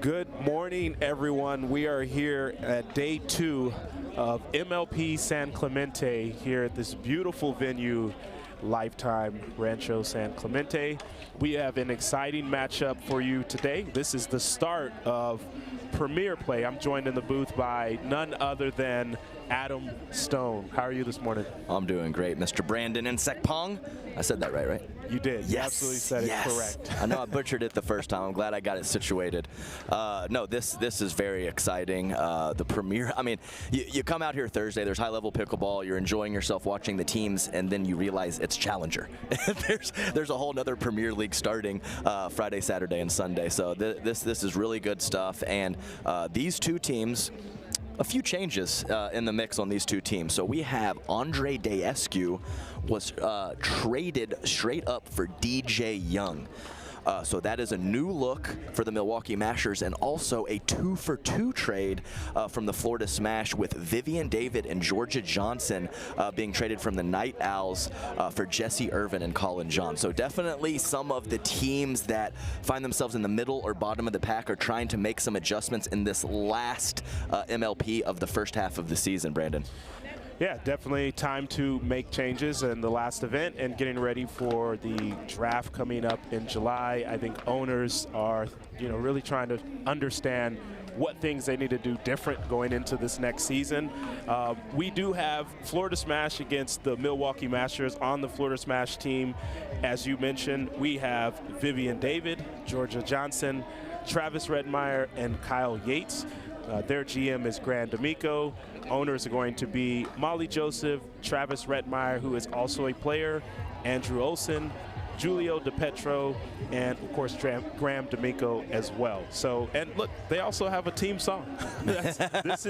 Good morning, everyone. We are here at day 2 of MLP San Clemente here at this beautiful venue, Lifetime Rancho San Clemente. We have an exciting matchup for you today. This is the start of Premier Play. I'm joined in the booth by none other than Adam Stone. How are you this morning? I'm doing great, Mr. Brandon and Sekpong. I said that right? You did. Yes. You absolutely said it correct. I know I butchered it the first time. I'm glad I got it situated. No, this is very exciting. The Premier, I mean, you come out here Thursday, there's high-level pickleball, you're enjoying yourself watching the teams, and then you realize it's Challenger. there's a whole nother Premier League starting Friday, Saturday, and Sunday. So this is really good stuff. And these two teams, a few changes in the mix on these two teams. So we have Andre Daescu was traded straight up for DJ Young. So that is a new look for the Milwaukee Mashers, and also a 2-for-2 trade from the Florida Smash, with Vivian David and Georgia Johnson being traded from the Night Owls for Jesse Irvin and Colin John. So definitely some of the teams that find themselves in the middle or bottom of the pack are trying to make some adjustments in this last MLP of the first half of the season, Brandon. Yeah, definitely time to make changes in the last event and getting ready for the draft coming up in July. I think owners are, really trying to understand what things they need to do different going into this next season. We do have Florida Smash against the Milwaukee Mashers. On the Florida Smash team, as you mentioned, we have Vivian David, Georgia Johnson, Travis Redmeyer, and Kyle Yates. Their GM is Grand D'Amico. Owners are going to be Molly Joseph, Travis Redmeyer, who is also a player, Andrew Olson, Julio DePetro, and of course Graham D'Amico as well. So, and look, they also have a team song. This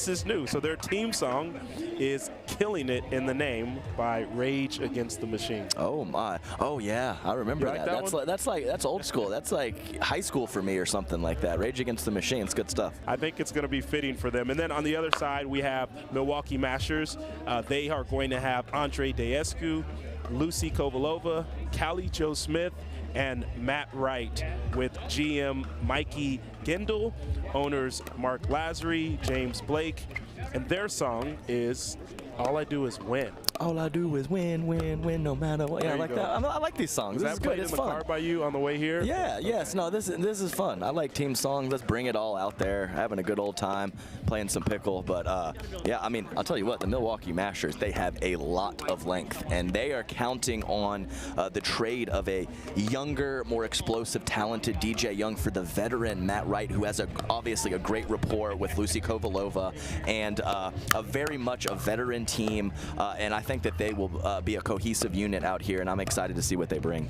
is new. So their team song is "Killing It in the Name" by Rage Against the Machine. Oh my! Oh yeah, I remember that. That's old school. That's like high school for me or something like that. Rage Against the Machine. It's good stuff. I think it's going to be fitting for them. And then on the other side, we have Milwaukee Mashers. They are going to have Andre Daescu, Lucy Kovalova, Callie Jo Smith, and Matt Wright, with GM Mikey Gendel, owners Mark Lazary, James Blake, and their song is "All I Do Is Win." All I do is win, win, win, no matter what. Yeah, I like that. I like these songs. This is good. It's fun. Car by you on the way here? Yeah, yes. No, this is fun. I like team songs. Let's bring it all out there. Having a good old time playing some pickle. But yeah, I mean, I'll tell you what, the Milwaukee Mashers, they have a lot of length, and they are counting on the trade of a younger, more explosive, talented DJ Young for the veteran Matt Wright, who has obviously a great rapport with Lucy Kovalova, and a very much a veteran team. And I think that they will be a cohesive unit out here, and I'm excited to see what they bring.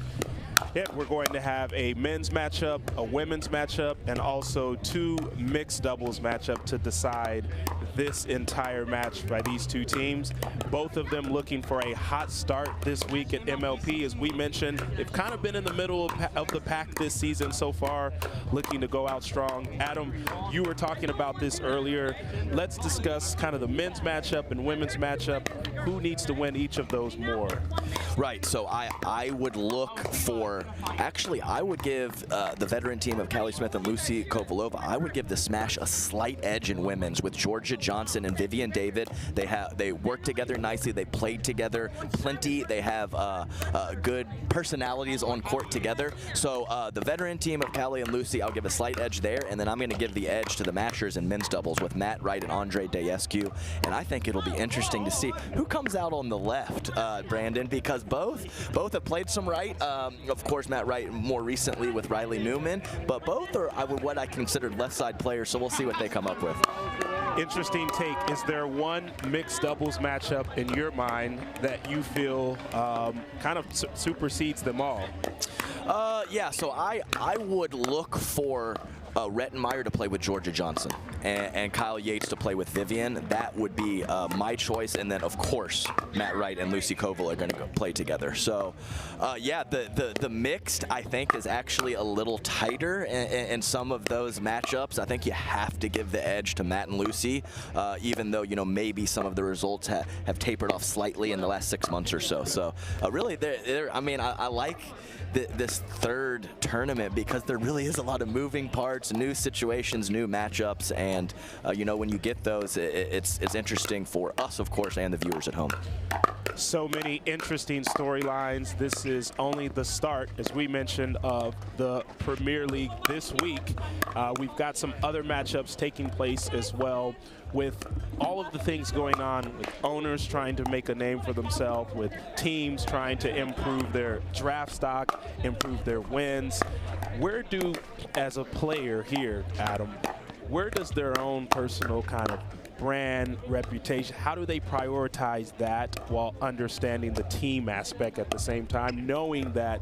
Yeah, we're going to have a men's matchup, a women's matchup, and also 2 mixed doubles matchup to decide this entire match by these two teams. Both of them looking for a hot start this week at MLP. As we mentioned, they've kind of been in the middle of the pack this season so far, looking to go out strong. Adam, you were talking about this earlier. Let's discuss kind of the men's matchup and women's matchup. Who needs to win each of those more? Right, so I would look for, actually I would give the veteran team of Callie Smith and Lucy Kovalova, I would give the Smash a slight edge in women's with Georgia Johnson and Vivian David. They work together nicely, they played together plenty, they have good personalities on court together. So the veteran team of Callie and Lucy, I'll give a slight edge there, and then I'm going to give the edge to the Mashers in men's doubles with Matt Wright and Andre Daescu. And I think it'll be interesting to see who comes out on the left, Brandon, because both have played some Wright. Of course, Matt Wright more recently with Riley Newman, but both are what I considered left side players, so we'll see what they come up with. Interesting take. Is there one mixed doubles matchup in your mind that you feel kind of supersedes them all? Yeah, so I would look for Rettenmeyer to play with Georgia Johnson and Kyle Yates to play with Vivian. That would be my choice. And then, of course, Matt Wright and Lucy Koval are going to play together. So, yeah, the mixed, I think, is actually a little tighter in some of those matchups. I think you have to give the edge to Matt and Lucy, even though, you know, maybe some of the results have tapered off slightly in the last 6 months or so. So, really, I mean, I like this third tournament because there really is a lot of moving parts. it's new situations, new matchups, and you know, when you get those, it's interesting for us, of course, and the viewers at home. So many interesting storylines. This is only the start, as we mentioned, of the Premier League this week. We've got some other matchups taking place as well, with all of the things going on, with owners trying to make a name for themselves, with teams trying to improve their draft stock, improve their wins. Where do, as a player here, Adam, where does their own personal kind of brand, reputation, how do they prioritize that while understanding the team aspect at the same time, knowing that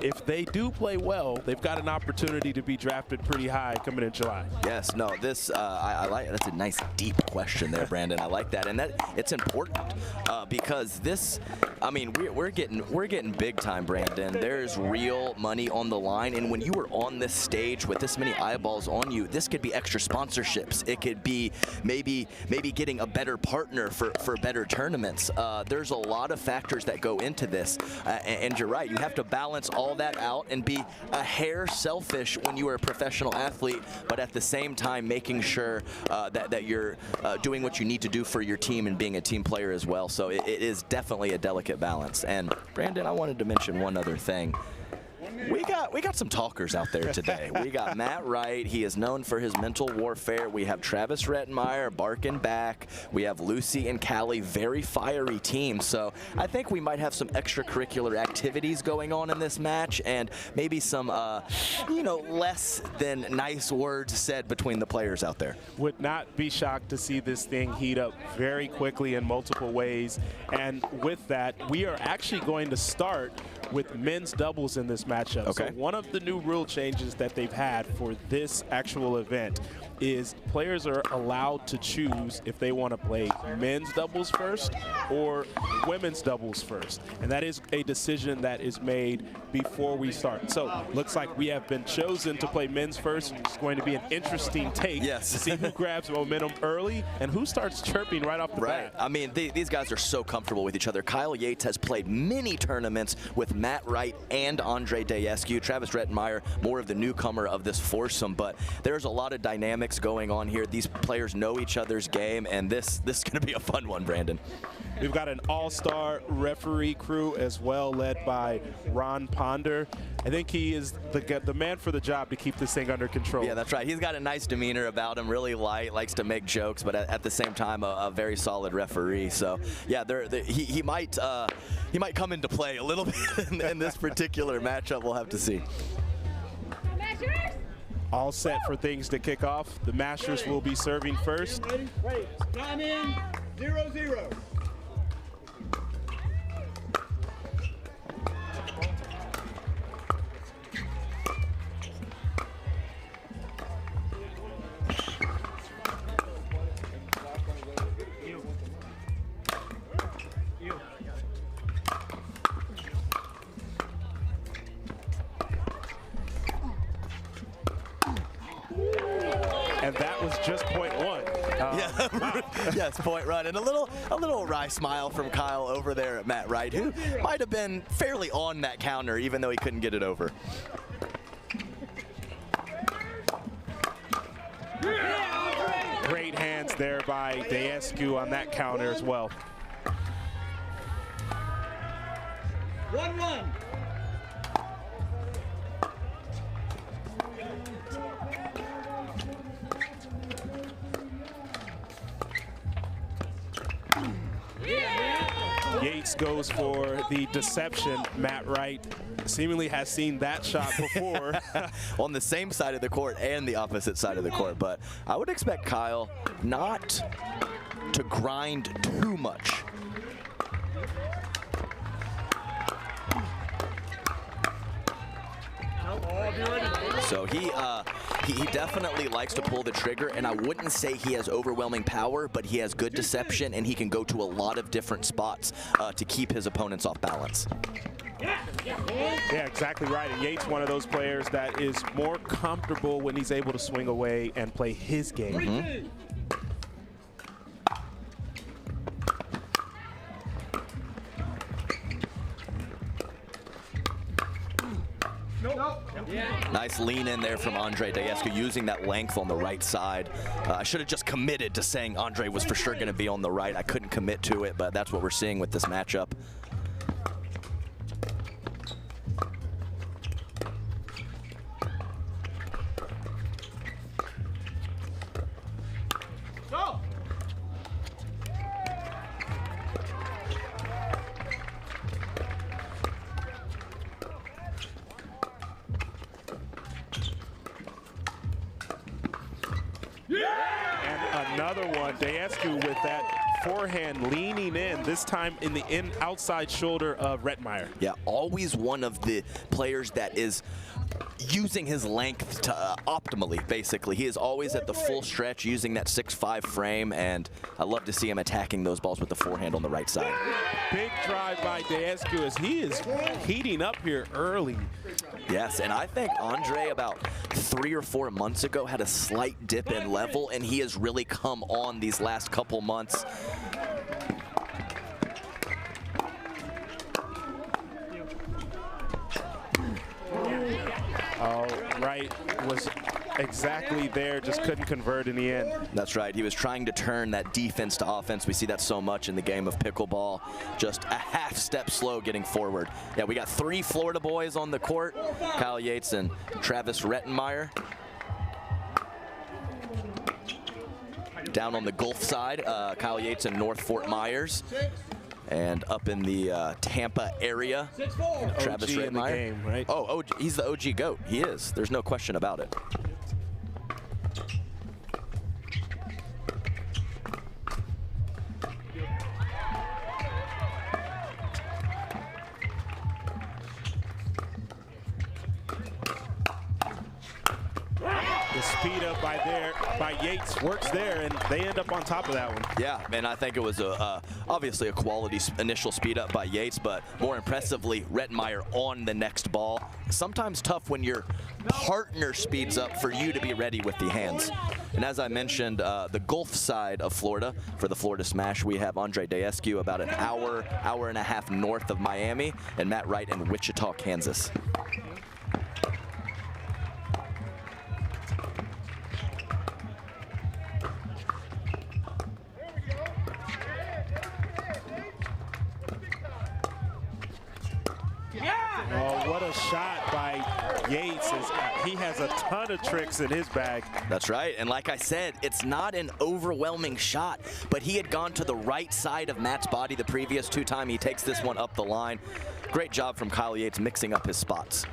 if they do play well, they've got an opportunity to be drafted pretty high coming in July? Yes, no, this I like. That's a nice deep question there, Brandon. I like that, and that it's important because this. I mean, we're getting big time, Brandon. There's real money on the line, and when you are on this stage with this many eyeballs on you, this could be extra sponsorships. It could be maybe getting a better partner for better tournaments. There's a lot of factors that go into this, and you're right. You have to balance all that out and be a hair selfish when you are a professional athlete, but at the same time making sure that you're doing what you need to do for your team and being a team player as well. So it is definitely a delicate balance. And Brandon, I wanted to mention one other thing. We got some talkers out there today. We got Matt Wright. He is known for his mental warfare. We have Travis Rettenmeyer barking back. We have Lucy and Callie, very fiery team. So I think we might have some extracurricular activities going on in this match, and maybe some, you know, less than nice words said between the players out there. Would not be shocked to see this thing heat up very quickly in multiple ways. And with that, we are actually going to start with men's doubles in this matchup. Okay. So one of the new rule changes that they've had for this actual event is players are allowed to choose if they want to play men's doubles first or women's doubles first. And that is a decision that is made before we start. So looks like we have been chosen to play men's first. It's going to be an interesting take to see who grabs momentum early and who starts chirping right off the bat. I mean, these guys are so comfortable with each other. Kyle Yates has played many tournaments with Matt Wright and Andre Dayescu. Travis Rettenmeyer, more of the newcomer of this foursome, but there's a lot of dynamics going on here. These players know each other's game, and this is going to be a fun one, Brandon. We've got an all-star referee crew as well, led by Ron Ponder. I think he is the man for the job to keep this thing under control. Yeah, that's right. He's got a nice demeanor about him, really light, likes to make jokes, but at the same time, a very solid referee. So, yeah, he might come into play a little bit in this particular matchup. We'll have to see. All set for things to kick off. The Masters will be serving first. Ready. Time in, 0-0. And that was just point one. Yes, point run. And a little wry smile from Kyle over there at Matt Wright, who might have been fairly on that counter, even though he couldn't get it over. Great hands there by Dayescu on that counter as well. 1-1. Yates goes for the deception. Matt Wright seemingly has seen that shot before. On the same side of the court and the opposite side of the court, but I would expect Kyle not to grind too much. So he definitely likes to pull the trigger, and I wouldn't say he has overwhelming power, but he has good deception, and he can go to a lot of different spots to keep his opponents off balance. Yeah, exactly right. And Yates, one of those players that is more comfortable when he's able to swing away and play his game. Mm-hmm. Nice lean in there from Andre Daescu, using that length on the right side. I should have just committed to saying Andre was for sure going to be on the right. I couldn't commit to it, but that's what we're seeing with this matchup. Another one, Daescu with that forehand leaning in, this time in the outside shoulder of Rettmeyer. Yeah, always one of the players that is using his length to, optimally, basically. He is always at the full stretch using that 6'5" frame, and I love to see him attacking those balls with the forehand on the right side. Big drive by Daescu as he is heating up here early. Yes, and I think Andre about 3 or 4 months ago had a slight dip in level, and he has really come on these last couple months. Oh, right was exactly there, just couldn't convert in the end. That's right. He was trying to turn that defense to offense. We see that so much in the game of pickleball. Just a half step slow getting forward. Yeah, we got 3 Florida boys on the court. Kyle Yates and Travis Rettmeyer. Down on the Gulf side, Kyle Yates and North Fort Myers. And up in the Tampa area, Travis Rettmeyer. In the game, right? Oh, OG, he's the OG GOAT. He is. There's no question about it. The speed up by Yates works there, and they end up on top of that one. Yeah, and I think it was obviously a quality initial speed up by Yates, but more impressively, Rettmeyer on the next ball. Sometimes tough when your partner speeds up for you to be ready with the hands. And as I mentioned, the Gulf side of Florida, for the Florida Smash, we have Andre Daescu about an hour and a half north of Miami, and Matt Wright in Wichita, Kansas. Oh, what a shot by Yates. He has a ton of tricks in his bag. That's right, and like I said, it's not an overwhelming shot, but he had gone to the right side of Matt's body the previous 2 times. He takes this one up the line. Great job from Kyle Yates mixing up his spots.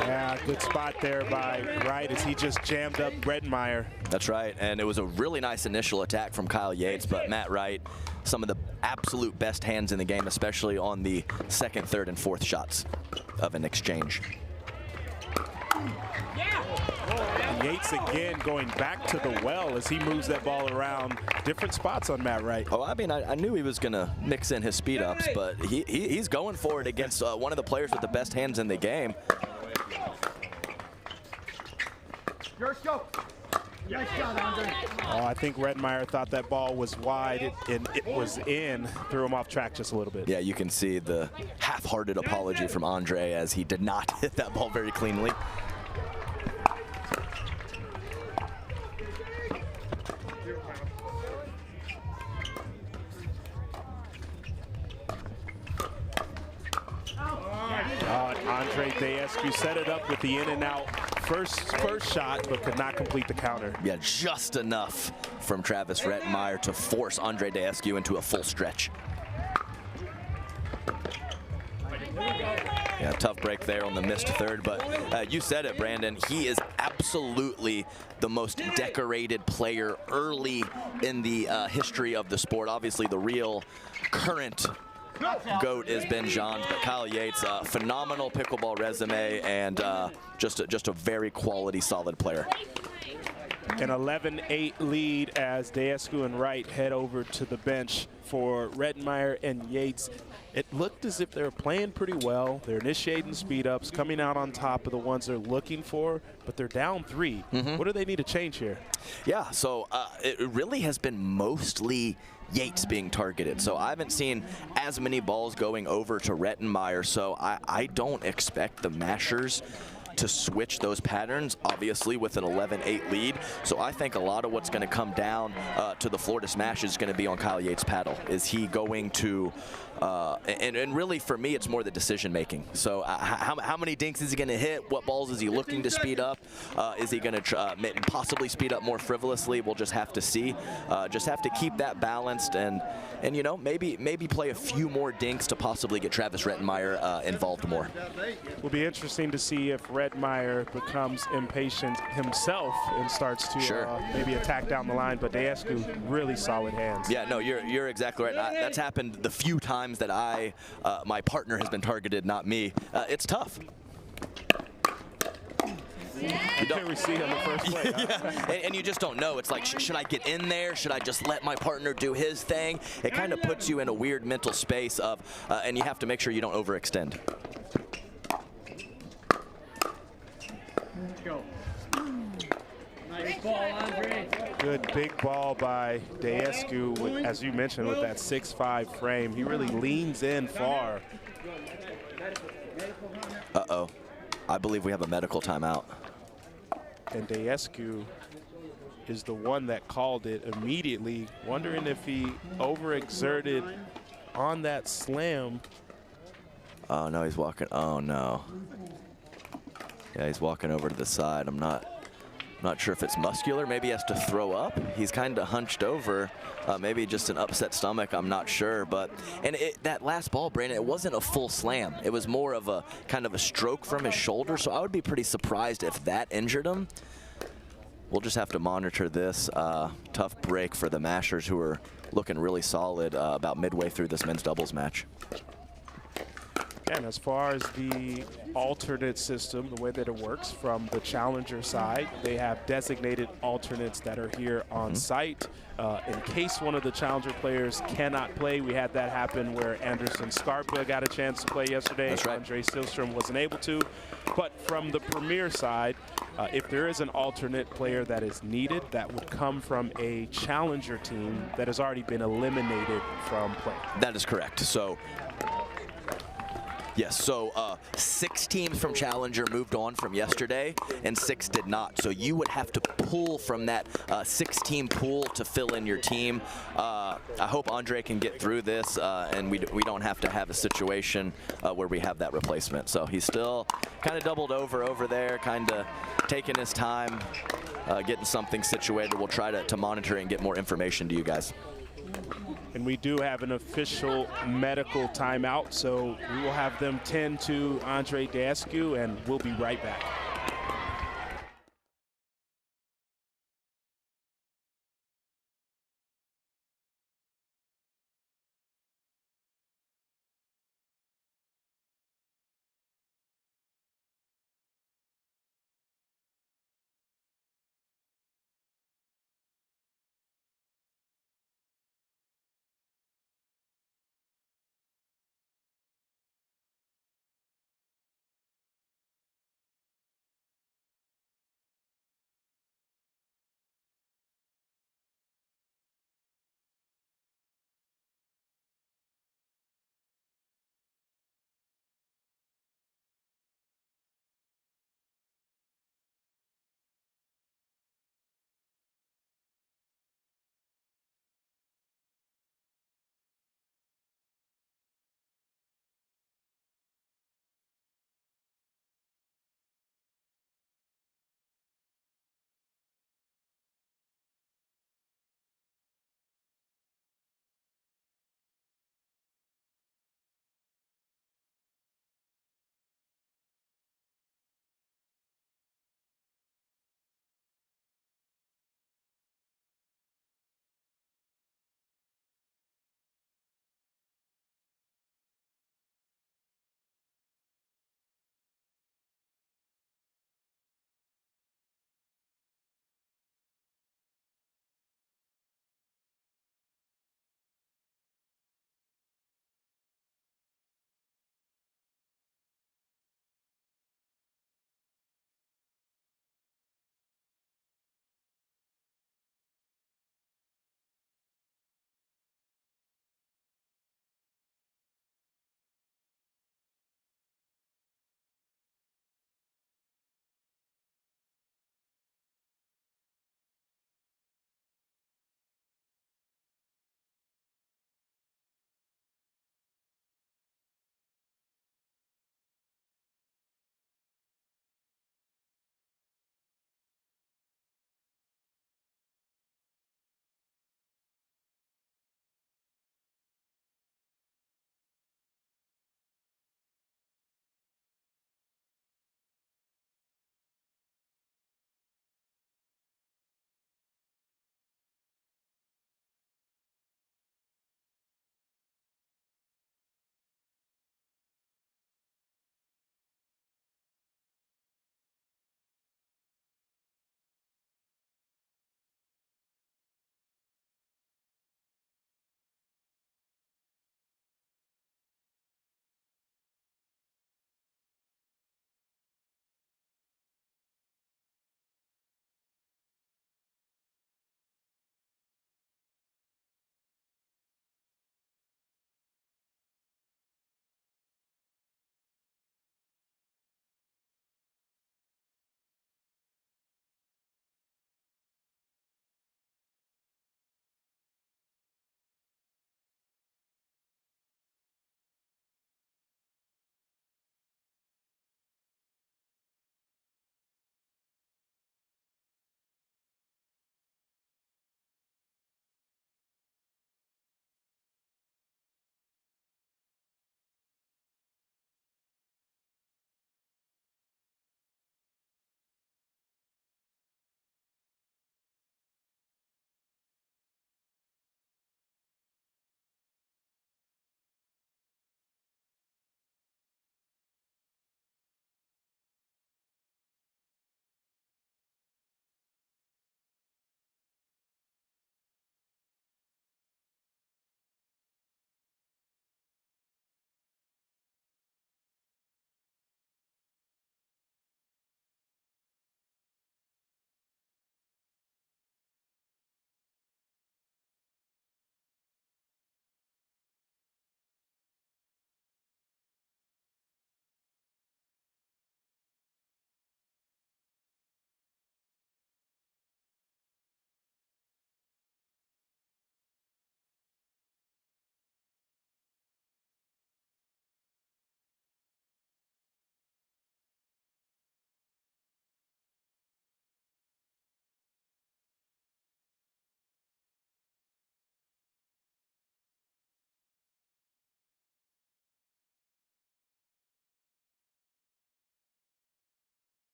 Yeah, good spot there by Wright as he just jammed up Rettmeyer. That's right, and it was a really nice initial attack from Kyle Yates, but Matt Wright, some of the absolute best hands in the game, especially on the 2nd, 3rd, and 4th shots of an exchange. And Yates again going back to the well as he moves that ball around different spots on Matt Wright. Oh, I mean, I knew he was going to mix in his speed ups, but he's going for it against one of the players with the best hands in the game. Nice shot, Andre. Oh, I think Rettmeyer thought that ball was wide, and it was in. Threw him off track just a little bit. Yeah, you can see the half-hearted apology from Andre as he did not hit that ball very cleanly. Andre Daescu set it up with the in and out first shot, but could not complete the counter. Yeah, just enough from Travis Rettmeyer to force Andre Daescu into a full stretch. Yeah, tough break there on the missed 3rd, but you said it, Brandon. He is absolutely the most decorated player early in the history of the sport. Obviously, the real current GOAT is Ben Johns, but Kyle Yates, phenomenal pickleball resume, and just a very quality, solid player. An 11-8 lead as Deescu and Wright head over to the bench for Rettenmeyer and Yates. It looked as if they were playing pretty well. They're initiating speed-ups, coming out on top of the ones they're looking for, but they're down 3. What do they need to change here? Yeah, so it really has been mostly Yates being targeted. So I haven't seen as many balls going over to Rettenmeyer, so I don't expect the Mashers to switch those patterns, obviously with an 11-8 lead. So I think a lot of what's going to come down to the Florida Smash is going to be on Kyle Yates' paddle. Is he going to, and really for me, it's more the decision making. So how many dinks is he going to hit? What balls is he looking to speed up? Is he going to possibly speed up more frivolously? We'll just have to see. Just have to keep that balanced and you know, maybe play a few more dinks to possibly get Travis Rettenmeyer involved more. Will be interesting to see if Rettenmeyer becomes impatient himself and starts to maybe attack down the line, but Deescu, really solid hands. Yeah, no, you're exactly right. That's happened the few times that my partner has been targeted, not me. It's tough. Until we see him the first play. Yeah. And you just don't know. It's like, should I get in there? Should I just let my partner do his thing? It kind of puts you in a weird mental space of, and you have to make sure you don't overextend. Let's go. Nice ball, Andre. Good big ball by Deescu, with, as you mentioned, with that 6'5" frame. He really leans in far. Uh-oh. I believe we have a medical timeout. And Deescu is the one that called it immediately, wondering if he overexerted on that slam. Oh, no, he's walking. Oh, no. Yeah, he's walking over to the side. I'm not sure if it's muscular. Maybe he has to throw up. He's kind of hunched over. Maybe just an upset stomach. I'm not sure. But that last ball, Brandon, it wasn't a full slam. It was more of a kind of a stroke from his shoulder. So I would be pretty surprised if that injured him. We'll just have to monitor this. Tough break for the Mashers, who are looking really solid about midway through this men's doubles match. And as far as the alternate system, the way that it works from the challenger side, they have designated alternates that are here on site. In case one of the challenger players cannot play, we had that happen where Anderson Scarpa got a chance to play yesterday. That's right. Andre Stillstrom wasn't able to. But from the premier side, if there is an alternate player that is needed, that would come from a challenger team that has already been eliminated from play. That is correct. So yes, so 6 teams from Challenger moved on from yesterday, and 6 did not. So you would have to pull from that 6-team pool to fill in your team. I hope Andre can get through this, and we don't have to have a situation where we have that replacement. So he's still kind of doubled over there, kind of taking his time, getting something situated. We'll try to monitor and get more information to you guys. And we do have an official medical timeout, so we will have them tend to Andre Deescu, and we'll be right back.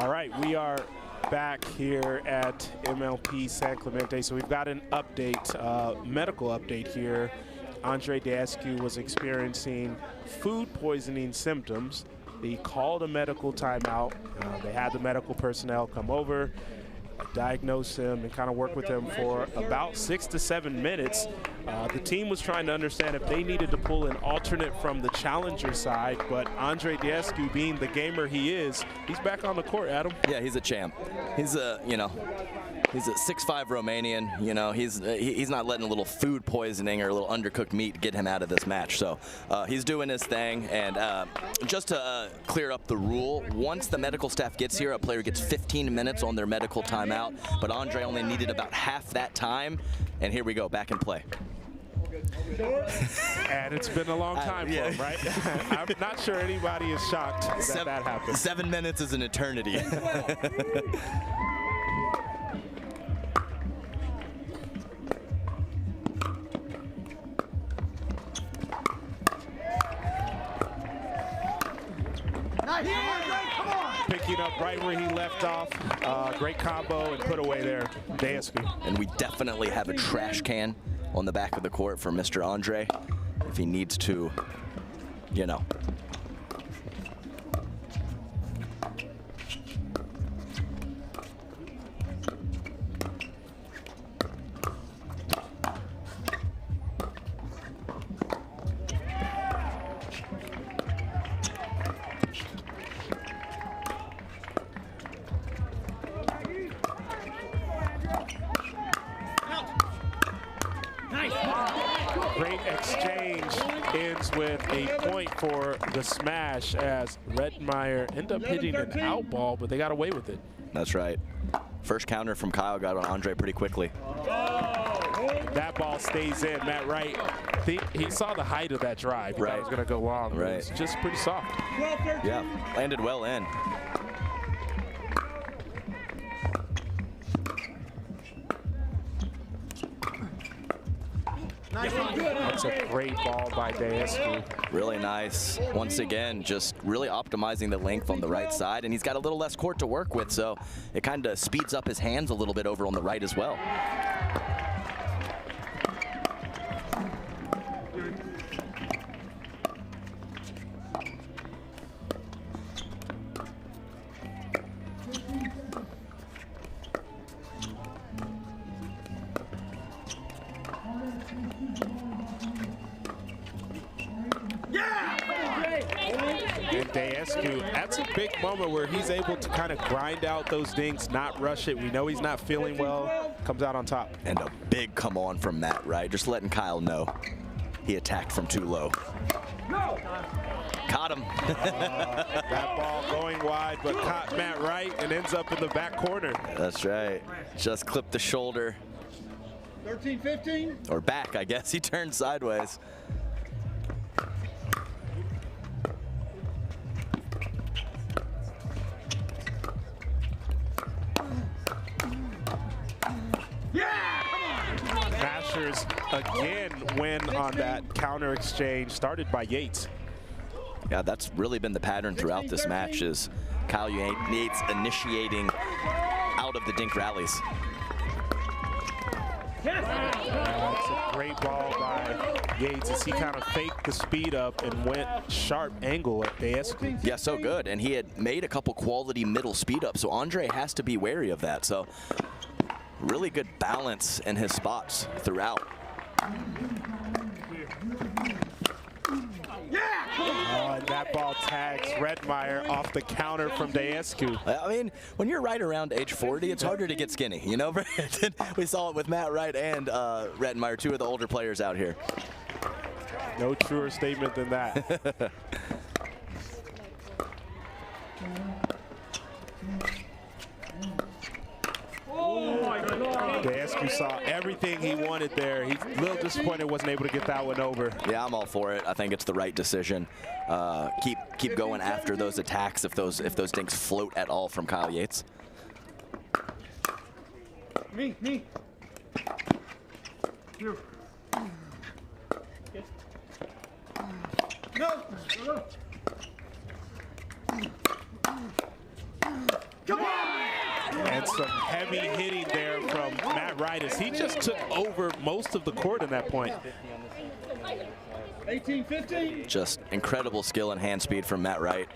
All right, we are back here at MLP San Clemente. So we've got an update, medical update here. Andre Dascu was experiencing food poisoning symptoms. He called a medical timeout. They had the medical personnel come over, diagnose him, and kind of work with him for about 6 to 7 minutes. The team was trying to understand if they needed to pull an alternate from the challenger side, but Andre Dascu, being the gamer he is, he's back on the court, Adam. Yeah, he's a champ. He's a, he's a 6'5" Romanian. He's not letting a little food poisoning or a little undercooked meat get him out of this match. So he's doing his thing. And just to clear up the rule, once the medical staff gets here, a player gets 15 minutes on their medical timeout. But Andre only needed about half that time. And here we go, back in play. And it's been a long time for him, right? I'm not sure anybody is shocked that happened. 7 minutes is an eternity. Picking up right where he left off. Great combo and put away there, Dascu. And we definitely have a trash can on the back of the court for Mr. Andre if he needs to, Great exchange ends with a point for the smash as Redmeyer ended up hitting an out ball, but they got away with it. That's right. First counter from Kyle got on Andre pretty quickly. That ball stays in. Matt Wright, he saw the height of that drive. Right. It was going to go long. Right. It was just pretty soft. Yeah, landed well in. That's a great ball by Dascu. Really nice. Once again, just really optimizing the length on the right side, and he's got a little less court to work with, so it kind of speeds up his hands a little bit over on the right as well. And Dascu, that's a big moment where he's able to kind of grind out those dinks, not rush it. We know he's not feeling well, comes out on top. And a big come on from Matt Wright, just letting Kyle know he attacked from too low. Caught him. That ball going wide, but caught Matt Wright and ends up in the back corner. That's right. Just clipped the shoulder. 13-15? Or back, I guess. He turned sideways. Masters again win on that counter exchange started by Yates. Yeah, that's really been the pattern throughout this match, is Kyle Yates initiating out of the dink rallies. That's a great ball by Yates as he kind of faked the speed up and went sharp angle at Dascu. Yeah, so good. And he had made a couple quality middle speed ups, so Andre has to be wary of that. So really good balance in his spots throughout. And that ball tags Redmeyer off the counter from Dascu. I mean, when you're right around age 40, it's harder to get skinny, you know? We saw it with Matt Wright and Redmeyer, two of the older players out here. No truer statement than that. Dascu saw everything he wanted there. He's a little disappointed wasn't able to get that one over. Yeah, I'm all for it. I think it's the right decision. Keep going after those attacks if those dinks float at all from Kyle Yates. Me. You. No. Come on. heavy hitting there from Matt Wright as he just took over most of the court in that point. 18-15. Just incredible skill and hand speed from Matt Wright.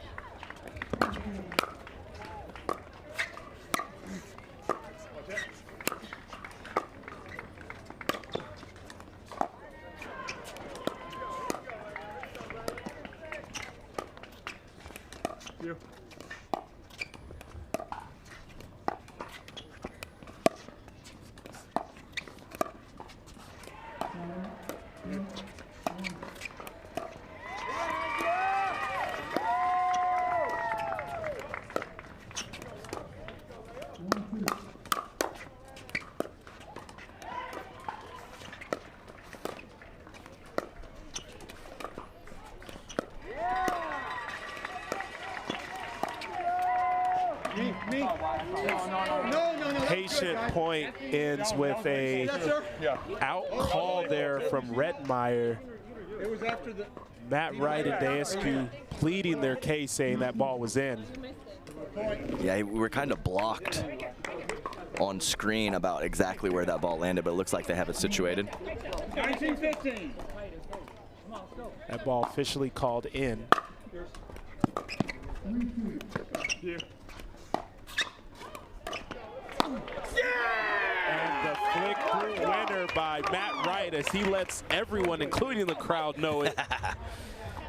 Patient point ends with a out call there from Redmeyer. It was after the Matt Wright and Daescu pleading their case, saying that ball was in. Yeah, we were kind of blocked on screen about exactly where that ball landed, but it looks like they have it situated. 19-15. That ball officially called in. And the flick through winner by Matt Wright as he lets everyone, including the crowd, know it.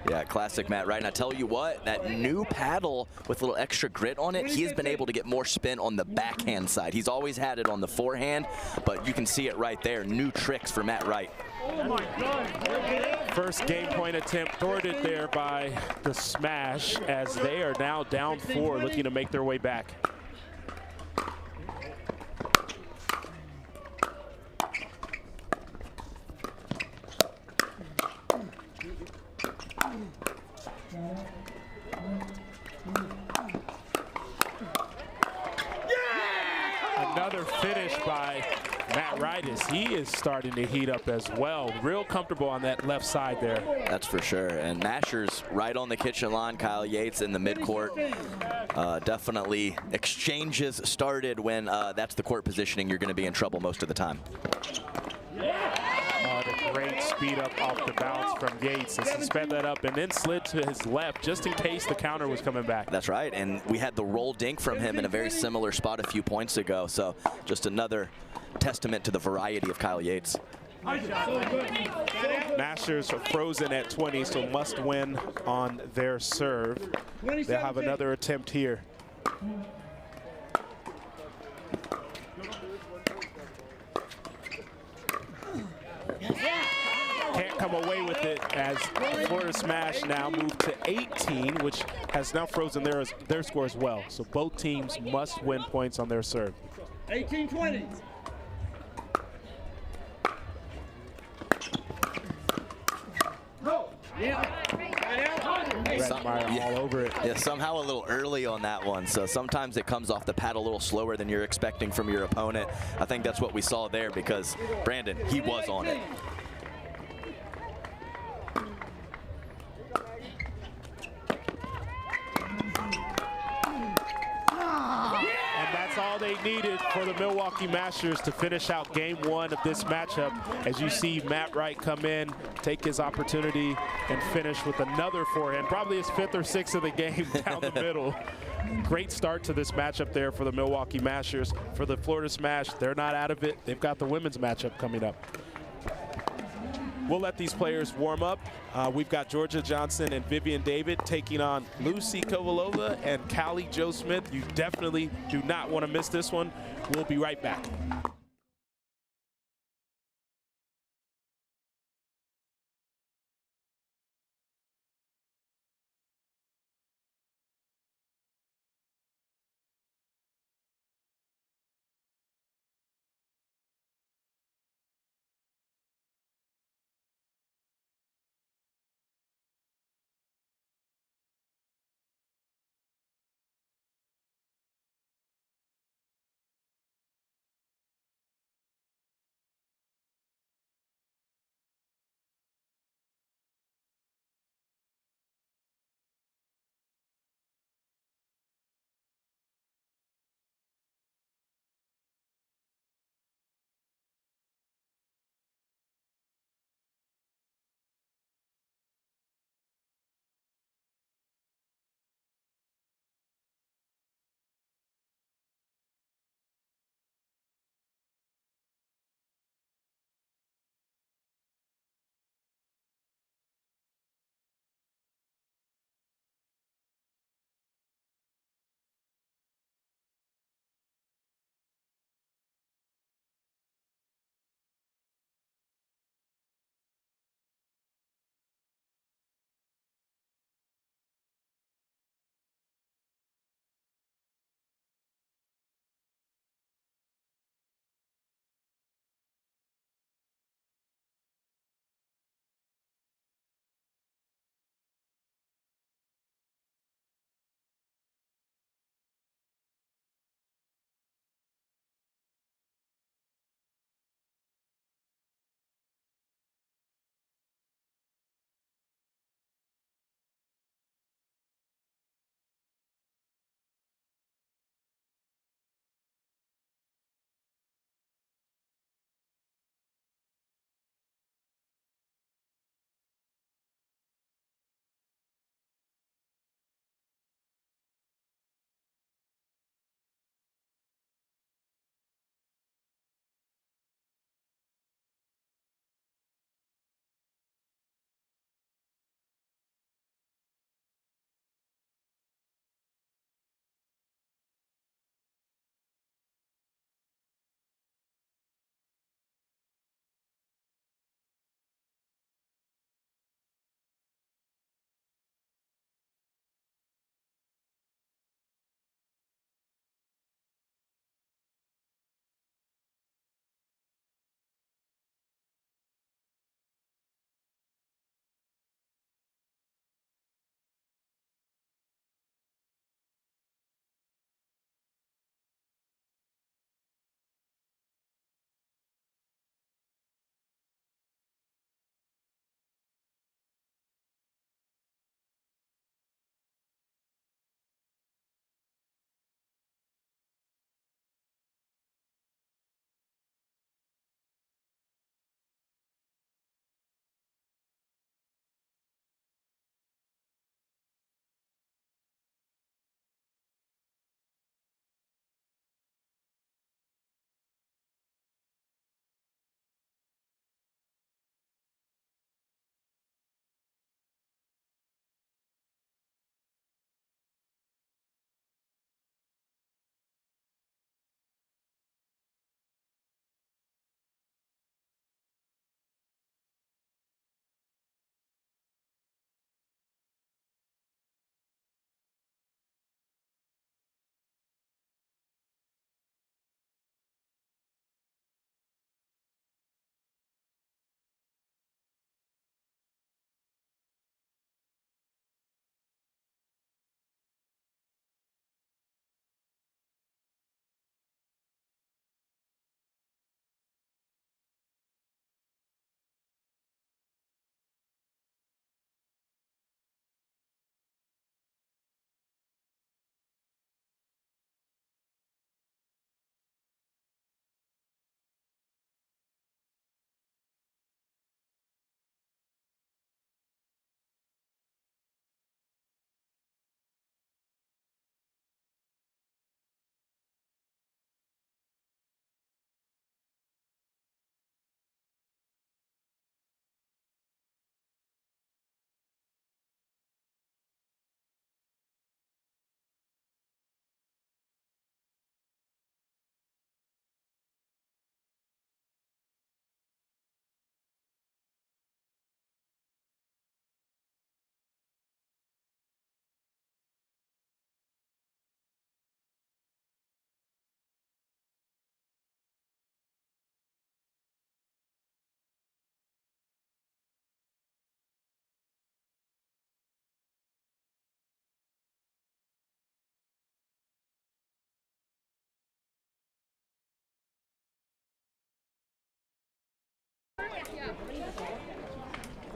Yeah, classic Matt Wright. And I tell you what, that new paddle with a little extra grit on it, he has been able to get more spin on the backhand side. He's always had it on the forehand, but you can see it right there. New tricks for Matt Wright. Oh my God. First game point attempt thwarted there by the Smash as they are now down 4, looking to make their way back. Another finish by Matt Wright as he is starting to heat up as well. Real comfortable on that left side there. That's for sure. And Masher's right on the kitchen line. Kyle Yates in the midcourt. Definitely exchanges started when that's the court positioning. You're going to be in trouble most of the time. The great speed up off the bounce from Yates as he sped that up and then slid to his left just in case the counter was coming back. That's right, and we had the roll dink from him in a very similar spot a few points ago, so just another testament to the variety of Kyle Yates. Masters are frozen at 20, so must win on their serve. They'll have another attempt here. Can't come away with it as Florida Smash now moved to 18, which has now frozen their score as well. So both teams must win points on their serve. 18-20. Redmeyer all over it. Yeah, somehow a little early on that one. So sometimes it comes off the pad a little slower than you're expecting from your opponent. I think that's what we saw there because Brandon, he was on it. All they needed for the Milwaukee Masters to finish out game 1 of this matchup. As you see Matt Wright come in, take his opportunity, and finish with another forehand, probably his 5th or 6th of the game down the middle. Great start to this matchup there for the Milwaukee Masters. For the Florida Smash, they're not out of it. They've got the women's matchup coming up. We'll let these players warm up. We've got Georgia Johnson and Vivian David taking on Lucy Kovalova and Callie Jo Smith. You definitely do not want to miss this one. We'll be right back.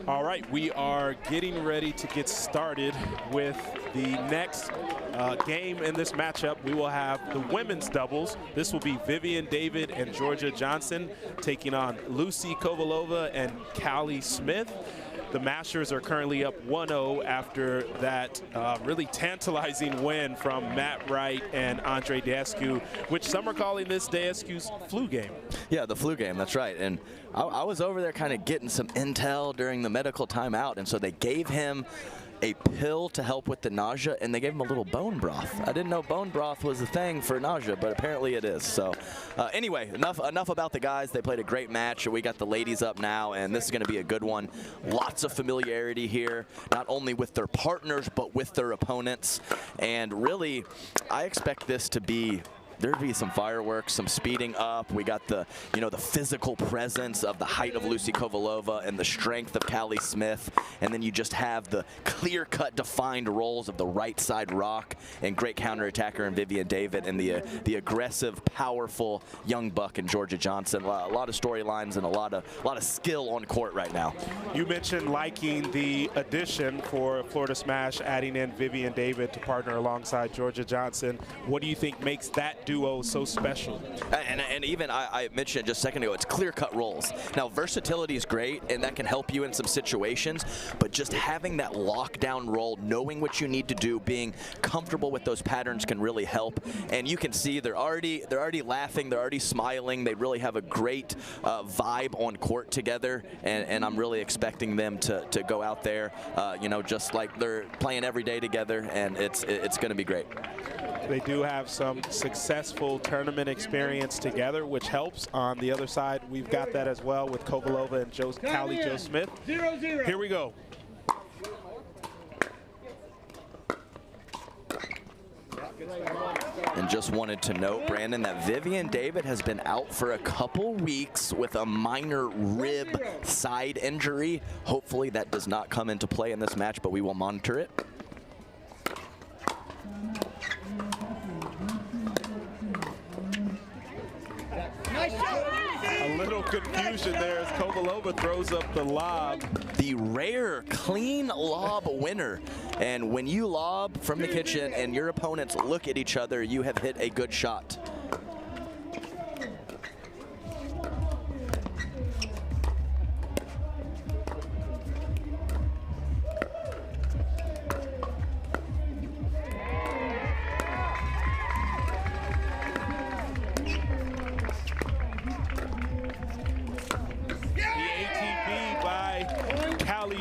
All right, we are getting ready to get started with the next game in this matchup. We will have the women's doubles. This will be Vivian David and Georgia Johnson taking on Lucy Kovalova and Callie Smith. The Mashers are currently up 1-0 after that really tantalizing win from Matt Wright and Andre Daescu, which some are calling this Daescu's flu game. Yeah, the flu game, that's right. And I was over there kind of getting some intel during the medical timeout, and so they gave him a pill to help with the nausea, and they gave him a little bone broth. I didn't know bone broth was a thing for nausea, but apparently it is. So anyway, enough about the guys. They played a great match. We got the ladies up now, and this is going to be a good one. Lots of familiarity here, not only with their partners, but with their opponents. And really, I expect this to be there'd be some fireworks, some speeding up. We got the, the physical presence of the height of Lucy Kovalova and the strength of Callie Smith. And then you just have the clear-cut defined roles of the right side rock and great counterattacker in Vivian David and the aggressive, powerful young buck in Georgia Johnson. A lot of storylines and a lot of skill on court right now. You mentioned liking the addition for Florida Smash, adding in Vivian David to partner alongside Georgia Johnson. What do you think makes that duo so special? And even I mentioned just a second ago, it's clear-cut roles. Now, versatility is great, and that can help you in some situations, but just having that lockdown role, knowing what you need to do, being comfortable with those patterns can really help. And you can see they're already laughing, they're already smiling. They really have a great vibe on court together, and I'm really expecting them to go out there, just like they're playing every day together, and it's going to be great. They do have some successful tournament experience together, which helps. On the other side, we've got that as well with Kovalova and Callie Jo Smith. 0-0. Here we go. And just wanted to note, Brandon, that Vivian David has been out for a couple weeks with a minor rib side injury. Hopefully that does not come into play in this match, but we will monitor it. A little confusion there as Kovalova throws up the lob. The rare clean lob winner. And when you lob from the kitchen and your opponents look at each other, you have hit a good shot.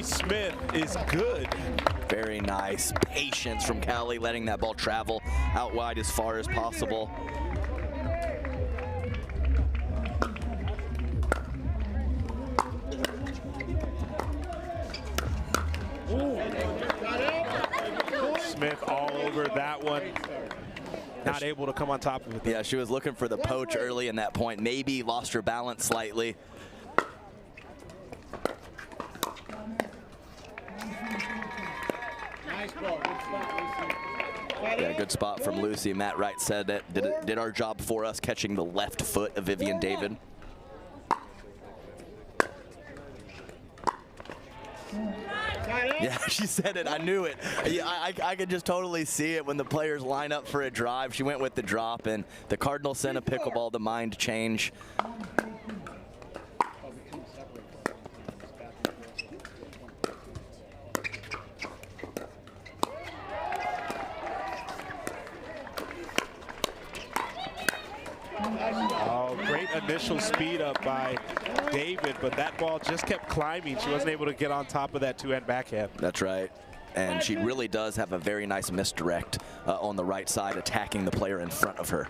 Smith is good. Very nice patience from Callie, letting that ball travel out wide as far as possible. Smith all over that one. Not able to come on top of it. Yeah, she was looking for the poach early in that point. Maybe lost her balance slightly. Yeah, good spot from Lucy. Matt Wright said that did our job for us, catching the left foot of Vivian David. Yeah, she said it. I knew it. Yeah, I could just totally see it when the players line up for a drive. She went with the drop, and the Cardinals sent a pickleball, the mind change. Oh, great initial speed up by David, but that ball just kept climbing. She wasn't able to get on top of that two-hand backhand. That's right. And she really does have a very nice misdirect on the right side, attacking the player in front of her.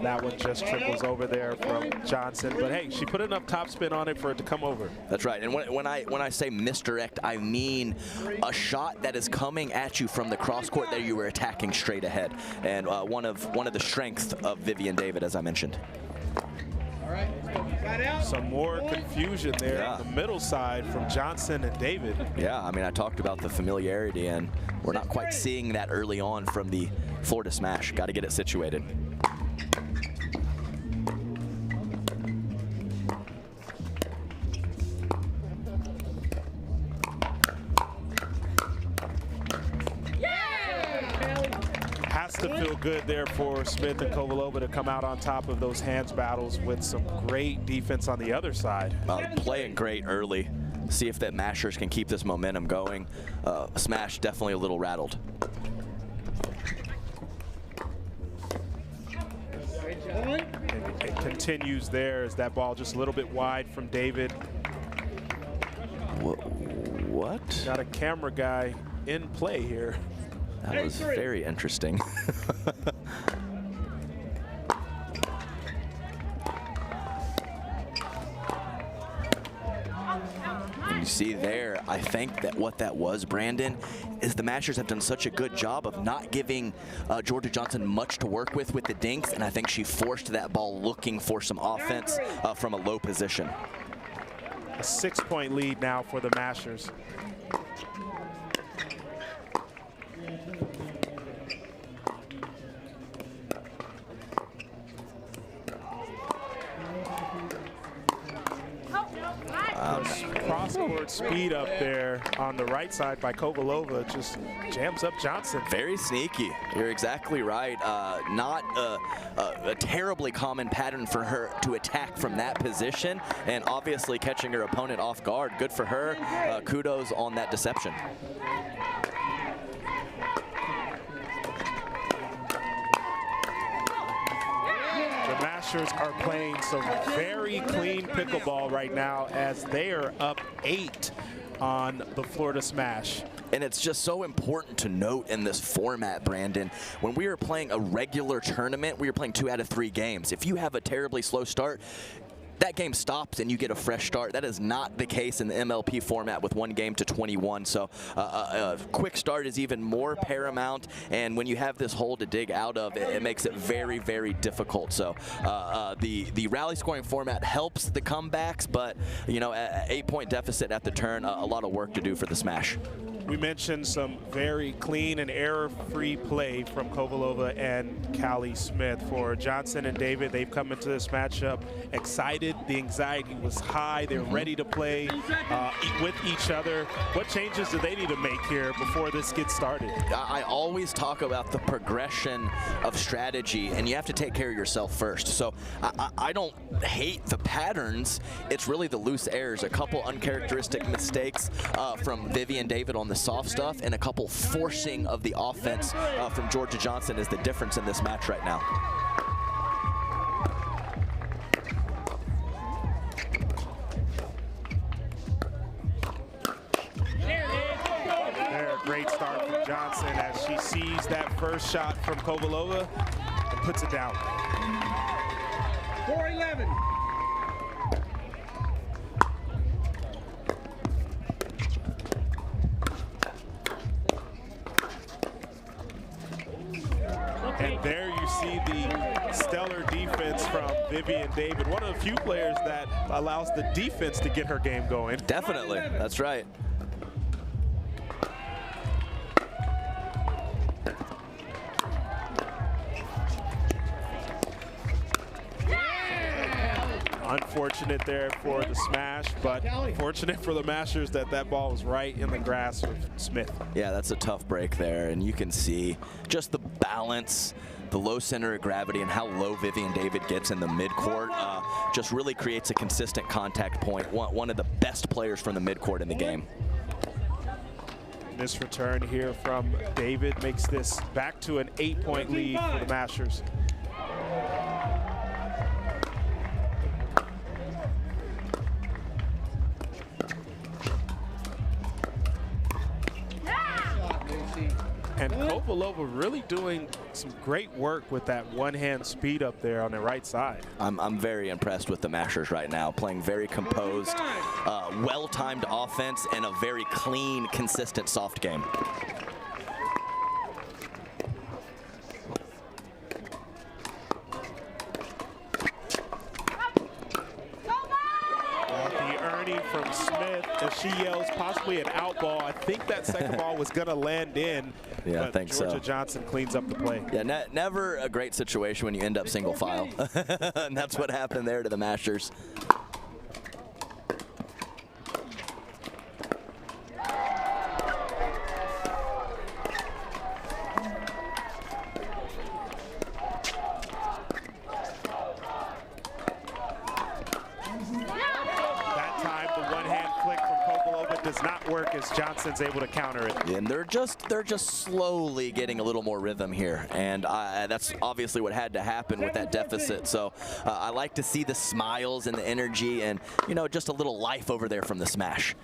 That one just trickles over there from Johnson, but hey, she put enough topspin on it for it to come over. That's right. And when I say misdirect, I mean a shot that is coming at you from the cross court that you were attacking straight ahead. And one of the strengths of Vivian David, as I mentioned. All right. Some more confusion there on the middle side from Johnson and David. Yeah, I mean, I talked about the familiarity, and we're not quite seeing that early on from the Florida Smash. Got to get it situated. to feel good there for Smith and Kovalova to come out on top of those hands battles with some great defense on the other side. Playing great early. See if that Mashers can keep this momentum going. Smash definitely a little rattled. It continues there as that ball just a little bit wide from David. What? Got a camera guy in play here. That was very interesting. And you see there, I think that what that was, Brandon, is the Mashers have done such a good job of not giving Georgia Johnson much to work with the dinks, and I think she forced that ball looking for some offense from a low position. A 6-point lead now for the Mashers. Cross-court speed up there on the right side by Kovalova just jams up Johnson. Very sneaky. You're exactly right. Not a terribly common pattern for her to attack from that position, and obviously catching her opponent off guard. Good for her. Kudos on that deception. The Mashers are playing some very clean pickleball right now as they are up 8 on the Florida Smash. And it's just so important to note in this format, Brandon, when we are playing a regular tournament, we are playing 2 out of 3 games. If you have a terribly slow start, that game stops and you get a fresh start. That is not the case in the MLP format with 1 game to 21. So a quick start is even more paramount. And when you have this hole to dig out of, it makes it very, very difficult. So the rally scoring format helps the comebacks, but you know, 8-point deficit at the turn, a lot of work to do for the Smash. We mentioned some very clean and error-free play from Kovalova and Callie Smith. For Johnson and David, they've come into this matchup excited. The anxiety was high. They're ready to play with each other. What changes do they need to make here before this gets started? I always talk about the progression of strategy, and you have to take care of yourself first. So I don't hate the patterns. It's really the loose errors. A couple uncharacteristic mistakes from Vivi and David on the soft stuff, and a couple forcing of the offense from Georgia Johnson is the difference in this match right now. Great start from Johnson as she sees that first shot from Kovalova and puts it down. 4-11. And there you see the stellar defense from Vivi and David. One of the few players that allows the defense to get her game going. Definitely, that's right. Unfortunate there for the Smash, but fortunate for the Mashers that that ball was right in the grasp of Smith. Yeah, that's a tough break there, and you can see just the balance, the low center of gravity, and how low Vivi and David gets in the midcourt just really creates a consistent contact point. One of the best players from the midcourt in the game. This return here from David makes this back to an 8-point lead for the Mashers. And Kovalova really doing some great work with that one-hand speed up there on the right side. I'm very impressed with the Mashers right now, playing very composed, well-timed offense, and a very clean, consistent soft game. From Smith as she yells possibly an out ball. I think that second ball was going to land in. Yeah, I think so. Georgia Johnson cleans up the play. Yeah, never a great situation when you end up single file. And that's what happened there to the Mashers. as Johnson's able to counter it. And they're just slowly getting a little more rhythm here, and that's obviously what had to happen with that deficit. So I like to see the smiles and the energy, and just a little life over there from the smash.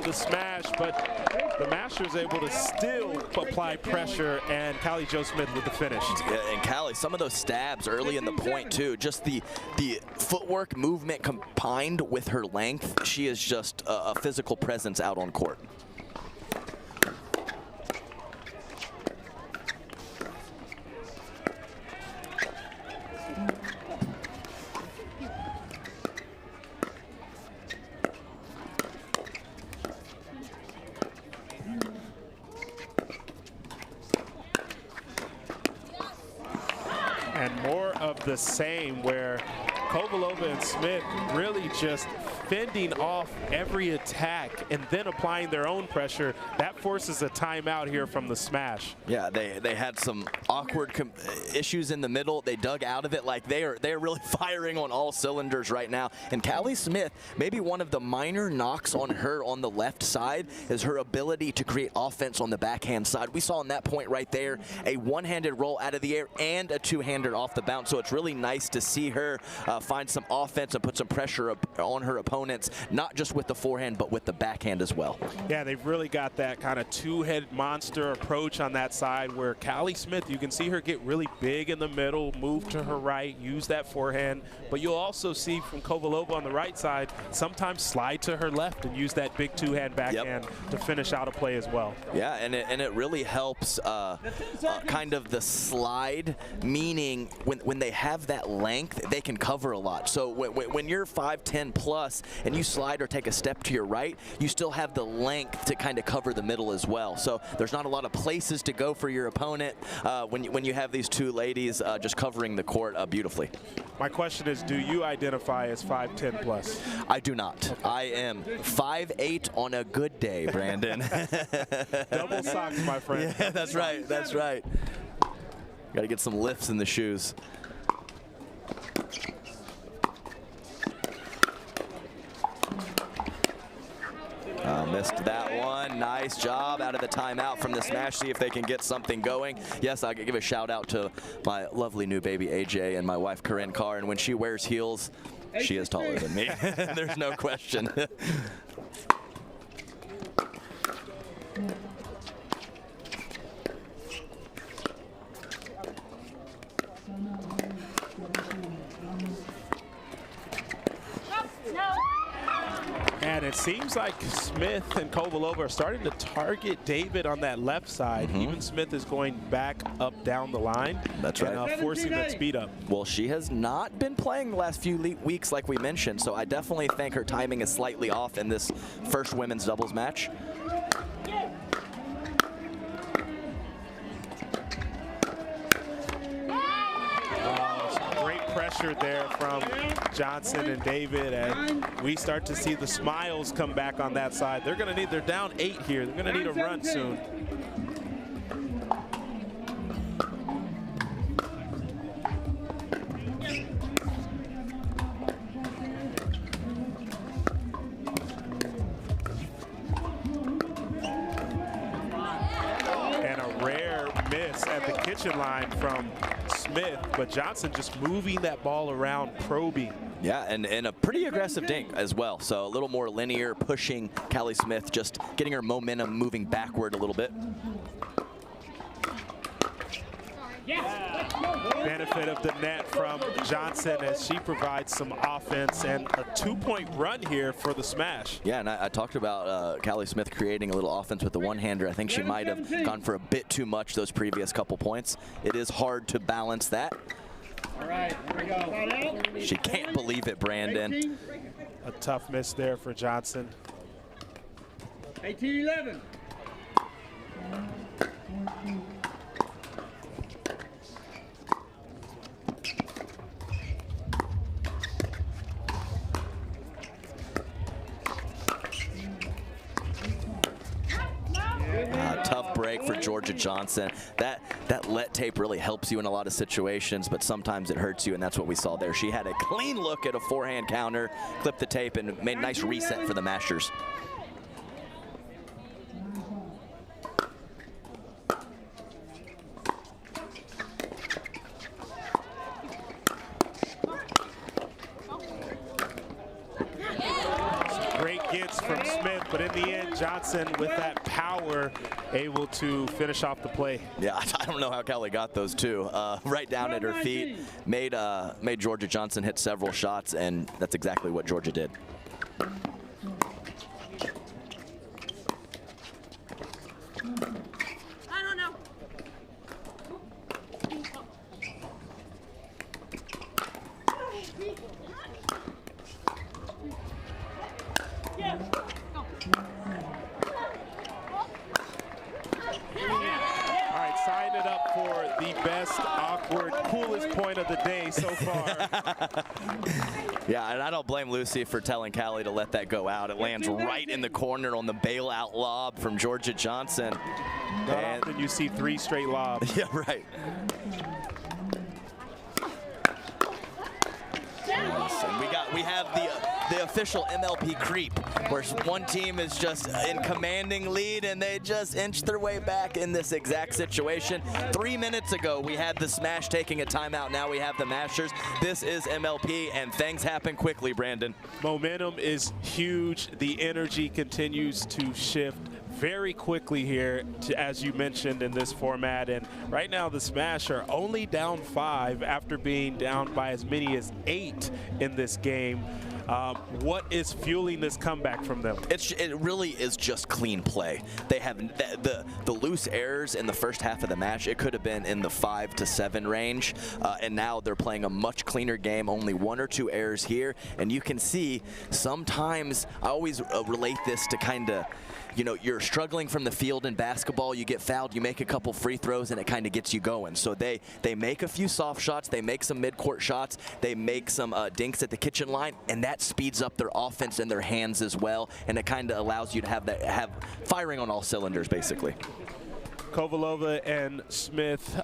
The smash, but the master's able to still apply pressure, and Callie Jo Smith with the finish. Yeah, and Callie, some of those stabs early in the point too, just the footwork movement combined with her length, she is just a physical presence out on court. The same, where Kovalova and Smith really just fending off every attack and then applying their own pressure. That forces a timeout here from the smash. Yeah, they had some awkward issues in the middle. They dug out of it. Like they're really firing on all cylinders right now. And Callie Smith, maybe one of the minor knocks on her on the left side is her ability to create offense on the backhand side. We saw in that point right there a one-handed roll out of the air and a two-handed off the bounce. So it's really nice to see her find some offense and put some pressure on her opponents, not just with the forehand, but with the backhand as well. Yeah, they've really got that kind of two-head monster approach on that side, where Callie Smith, you can see her get really big in the middle, move to her right, use that forehand, but you'll also see from Kovalova on the right side, sometimes slide to her left and use that big two-hand backhand to finish out a play as well. Yeah, and it really helps kind of the slide, meaning when they have that length, they can cover a lot. So when you're 5'10 plus and you slide or take a step to your right, you still have the length to kind of cover the middle as well. So there's not a lot of places to go for your opponent when you have these two ladies just covering the court beautifully. My question is, do you identify as 5'10 plus? I do not. Okay. I am 5'8 on a good day, Brandon. Double socks, my friend. Yeah, that's right. That's right. Got to get some lifts in the shoes. Missed that one. Nice job out of the timeout from the smash. See if they can get something going. Yes, I'll give a shout out to my lovely new baby AJ and my wife Corinne Carr. And when she wears heels, she is taller than me. There's no question. And it seems like Smith and Kovalova are starting to target David on that left side. Even Smith is going back up down the line. That's right. And forcing that speed up. Well, she has not been playing the last few weeks like we mentioned, so I definitely think her timing is slightly off in this first women's doubles match. Pressure there from Johnson and David, and we start to see the smiles come back on that side. They're going to need, they're down 8 here. They're going to need a run soon. And a rare miss at the kitchen line from Smith, but Johnson just moving that ball around, probing. Yeah, and a pretty aggressive dink as well. So a little more linear, pushing Callie Smith, just getting her momentum moving backward a little bit. Benefit of the net from Johnson as she provides some offense, and a 2-point run here for the smash. Yeah, and I talked about Callie Smith creating a little offense with the one-hander. I think she might have gone for a bit too much those previous couple points. It is hard to balance that. All right, here we go. She can't believe it, Brandon. A tough miss there for Johnson. 18-11. Tough break for Georgia Johnson. That let tape really helps you in a lot of situations, but sometimes it hurts you, and that's what we saw there. She had a clean look at a forehand counter, clipped the tape, and made a nice reset for the Masters. From Smith, but in the end, Johnson, with that power, able to finish off the play. Yeah, I don't know how Kelly got those two. Right down at her feet, made Georgia Johnson hit several shots, and that's exactly what Georgia did. Yeah, and I don't blame Lucy for telling Callie to let that go out. It lands right in the corner on the bailout lob from Georgia Johnson. Not often you see 3 straight lobs. Yeah, right. Yes, and we have the official MLP creep, where one team is just in commanding lead and they just inch their way back in this exact situation. 3 minutes ago, we had the Smash taking a timeout. Now we have the Masters. This is MLP, and things happen quickly, Brandon. Momentum is huge. The energy continues to shift very quickly here, as you mentioned, in this format. And right now the Smash are only down 5 after being down by as many as 8 in this game. What is fueling this comeback from them? It really is just clean play. They have the loose errors in the first half of the match. It could have been in the 5 to 7 range, and now they're playing a much cleaner game. Only 1 or 2 errors here, and you can see sometimes I always relate this to kind of, you know, you're struggling from the field in basketball, you get fouled, you make a couple free throws, and it kind of gets you going. So they make a few soft shots, they make some mid-court shots, they make some dinks at the kitchen line, and that speeds up their offense and their hands as well, and it kind of allows you to have firing on all cylinders, basically. Kovalova and Smith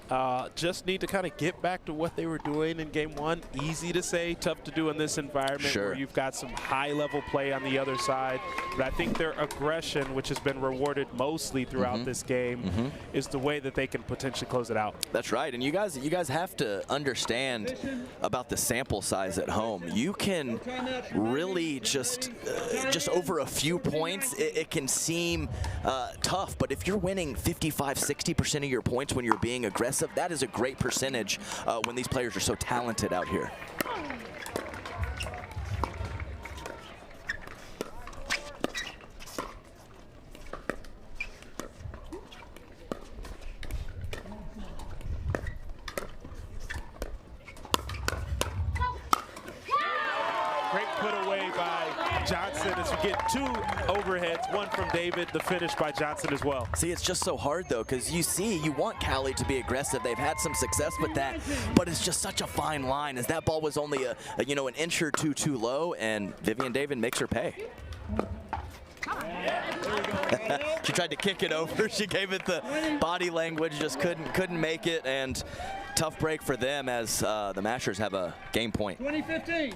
just need to kind of get back to what they were doing in game 1. Easy to say, tough to do in this environment where you've got some high-level play on the other side. But I think their aggression, which has been rewarded mostly throughout this game, is the way that they can potentially close it out. That's right, and you guys have to understand about the sample size at home. You can really just over a few points, it can seem tough, but if you're winning 55–60% of your points when you're being aggressive, that is a great percentage when these players are so talented out here. Great put away by Johnson as you get 2 overheads, 1 from David, the finish by Johnson as well. See, it's just so hard though, because you want Callie to be aggressive. They've had some success with that, but it's just such a fine line, as that ball was only an inch or 2 too low, and Vivian David makes her pay. She tried to kick it over. She gave it the body language, just couldn't make it, and tough break for them as the Masters have a game point. 2015.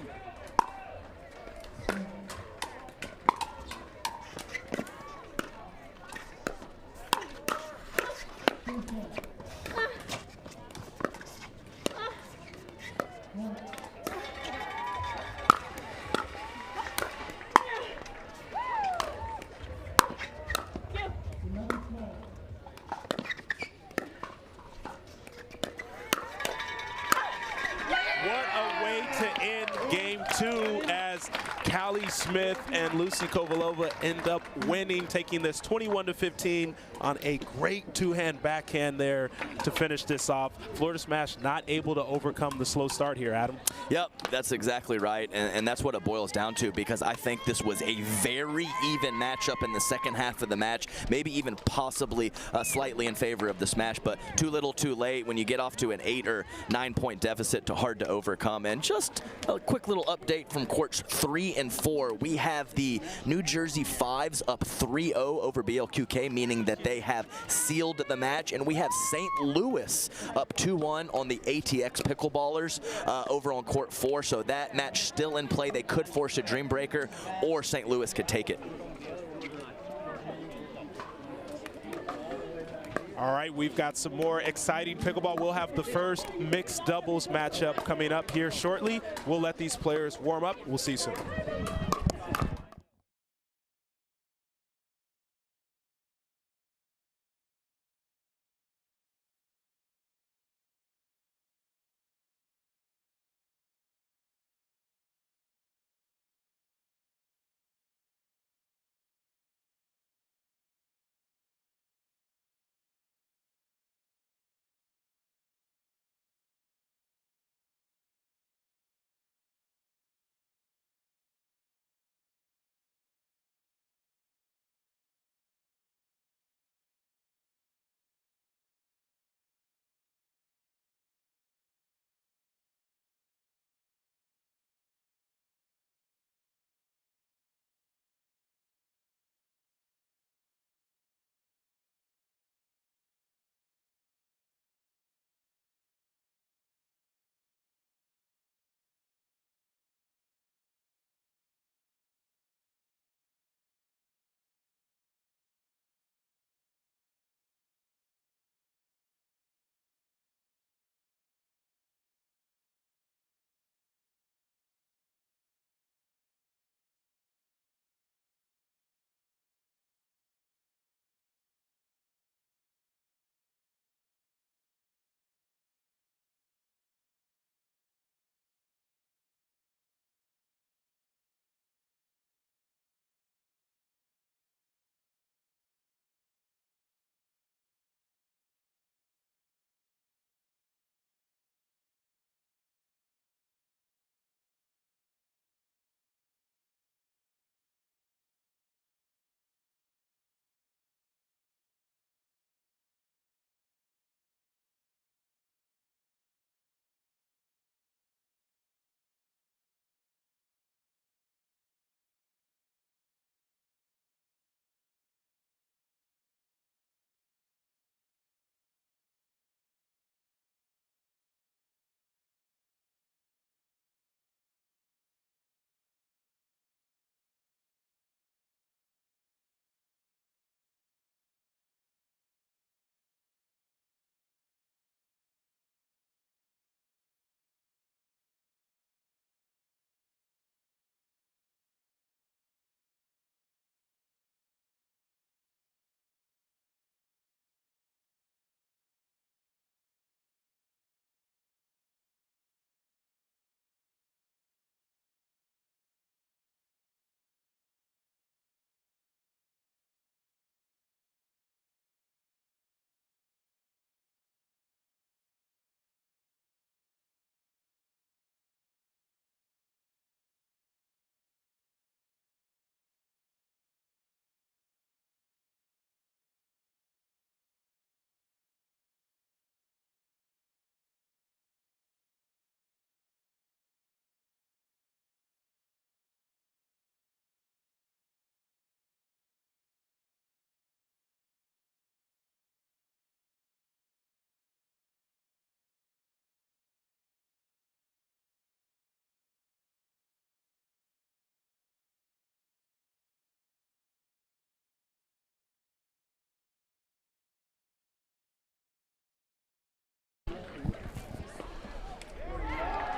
Smith and Lucy Kovalova end up winning, taking this 21-15 on a great two-hand backhand there to finish this off. Florida Smash not able to overcome the slow start here, Adam. Yep, that's exactly right, and that's what it boils down to, because I think this was a very even matchup in the second half of the match, maybe even possibly slightly in favor of the Smash, but too little too late. When you get off to an 8 or 9 point deficit, hard to overcome. And just a quick little update from courts 3 and 4. We have the New Jersey Fives up 3-0 over BLQK, meaning that they have sealed the match, and we have St. Louis up 2-1 on the ATX Pickleballers over on court 4, so that match still in play. They could force a dream breaker, or St. Louis could take it. All right, we've got some more exciting pickleball. We'll have the first mixed doubles matchup coming up here shortly. We'll let these players warm up. We'll see you soon.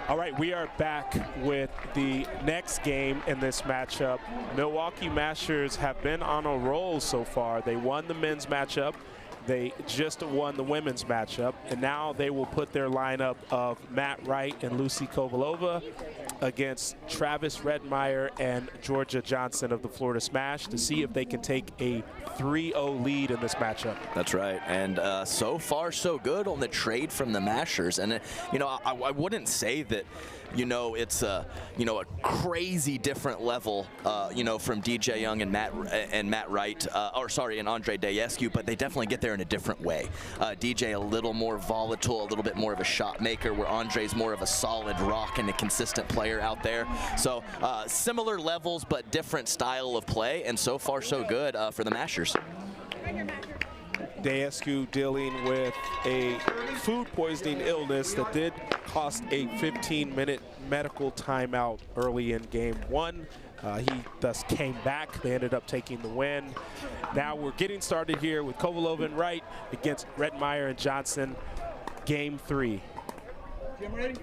All right, we are back with the next game in this matchup. Milwaukee Mashers have been on a roll so far. They won the men's matchup, They just won the women's matchup, and now they will put their lineup of Matt Wright and Lucy Kovalova against Travis Redmeyer and Georgia Johnson of the Florida Smash to see if they can take a 3-0 lead in this matchup. That's right, and so far so good on the trade from the Mashers. And you know, I wouldn't say that, you know, it's a crazy different level, you know, from DJ Young and Matt Wright, and Andre Dayescu, but they definitely get there in a different way. DJ a little more volatile, a little bit more of a shot maker, where Andre's more of a solid rock and a consistent player out there. So similar levels, but different style of play, and so far so good for the Mashers. Dayescu dealing with a food poisoning illness that did cost a 15-minute medical timeout early in game one. He thus came back. They ended up taking the win. Now we're getting started here with Kovalova and Wright against Redmeyer and Johnson. Game 3. Jim, ready?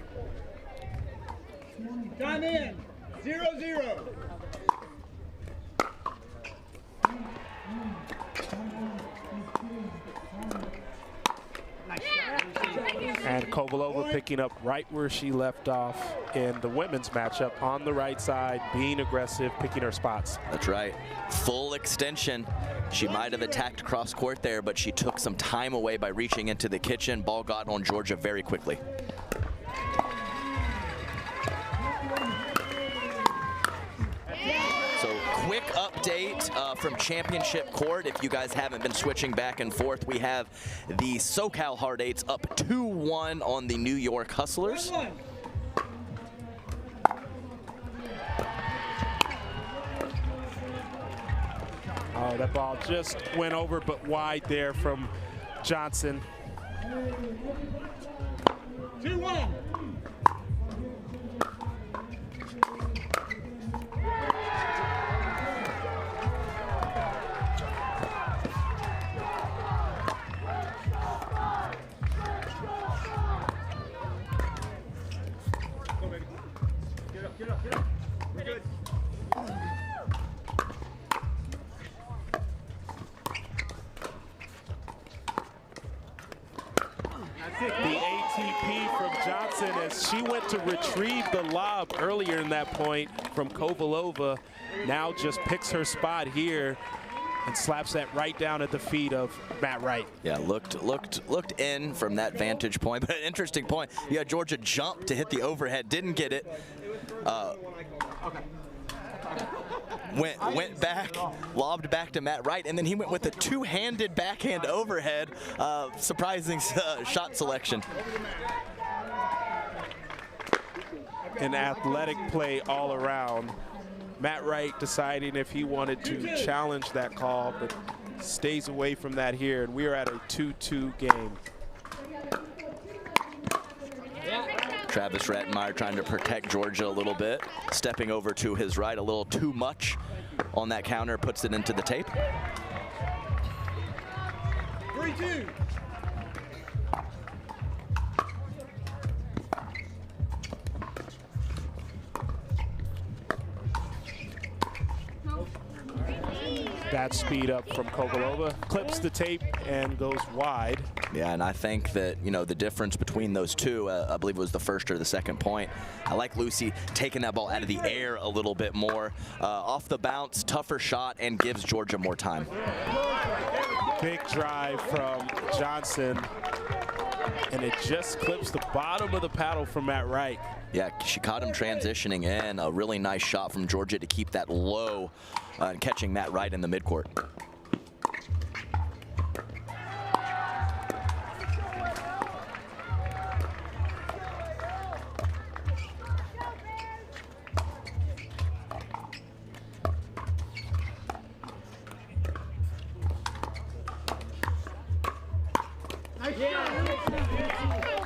Time in. 0-0. And Kovalova picking up right where she left off in the women's matchup, on the right side, being aggressive, picking her spots. That's right. Full extension. She might have attacked cross court there, but she took some time away by reaching into the kitchen. Ball got on Georgia very quickly. So quick update from Championship Court. If you guys haven't been switching back and forth, we have the SoCal Hard Eights up 2-1 on the New York Hustlers. Oh, that ball just went over, but wide there from Johnson. 2-1. The ATP from Johnson as she went to retrieve the lob earlier in that point from Kovalova. Now just picks her spot here and slaps that right down at the feet of Matt Wright. Yeah, looked in from that vantage point, but an interesting point. Yeah, Georgia jumped to hit the overhead, didn't get it. Went back, lobbed back to Matt Wright, and then he went with a two-handed backhand overhead. Surprising shot selection. An athletic play all around. Matt Wright deciding if he wanted to challenge that call, but stays away from that here, and we are at a 2-2 game. Travis Redmeyer trying to protect Georgia a little bit, stepping over to his right a little too much on that counter, puts it into the tape. 3-2. That speed up from Kovalova, clips the tape and goes wide. Yeah, and I think that, you know, the difference between those two, I believe it was the first or the second point. I like Lucy taking that ball out of the air a little bit more. Off the bounce, tougher shot, and gives Georgia more time. Big drive from Johnson, and it just clips the bottom of the paddle from Matt Wright. Yeah, she caught him transitioning in. A really nice shot from Georgia to keep that low, and catching Matt Wright in the midcourt.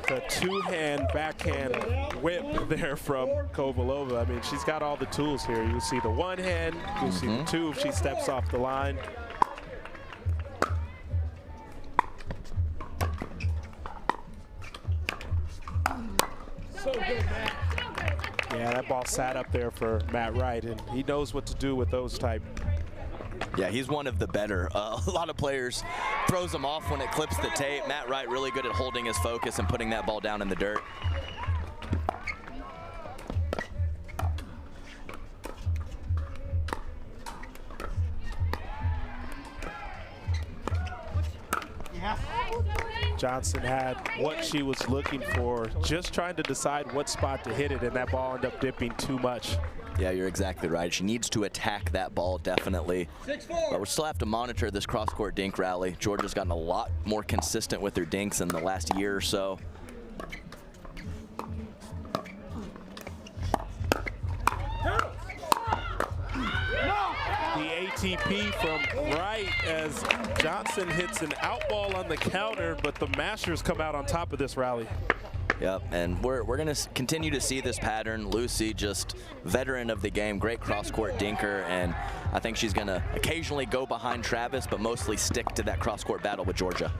The two-hand backhand whip there from Kovalova. I mean, she's got all the tools here. You'll see the one hand, you'll see the two if she steps off the line. So good, Matt. Yeah, that ball sat up there for Matt Wright, and he knows what to do with those type. Yeah, he's one of the better. A lot of players throws him off when it clips the tape. Matt Wright really good at holding his focus and putting that ball down in the dirt. Johnson had what she was looking for, just trying to decide what spot to hit it, and that ball ended up dipping too much. Yeah, you're exactly right. She needs to attack that ball, definitely. 6-4. But we still have to monitor this cross-court dink rally. Georgia's gotten a lot more consistent with their dinks in the last year or so. The ATP from Wright as Johnson hits an out ball on the counter, but the Masters come out on top of this rally. Yep, and we're going to continue to see this pattern. Lucy, just veteran of the game, great cross-court dinker, and I think she's going to occasionally go behind Travis, but mostly stick to that cross-court battle with Georgia.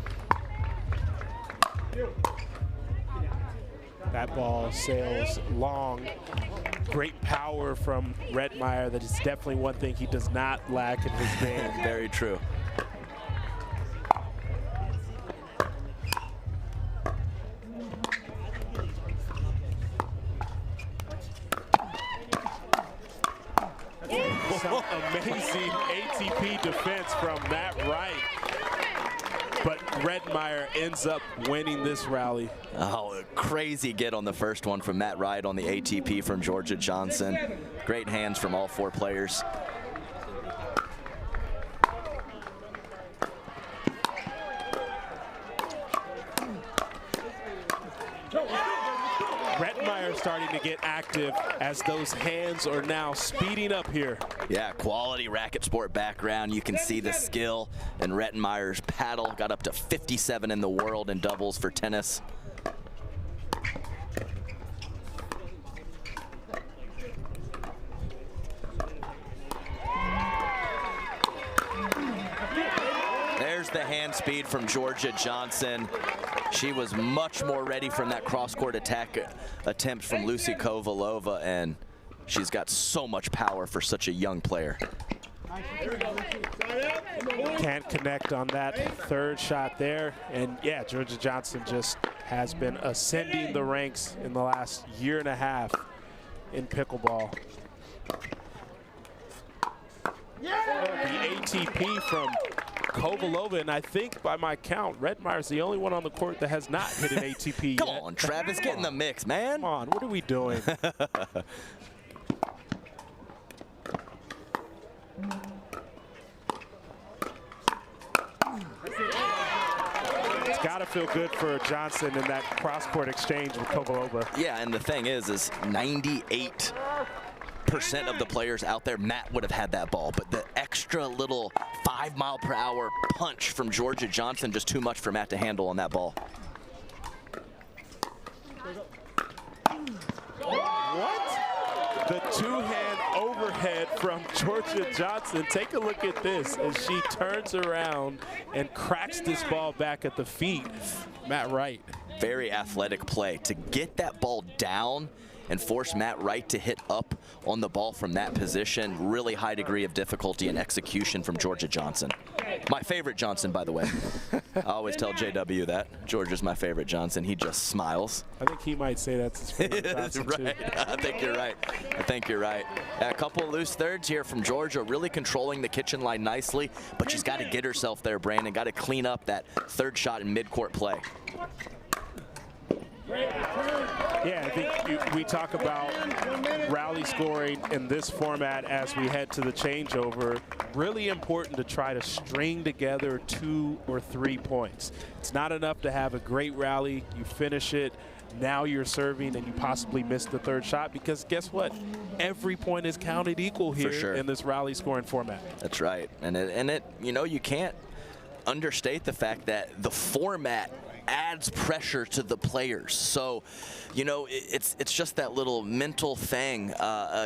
That ball sails long. Great power from Redmeyer. That is definitely one thing he does not lack in his game. Very true. Some amazing ATP defense from Matt Wright. But Redmeyer ends up winning this rally. Oh, a crazy get on the first one from Matt Wright on the ATP from Georgia Johnson. Great hands from all four players. Redmeyer starting to get active as those hands are now speeding up here. Yeah, quality racket sport background. You can see the skill in Rettenmeyer's paddle. Got up to 57 in the world in doubles for tennis. There's the hand speed from Georgia Johnson. She was much more ready from that cross-court attack attempt from Lucy Kovalova, and she's got so much power for such a young player. Can't connect on that third shot there. And yeah, Georgia Johnson just has been ascending the ranks in the last year and a half in pickleball. The ATP from Kovalova, and I think by my count, Redmeyer's the only one on the court that has not hit an ATP Come yet. on, Travis, get in the mix, man. Come on, what are we doing? It's got to feel good for Johnson in that cross-court exchange with Kovalova. Yeah, and the thing is 98% of the players out there, Matt would have had that ball, but the extra little 5-mile-per-hour punch from Georgia Johnson, just too much for Matt to handle on that ball. What? The two-hand overhead from Georgia Johnson. Take a look at this as she turns around and cracks this ball back at the feet. Matt Wright. Very athletic play. To get that ball down and force Matt Wright to hit up on the ball from that position, really high degree of difficulty and execution from Georgia Johnson. My favorite Johnson, by the way. I always tell JW that. Georgia's my favorite Johnson. He just smiles. I think he might say that's his favorite Johnson, right. too. I think you're right. I think you're right. A couple of loose thirds here from Georgia, really controlling the kitchen line nicely, but she's got to get herself there, Brandon. Got to clean up that third shot in mid-court play. Yeah, I think we talk about rally scoring in this format as we head to the changeover. Really important to try to string together 2 or 3 points. It's not enough to have a great rally. You finish it, now you're serving, and you possibly miss the third shot, because guess what? Every point is counted equal here in this rally scoring format. That's right, and it you know, you can't understate the fact that the format adds pressure to the players. So, you know, it's just that little mental thing.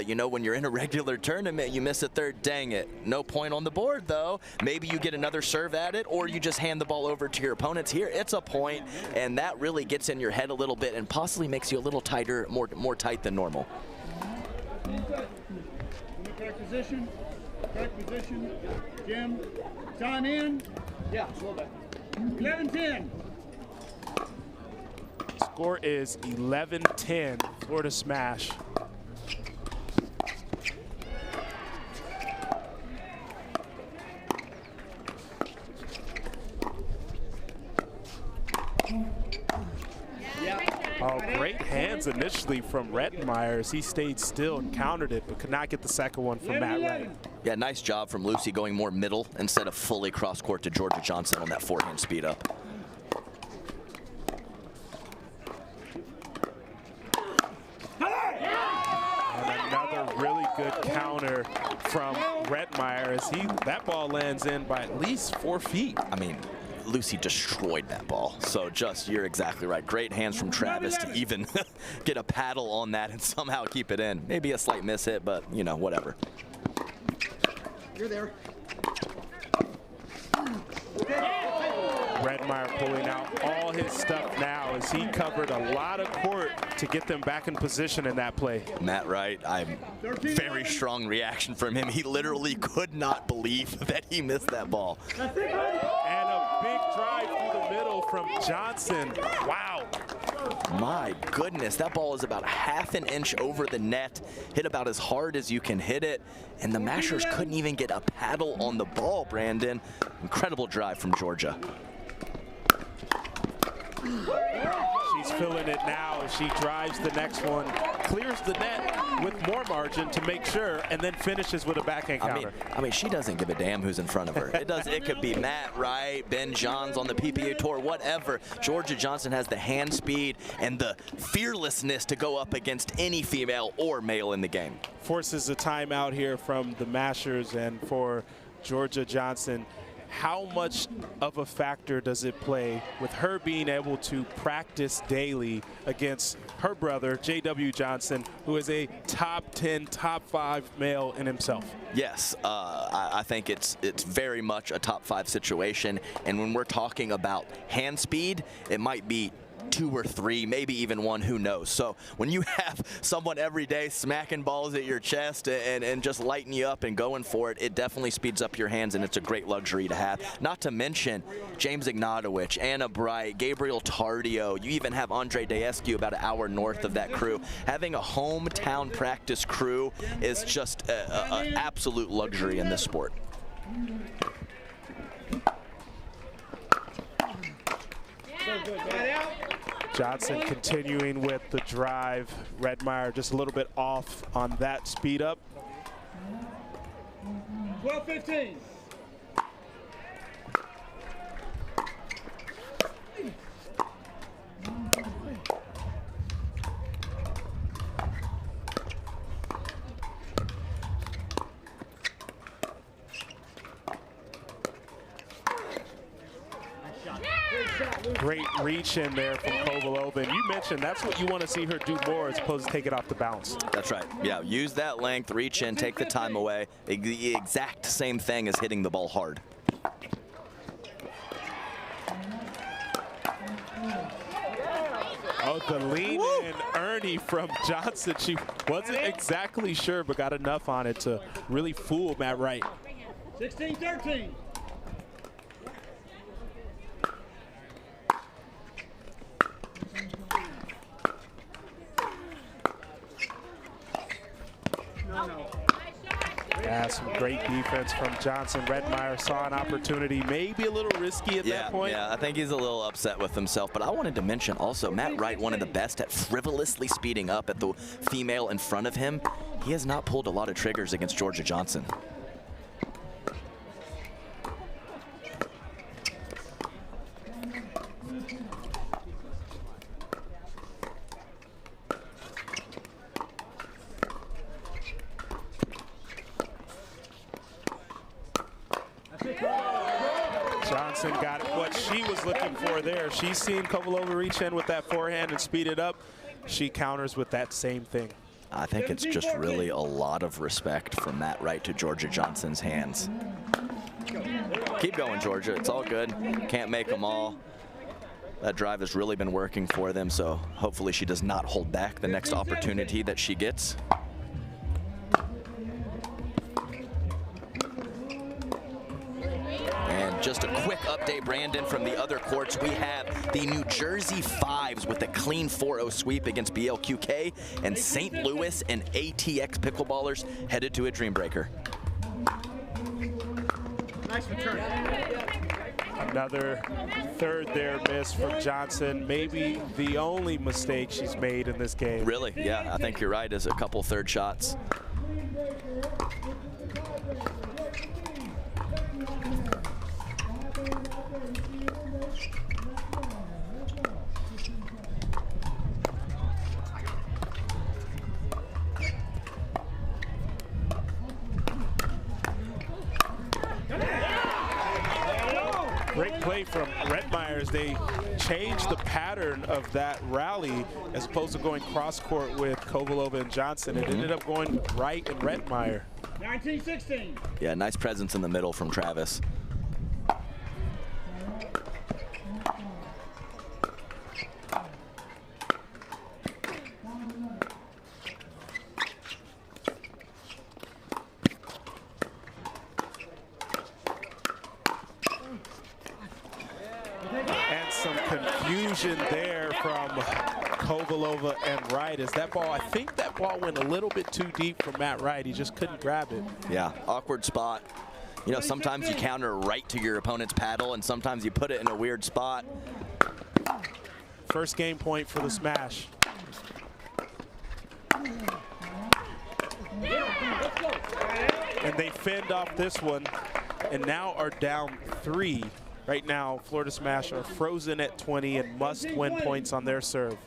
You know, when you're in a regular tournament, you miss a third, dang it. No point on the board, though. Maybe you get another serve at it, or you just hand the ball over to your opponents. Here, it's a point, and that really gets in your head a little bit and possibly makes you a little tighter, more tight than normal. Correct position, Jim. Time in. Yeah, slow back. 11-10. Score is 11-10, Florida smash. Oh, great hands initially from Rettenmeyer as he stayed still and countered it, but could not get the second one from Matt Wright. Yeah, nice job from Lucy going more middle instead of fully cross court to Georgia Johnson on that forehand speed up. And another really good counter from Rettenmeyer as that ball lands in by at least 4 feet. I mean, Lucy destroyed that ball. So you're exactly right. Great hands from Travis to even get a paddle on that and somehow keep it in. Maybe a slight miss hit, but you know, whatever. You're there. Rettenmeyer pulling out all his stuff now as he covered a lot of court to get them back in position in that play. Matt Wright, very strong reaction from him. He literally could not believe that he missed that ball. And a big drive through the middle from Johnson. Wow. My goodness, that ball is about ½ an inch over the net, hit about as hard as you can hit it, and the Mashers couldn't even get a paddle on the ball, Brandon. Incredible drive from Georgia. She's feeling it now as she drives the next one, clears the net with more margin to make sure, and then finishes with a backhand counter. I mean, she doesn't give a damn who's in front of her. It could be Matt Wright, Ben Johns on the PPA Tour, whatever. Georgia Johnson has the hand speed and the fearlessness to go up against any female or male in the game. Forces a timeout here from the Mashers, and for Georgia Johnson, how much of a factor does it play with her being able to practice daily against her brother, J.W. Johnson, who is a top 10, top 5 male in himself? Yes, I think it's very much a top 5 situation. And when we're talking about hand speed, it might be 2 or 3, maybe even 1, who knows. So when you have someone every day smacking balls at your chest and just lighting you up and going for it, it definitely speeds up your hands, and it's a great luxury to have. Not to mention James Ignatowicz, Anna Bright, Gabriel Tardio. You even have Andre Daescu about an hour north of that crew. Having a hometown practice crew is just an absolute luxury in this sport. Johnson continuing with the drive. Rettenmeyer just a little bit off on that speed up. 12-15. Great reach in there from Kovalova. And you mentioned that's what you want to see her do more as opposed to take it off the bounce. That's right. Yeah, use that length, reach in, take the time away. The exact same thing as hitting the ball hard. Oh, the lean in Ernie from Johnson. She wasn't exactly sure, but got enough on it to really fool Matt Wright. 16-13. Yeah, some great defense from Johnson. Rettenmeyer saw an opportunity, maybe a little risky at that point. Yeah, I think he's a little upset with himself. But I wanted to mention also, Matt Wright, one of the best at frivolously speeding up at the female in front of him. He has not pulled a lot of triggers against Georgia Johnson. Johnson got what she was looking for there. She's seen Kovalova reach in with that forehand and speed it up. She counters with that same thing. I think it's just really a lot of respect from Matt Wright to Georgia Johnson's hands. Keep going, Georgia. It's all good. Can't make them all. That drive has really been working for them, so hopefully she does not hold back the next opportunity that she gets. And just a quick update day, Brandon. From the other courts, we have the New Jersey Fives with a clean 4-0 sweep against BLQK, and St. Louis and ATX Pickleballers headed to a dream breaker. Nice return. Another third there miss from Johnson. Maybe the only mistake she's made in this game. Really? Yeah, I think you're right. Is a couple third shots. Great play from Redmeyer as they changed the pattern of that rally as opposed to going cross court with Kovalova and Johnson. It ended up going right and Redmeyer. 19-16. Yeah, nice presence in the middle from Travis. And some confusion there from Kovalova and Wright as that ball, I think that ball went a little bit too deep for Matt Wright. He just couldn't grab it. Yeah, awkward spot. You know, sometimes you counter right to your opponent's paddle, and sometimes you put it in a weird spot. First game point for the smash. And they fend off this one and now are down 3. Right now, Florida Smash are frozen at 20 and must win points on their serve.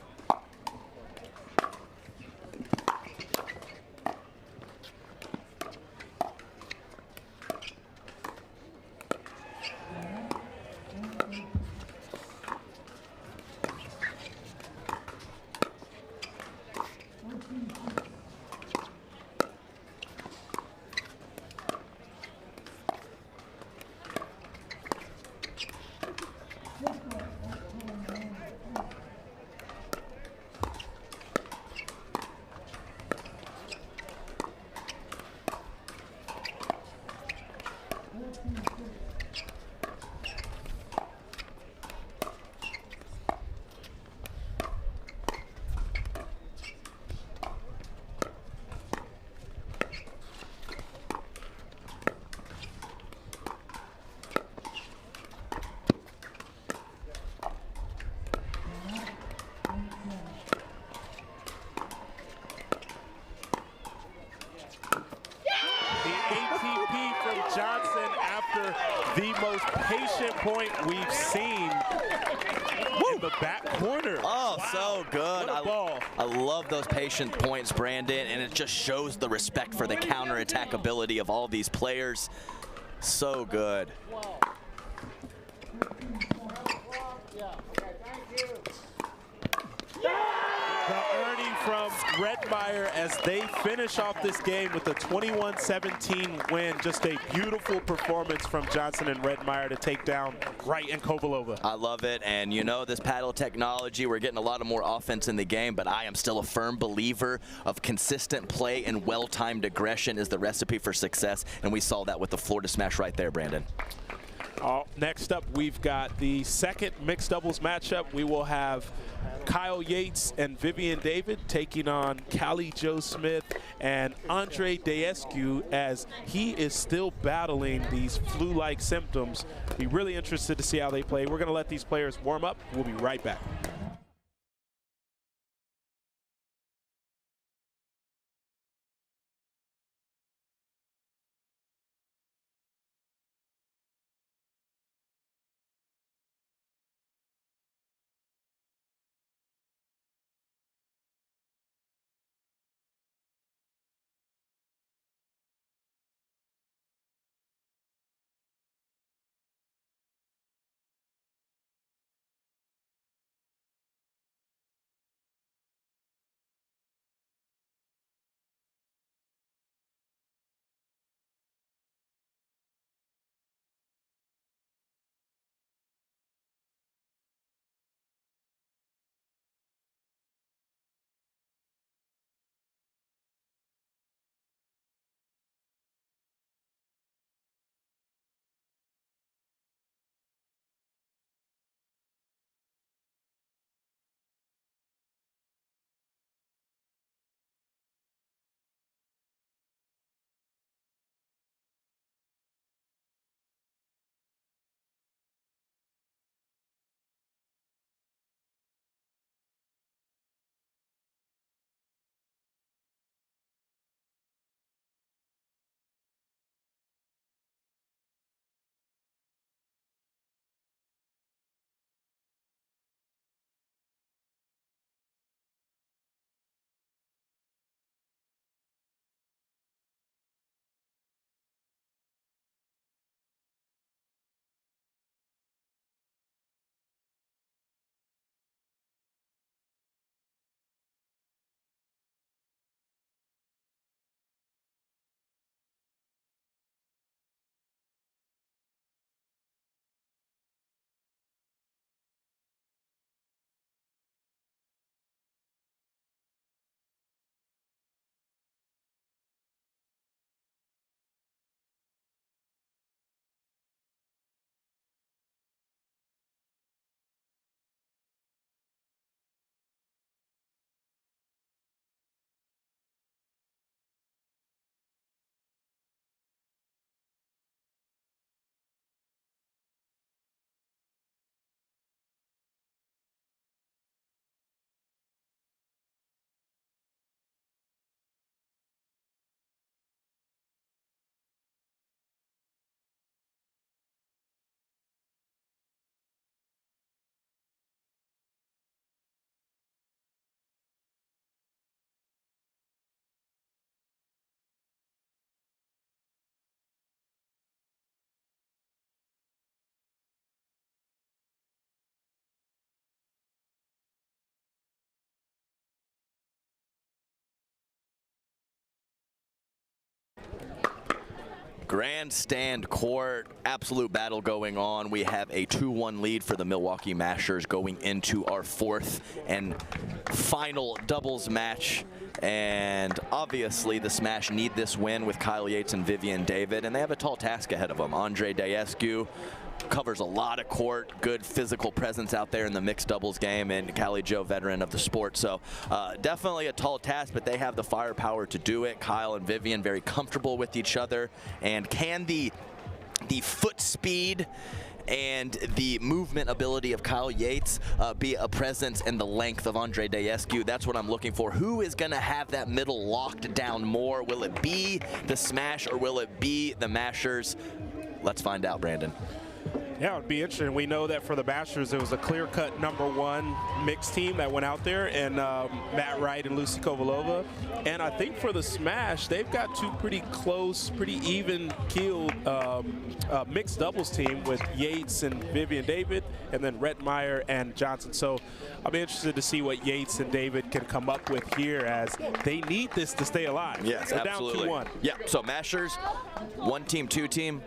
Johnson after the most patient point we've seen in the back corner. Oh, wow. So good. What a ball. I love those patient points, Brandon, and it just shows the respect for the counterattack ability of all these players. So good. From Redmeyer as they finish off this game with a 21-17 win. Just a beautiful performance from Johnson and Redmeyer to take down Wright and Kovalova. I love it, and you know, this paddle technology, we're getting a lot of more offense in the game, but I am still a firm believer of consistent play and well-timed aggression is the recipe for success, and we saw that with the Florida Smash right there, Brandon. Next up, we've got the second mixed doubles matchup. We will have Kyle Yates and Vivian David taking on Callie Jo Smith and Andre Daescu as he is still battling these flu-like symptoms. Be really interested to see how they play. We're going to let these players warm up. We'll be right back. Grandstand court, absolute battle going on. We have a 2-1 lead for the Milwaukee Mashers going into our 4th and final doubles match. And obviously the Smash need this win with Kyle Yates and Vivian David, and they have a tall task ahead of them. Andre Daescu covers a lot of court, good physical presence out there in the mixed doubles game, and Callie Joe, veteran of the sport. So definitely a tall task, but they have the firepower to do it. Kyle and Vivian very comfortable with each other, and can the foot speed and the movement ability of Kyle Yates be a presence in the length of Andre Daescu? That's what I'm looking for. Who is going to have that middle locked down more? Will it be the Smash or will it be the Mashers? Let's find out, Brandon. Yeah, it would be interesting. We know that for the Masters, it was a clear-cut #1 mixed team that went out there, and Matt Wright and Lucy Kovalova. And I think for the Smash, they've got two pretty close, pretty even-keeled mixed doubles team with Yates and Vivian David, and then Rhett Meyer and Johnson. So I'll be interested to see what Yates and David can come up with here, as they need this to stay alive. Yes, they're absolutely. Down 2-1. Yeah, so Mashers, 1 team, 2 team.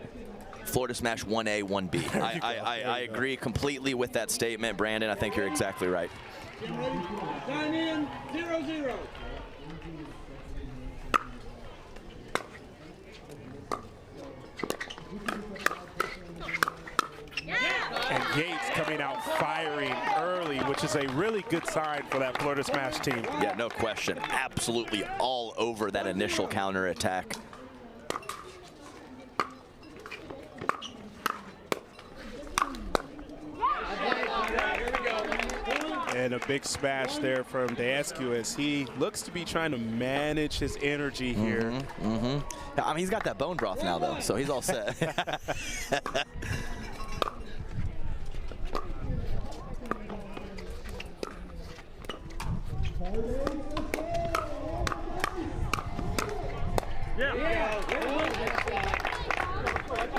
Florida Smash 1A, 1B. I agree completely with that statement, Brandon. I think you're exactly right. Sign in, 0-0. And Yates coming out firing early, which is a really good sign for that Florida Smash team. Yeah, no question. Absolutely all over that initial counterattack. And a big smash there from Daescu, as he looks to be trying to manage his energy here. I mean, he's got that bone broth now, though, so he's all set.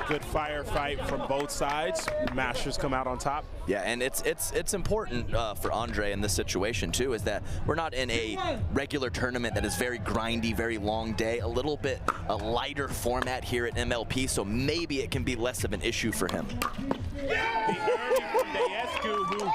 Good firefight from both sides. Masters come out on top. Yeah, and it's important for Andre in this situation too, is that we're not in a regular tournament that is very grindy, very long day. A little bit a lighter format here at MLP, so maybe it can be less of an issue for him. The earning from Daescu, who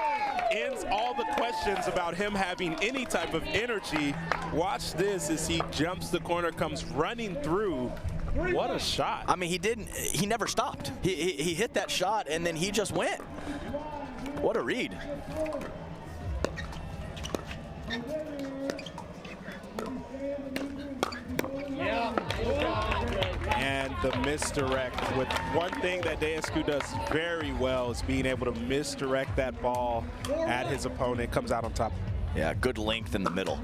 ends all the questions about him having any type of energy. Watch this as he jumps the corner, comes running through. What a shot. I mean, he never stopped. He hit that shot and then he just went. What a read. And the misdirect, with one thing that Daescu does very well is being able to misdirect that ball at his opponent. Comes out on top. Yeah, good length in the middle.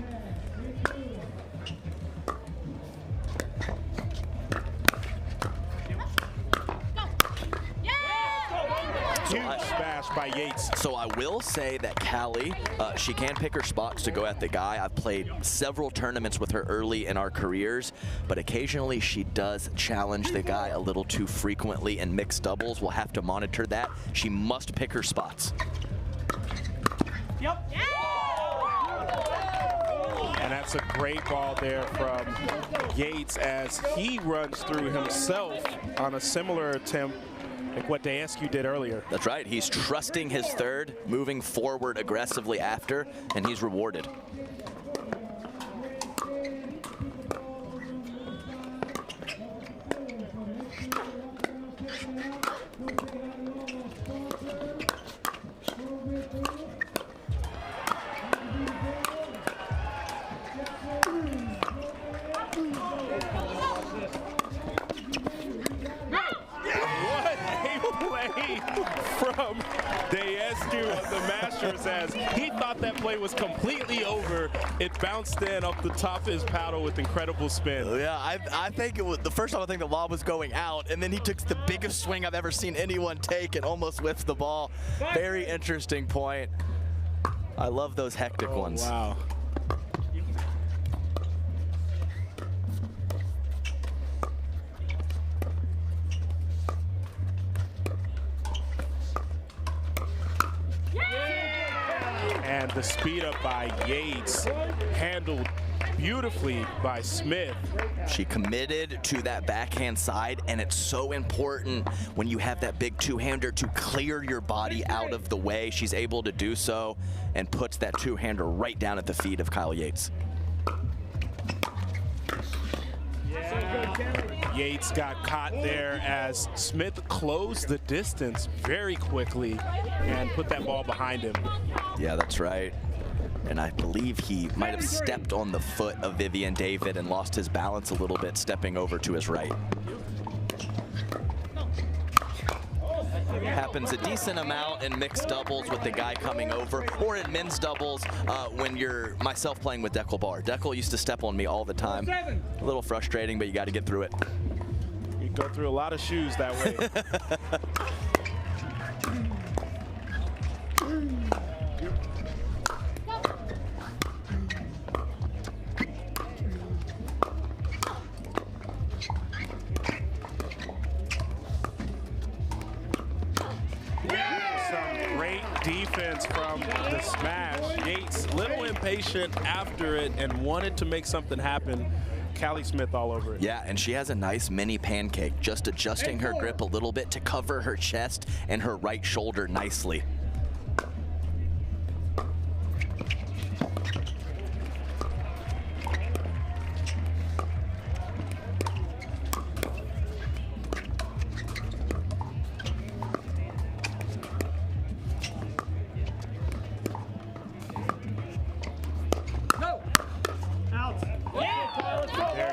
Huge smash by Yates. So I will say that Callie, she can pick her spots to go at the guy. I've played several tournaments with her early in our careers, but occasionally she does challenge the guy a little too frequently in mixed doubles. We'll have to monitor that. She must pick her spots. Yep. And that's a great ball there from Yates as he runs through himself on a similar attempt like what Daescu did earlier. That's right. He's trusting his third, moving forward aggressively after, and he's rewarded. From Daescu of the Masters, as he thought that play was completely over. It bounced in off the top of his paddle with incredible spin. Yeah, I think it was the first time I think the lob was going out, and then he took the biggest swing I've ever seen anyone take and almost whiffs the ball. Very interesting point. I love those hectic ones. Wow. And The speed up by Yates, handled beautifully by Smith. She committed to that backhand side, and it's so important when you have that big two-hander to clear your body out of the way. She's able to do so and puts that two-hander right down at the feet of Kyle Yates. Yates got caught there as Smith closed the distance very quickly and put that ball behind him. Yeah, that's right. And I believe he might have stepped on the foot of Vivian David and lost his balance a little bit, stepping over to his right. Happens a decent amount in mixed doubles with the guy coming over, or in men's doubles when you're myself playing with Deckel Bar. Deckel used to step on me all the time. A little frustrating, but you got to get through it. You go through a lot of shoes that way. Defense from the smash. Yates a little impatient after it and wanted to make something happen. Callie Smith all over it. Yeah, and she has a nice mini pancake, just adjusting her grip a little bit to cover her chest and her right shoulder nicely.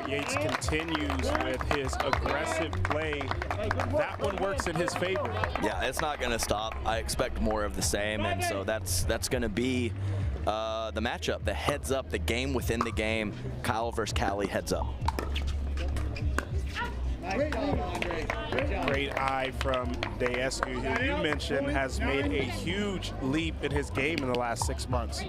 Yates continues with his aggressive play. That one works in his favor. Yeah, it's not going to stop. I expect more of the same, and so that's going to be the matchup, the heads up, the game within the game. Kyle versus Callie, heads up. Great eye from Daescu, who you mentioned has made a huge leap in his game in the last 6 months.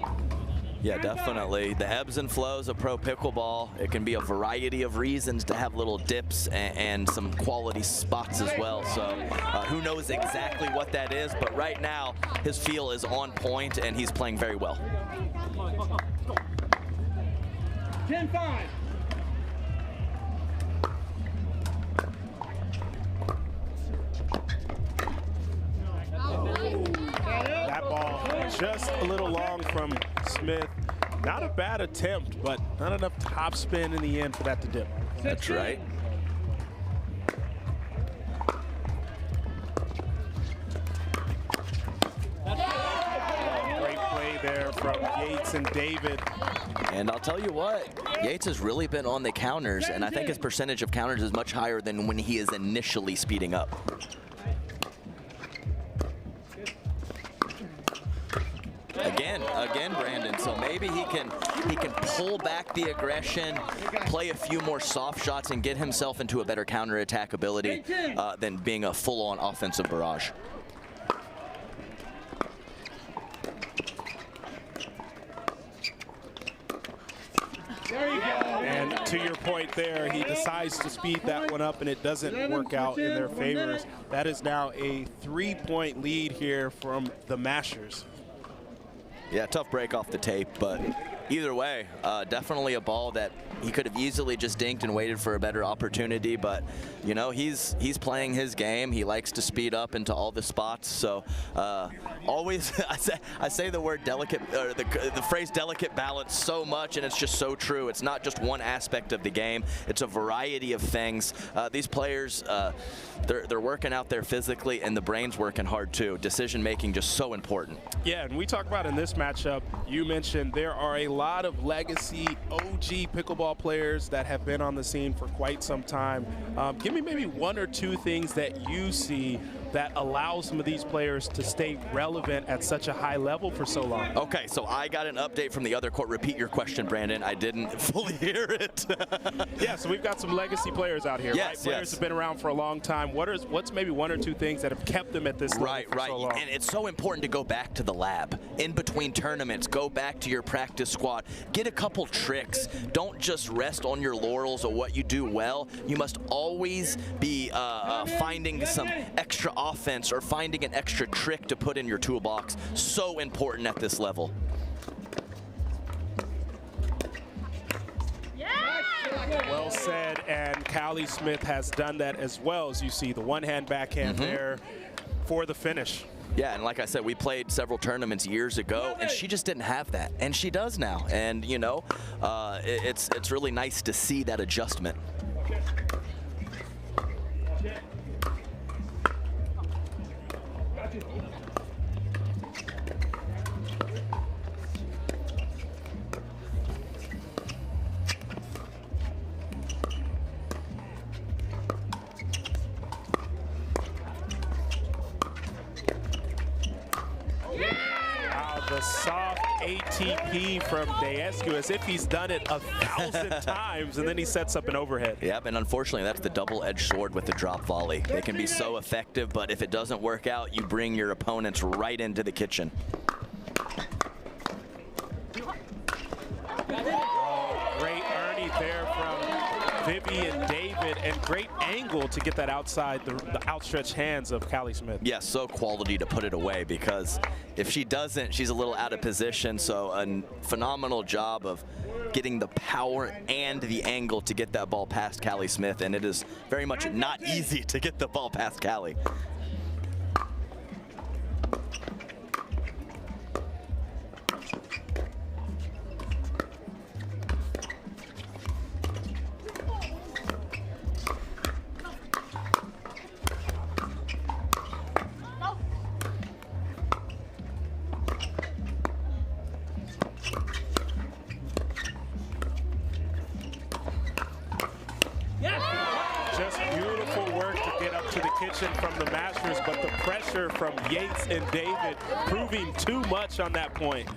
Yeah, definitely. The ebbs and flows of pro pickleball, it can be a variety of reasons to have little dips and some quality spots as well. So who knows exactly what that is, but right now his feel is on point and he's playing very well. 10-5. That ball just a little long from Smith. Not a bad attempt, but not enough top spin in the end for that to dip. That's right. Great play there from Yates and David. And I'll tell you what, Yates has really been on the counters, and I think his percentage of counters is much higher than when he is initially speeding up. Again, Brandon. So maybe he can pull back the aggression, play a few more soft shots, and get himself into a better counterattack ability than being a full-on offensive barrage. There you go. And to your point there, he decides to speed that one up, and it doesn't work out in their favor. That is now a 3-point lead here from the Mashers. Yeah, tough break off the tape, but either way, definitely a ball that he could have easily just dinked and waited for a better opportunity. But you know, he's playing his game. He likes to speed up into all the spots. So always, I say the word delicate, or the phrase delicate balance so much, and it's just so true. It's not just one aspect of the game. It's a variety of things. These players, they're working out there physically, and the brain's working hard too. Decision making just so important. Yeah, and we talk about in this matchup, you mentioned there are a lot of legacy OG pickleball players that have been on the scene for quite some time. Give me maybe one or two things that you see that allow some of these players to stay relevant at such a high level for so long. Okay, so I got an update from the other court. Repeat your question, Brandon. I didn't fully hear it. Yeah, so we've got some legacy players out here, yes, right? Players have been around for a long time. What's maybe one or two things that have kept them at this level for so long? And it's so important to go back to the lab. In between tournaments, go back to your practice squad. Get a couple tricks. Don't just rest on your laurels or what you do well. You must always be finding some extra offense or finding an extra trick to put in your toolbox. So important at this level. said, and Callie Smith has done that as well, as you see the one-hand backhand there for the finish. Yeah, and like I said, we played several tournaments years ago, and she just didn't have that, and she does now. And you know, it's really nice to see that adjustment. The soft ATP from Dayescu, as if he's done it 1,000 times, and then he sets up an overhead. Yep, and unfortunately, that's the double-edged sword with the drop volley. They can be so effective, but if it doesn't work out, you bring your opponents right into the kitchen. Great Ernie there from Vivi and David, and great angle to get that outside the outstretched hands of Callie Smith. Yeah, so quality to put it away, because if she doesn't, she's a little out of position. So a phenomenal job of getting the power and the angle to get that ball past Callie Smith, and it is very much not easy to get the ball past Callie. Just beautiful work to get up to the kitchen from the Masters, but the pressure from Yates and David proving too much on that point.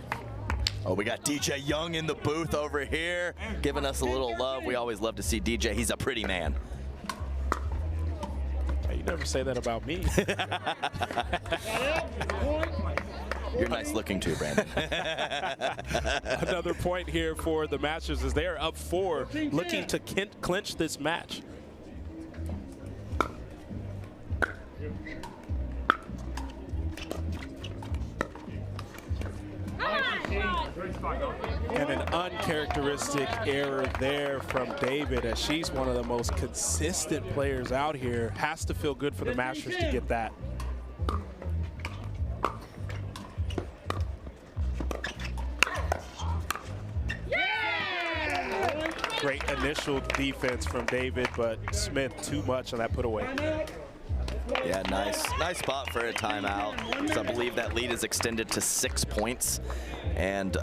Oh, we got DJ Young in the booth over here, giving us a little love. We always love to see DJ. He's a pretty man. Hey, you never say that about me. You're nice looking too, Brandon. Another point here for the Masters as they are up 4, looking to clinch this match. And an uncharacteristic error there from David, as she's one of the most consistent players out here. Has to feel good for the Masters to get that. Great initial defense from David, but Smith too much on that put away. Yeah, nice spot for a timeout. So I believe that lead is extended to 6 points, and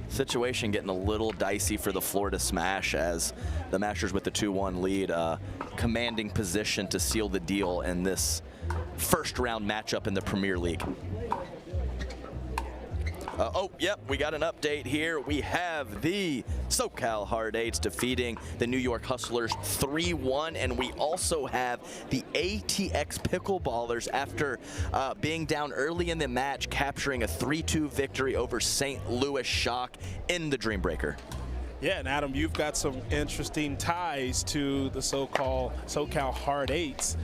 situation getting a little dicey for the Florida Smash, as the Masters with the 2-1 lead, commanding position to seal the deal in this first round matchup in the Premier League. Oh, yep, we got an update here. We have the SoCal Hard Eights defeating the New York Hustlers 3-1, and we also have the ATX Pickleballers, after being down early in the match, capturing a 3-2 victory over St. Louis Shock in the Dreambreaker. Yeah, and Adam, you've got some interesting ties to the SoCal Hard Eights.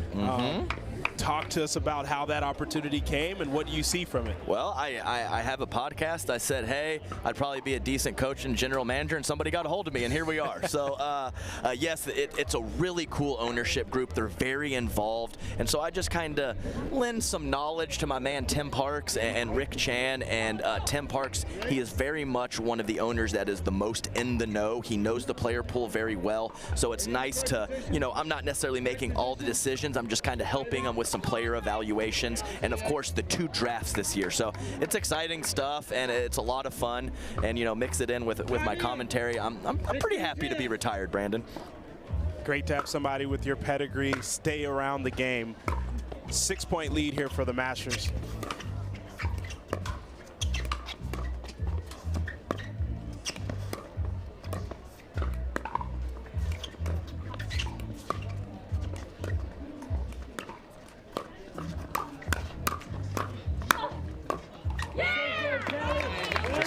Talk to us about how that opportunity came and what you see from it. Well, I have a podcast. I said, hey, I'd probably be a decent coach and general manager, and somebody got a hold of me, and here we are. So, yes, it's a really cool ownership group. They're very involved, and so I just kind of lend some knowledge to my man Tim Parks and Rick Chan. And Tim Parks, he is very much one of the owners that is the most in the know. He knows the player pool very well, so it's nice to, you know, I'm not necessarily making all the decisions. I'm just kind of helping them with some player evaluations, and of course the 2 drafts this year. So it's exciting stuff, and it's a lot of fun, and you know, mix it in with my commentary. I'm pretty happy to be retired, Brandon. Great to have somebody with your pedigree stay around the game. 6-point lead here for the Masters.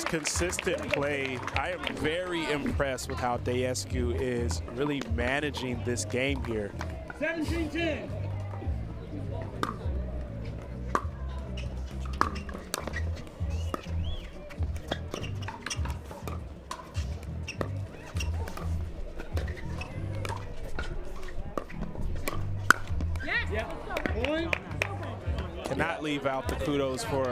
Consistent play. I am very impressed with how Dayescu is really managing this game here. 17-10. leave out the kudos for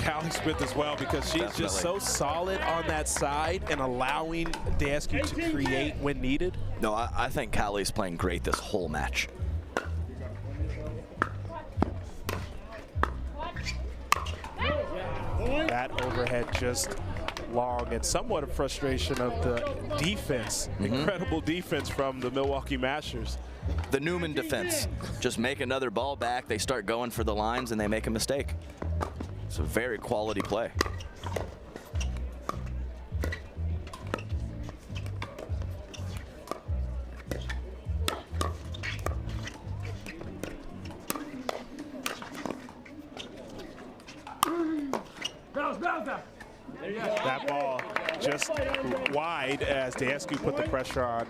Callie Smith as well, because she's just so solid on that side and allowing Daskew to create when needed. No, I think Callie's playing great this whole match. That overhead just long, and somewhat a frustration of the defense. Incredible defense from the Milwaukee Mashers. The Newman defense. Just make another ball back. They start going for the lines and they make a mistake. It's a very quality play. That ball just wide as Daskew put the pressure on.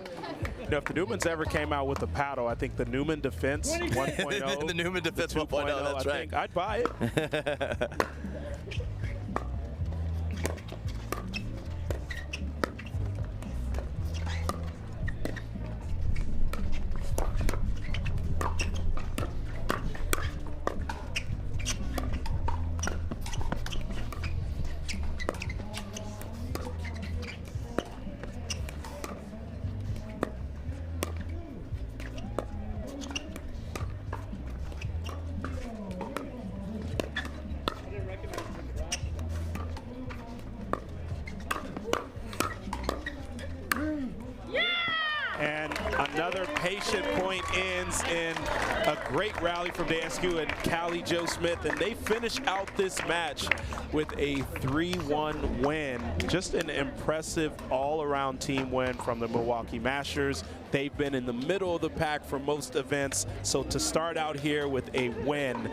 You know, if the Newmans ever came out with a paddle, I think the Newman defense 1.0. The Newman defense 1.0, that's right. I'd buy it. And another patient point ends in a great rally from Daskew and Callie Jo Smith, and they finish out this match with a 3-1 win. Just an impressive all-around team win from the Milwaukee Mashers. They've been in the middle of the pack for most events, so to start out here with a win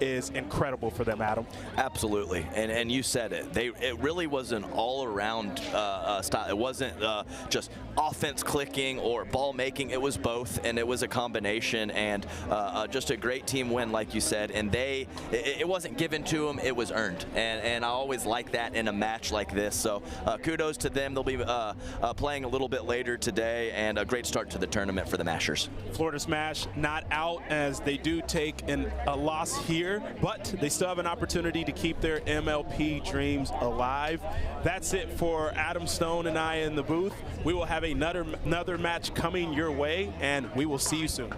is incredible for them, Adam. Absolutely, and you said it. It really was an all-around style. It wasn't just offense clicking or ball making. It was both, and it was a combination, and just a great team win, like you said. And it wasn't given to them; it was earned, and I always like that in a match like this. So kudos to them. They'll be playing a little bit later today, and a great start to the tournament for the Mashers. Florida Smash not out, as they do take a loss here, but they still have an opportunity to keep their MLP dreams alive. That's it for Adam Stone and I in the booth. We will have another match coming your way, and we will see you soon.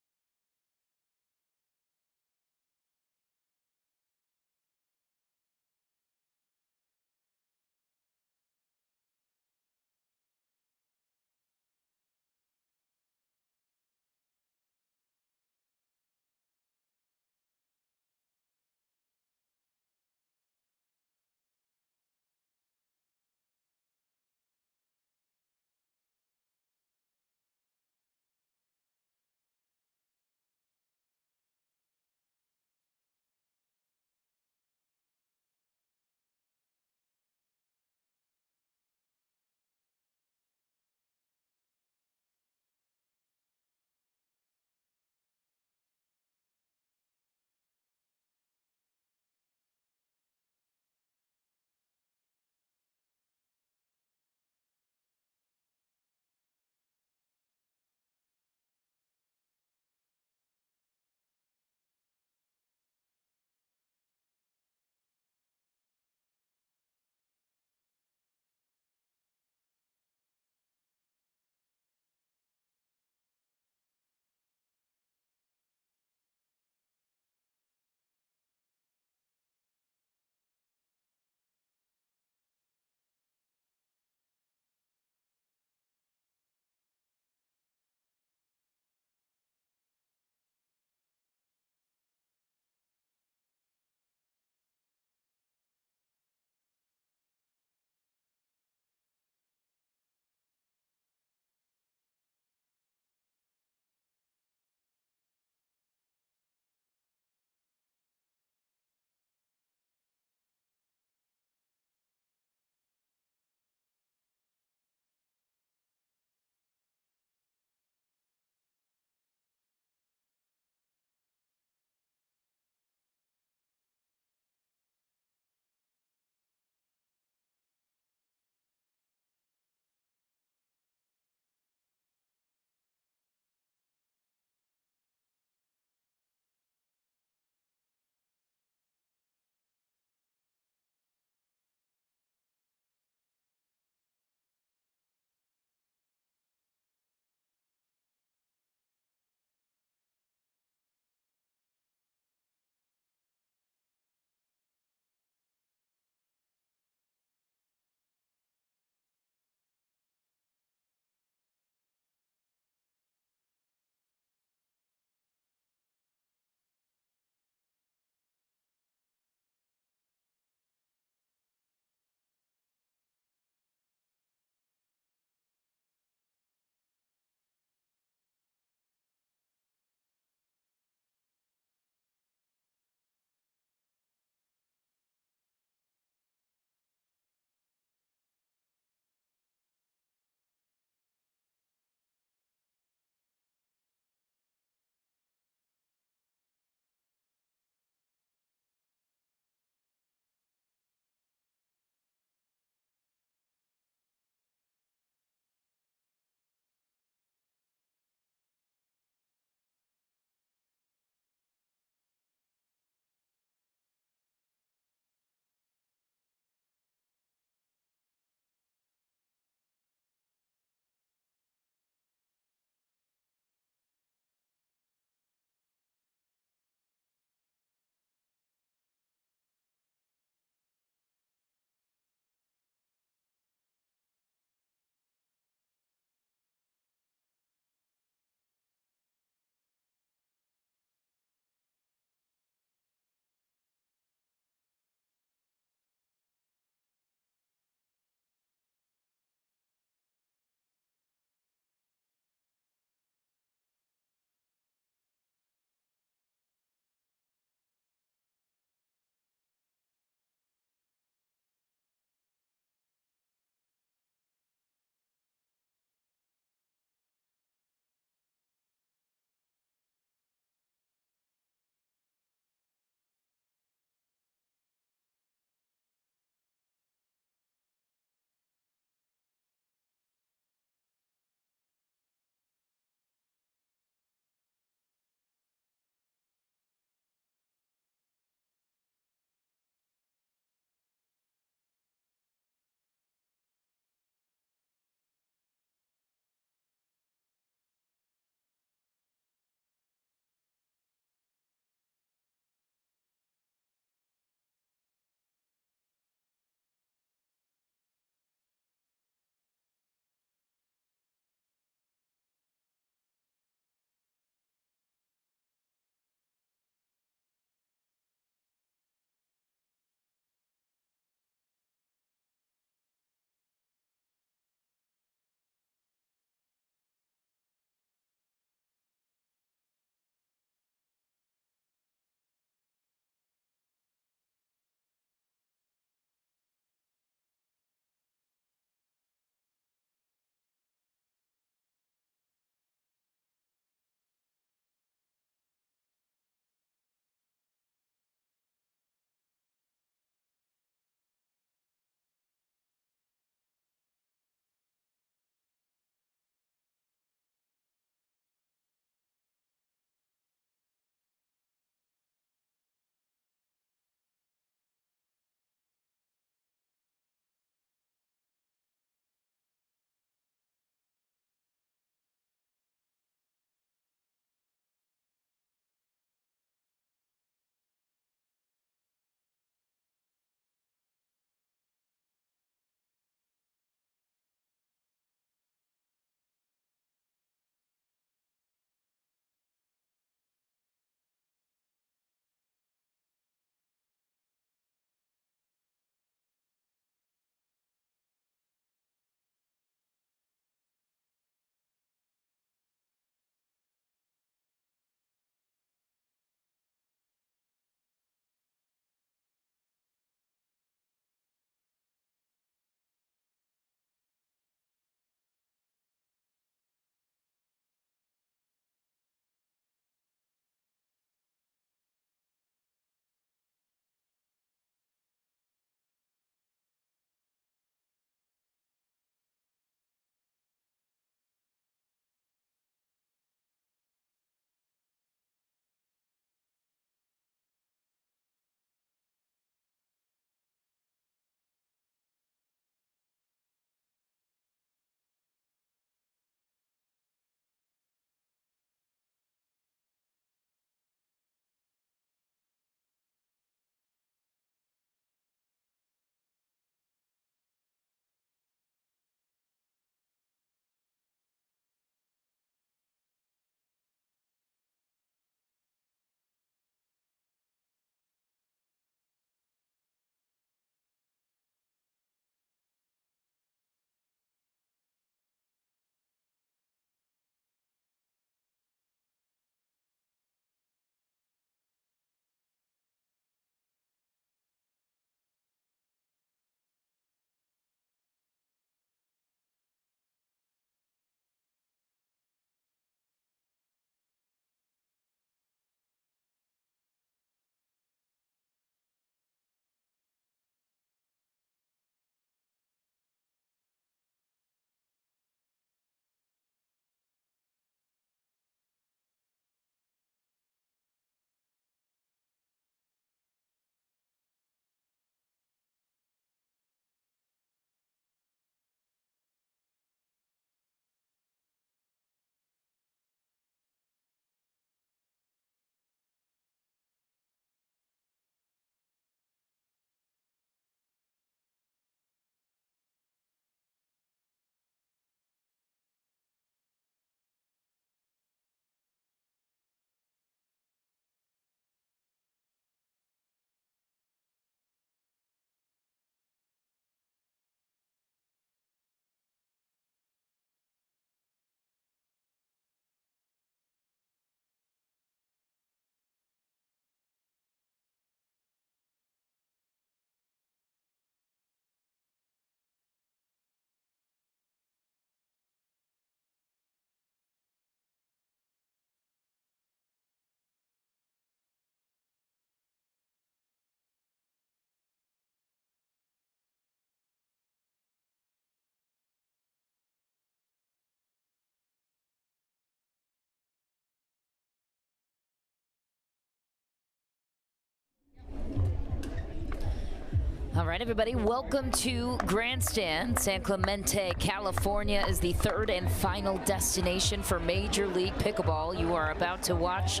All right, everybody, welcome to Grandstand. San Clemente, California is the third and final destination for Major League Pickleball. You are about to watch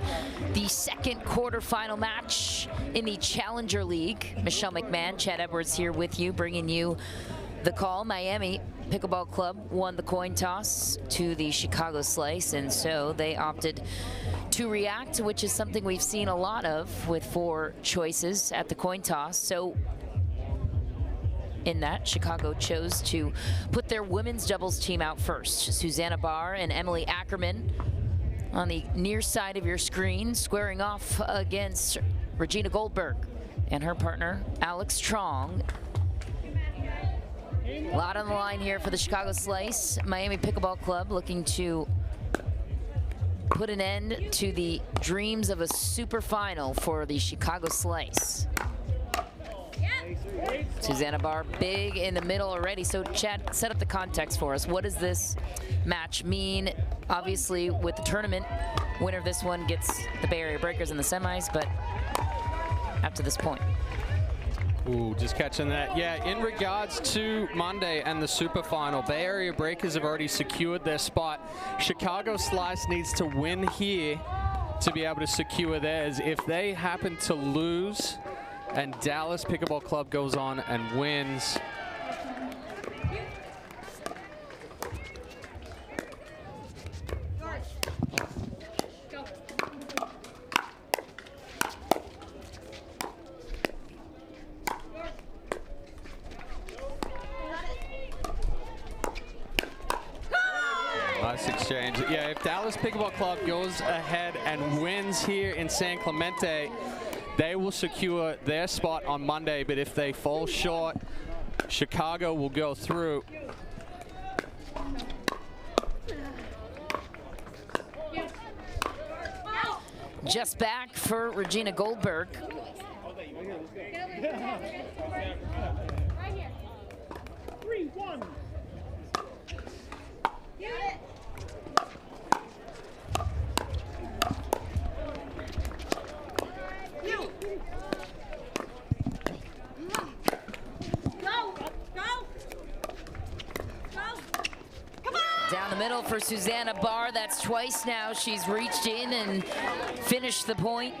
the second quarterfinal match in the Challenger League. Michelle McMahon, Chad Edwards here with you, bringing you the call. Miami Pickleball Club won the coin toss to the Chicago Slice, and so they opted to react, which is something we've seen a lot of with 4 choices at the coin toss. So in that, Chicago chose to put their women's doubles team out first. Susanna Barr and Emily Ackerman on the near side of your screen, squaring off against Regina Goldberg and her partner, Alex Trong. A lot on the line here for the Chicago Slice. Miami Pickleball Club looking to put an end to the dreams of a super final for the Chicago Slice. Susanna Barr big in the middle already. So Chad, set up the context for us. What does this match mean? Obviously, with the tournament, winner of this one gets the Bay Area Breakers in the semis, but up to this point. Ooh, just catching that. Yeah, in regards to Monday and the super final, Bay Area Breakers have already secured their spot. Chicago Slice needs to win here to be able to secure theirs. If they happen to lose and Dallas Pickleball Club goes on and wins, nice exchange. Yeah, if Dallas Pickleball Club goes ahead and wins here in San Clemente, they will secure their spot on Monday, but if they fall short, Chicago will go through. Just back for Regina Goldberg. Right here. 3-1. Get it. Down the middle for Susanna Barr. That's twice now she's reached in and finished the point.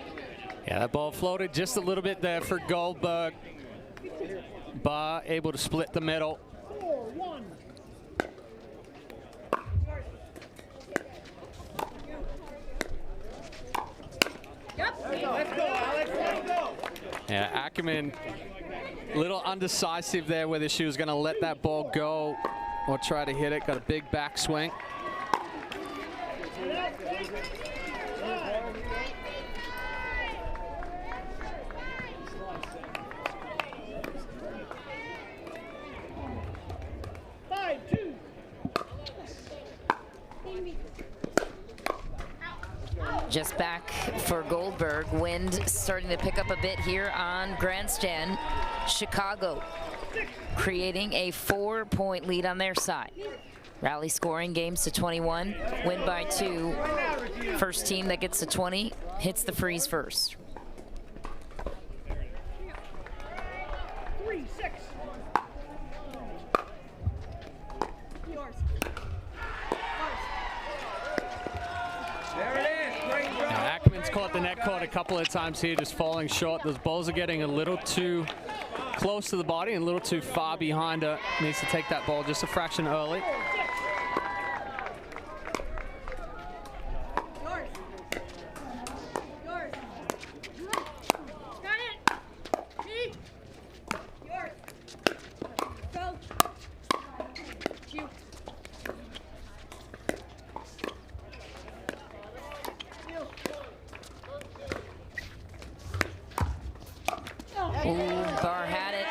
Yeah, that ball floated just a little bit there for Goldberg. Barr able to split the middle. 4-1. Yep. Let's go, Alex. Let's go. Yeah, Ackerman, a little undecisive there whether she was going to let that ball go or try to hit it. Got a big backswing. Just back for Goldberg. Wind starting to pick up a bit here on Grandstand. Chicago creating a 4-point lead on their side. Rally scoring games to 21, win by 2. First team that gets to 20 hits the freeze first. 3-6. Yours. There it is. Great job. Ackerman's caught the net cord a couple of times here, just falling short. Those balls are getting a little too close to the body and a little too far behind her. Needs to take that ball just a fraction early. Yours. Yours. Got it. Me. Yours. Go. You. Ooh, Barr had it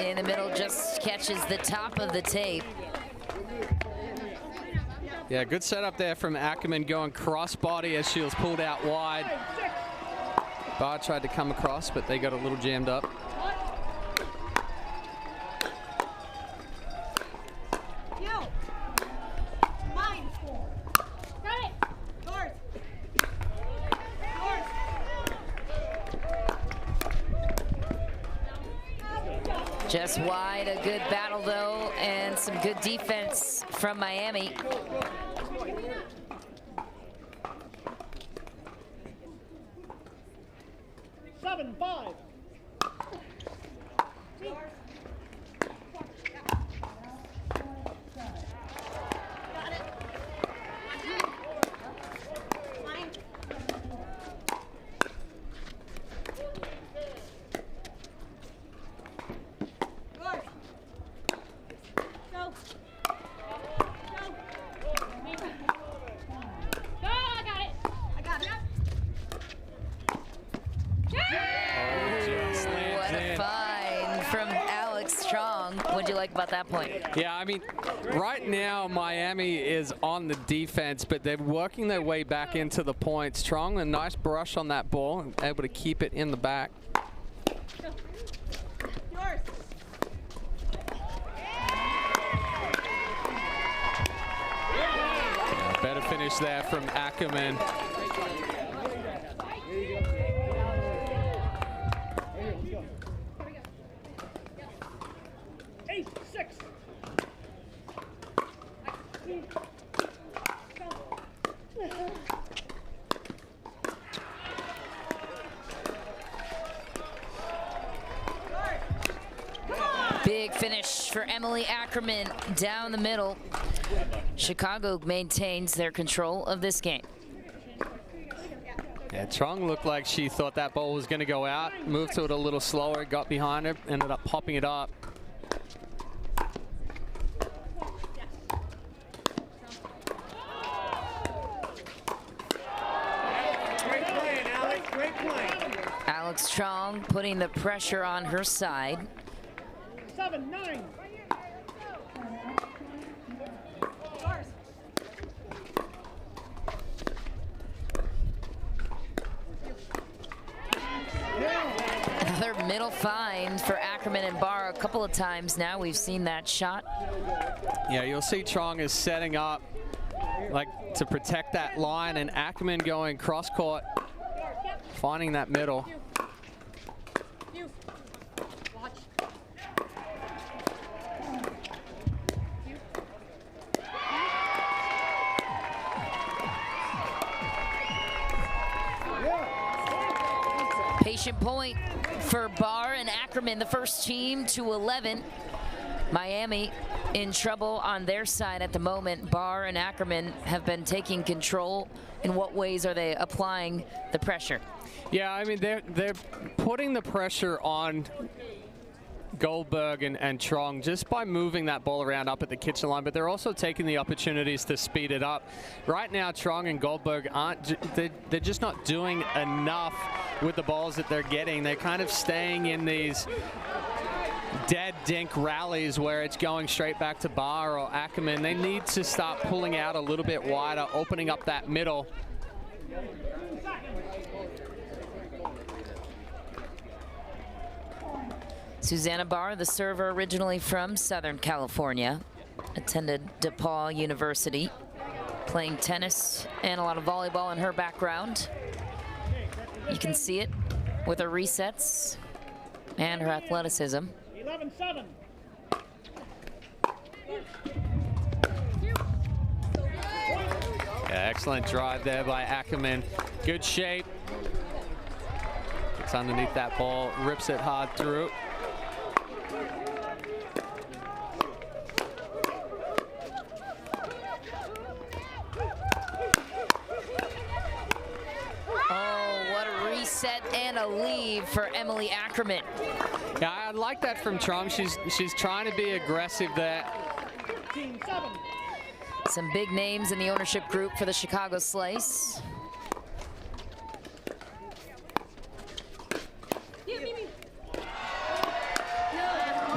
in the middle, just catches the top of the tape. Yeah, good setup there from Ackerman going crossbody as she was pulled out wide. Barr tried to come across, but they got a little jammed up. Just wide, a good battle though, and some good defense from Miami. Seven, five. What'd you like about that point? Yeah, I mean, right now Miami is on the defense, but they're working their way back into the points. Trong, a nice brush on that ball, able to keep it in the back. Better finish there from Ackerman. Big finish for Emily Ackerman down the middle. Chicago maintains their control of this game. Yeah, Trong looked like she thought that ball was going to go out, moved to it a little slower, got behind her, ended up popping it up. Alex Trong putting the pressure on her side. 7-9. Another middle find for Ackerman and Barr. A couple of times now we've seen that shot. Yeah, you'll see Trong is setting up like to protect that line, and Ackerman going cross court, finding that middle. Patient point for Barr and Ackerman, the first team to 11. Miami in trouble on their side at the moment. Barr and Ackerman have been taking control. In what ways are they applying the pressure? Yeah, I mean, they're putting the pressure on Goldberg and Trong just by moving that ball around up at the kitchen line, but they're also taking the opportunities to speed it up. Right now, Trong and Goldberg they're just not doing enough with the balls that they're getting. They're kind of staying in these dead dink rallies where it's going straight back to Barr or Ackerman. They need to start pulling out a little bit wider, opening up that middle. Susanna Barr, the server originally from Southern California, attended DePaul University, playing tennis and a lot of volleyball in her background. You can see it with her resets and her athleticism. 11-7. Yeah, excellent drive there by Ackerman. Good shape. Gets underneath that ball, rips it hard through. Set and a leave for Emily Ackerman. Yeah, I like that from Trong. She's trying to be aggressive there. Some big names in the ownership group for the Chicago Slice.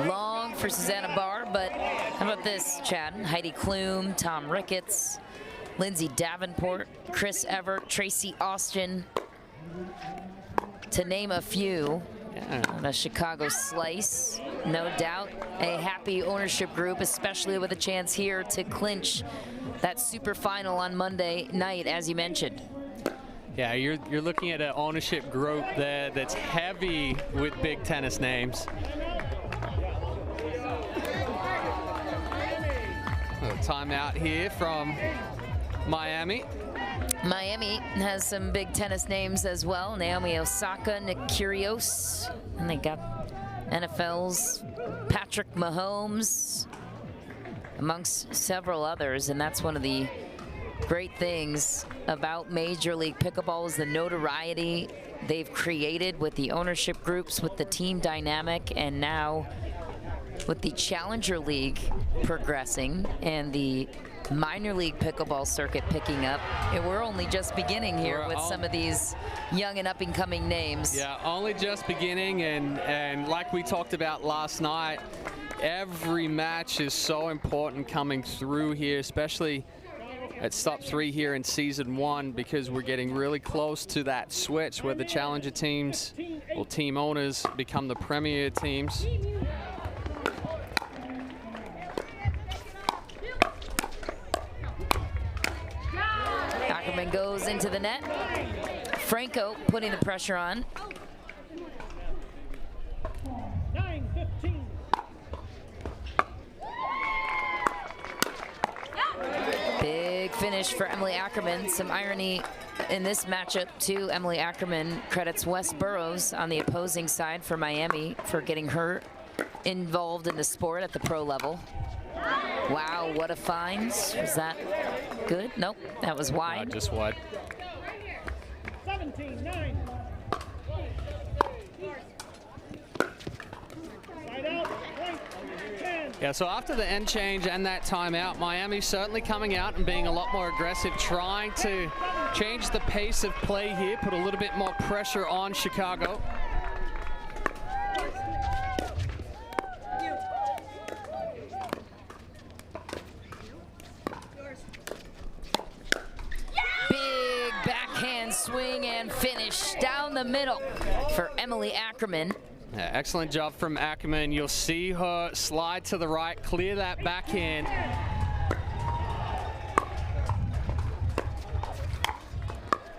Long for Susanna Barr, but how about this, Chad? Heidi Klum, Tom Ricketts, Lindsay Davenport, Chris Everett, Tracy Austin, to name a few. On a Chicago Slice, no doubt a happy ownership group, especially with a chance here to clinch that super final on Monday night, as you mentioned. Yeah, you're looking at an ownership group there that's heavy with big tennis names. timeout here from Miami. Miami has some big tennis names as well. Naomi Osaka, Nick Kyrgios, and they got NFL's Patrick Mahomes, amongst several others. And that's one of the great things about Major League Pickleball is the notoriety they've created with the ownership groups, with the team dynamic, and now with the Challenger League progressing and the minor league pickleball circuit picking up. And we're only just beginning here with some of these young and up-and-coming names. Yeah, only just beginning, and like we talked about last night, every match is so important coming through here, especially at stop 3 here in season 1, because we're getting really close to that switch where the challenger teams or team owners become the premier teams. Ackerman goes into the net. Franco putting the pressure on. 9-15. Big finish for Emily Ackerman. Some irony in this matchup too. Emily Ackerman credits Wes Burrows on the opposing side for Miami for getting her involved in the sport at the pro level. Wow, what a find. Was that good? Nope, that was wide. Just wide. 17-9. Side out, point, 10. Yeah, so after the end change and that timeout, Miami certainly coming out and being a lot more aggressive, trying to change the pace of play here, put a little bit more pressure on Chicago. Big backhand swing and finish down the middle for Emily Ackerman. Yeah, excellent job from Ackerman. You'll see her slide to the right, clear that backhand.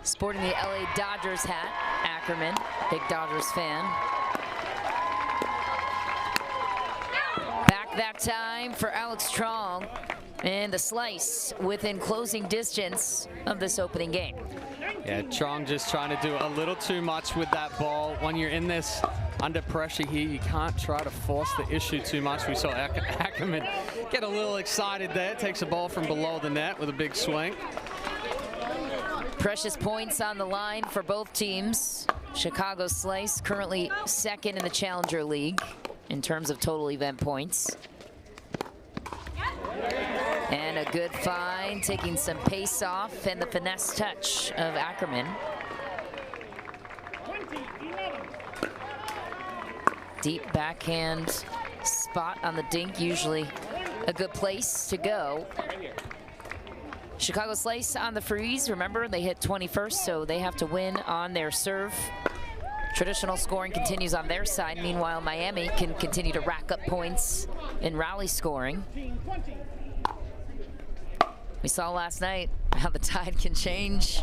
Sporting the LA Dodgers hat, Ackerman, big Dodgers fan. Back that time for Alex Trong, and the slice within closing distance of this opening game. Yeah, Trong just trying to do a little too much with that ball. When you're in this under pressure here, you can't try to force the issue too much. We saw Ackerman get a little excited there, takes a ball from below the net with a big swing. Precious points on the line for both teams. Chicago Slice currently second in the Challenger League in terms of total event points. And a good find, taking some pace off, and the finesse touch of Ackerman. 20-11. Deep backhand spot on the dink, usually a good place to go. Chicago Slice on the freeze. Remember, they hit 21st, so they have to win on their serve. Traditional scoring continues on their side. Meanwhile, Miami can continue to rack up points in rally scoring. 20. We saw last night how the tide can change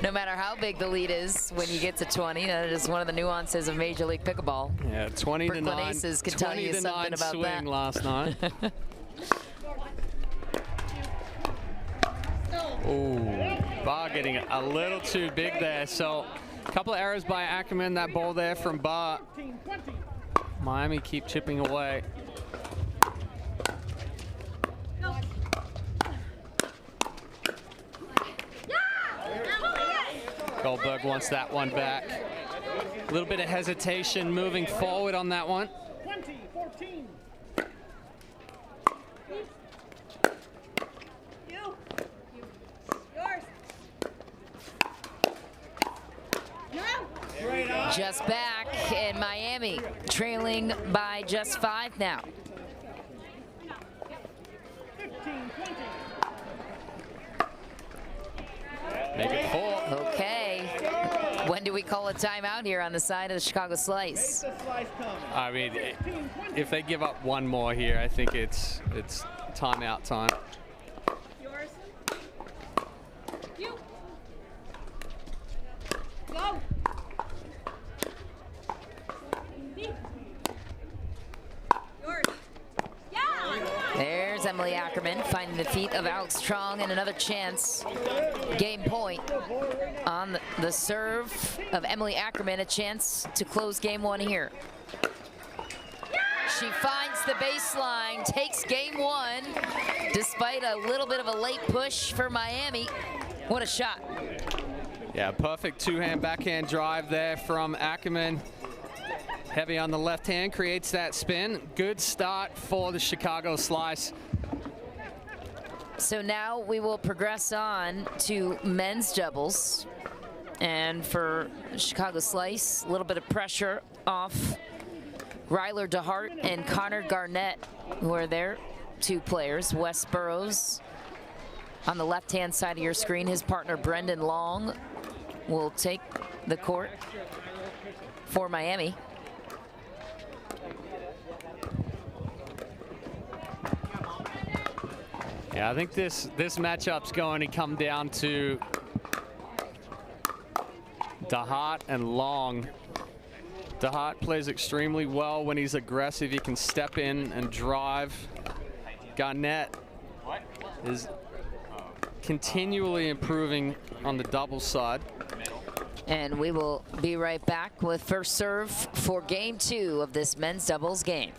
no matter how big the lead is when you get to 20. That is one of the nuances of Major League Pickleball. Yeah, 20 to 9. Aces can tell you something about swing that. Last night. Ooh, Bar getting a little too big there. So a couple of errors by Ackerman. That ball there from Bar. Miami keep chipping away. Goldberg wants that one back. A little bit of hesitation moving forward on that one. 20-14. Just back, and Miami trailing by just 5 now. 15-20. Make it 4. Okay. When do we call a timeout here on the side of the Chicago Slice? I mean, if they give up one more here, I think it's timeout time. Yours. You. Go. Yours. Yeah. There's Emily Ackerman finding the feet of Alex Strong, and another chance. Game point on the serve of Emily Ackerman, a chance to close game one here. She finds the baseline, takes game one, despite a little bit of a late push for Miami. What a shot. Yeah, perfect two-hand backhand drive there from Ackerman. Heavy on the left hand, creates that spin. Good start for the Chicago Slice. So now we will progress on to men's doubles. And for Chicago Slice, a little bit of pressure off Ryler DeHart and Connor Garnett, who are their two players. Wes Burrows on the left-hand side of your screen. His partner, Brendan Long, will take the court for Miami. Yeah, I think this matchup's going to come down to DeHart and Long. DeHart plays extremely well when he's aggressive. He can step in and drive. Garnett is continually improving on the double side. And we will be right back with first serve for game two of this men's doubles game.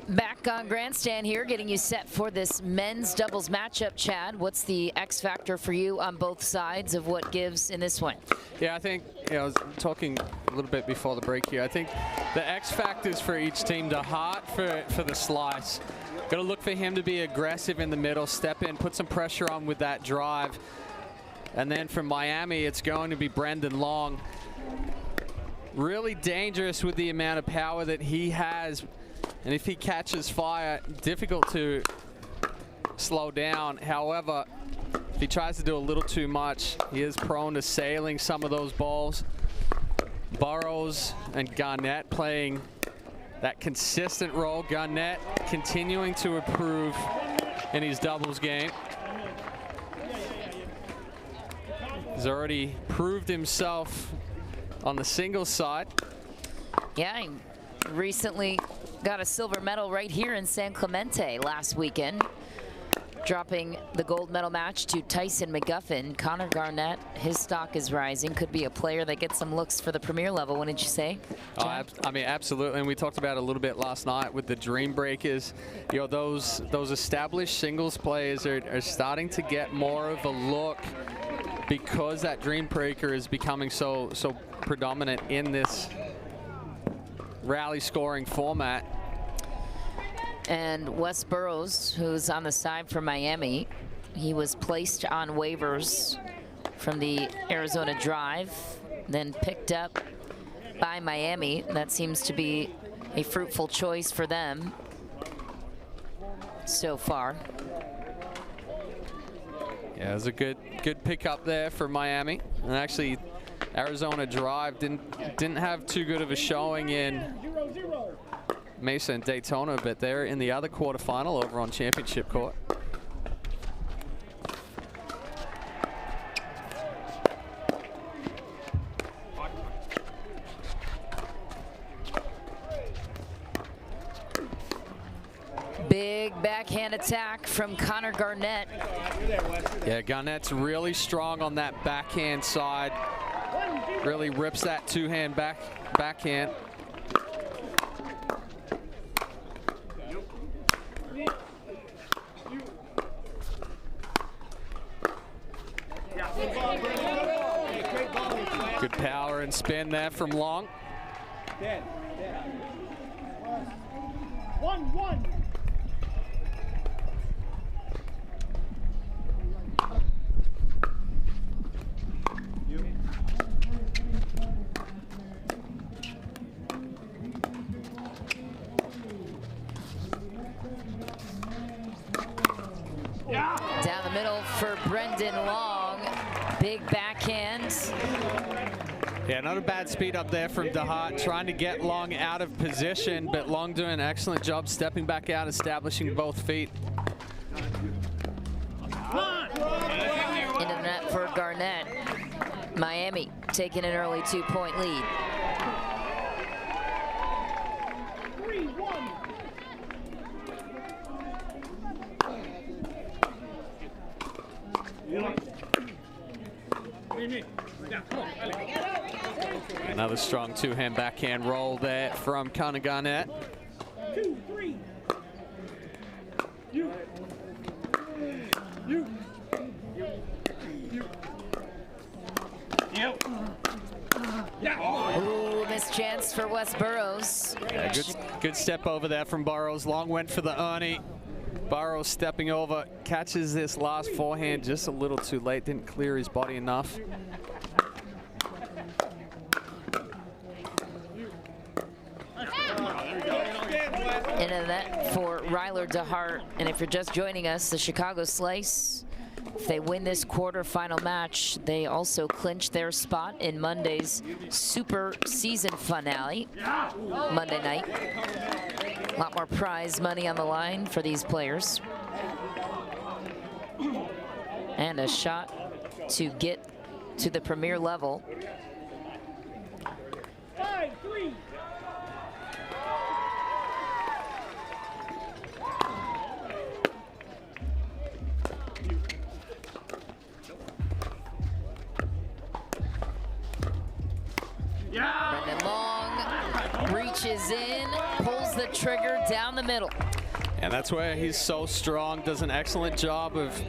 Back on Grandstand here, getting you set for this men's doubles matchup. Chad, what's the X factor for you on both sides of what gives in this one? Yeah, I think, I was talking a little bit before the break here. I think the X factors for each team, DeHart for the Slice. Got to look for him to be aggressive in the middle, step in, put some pressure on with that drive. And then from Miami, it's going to be Brendan Long. Really dangerous with the amount of power that he has. And if he catches fire, difficult to slow down. However, if he tries to do a little too much, he is prone to sailing some of those balls. Burrows and Garnett playing that consistent role. Garnett continuing to improve in his doubles game. He's already proved himself on the singles side. Yeah, he recently got a silver medal right here in San Clemente last weekend. Dropping the gold medal match to Tyson McGuffin. Connor Garnett, his stock is rising. Could be a player that gets some looks for the premier level, wouldn't you say? Oh, I mean, absolutely. And we talked about it a little bit last night with the Dream Breakers. You know, those established singles players are starting to get more of a look because that Dream Breaker is becoming so predominant in this rally scoring format. And Wes Burrows, who's on the side for Miami, he was placed on waivers from the Arizona Drive, then picked up by Miami. That seems to be a fruitful choice for them so far. Yeah, it was a good pickup there for Miami. And actually, Arizona Drive didn't have too good of a showing in Mesa and Daytona, but they're in the other quarterfinal over on championship court. Big backhand attack from Connor Garnett. Yeah, Garnett's really strong on that backhand side. Really rips that two-hand backhand. Good power and spin there from Long. 1-1. Down the middle for Brendan Long. Big backhand. Yeah, not a bad speed up there from DeHart, trying to get Long out of position, but Long doing an excellent job stepping back out, establishing both feet. Into the net for Garnett. Miami taking an early 2-point lead. 3-1. Another strong two-hand backhand roll there from Connor Garnett. 2-3. Ooh, missed chance for Wes Burrows. Yeah, good step over there from Burrows. Long went for the Ernie. Burrows stepping over, catches this last forehand just a little too late, didn't clear his body enough. Into that for Ryler DeHart. And if you're just joining us, the Chicago Slice, if they win this quarterfinal match, they also clinch their spot in Monday's Super Season Finale, Monday night. A lot more prize money on the line for these players. And a shot to get to the premier level. 5-3. Brendan Long reaches in, pulls the trigger down the middle. And that's where he's so strong, does an excellent job of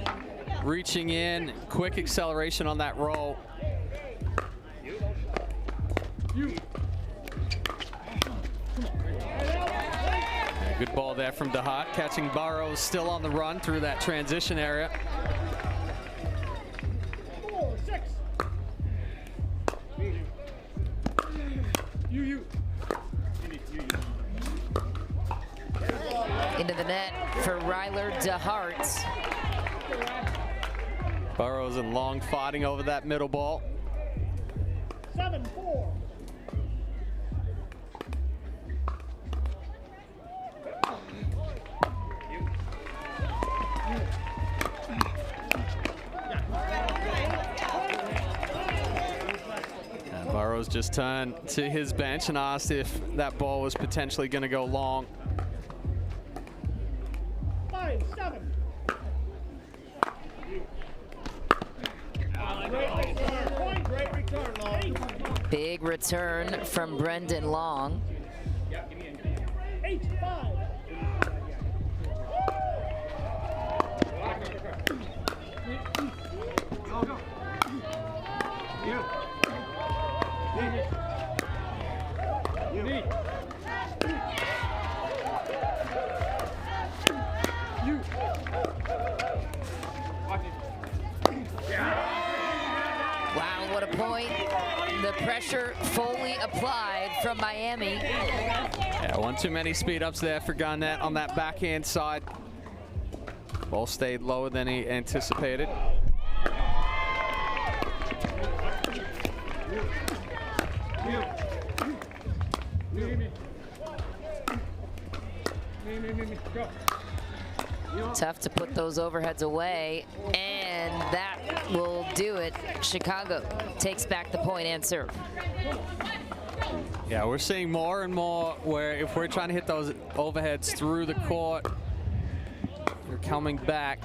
reaching in, quick acceleration on that roll. Good ball there from DeHart, catching Burrows still on the run through that transition area. 4-6. Into the net for Ryler DeHart. Burrows and Long fighting over that middle ball. 7-4. And Burrows just turned to his bench and asked if that ball was potentially going to go long. 5-7. Big return from Brendan Long. 8-5. Wow, what a point. The pressure fully applied from Miami. Yeah, one too many speed ups there for Garnett on that backhand side. Ball stayed lower than he anticipated. Tough to put those overheads away, and that will do it. Chicago takes back the point and serve. Yeah, we're seeing more and more where if we're trying to hit those overheads through the court, they're coming back.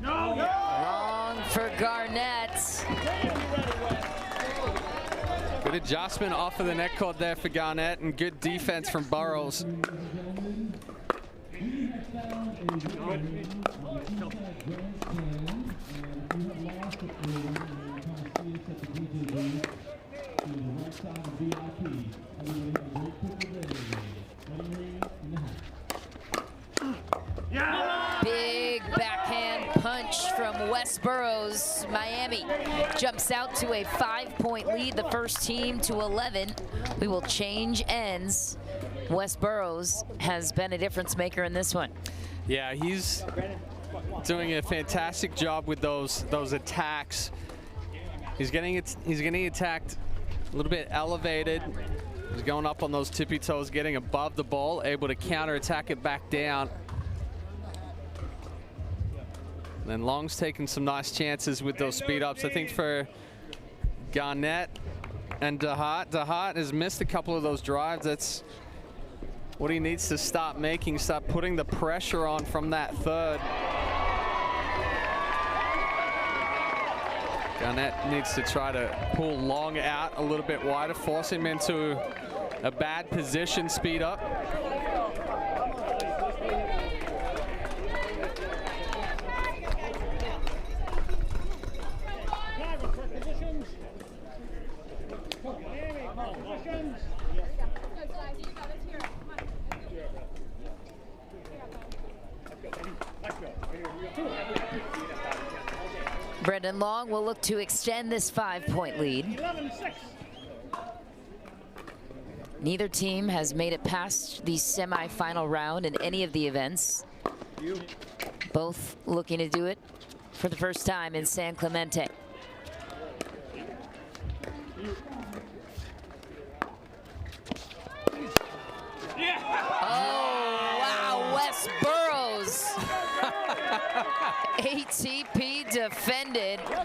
Wrong for Garnett. Good adjustment off of the net cord there for Garnett, and good defense from Burrows. Big backhand punch from West Burrows. Miami jumps out to a 5-point lead, the first team to 11. We will change ends. West Burrows has been a difference maker in this one. Yeah, he's doing a fantastic job with those attacks. He's getting attacked a little bit elevated. He's going up on those tippy toes, getting above the ball, able to counter attack it back down. And then Long's taking some nice chances with those speed ups. I think for Garnett and DeHart has missed a couple of those drives. That's what he needs to start making, start putting the pressure on from that third. Garnett needs to try to pull Long out a little bit wider, force him into a bad position speed up. Brendan Long will look to extend this 5-point lead. 11-6. Neither team has made it past the semifinal round in any of the events. Both looking to do it for the first time in San Clemente. Oh, wow, West Burrows. ATP defended, All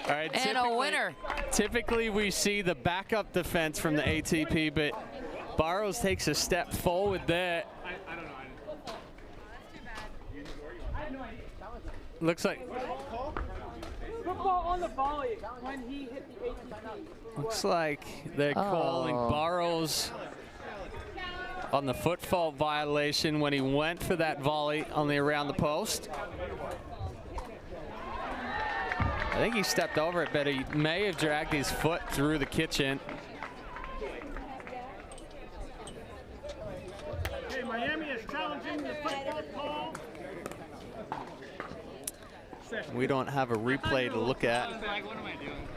right, and a winner. Typically we see the backup defense from the ATP, but Burrows takes a step forward there. Looks like Football on the volley when he hit the ATP. looks like they're calling Burrows on the foot fault violation when he went for that volley on the around the post. I think he stepped over it, but he may have dragged his foot through the kitchen. Okay, Miami is challenging the football call. We don't have a replay to look at. What am I doing?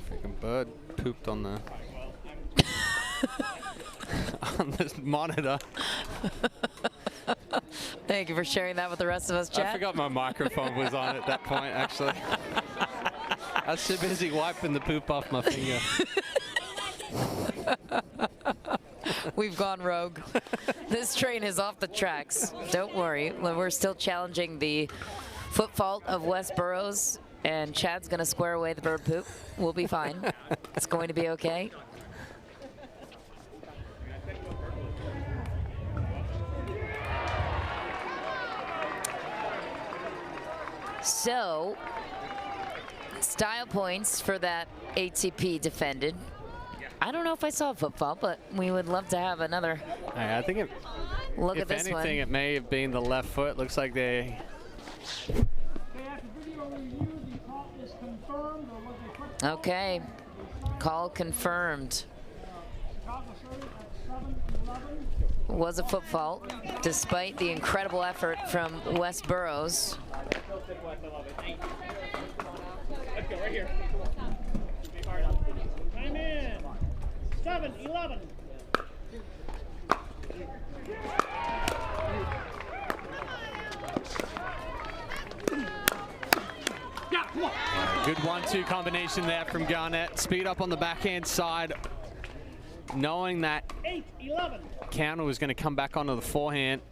Freaking bird pooped on the on this monitor. Thank you for sharing that with the rest of us, Chad. I forgot my microphone was on at that point, actually. I was too busy wiping the poop off my finger. We've gone rogue. This train is off the tracks. Don't worry. We're still challenging the foot fault of West Burrows, and Chad's going to square away the bird poop. We'll be fine. It's going to be okay. So, style points for that ATP defended. I don't know if I saw a foot fault, but we would love to have another I think it, look if at this anything, one. it may have been the left foot. Looks like they. Okay, after video review, the call is confirmed, or was a quick Okay, call confirmed. Chicago started at 7-11. Was a foot fault, despite the incredible effort from West Burrows. Let's go right here. Time in. 7-11. Yeah, come on. Good 1-2 combination there from Garnett. Speed up on the backhand side, knowing that 8-11. counter was going to come back onto the forehand.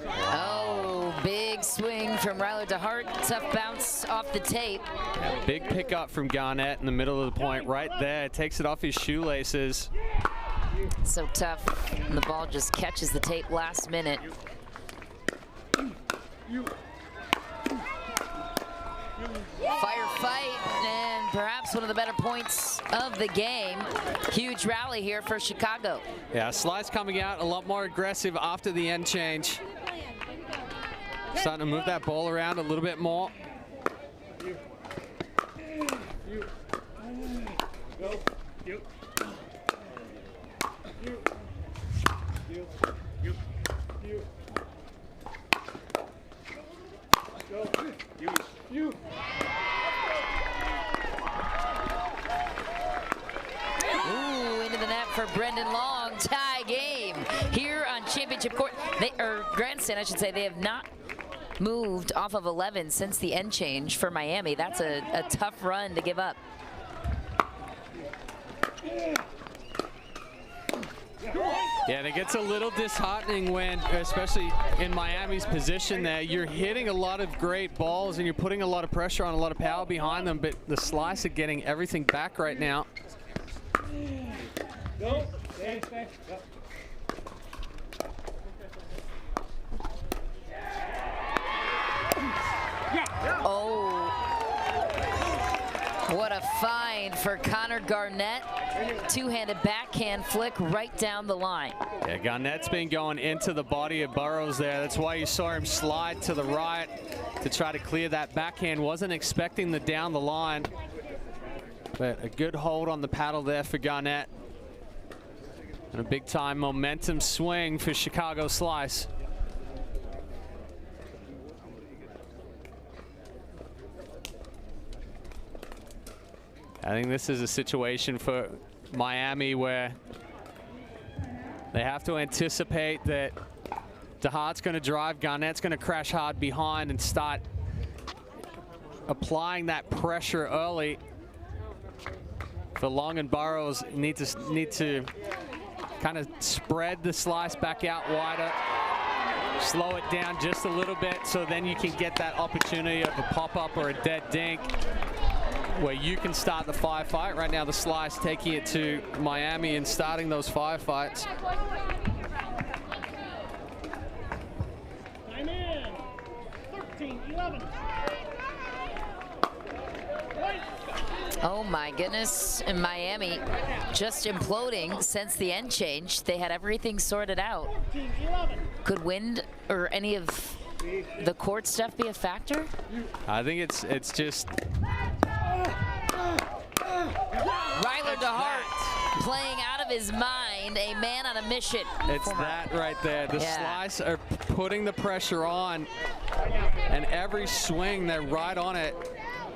Oh, big swing from Ryler DeHart. Tough bounce off the tape. Yeah, big pickup from Garnett in the middle of the point right there. Takes it off his shoelaces. So tough. And the ball just catches the tape last minute. Firefight, and perhaps one of the better points of the game. Huge rally here for Chicago. Yeah, Slice coming out a lot more aggressive after the end change. Starting to move that ball around a little bit more. Ooh, into the net for Brendan Long. Tie game here on Championship Court. Or Grandstand, I should say. They have not moved off of 11 since the end change for Miami. That's a tough run to give up. Yeah, and it gets a little disheartening when, especially in Miami's position there, you're hitting a lot of great balls and you're putting a lot of pressure on, a lot of power behind them, but the Slice are getting everything back right now. Go. Stay, stay. Go. Oh, what a find for Connor Garnett. Two-handed backhand flick right down the line. Yeah, Garnett's been going into the body of Burrows there. That's why you saw him slide to the right to try to clear that backhand. Wasn't expecting the down the line, but a good hold on the paddle there for Garnett. And a big-time momentum swing for Chicago Slice. I think this is a situation for Miami where they have to anticipate that DeHart's going to drive, Garnett's going to crash hard behind and start applying that pressure early. For Long and Burrows need to kind of spread the Slice back out wider, slow it down just a little bit, so then you can get that opportunity of a pop-up or a dead dink where you can start the firefight. Right now the Slice taking it to Miami and starting those firefights. Time in. 13-11. Oh my goodness, and Miami just imploding since the end change. They had everything sorted out. 13-11. Could wind or any of the court stuff be a factor? I think it's just Ryler DeHart playing out of his mind, a man on a mission. It's that right there. The Slice are putting the pressure on, and every swing they're right on it.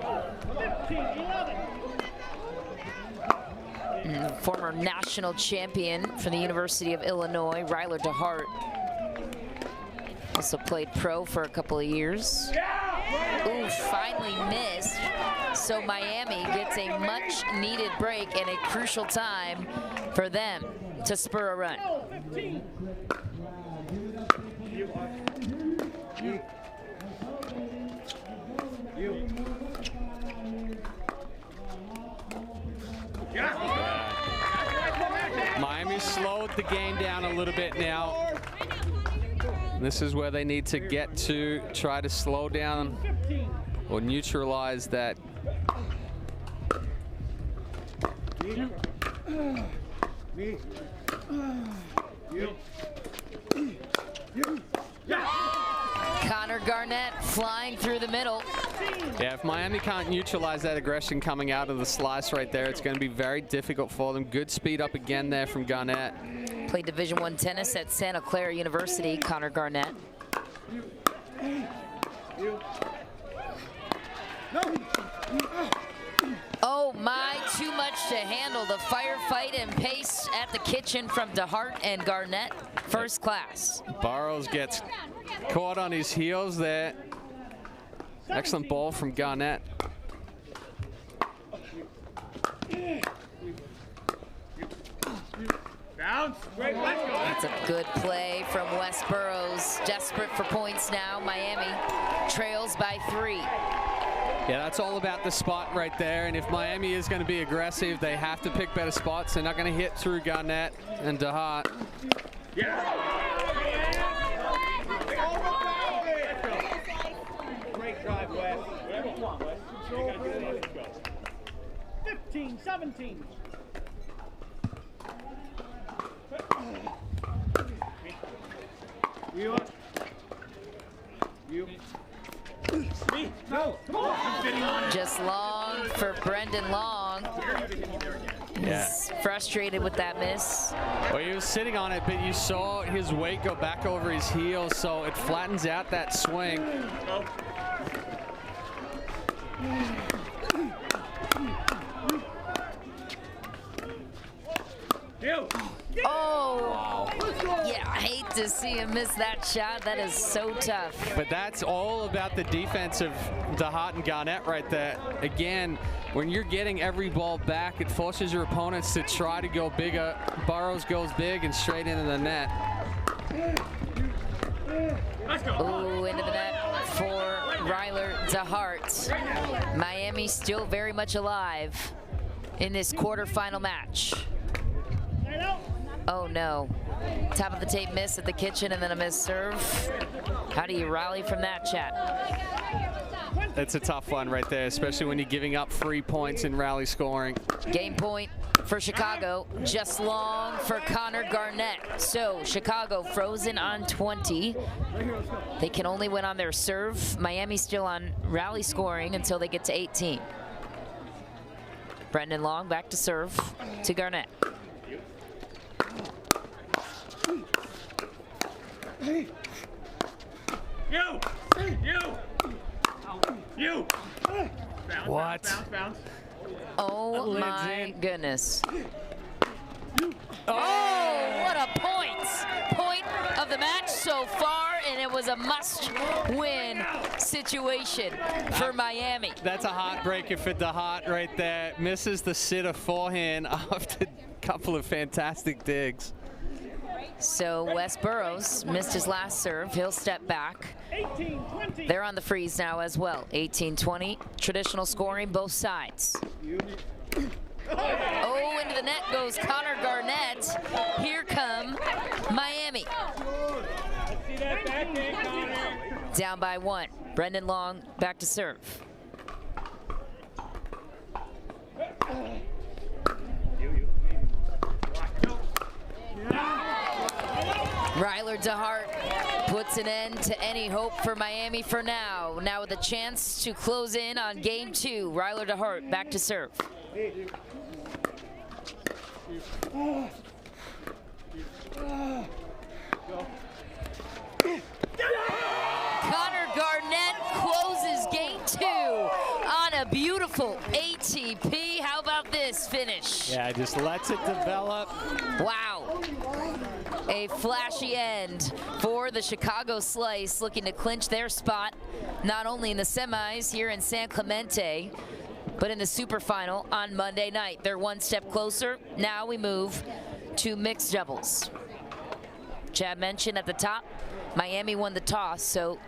15-11. Former national champion from the University of Illinois, Ryler DeHart. Also played pro for a couple of years. Ooh, finally missed. So Miami gets a much needed break and a crucial time for them to spur a run. Miami slowed the game down a little bit now. This is where they need to get to try to slow down or neutralize that. Connor Garnett flying through the middle. Yeah, if Miami can't neutralize that aggression coming out of the slice right there, it's going to be very difficult for them. Good speed up again there from Garnett. Played Division I tennis at Santa Clara University, Connor Garnett. Oh my, too much to handle. The firefight and pace at the kitchen from DeHart and Garnett, first class. Burrows gets caught on his heels there. Excellent ball from Garnett. That's a good play from Wes Burrows. Desperate for points now. Miami trails by 3. Yeah, that's all about the spot right there. And if Miami is going to be aggressive, they have to pick better spots. They're not going to hit through Garnett and DeHart. Great drive, Wes. 15, 17. Just long for Brendan Long. Yeah. He's frustrated with that miss. Well, he was sitting on it, but you saw his weight go back over his heels, so it flattens out that swing. Oh, yeah, I hate to see him miss that shot. That is so tough. But that's all about the defense of DeHart and Garnett right there. Again, when you're getting every ball back, it forces your opponents to try to go bigger. Burrows goes big and straight into the net. Ooh, into the net for Ryler DeHart. Miami still very much alive in this quarterfinal match. Oh no. Top of the tape miss at the kitchen and then a missed serve. How do you rally from that, chat? That's a tough one right there, especially when you're giving up 3 points in rally scoring. Game point for Chicago, just long for Connor Garnett. So Chicago frozen on 20. They can only win on their serve. Miami still on rally scoring until they get to 18. Brendan Long back to serve to Garnett. You. What? Bounce. Oh Lids my in. goodness. Oh, what a point. Point of the match so far, and it was a must-win situation for Miami. That's a heartbreaker for DeHart right there. Misses the sitter forehand after a couple of fantastic digs. So Wes Burrows missed his last serve. He'll step back. 18-20. They're on the freeze now as well. 18-20. Traditional scoring, both sides. Oh, into the net goes Connor Garnett. Here come Miami. See that backhand, Connor? Down by 1. Brendan Long back to serve. Ryler DeHart puts an end to any hope for Miami for now. Now with a chance to close in on game 2. Ryler DeHart back to serve. Connor Garnett closes game 2 on a beautiful ATP. How about this finish? Yeah, just lets it develop. Wow. A a flashy end for the Chicago Slice, looking to clinch their spot not only in the semis here in San Clemente, but in the super final on Monday night. They're one step closer. Now we move to mixed doubles. Chad mentioned at the top, Miami won the toss, so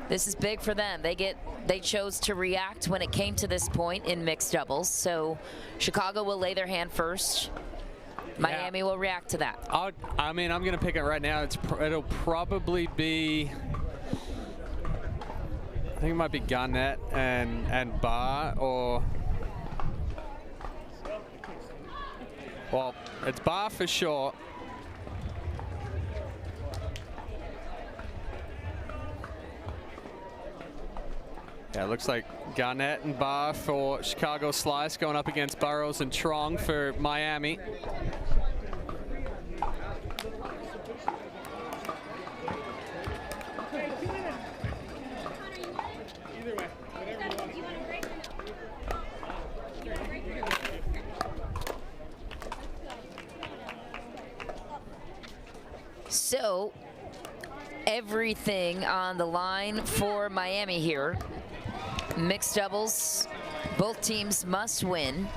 this is big for them. They chose to react when it came to this point in mixed doubles, so Chicago will lay their hand first. Miami will react to that. I mean, I'm going to pick it right now. It'll probably be, I think it might be Garnett and Barr, or, well, it's Barr for sure. Yeah, it looks like Garnett and Barr for Chicago Slice going up against Burrows and Trong for Miami. So, everything on the line for Miami here. Mixed doubles, both teams must win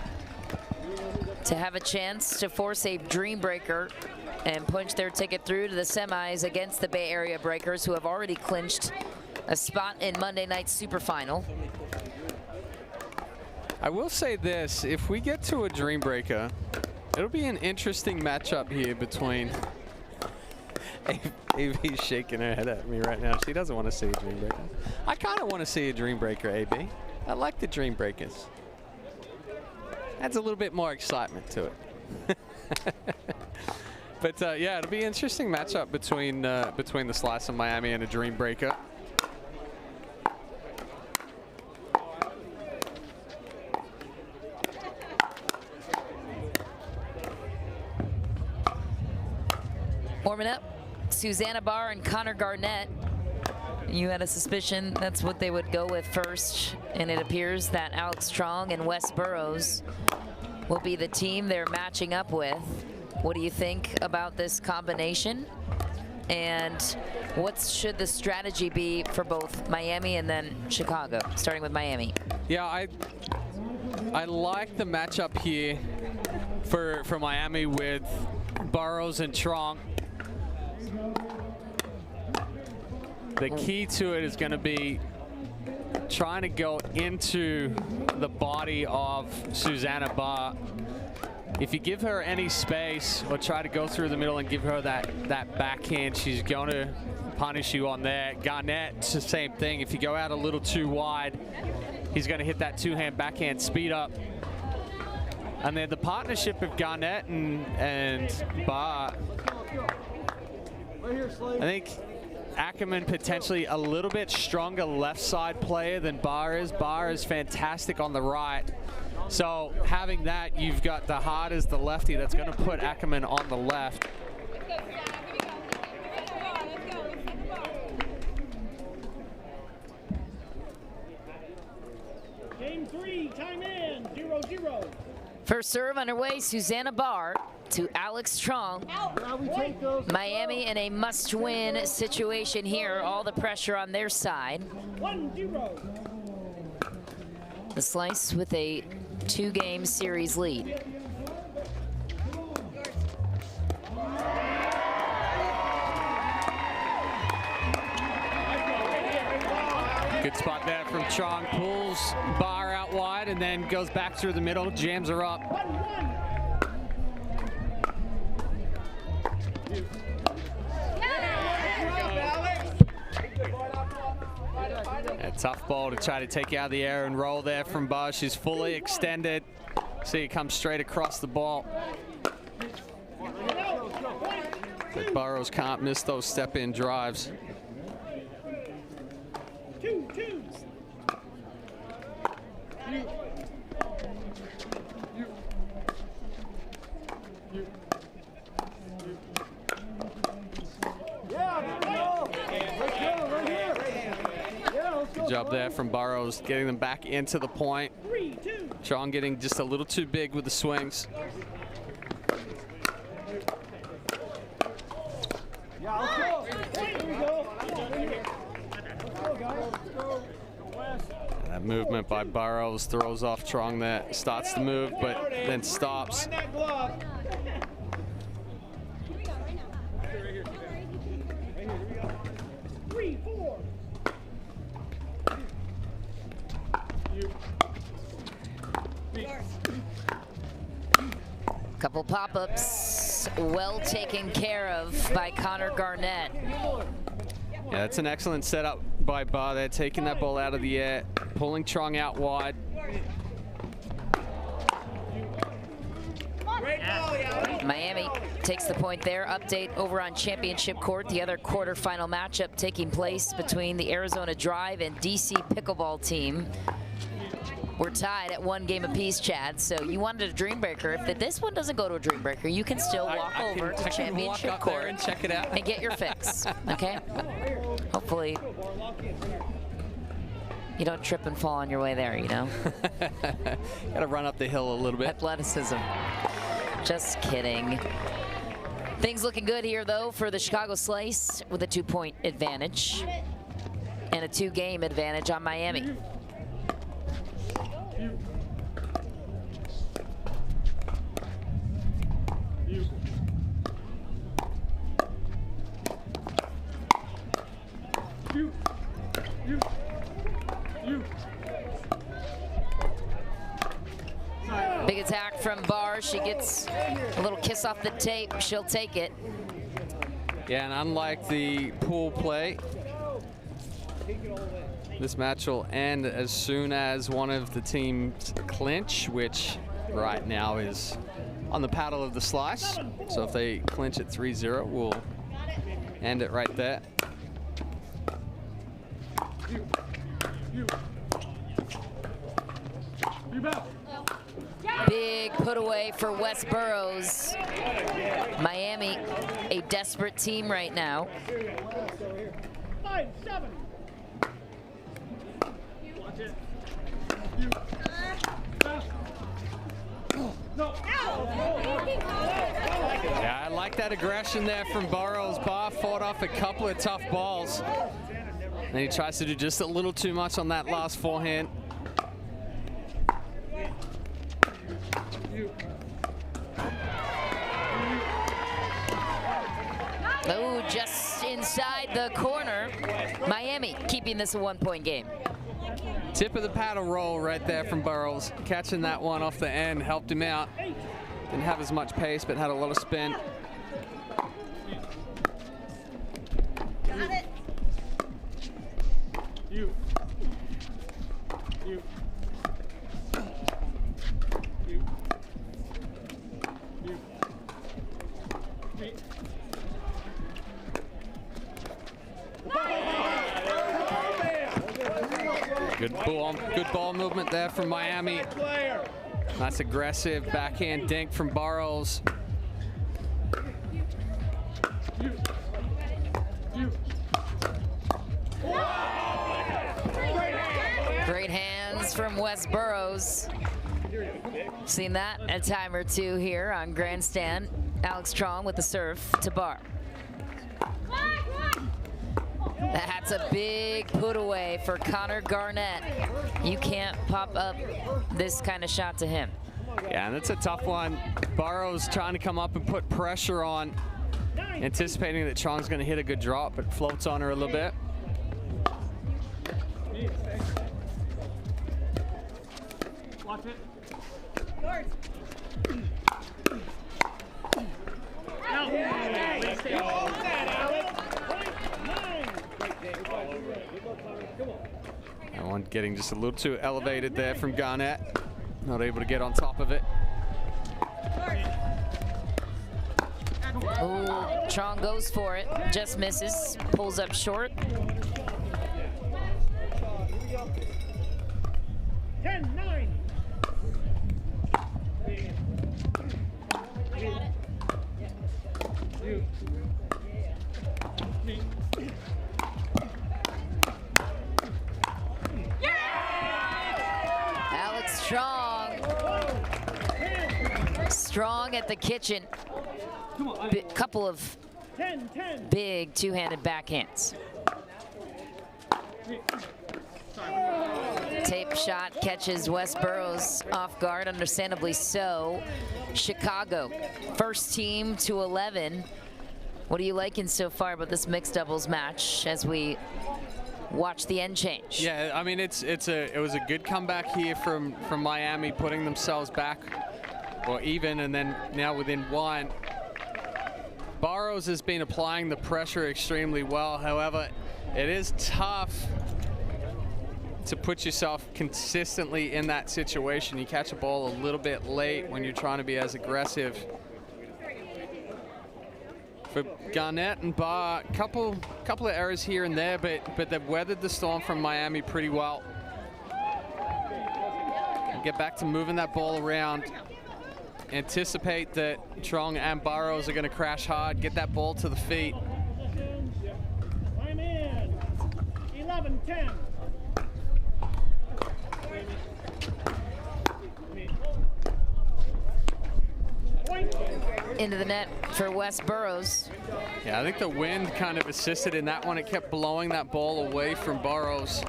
to have a chance to force a dream breaker and punch their ticket through to the semis against the Bay Area Breakers, who have already clinched a spot in Monday night's super final. I will say this, if we get to a dream breaker, it'll be an interesting matchup here between AB's shaking her head at me right now. She doesn't want to see a dream breaker. I kind of want to see a dream breaker, AB. I like the dream breakers. Adds a little bit more excitement to it. But yeah, it'll be an interesting matchup between the Slice and Miami and a dream breaker. Warming up, Susanna Barr and Connor Garnett. You had a suspicion that's what they would go with first, and it appears that Alex Strong and Wes Burrows will be the team they're matching up with. What do you think about this combination? And what should the strategy be for both Miami and then Chicago, starting with Miami? Yeah, I like the matchup here for Miami with Burrows and Trong. The key to it is going to be trying to go into the body of Susanna Barr. If you give her any space or try to go through the middle and give her that backhand, she's going to punish you on there. Garnett, it's the same thing. If you go out a little too wide, he's going to hit that two-hand backhand speed up. And then the partnership of Garnett and Barr, I think Ackerman potentially a little bit stronger left side player than Barr is. Barr is fantastic on the right. So having that, you've got the hard as the lefty that's going to put Ackerman on the left. Game 3, time in, 0-0. First serve underway, Susanna Barr to Alex Strong. Miami in a must-win situation here. All the pressure on their side. 1-0. The Slice with a 2-game series lead. Good spot there from Trong. Pulls Barr out wide and then goes back through the middle, jams her up. 1-1. A tough ball to try to take out of the air and roll there from Barr. She's fully extended. See it come straight across the ball. But Burrows can't miss those step-in drives. 2-2. Good job there from Burrows, getting them back into the point. 3-2. Strong getting just a little too big with the swings. That movement by Burrows throws off Trong there, starts to move, but then stops. Couple pop-ups, well taken care of by Connor Garnett. Yeah, that's an excellent setup by Bar there, taking that ball out of the air, pulling Trong out wide. Miami takes the point there. Update over on championship court, the other quarterfinal matchup taking place between the Arizona Drive and DC Pickleball team. We're tied at 1 game apiece, Chad, so you wanted a dream breaker. If this one doesn't go to a dream breaker, you can still walk over to championship court and check it out and get your fix, okay? Hopefully you don't trip and fall on your way there, you know? Gotta run up the hill a little bit. Athleticism. Just kidding. Things looking good here, though, for the Chicago Slice with a 2-point advantage and a 2-game advantage on Miami. Big attack from Barr. She gets a little kiss off the tape. She'll take it. Yeah, and unlike the pool play, this match will end as soon as one of the teams clinch, which right now is on the paddle of the Slice. So if they clinch at 3-0, we'll end it right there. Big put away for West Burroughs. Miami, a desperate team right now. 5-7. Yeah, I like that aggression there from Burroughs. Barr fought off a couple of tough balls. And he tries to do just a little too much on that last forehand. Oh, just inside the corner. Miami keeping this a 1-point game. Tip of the paddle roll right there from Burroughs. Catching that one off the end helped him out. Didn't have as much pace, but had a lot of spin. Got it. You. Good ball movement there from Miami. Nice aggressive backhand dink from Burroughs. Great hands from West Burroughs. Seen that a time or two here on Grandstand. Alex Trong with the serve to Barr. That's a big put away for Connor Garnett. You can't pop up this kind of shot to him. Yeah, and it's a tough one. Burroughs trying to come up and put pressure on, anticipating that Chong's going to hit a good drop, but floats on her a little bit. Watch it. That one getting just a little too elevated there from Garnett. Not able to get on top of it. Ooh, Chong goes for it, just misses, pulls up short. 10-9. Alex Strong at the kitchen. Couple of 10-10. Big two-handed backhands. Tape shot catches West Burroughs off guard, understandably so. Chicago, first team to 11. What are you liking so far about this mixed doubles match as we watch the end change? Yeah, I mean, it was a good comeback here from Miami, putting themselves back or even, and then now within one. Burroughs has been applying the pressure extremely well. However, it is tough to put yourself consistently in that situation. You catch a ball a little bit late when you're trying to be as aggressive. For Garnett and Barr, couple of errors here and there, but they've weathered the storm from Miami pretty well. And get back to moving that ball around. Anticipate that Trong and Burroughs are going to crash hard, get that ball to the feet. I'm in. 11-10. Into the net for West Burroughs. Yeah, I think the wind kind of assisted in that one. It kept blowing that ball away from Burroughs.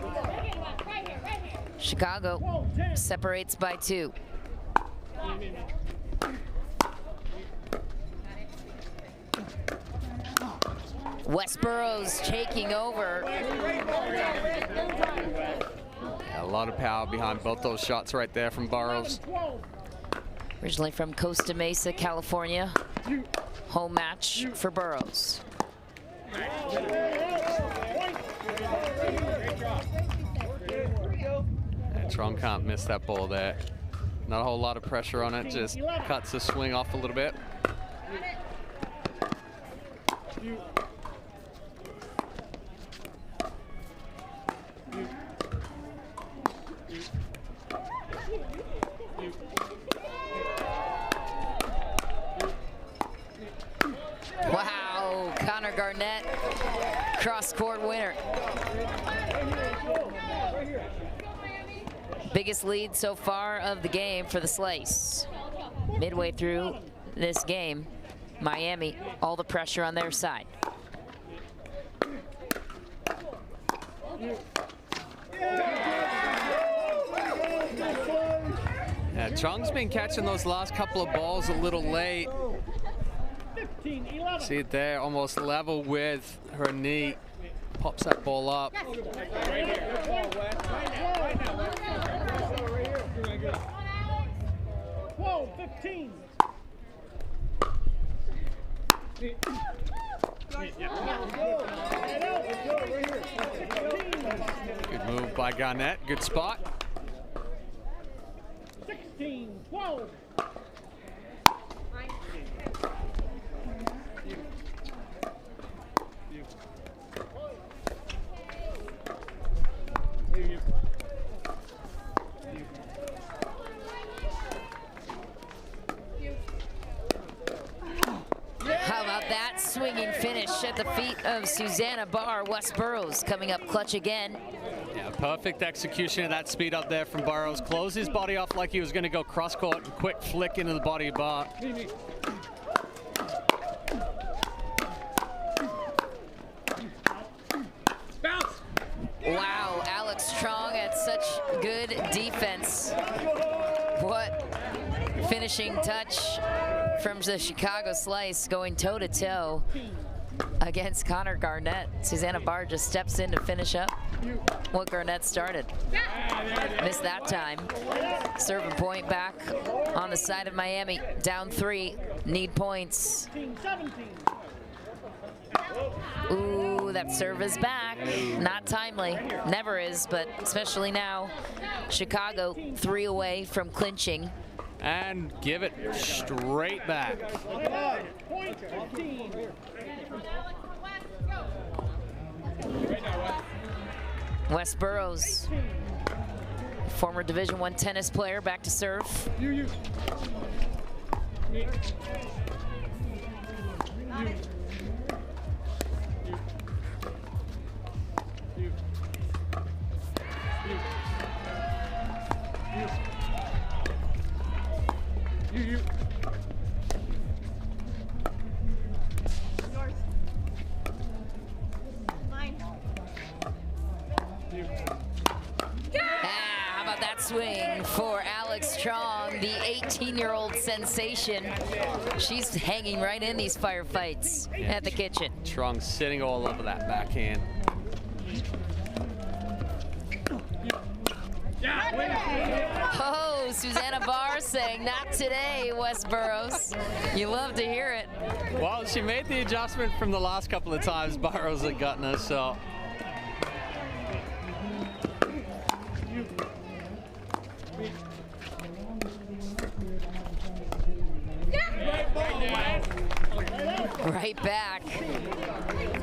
Chicago separates by 2. West Burroughs taking over. Yeah, a lot of power behind both those shots right there from Burroughs. Originally from Costa Mesa, California. Home match for Burroughs. And Trong can't miss that ball there. Not a whole lot of pressure on it, just cuts the swing off a little bit. Wow, Connor Garnett, cross-court winner. Biggest lead so far of the game for the Slice. Midway through this game, Miami, all the pressure on their side. Yeah, Chong's been catching those last couple of balls a little late. See it there, almost level with her knee. Pops that ball up. 12-15. Good move by Garnett, good spot. 16-12. How about that swinging finish at the feet of Susanna Barr? West Burroughs coming up clutch again. Yeah, perfect execution of that speed up there from Burroughs. Closed his body off like he was going to go cross court and quick flick into the body of Barr. Wow, Alex Trong had such good defense. What finishing touch from the Chicago Slice, going toe-to-toe against Connor Garnett. Susanna Barr just steps in to finish up what Garnett started. Missed that time. Serve and point back on the side of Miami. Down 3, need points. Ooh, that serve is back. Not timely. Never is, but especially now. Chicago 3 away from clinching. And give it straight back. West Burroughs, former Division I tennis player, back to serve. How about that swing for Alex Strong, the 18-year-old sensation. She's hanging right in these firefights at the kitchen. Strong sitting all over that backhand. Oh, Susanna Barr saying, not today, Westboroughs. You love to hear it. Well, she made the adjustment from the last couple of times Burrows had gotten her, so. Right back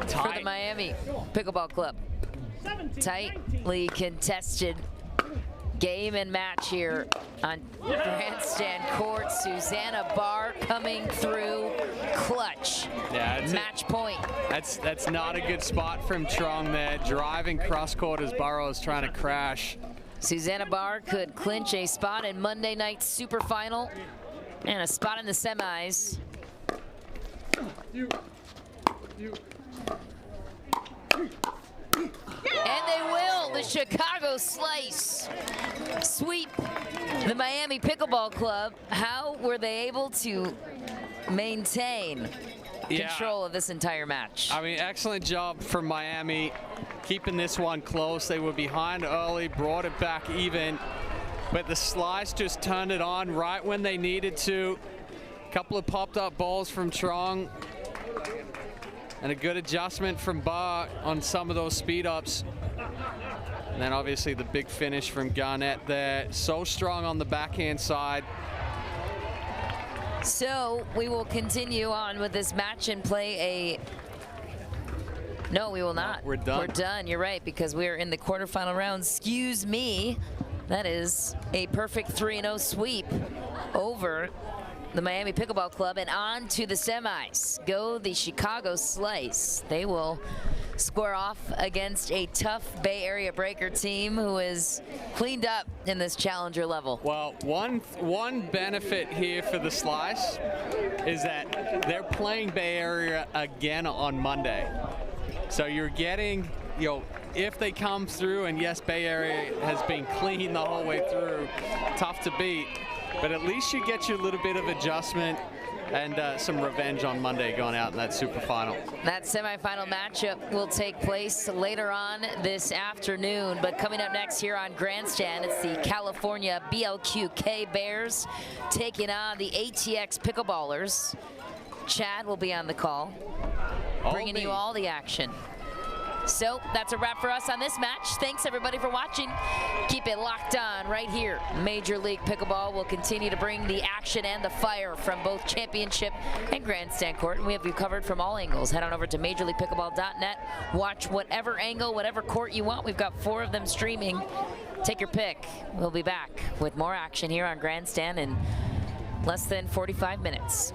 for the Miami Pickleball Club. Tightly contested game and match here on Grandstand Court. Susanna Barr coming through clutch. Yeah, match point. That's not a good spot from Trong there. Driving cross court as Burrows trying to crash. Susanna Barr could clinch a spot in Monday night's super final and a spot in the semis. And they will. The Chicago slice sweep the Miami Pickleball Club. How were they able to maintain control of this entire match? I mean, excellent job from Miami keeping this one close. They were behind early, brought it back even, but the slice just turned it on right when they needed to. A couple of popped up balls from Trong and a good adjustment from Barr on some of those speed ups. And then obviously the big finish from Garnett there. So strong on the backhand side. So we will continue on with this match and play a... No, we will not. We're done. We're done, you're right, because we're in the quarterfinal round. Excuse me. That is a perfect 3-0 sweep over the Miami Pickleball Club, and on to the semis. Go the Chicago Slice. They will square off against a tough Bay Area Breaker team who is cleaned up in this challenger level. Well, one benefit here for the Slice is that they're playing Bay Area again on Monday. So you're getting, you know, if they come through, and yes, Bay Area has been clean the whole way through, tough to beat, but at least you get your little bit of adjustment and some revenge on Monday going out in that super final. That semifinal matchup will take place later on this afternoon, but coming up next here on Grandstand, it's the California BLQK Bears taking on the ATX Pickleballers. Chad will be on the call, bringing you all the action. So that's a wrap for us on this match. Thanks everybody for watching. Keep it locked on right here. Major League Pickleball will continue to bring the action and the fire from both championship and grandstand court. And we have you covered from all angles. Head on over to majorleaguepickleball.net. Watch whatever angle, whatever court you want. We've got 4 of them streaming. Take your pick. We'll be back with more action here on Grandstand in less than 45 minutes.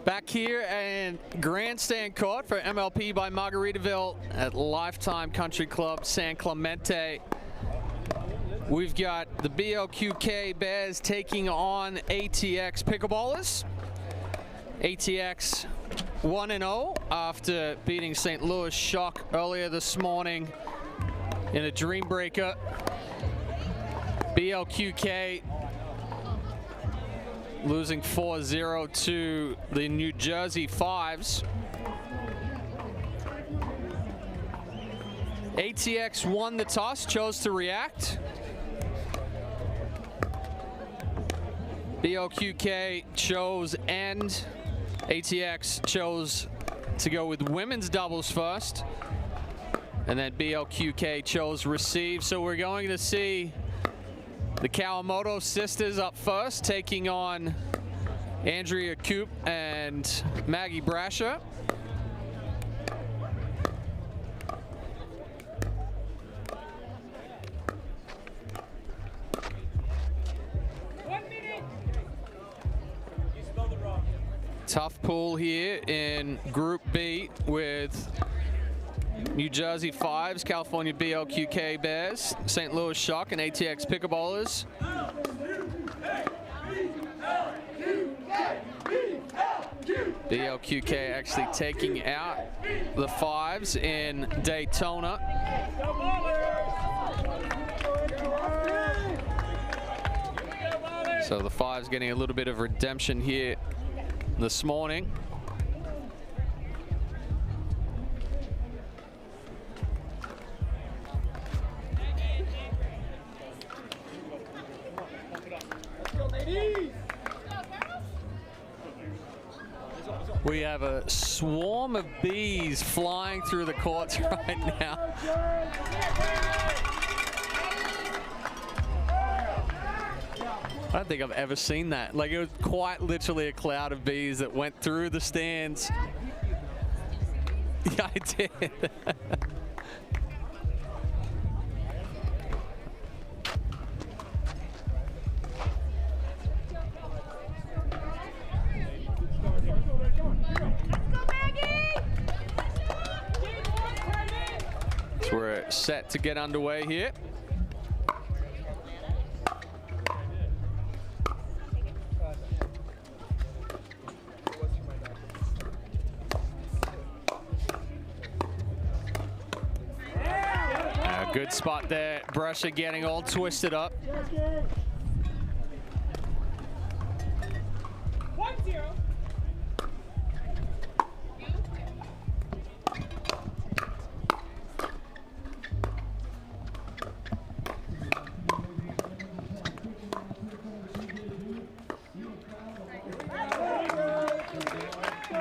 Back here in Grandstand Court for MLP by Margaritaville at Lifetime Country Club San Clemente. We've got the BLQK Bears taking on ATX Pickleballers. ATX 1-0 after beating St. Louis Shock earlier this morning in a dream breaker. BLQK losing 4-0 to the New Jersey Fives. ATX won the toss, chose to react. BLQK chose end. ATX chose to go with women's doubles first. And then BLQK chose receive. So we're going to see the Kawamoto sisters up first, taking on Andrea Coop and Maggie Brasher. Tough pool here in Group B with New Jersey Fives, California BLQK Bears, St. Louis Shock, and ATX Pickleballers. BLQK actually taking out the Fives in Daytona. So the Fives getting a little bit of redemption here this morning. We have a swarm of bees flying through the courts right now. I don't think I've ever seen that. Like, it was quite literally a cloud of bees that went through the stands. Yeah, I did. So we're set to get underway here. Good spot there. Brusher getting all twisted up. 1-0.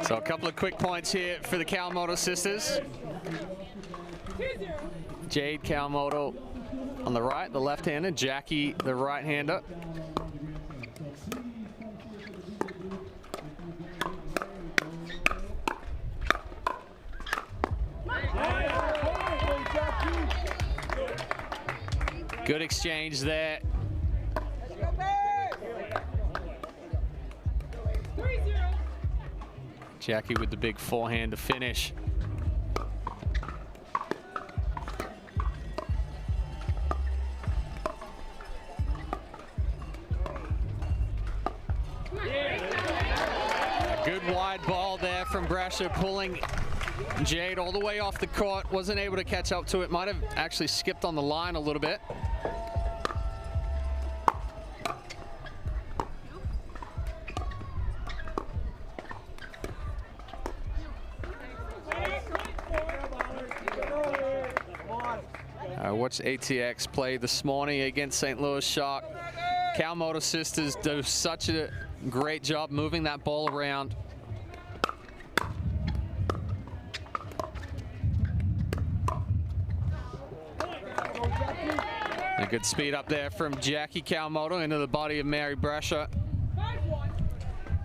So a couple of quick points here for the Kawamoto sisters. 2-0. Jade Kawamoto on the right, the left-hander. Jackie, the right-hander. Good exchange there. 3-0. Jackie with the big forehand to finish. Good wide ball there from Brasher, pulling Jade all the way off the court. Wasn't able to catch up to it. Might have actually skipped on the line a little bit. Watch ATX play this morning against St. Louis Shock. Kawamoto sisters do such a great job moving that ball around. A good speed up there from Jackie Kawamoto into the body of Mary Brasher.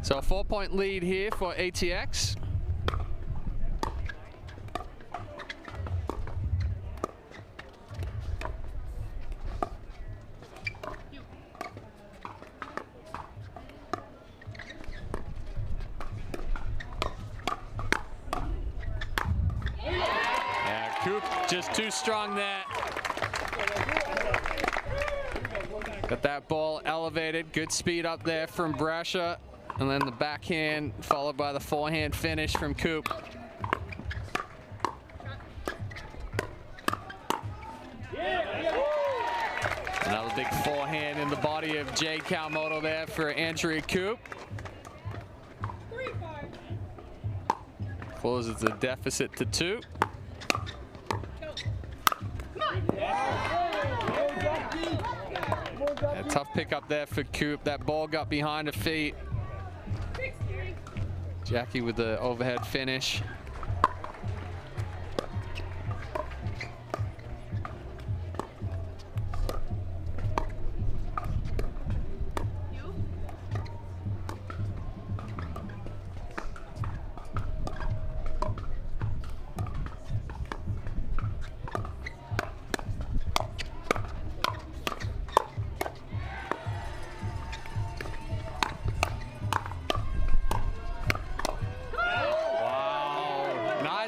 So a 4-point lead here for ATX. Too strong there. Got that ball elevated. Good speed up there from Brescia. And then the backhand followed by the forehand finish from Coop. Another big forehand in the body of Jay Calmoto there for Andrea Coop. Closes the deficit to 2. A tough pickup there for Coop. That ball got behind her feet. Jackie with the overhead finish.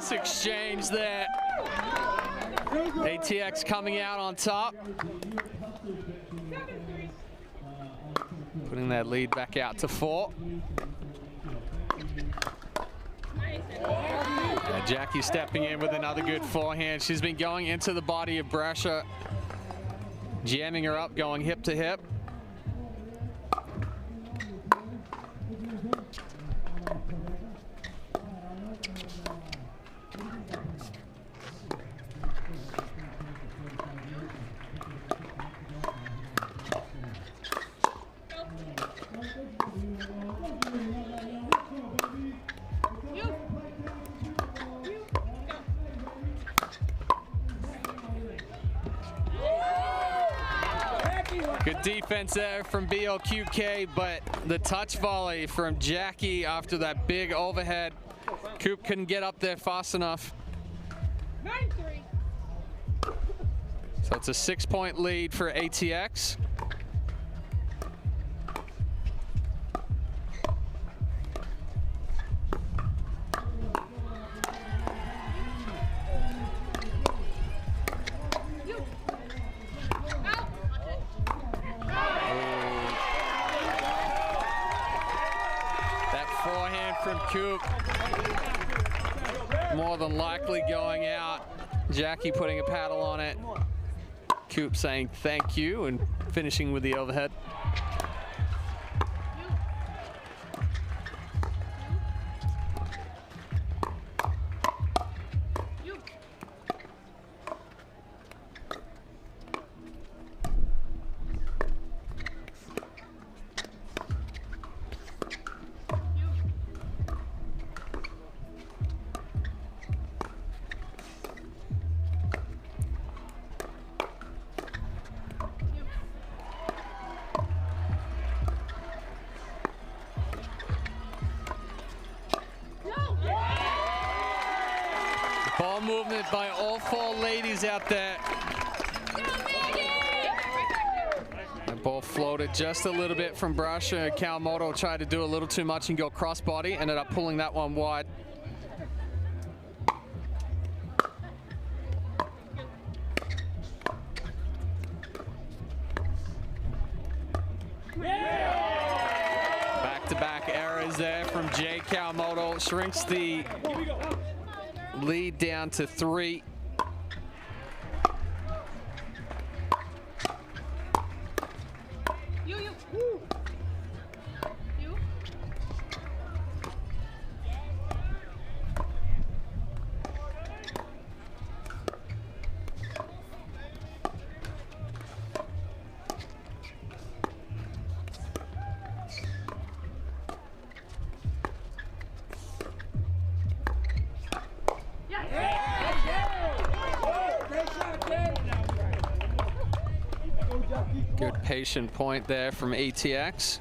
Exchange there. ATX coming out on top. Putting that lead back out to 4. Jackie stepping in with another good forehand. She's been going into the body of Brescia, jamming her up, going hip to hip. Good defense there from BLQK, but the touch volley from Jackie after that big overhead. Coop couldn't get up there fast enough. 9-3. So it's a 6-point lead for ATX. Coop more than likely going out. Jackie putting a paddle on it. Coop saying thank you and finishing with the overhead. Ball movement by all 4 ladies out there. That ball floated just a little bit from Brescia. Calmoto tried to do a little too much and go crossbody. Ended up pulling that one wide. Back-to-back errors there from Jay Calmoto. Shrinks the lead down to 3. Good patient point there from ATX.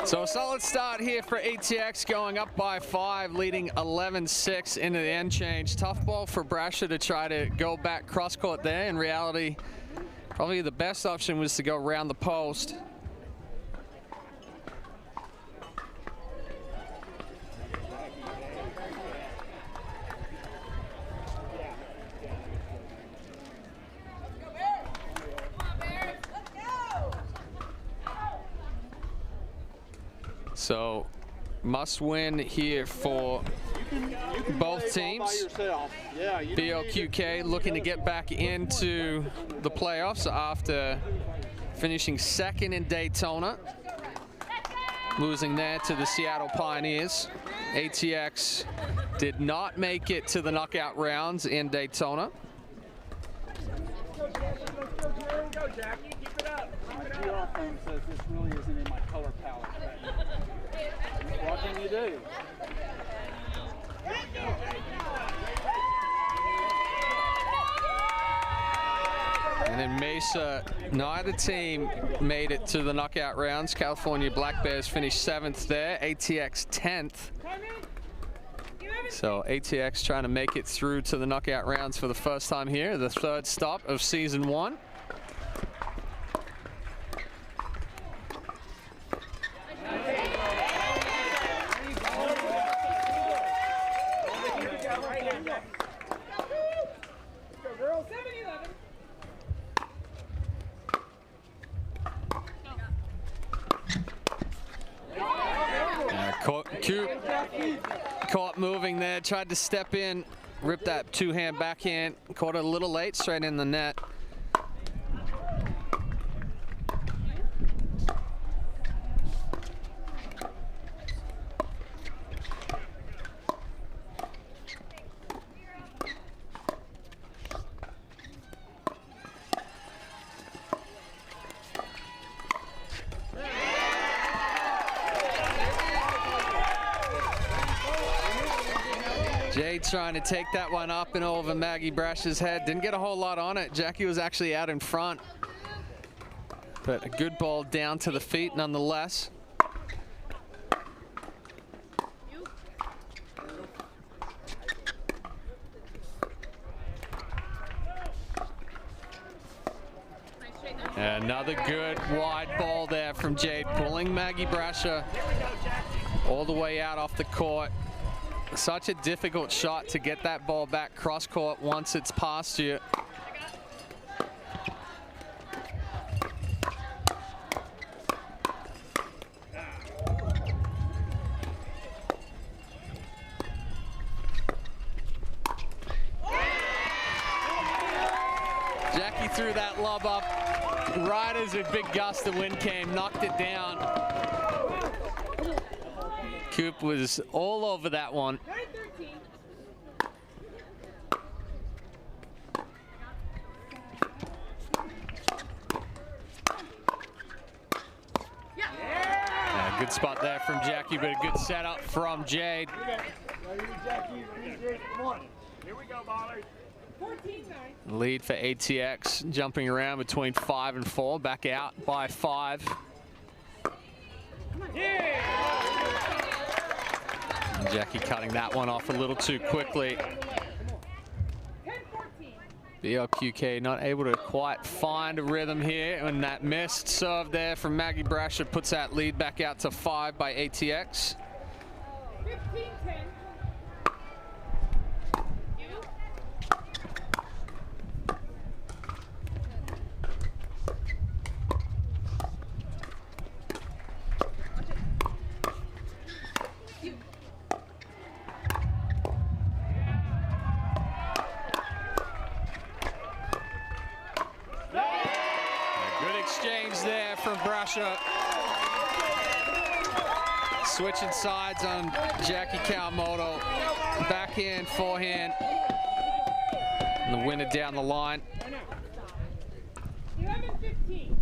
So a solid start here for ATX, going up by 5, leading 11-6 into the end change. Tough ball for Brasher to try to go back cross court there. In reality, probably the best option was to go around the post. So must win here for both teams. BLQK looking to get back into the playoffs after finishing second in Daytona, losing there to the Seattle Pioneers. ATX did not make it to the knockout rounds in Daytona. Go, Jackie. Keep it up. The offense says this really isn't in my color palette. What can you do? And in Mesa, neither team made it to the knockout rounds. California Black Bears finished 7th there, ATX 10th. So ATX trying to make it through to the knockout rounds for the first time here, the 3rd stop of season 1. Caught moving there, tried to step in, ripped that two-hand backhand, caught it a little late, straight in the net. Jade trying to take that one up and over Maggie Brash's head. Didn't get a whole lot on it. Jackie was actually out in front. But a good ball down to the feet nonetheless. Another good wide ball there from Jade, pulling Maggie Brasher all the way out off the court. Such a difficult shot to get that ball back cross court once it's past you. Jackie threw that lob up right as a big gust of wind came, knocked it down. Coop was all over that one. Yeah, good spot there from Jackie, but a good setup from Jade. Lead for ATX, jumping around between 5 and 4, back out by 5. Jackie cutting that one off a little too quickly. BLQK not able to quite find a rhythm here, and that missed serve there from Maggie Brasher puts that lead back out to 5 by ATX. 15-10. Switching sides on Jackie Kawamoto. Backhand, forehand. And the winner down the line. 11-15.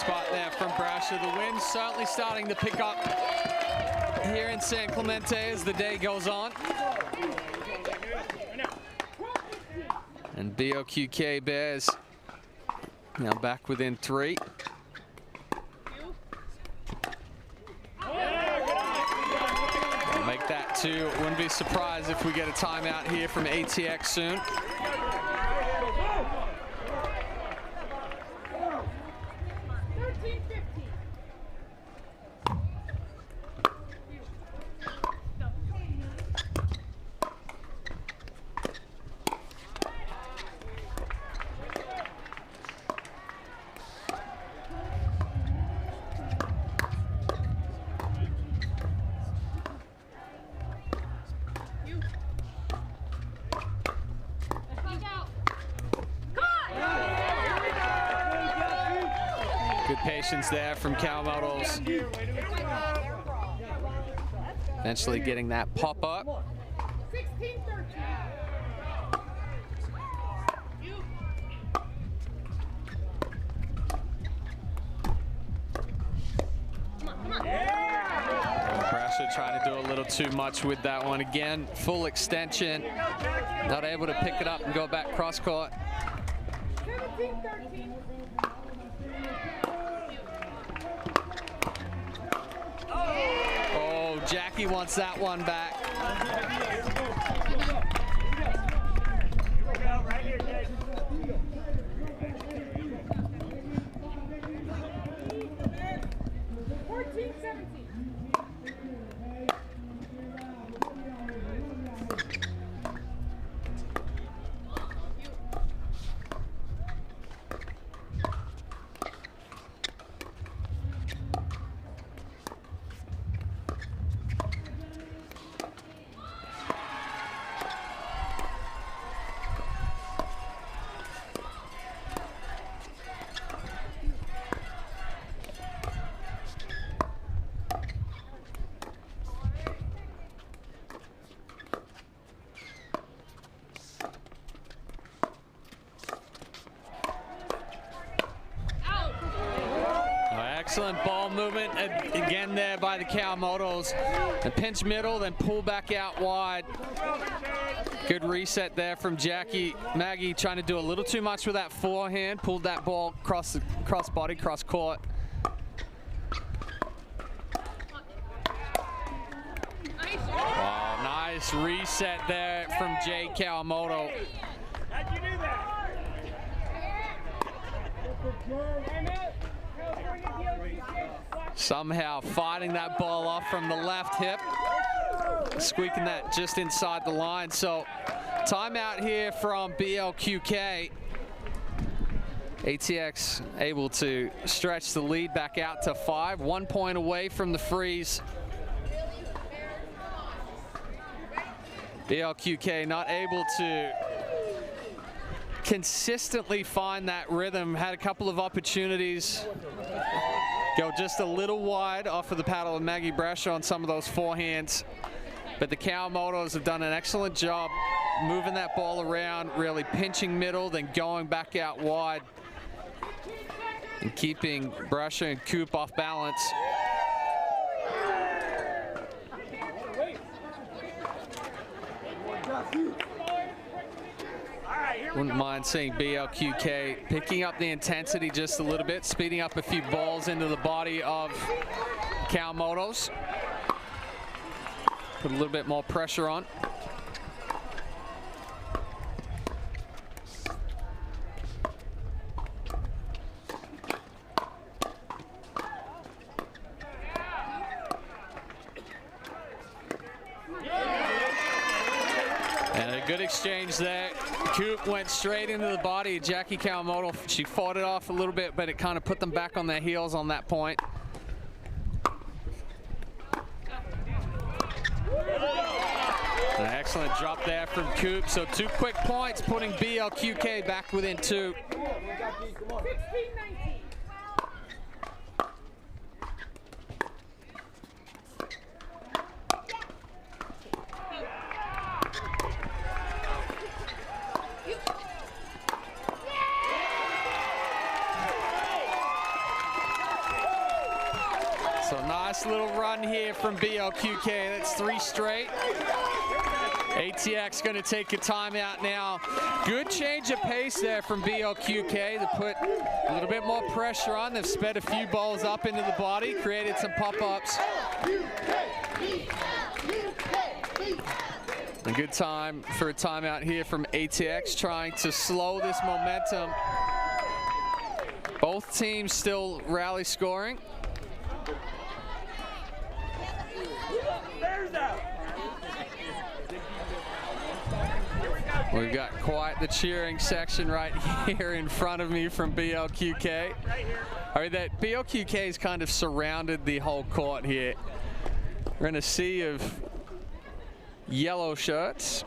spot there from Brasher. The wind's certainly starting to pick up here in San Clemente as the day goes on. And BLQK Bears now back within 3. We'll make that 2. Wouldn't be surprised if we get a timeout here from ATX soon. Good patience there from Kawamoto's. Eventually getting that pop up. 16-13. Brasher trying to do a little too much with that one. Again, full extension. Not able to pick it up and go back cross court. 17-13. Oh, Jackie wants that one back. Right here, Jake. 14-17. Excellent ball movement again there by the Kawamotos. The pinch middle, then pull back out wide. Good reset there from Jackie. Maggie trying to do a little too much with that forehand. Pulled that ball cross body, cross court. Wow, nice reset there from Jay Kawamoto. How'd you do that? Somehow fighting that ball off from the left hip. Squeaking that just inside the line. So timeout here from BLQK. ATX able to stretch the lead back out to 5. 1 point away from the freeze. BLQK not able to consistently find that rhythm. Had a couple of opportunities. Go just a little wide off of the paddle of Maggie Brasher on some of those forehands. But the Kawamotos have done an excellent job moving that ball around, really pinching middle, then going back out wide and keeping Brasher and Coop off balance. Wouldn't mind seeing BLQK picking up the intensity just a little bit, speeding up a few balls into the body of Kawamotos. Put a little bit more pressure on. And a good exchange there. Coop went straight into the body of Jackie Kawamoto. She fought it off a little bit, but it kind of put them back on their heels on that point. An excellent drop there from Coop. So 2 quick points, putting BLQK back within 2. 16-19. So nice little run here from BLQK. That's 3 straight. ATX going to take a timeout now. Good change of pace there from BLQK to put a little bit more pressure on. They've sped a few balls up into the body, created some pop-ups. A good time for a timeout here from ATX, trying to slow this momentum. Both teams still rally scoring. We've got quite the cheering section right here in front of me from BLQK. I mean, that BLQK has kind of surrounded the whole court here. We're in a sea of yellow shirts.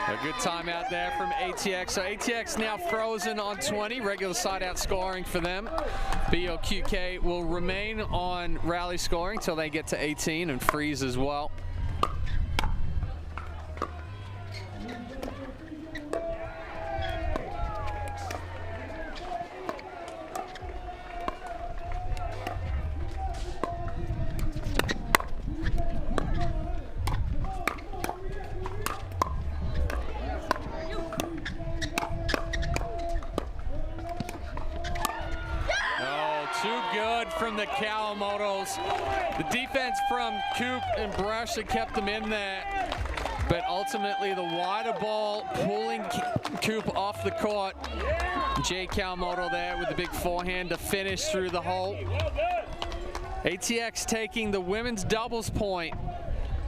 A good timeout there from ATX. So ATX now frozen on 20, regular side out scoring for them. BLQK will remain on rally scoring till they get to 18 and freeze as well. From the Kawamotos. The defense from Coop and Brush that kept them in there, but ultimately the wider ball pulling Coop off the court. Jay Kawamoto there with the big forehand to finish through the hole. ATX taking the women's doubles point,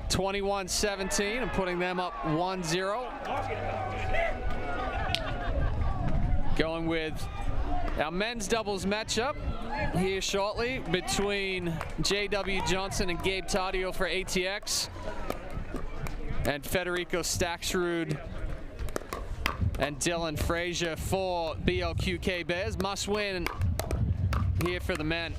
21-17, and putting them up 1-0. Going with our men's doubles matchup here shortly between J.W. Johnson and Gabe Taddeo for ATX and Federico Staxrud and Dylan Frazier for BLQK Bears. Must win here for the men.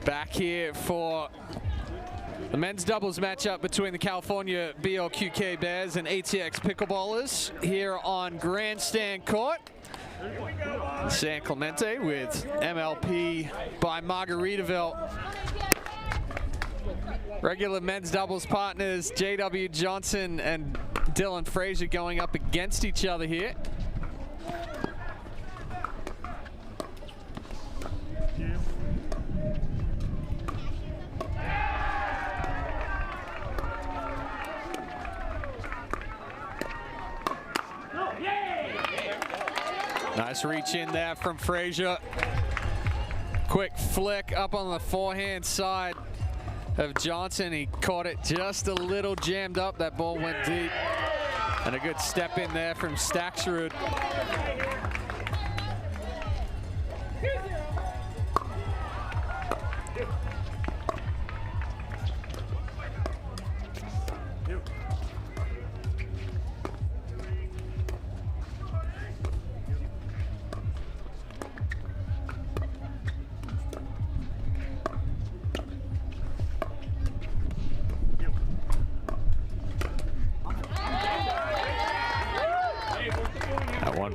Back here for the men's doubles matchup between the California BLQK Bears and ATX Pickleballers here on Grandstand Court. San Clemente with MLP by Margaritaville. Regular men's doubles partners J.W. Johnson and Dylan Frazier going up against each other here. Nice reach in there from Frazier. Quick flick up on the forehand side of Johnson. He caught it just a little jammed up. That ball went deep. And a good step in there from Skechers.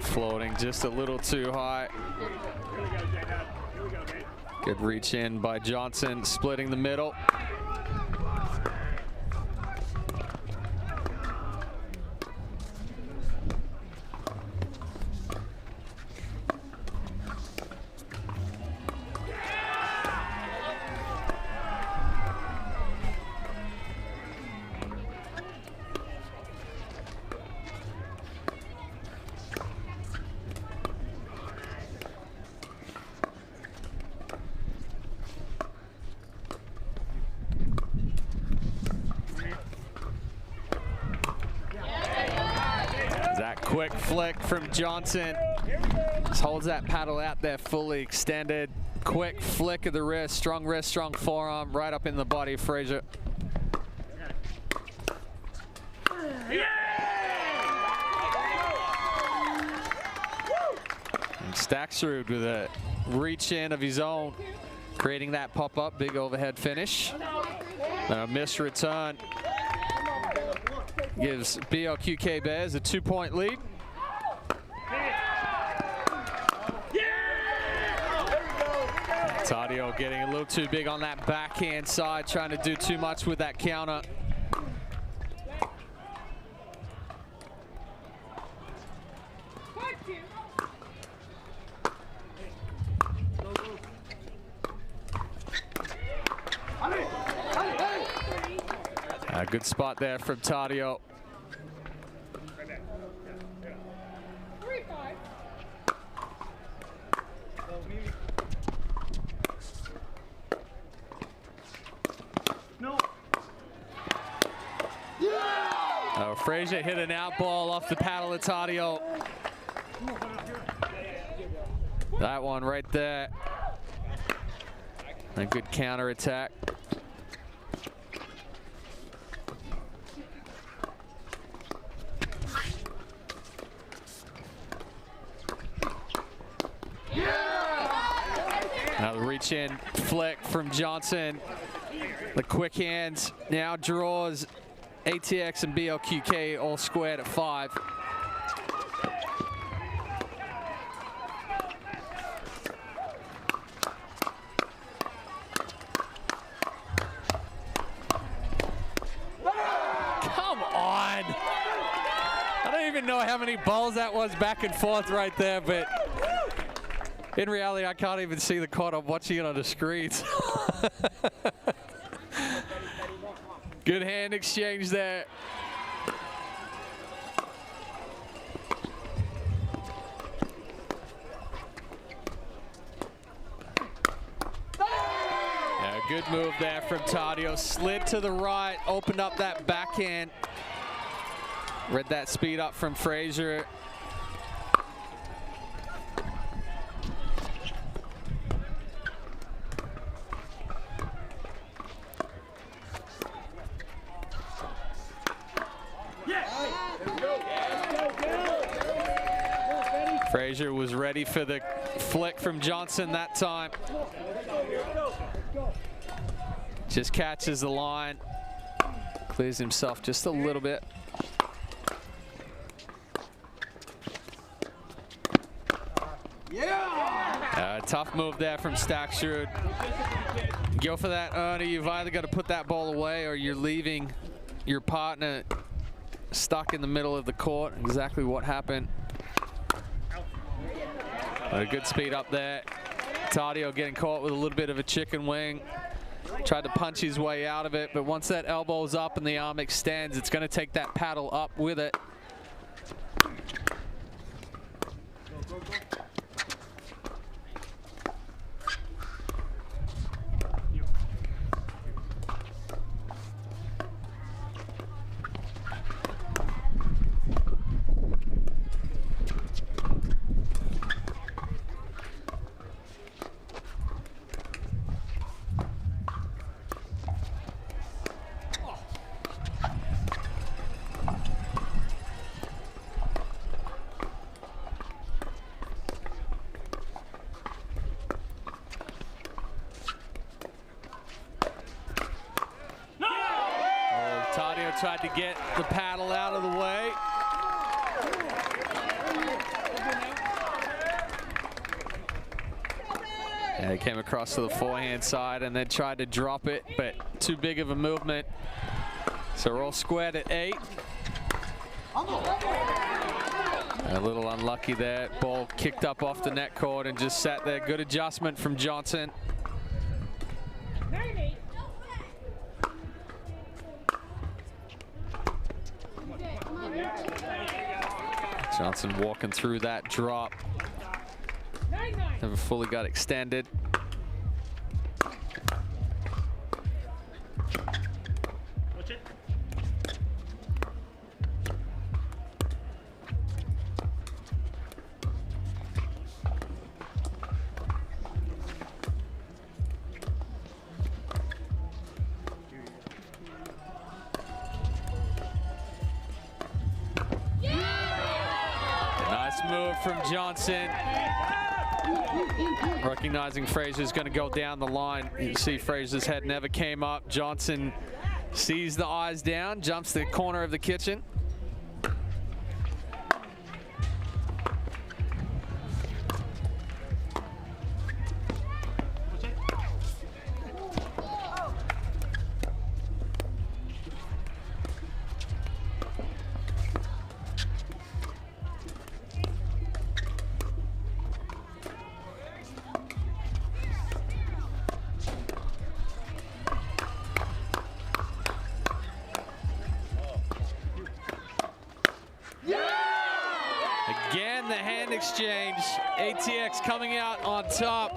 Floating just a little too high. Good reach in by Johnson, splitting the middle. Quick flick from Johnson. Just holds that paddle out there fully extended. Quick flick of the wrist, strong forearm, right up in the body of Frazier. And Skechers with a reach in of his own, creating that pop-up, big overhead finish. And a missed return gives BLQK Bears a 2-point lead. Tadio getting a little too big on that backhand side, trying to do too much with that counter. A good spot there from Tadio. Frazier hit an out ball off the paddle of Tadio. That one right there. A good counter attack. Now the reach in flick from Johnson. The quick hands now draws ATX and BLQK all squared at 5. Come on! I don't even know how many balls that was back and forth right there, but in reality, I can't even see the court. I'm watching it on the screens. Good hand exchange there. Yeah, good move there from Tadio. Slid to the right, opened up that backhand. Read that speed up from Frazier. Frazier was ready for the flick from Johnson that time. Just catches the line. Clears himself just a little bit. Tough move there from Staksrud. Go for that, Ernie. You've either got to put that ball away or you're leaving your partner stuck in the middle of the court. Exactly what happened. A good speed up there. Tadio getting caught with a little bit of a chicken wing. Tried to punch his way out of it, but once that elbow's up and the arm extends, it's going to take that paddle up with it. Tried to get the paddle out of the way. And he came across to the forehand side and then tried to drop it, but too big of a movement. So we're all squared at 8. A little unlucky there. Ball kicked up off the net cord and just sat there. Good adjustment from Johnson. Johnson walking through that drop. Never fully got extended. From Johnson. Recognizing Fraser's going to go down the line. You see Fraser's head never came up. Johnson sees the eyes down, jumps to the corner of the kitchen. Again, the hand exchange. ATX coming out on top.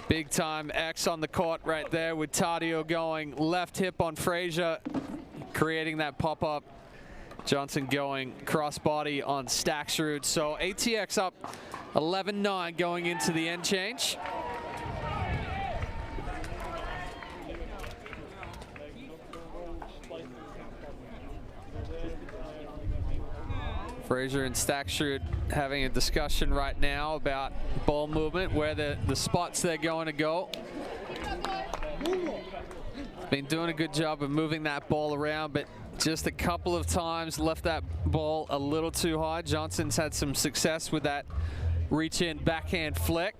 Big time X on the court right there with Tadio going left hip on Fraser, creating that pop-up. Johnson going crossbody on Staksrud. So ATX up 11-9 going into the end change. Fraser and Staksrud having a discussion right now about ball movement, where the spots they're going to go. Been doing a good job of moving that ball around, but just a couple of times left that ball a little too high. Johnson's had some success with that reach in backhand flick.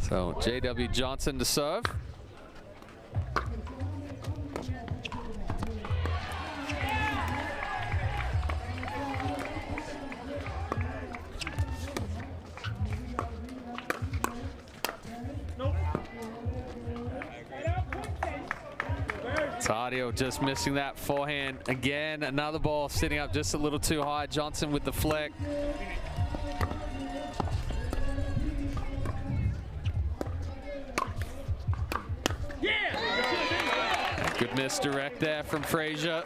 So JW Johnson to serve. Tadio just missing that forehand again. Another ball sitting up just a little too high. Johnson with the flick. Good misdirect there from Fraser.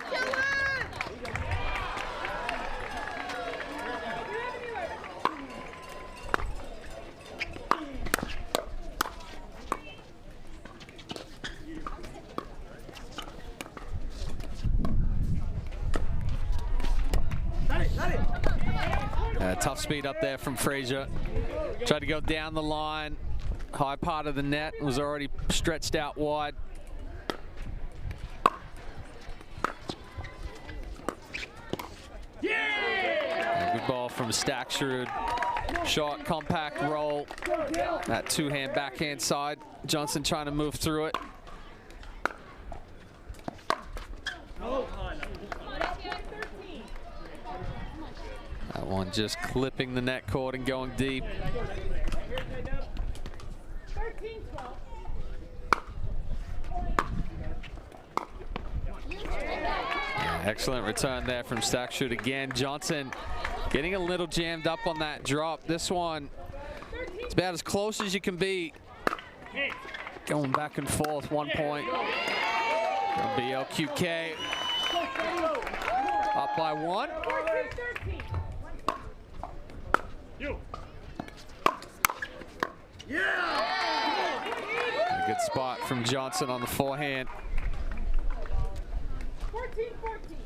Tough speed up there from Frazier. Tried to go down the line. High part of the net was already stretched out wide. Yeah! Good ball from Skechers. Short, compact roll. That two-hand backhand side. Johnson trying to move through it. That one just clipping the net cord and going deep. Excellent return there from Skechers again. Johnson getting a little jammed up on that drop. This one, it's about as close as you can be. Going back and forth, 1 point. BLQK up by 1. A good spot from Johnson on the forehand. 14-14.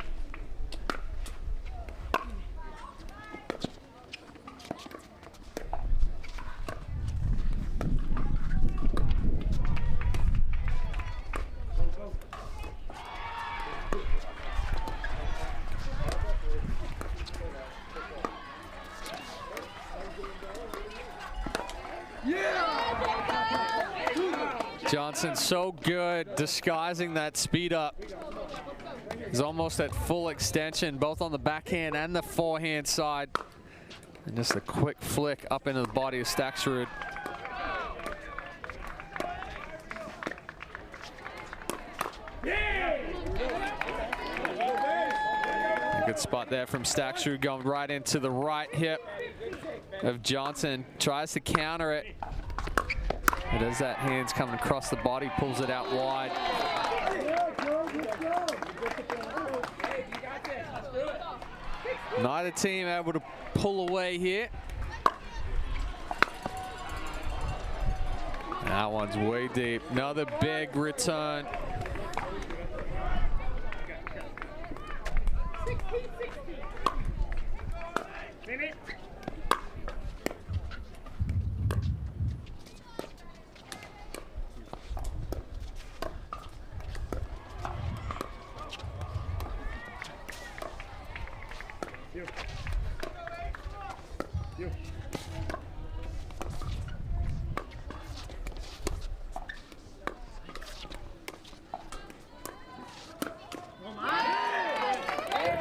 Johnson so good disguising that speed up. He's almost at full extension, both on the backhand and the forehand side. And just a quick flick up into the body of Skechers. A good spot there from Skechers, going right into the right hip of Johnson. Tries to counter it. But as that hand's coming across the body, pulls it out wide. Neither team able to pull away here. That one's way deep. Another big return.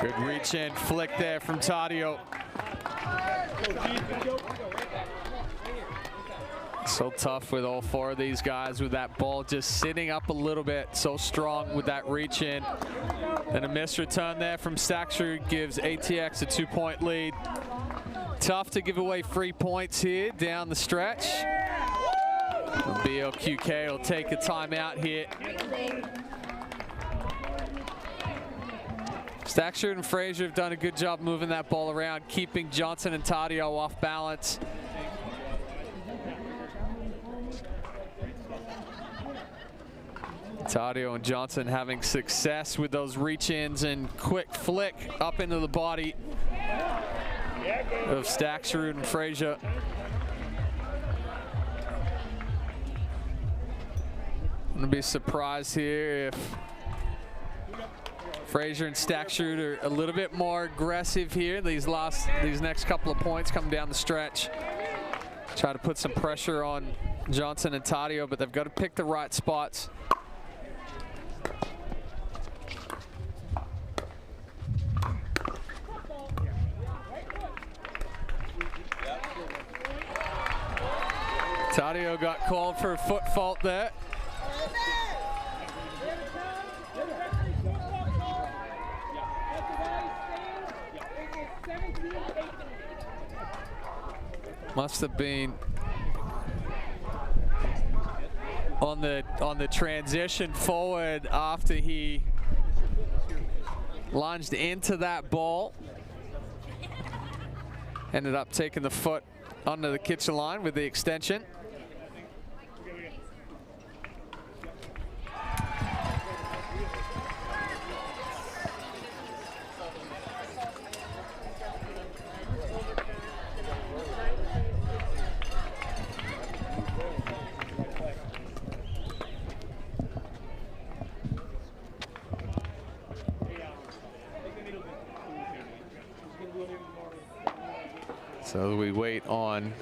Good reach in, flick there from Tadio. So tough with all 4 of these guys with that ball just sitting up a little bit. So strong with that reach in. Then a missed return there from Skechers gives ATX a 2-point lead. Tough to give away free points here down the stretch. BLQK will take a timeout here. Skechers and Frazier have done a good job moving that ball around, keeping Johnson and Tadio off balance. Tadio and Johnson having success with those reach-ins and quick flick up into the body of Skechers and Frazier. I'm gonna be surprised here if Frazier and Skechers are a little bit more aggressive here. These next couple of points come down the stretch. Try to put some pressure on Johnson and Tadio, but they've got to pick the right spots. Tadio got called for a foot fault there. Must have been on the transition forward after he lunged into that ball. Ended up taking the foot onto the kitchen line with the extension. So we wait on.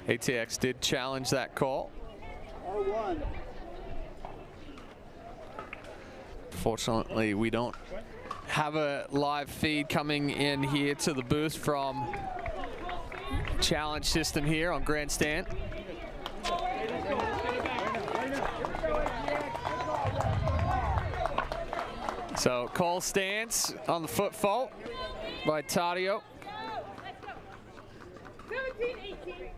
ATX did challenge that call. R1. Fortunately, we don't have a live feed coming in here to the booth from challenge system here on Grandstand. So call stands on the foot fault by Tadio. 17-18.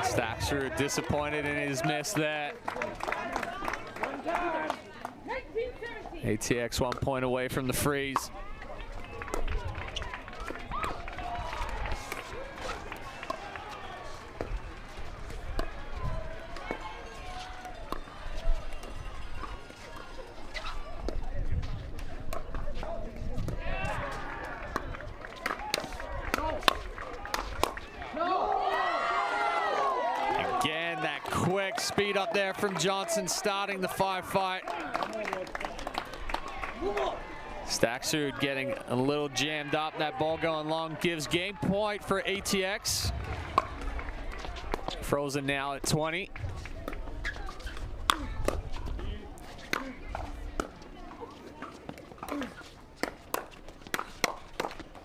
Staxer disappointed in his miss that. ATX 1 point away from the freeze. Speed up there from Johnson starting the firefight. Staxer getting a little jammed up. That ball going long gives game point for ATX. Frozen now at 20.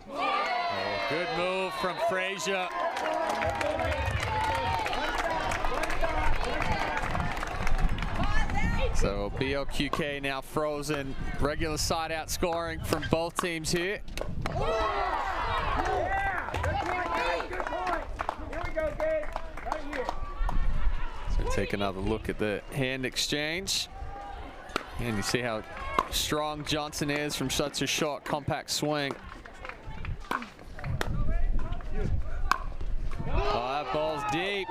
Oh, good move from Frazier. So BLQK now frozen. Regular side out scoring from both teams here. So take another look at the hand exchange. And you see how strong Johnson is from such a short, compact swing. Oh, that ball's deep.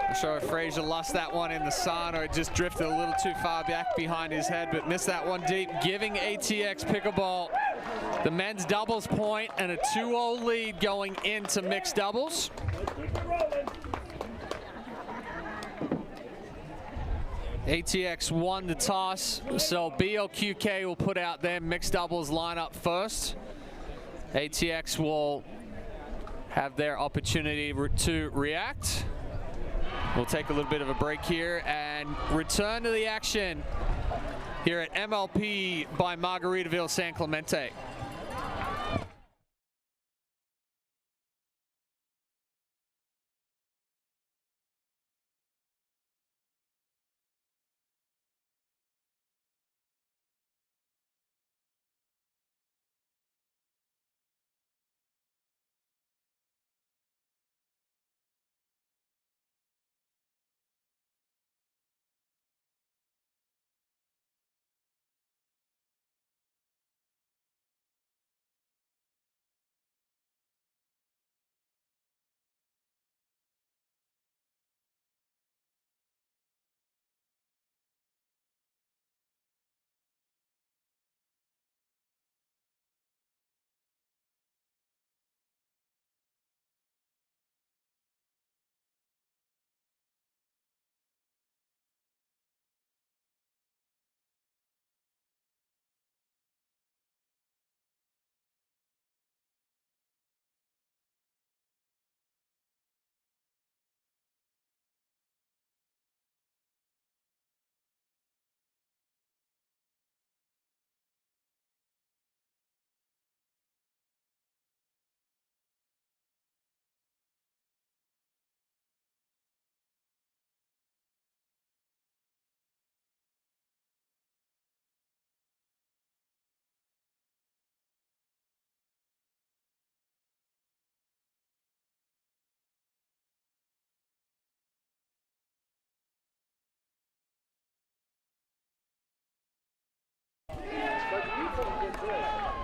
I'm sure if Frazier lost that one in the sun or it just drifted a little too far back behind his head, but missed that one deep, giving ATX Pickleball the men's doubles point and a 2-0 lead going into mixed doubles. ATX won the toss, so BLQK will put out their mixed doubles lineup first. ATX will have their opportunity to react. We'll take a little bit of a break here and return to the action here at MLP by Margaritaville San Clemente.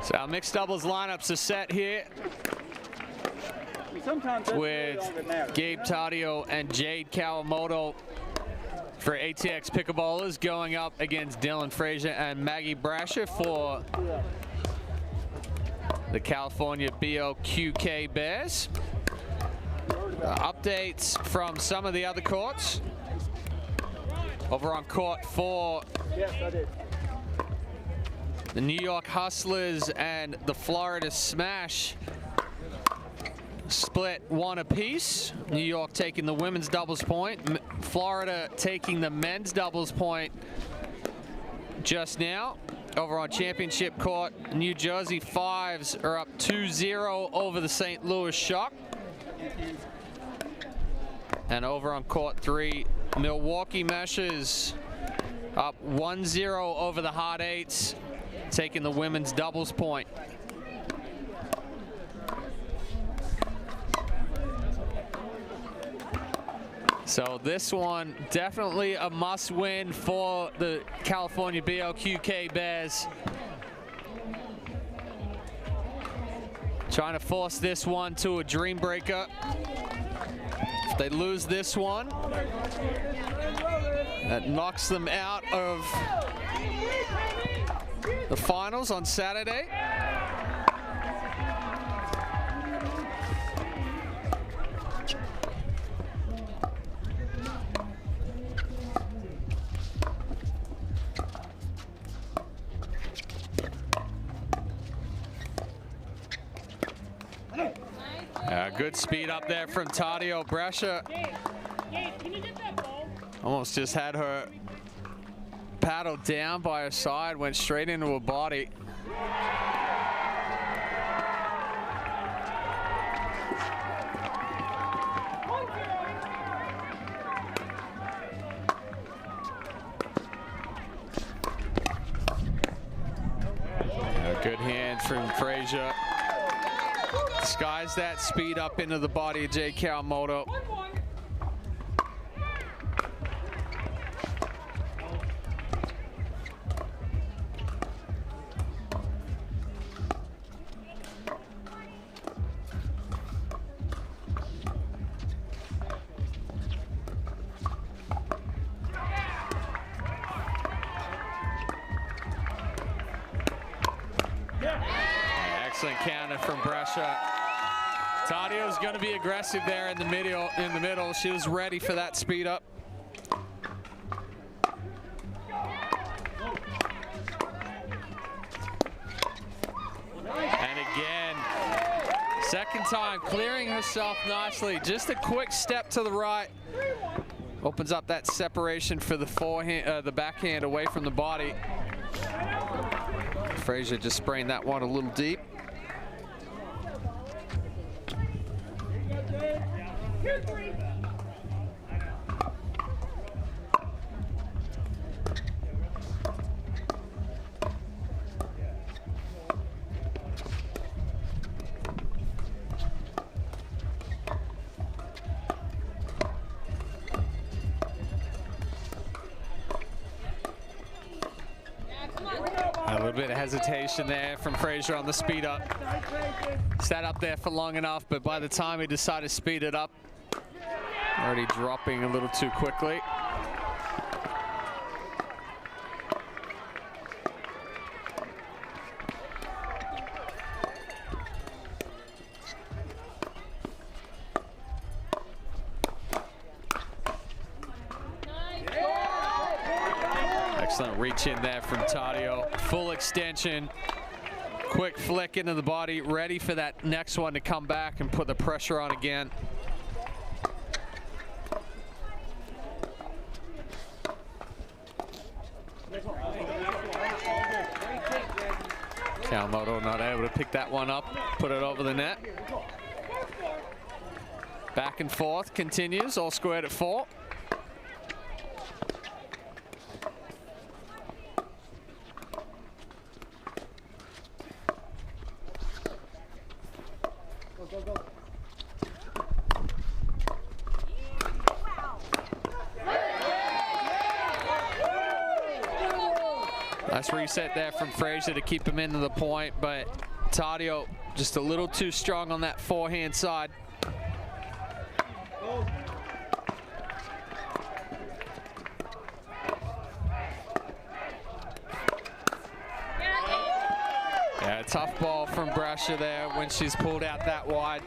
So our mixed doubles lineups are set here with Gabe Tadio and Jade Kawamoto for ATX Pickleballers going up against Dylan Frazier and Maggie Brasher for the California BLQK Bears. Updates from some of the other courts. Over on court 4, Yes, I did. the New York Hustlers and the Florida Smash split 1 apiece. New York taking the women's doubles point, Florida taking the men's doubles point just now. Over on championship court, New Jersey Fives are up 2-0 over the St. Louis Shock. And over on court 3, Milwaukee Meshes up 1-0 over the Hot Eights, taking the women's doubles point. So this one definitely a must-win for the California BLQK Bears. Trying to force this one to a dream breaker. If they lose this one, that knocks them out of the finals on Saturday. Good speed up there from Tadio Brescia. Almost just had her paddled down by her side, went straight into her body. A good hand from Frazier. Skies that speed up into the body of Jay Kawamoto. Excellent counter from Brescia. Tadio's going to be aggressive there in the middle. She was ready for that speed up. And again, second time clearing herself nicely. Just a quick step to the right. Opens up that separation for the forehand, the backhand away from the body. Frazier just spraying that one a little deep. A little bit of hesitation there from Frazier on the speed up. Sat up there for long enough, but by the time he decided to speed it up, already dropping a little too quickly. Excellent reach in there from Tadio. Full extension. Quick flick into the body, ready for that next one to come back and put the pressure on again. Kawamoto not able to pick that one up, put it over the net. Back and forth continues, all squared at 4. Nice reset there from Frazier to keep him into the point, but Tadio just a little too strong on that forehand side. Yeah, tough ball from Brasher there when she's pulled out that wide.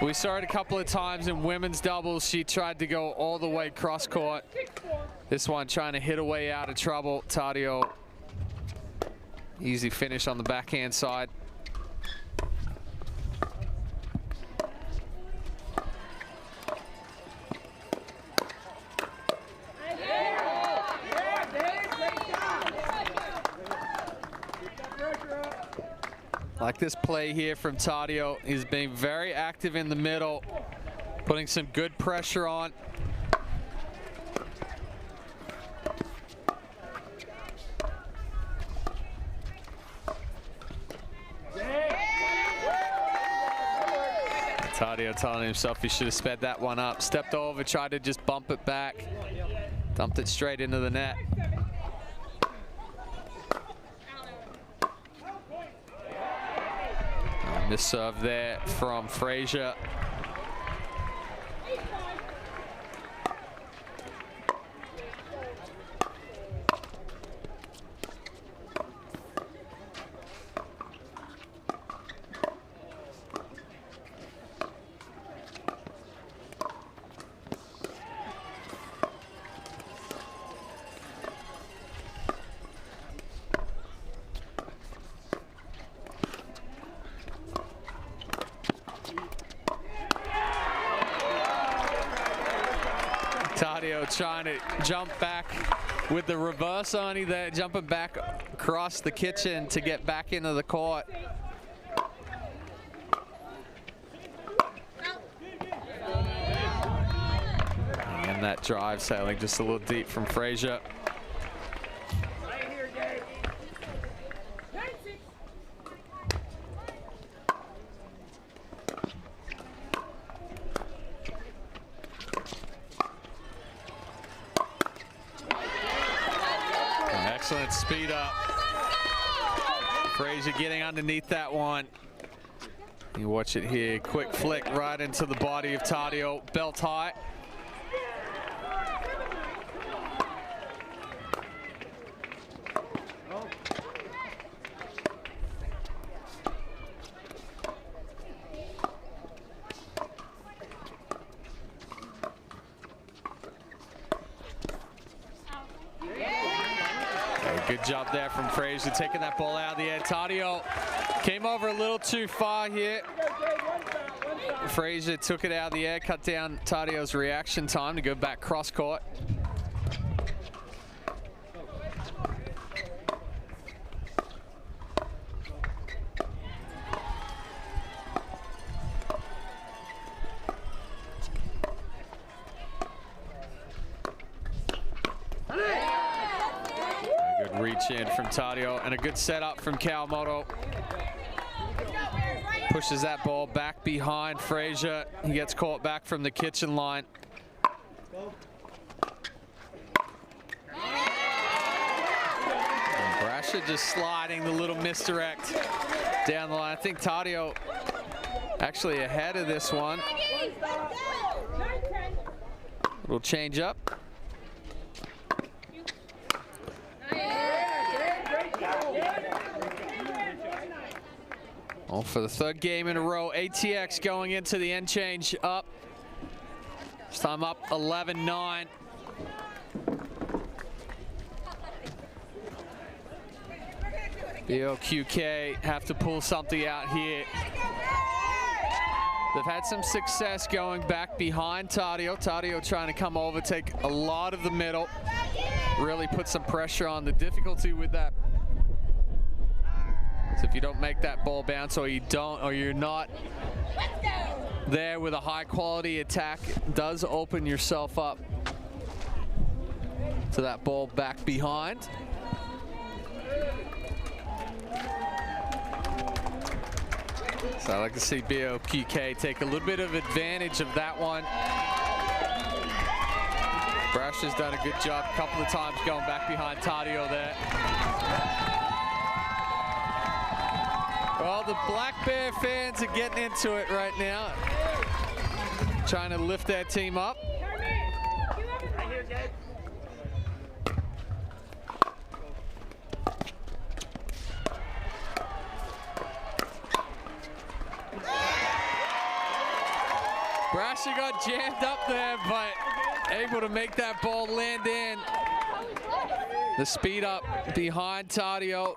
We saw it a couple of times in women's doubles. She tried to go all the way cross court. This one trying to hit her way out of trouble. Tadio, easy finish on the backhand side. Like this play here from Tadio. He's being very active in the middle, putting some good pressure on. Tadio telling himself he should have sped that one up. Stepped over, tried to just bump it back. Dumped it straight into the net. Miss serve there from Frazier. Trying to jump back with the reverse on there, jumping back across the kitchen to get back into the court. And that drive sailing just a little deep from Frazier. Excellent speed up. Frazier getting underneath that one. You watch it here. Quick flick right into the body of Tadio. Belt high. Good job there from Frazier, taking that ball out of the air. Tadio came over a little too far here. Frazier took it out of the air, cut down Tadio's reaction time to go back cross court. Reach in from Tadio and a good setup from Kawamoto. Pushes that ball back behind Frazier. He gets caught back from the kitchen line. And Brasher just sliding the little misdirect down the line. I think Tadio actually ahead of this one. Little change up. Well, for the third game in a row, ATX going into the end change up. This time up 11-9. BLQK have to pull something out here. They've had some success going back behind Tadio. Tadio trying to come over, take a lot of the middle, really put some pressure on. The difficulty with that, so if you don't make that ball bounce, or you're not there with a high quality attack, it does open yourself up to that ball back behind. So I like to see BLQK take a little bit of advantage of that one. Brasher's done a good job a couple of times going back behind Tadio there. Well, the Black Bear fans are getting into it right now, trying to lift their team up. Frazier got jammed up there, but able to make that ball land in. The speed up behind Tadio.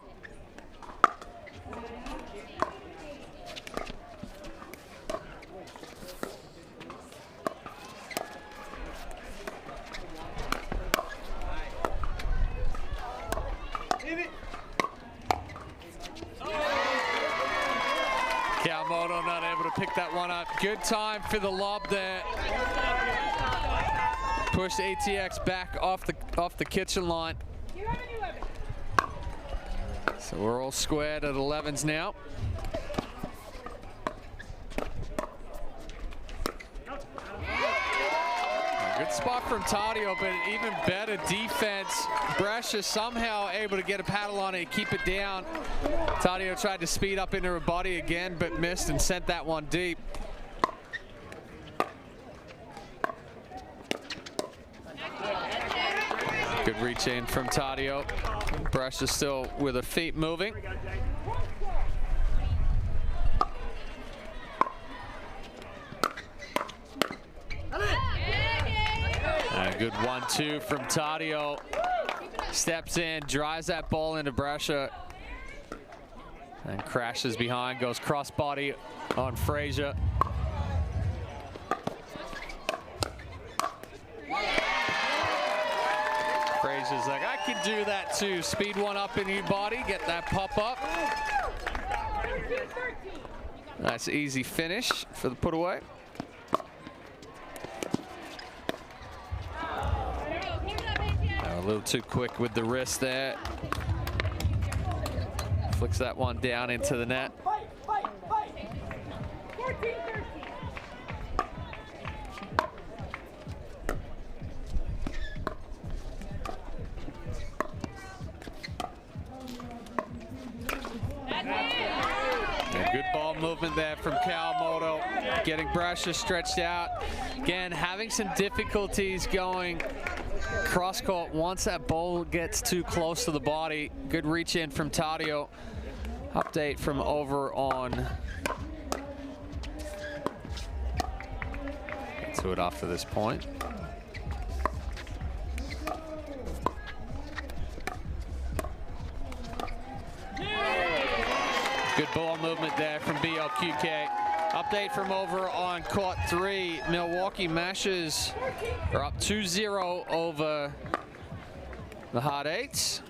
Kawamoto not able to pick that one up. Good time for the lob there. Push ATX back off the kitchen line. So we're all squared at 11s now. Good spot from Tadio, but even better defense. Brescia somehow able to get a paddle on it, keep it down. Tadio tried to speed up into her body again, but missed and sent that one deep. Good reach in from Tadio. Brescia still with her feet moving. A good 1-2 from Tadio. Steps in, drives that ball into Brescia, and crashes behind, goes crossbody on Frazier. Frazier's like, I can do that too. Speed one up in your body, get that pop up. Nice easy finish for the put away. A little too quick with the wrist there. Flicks that one down into the net. Good ball movement there from Kawamoto, getting Brescia stretched out. Again, having some difficulties going cross court once that ball gets too close to the body. Good reach in from Tadio. Update from over on. Get to it after this point. Good ball movement there from BLQK. Update from over on court 3. Milwaukee Mashers are up 2-0 over the Hot Eights.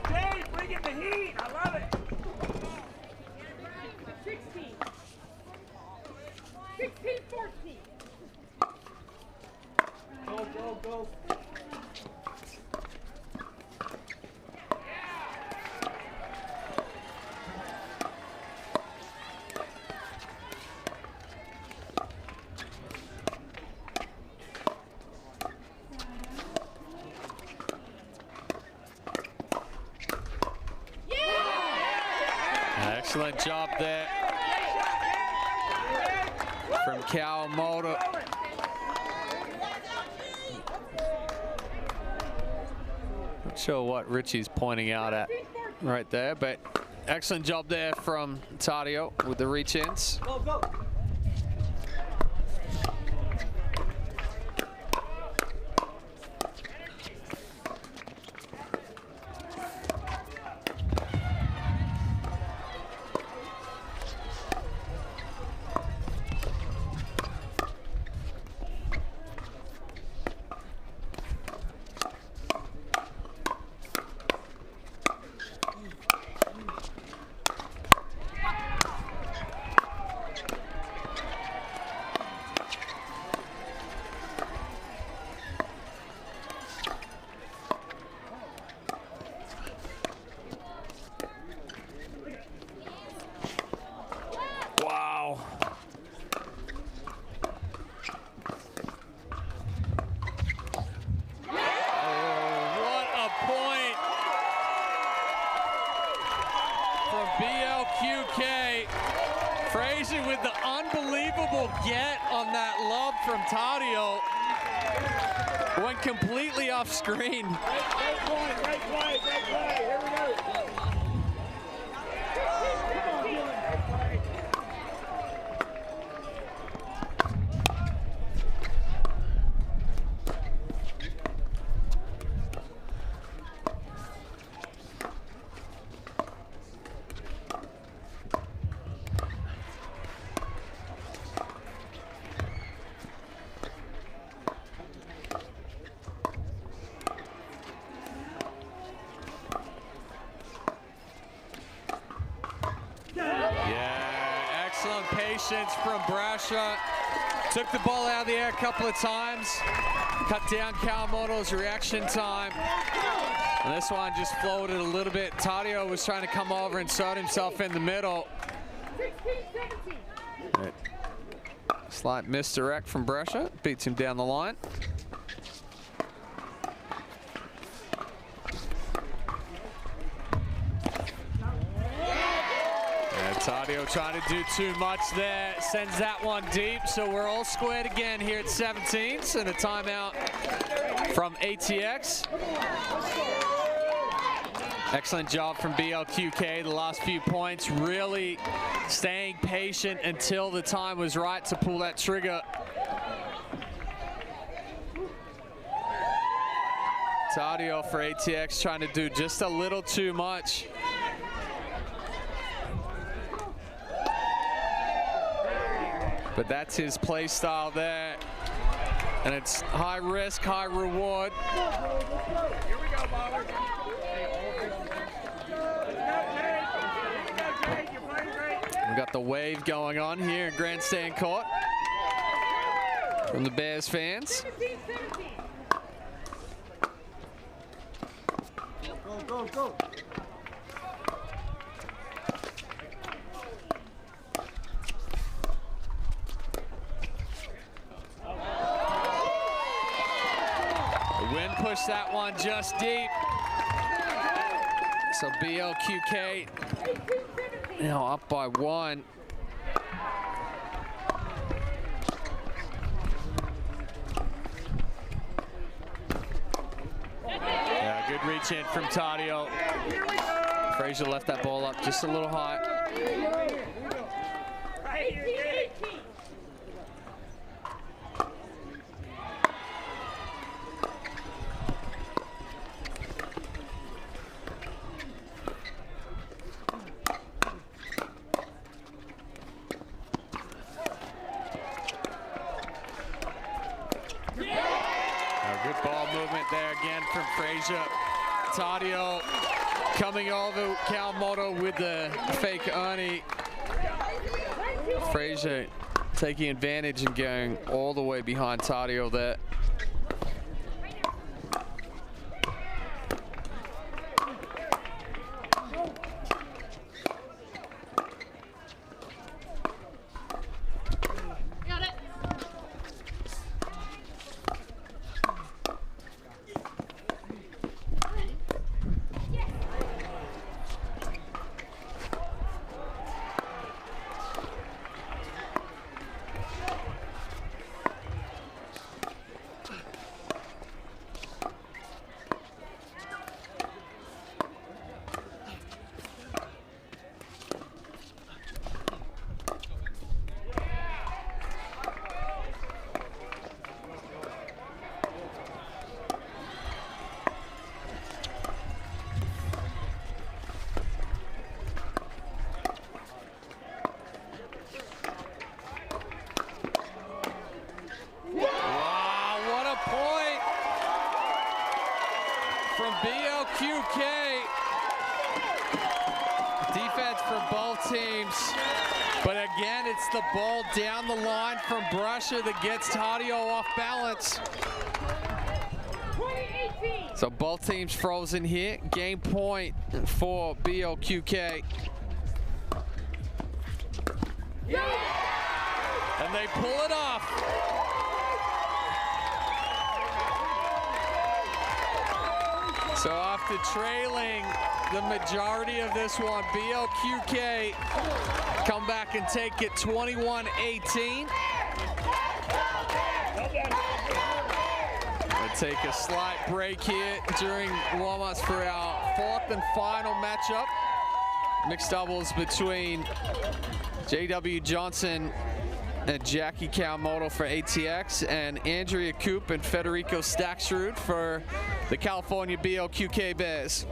Dave, bring it the heat. I love it. 16-14. Go. Excellent job there from Kawamoto. Not sure what Richie's pointing out at right there, but excellent job there from Tadio with the reach-ins. Go. BLQK. Frazier with the unbelievable get on that lob from Tadio. Went completely off screen. Great play. Here we go. From Brasher, took the ball out of the air a couple of times, cut down Kawamoto's reaction time, and this one just floated a little bit. Tadio was trying to come over and insert himself in the middle. 16-17. Slight misdirect from Brasher, beats him down the line. Tadio trying to do too much there, sends that one deep, so we're all squared again here at 17s, and a timeout from ATX. Excellent job from BLQK the last few points, really staying patient until the time was right to pull that trigger. Tadio for ATX trying to do just a little too much. But that's his play style there. And it's high risk, high reward. Here we go, Ballers. We got the wave going on here in Grandstand Court from the Bears fans. 17-17. Go. Push that one just deep. So BLQK now up by 1. Yeah, good reach in from Tadio. Frazier left that ball up just a little high. Tadio coming over Kawamoto with the fake Ernie. Frazier taking advantage and going all the way behind Tadio there. from BLQK. Defense for both teams. But again, it's the ball down the line from Brusher that gets Tadio off balance. So both teams frozen here. Game point for BLQK. And they pull it off. So after trailing the majority of this one, BLQK come back and take it 21-18. take a slight break here during warm-ups for our fourth and final matchup. Mixed doubles between J.W. Johnson and Jackie Kawamoto for ATX, and Andrea Coop and Federico Staksrud for the California BLQK Bears.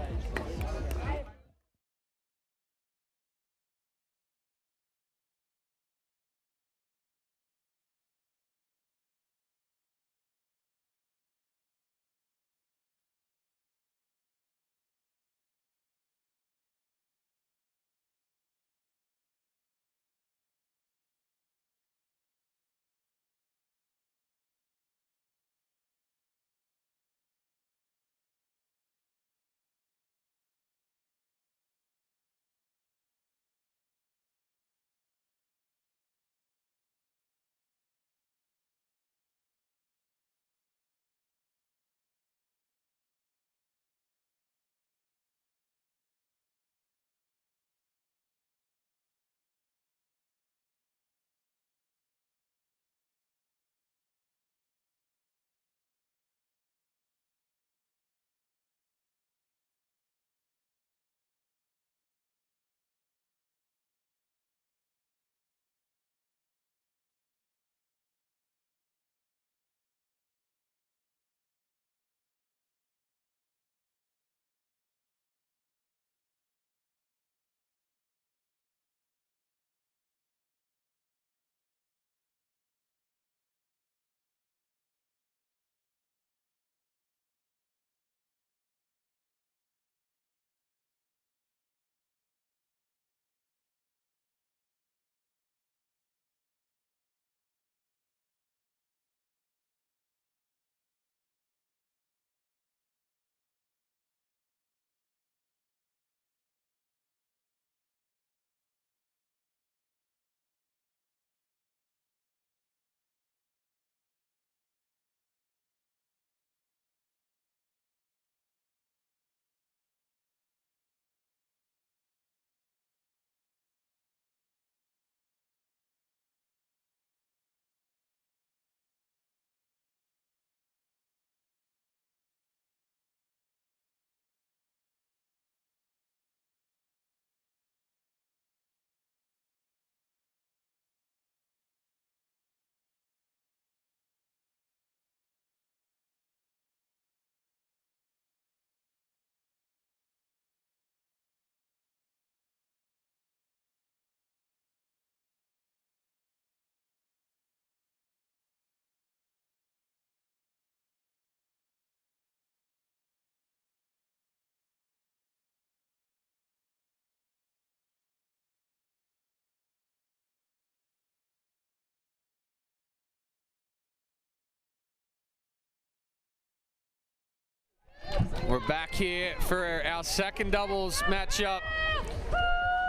We're back here for our second doubles matchup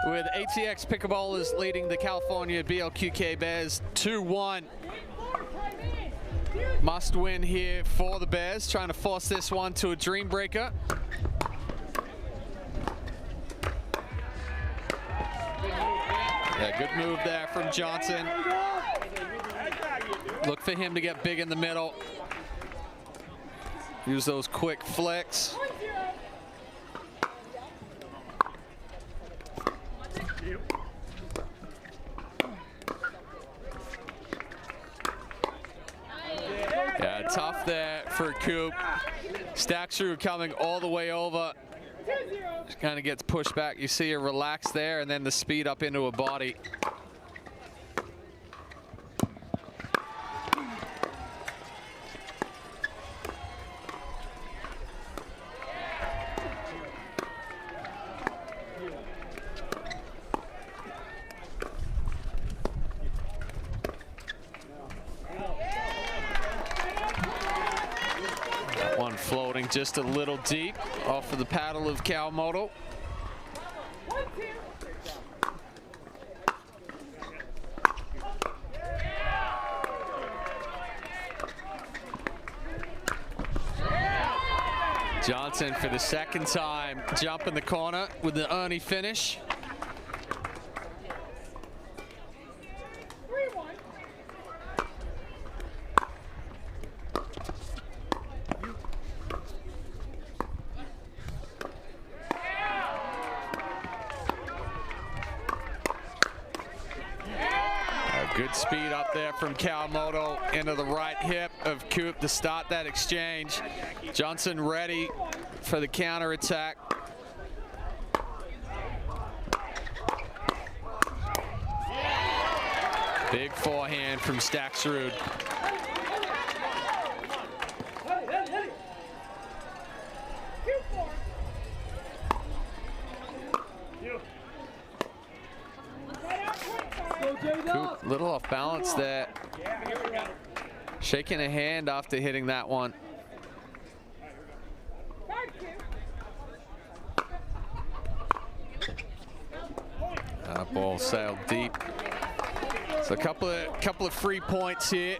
with ATX Pickleball leading the California BLQK Bears 2-1. Must win here for the Bears, trying to force this one to a dream breaker. Yeah, good move there from Johnson. Look for him to get big in the middle. Use those quick flicks. Yeah, tough there for Coop. Staksrud coming all the way over. Just kind of gets pushed back. You see her relax there, and then the speed up into her body. Floating just a little deep off of the paddle of Kawamoto. Johnson for the second time, jump in the corner with the Ernie finish. Good speed up there from Kawamoto into the right hip of Coop to start that exchange. Johnson ready for the counter attack. Big forehand from Staxrud. Coop, little off balance there. Shaking a hand after hitting that one. That ball sailed deep. So a couple of free points here.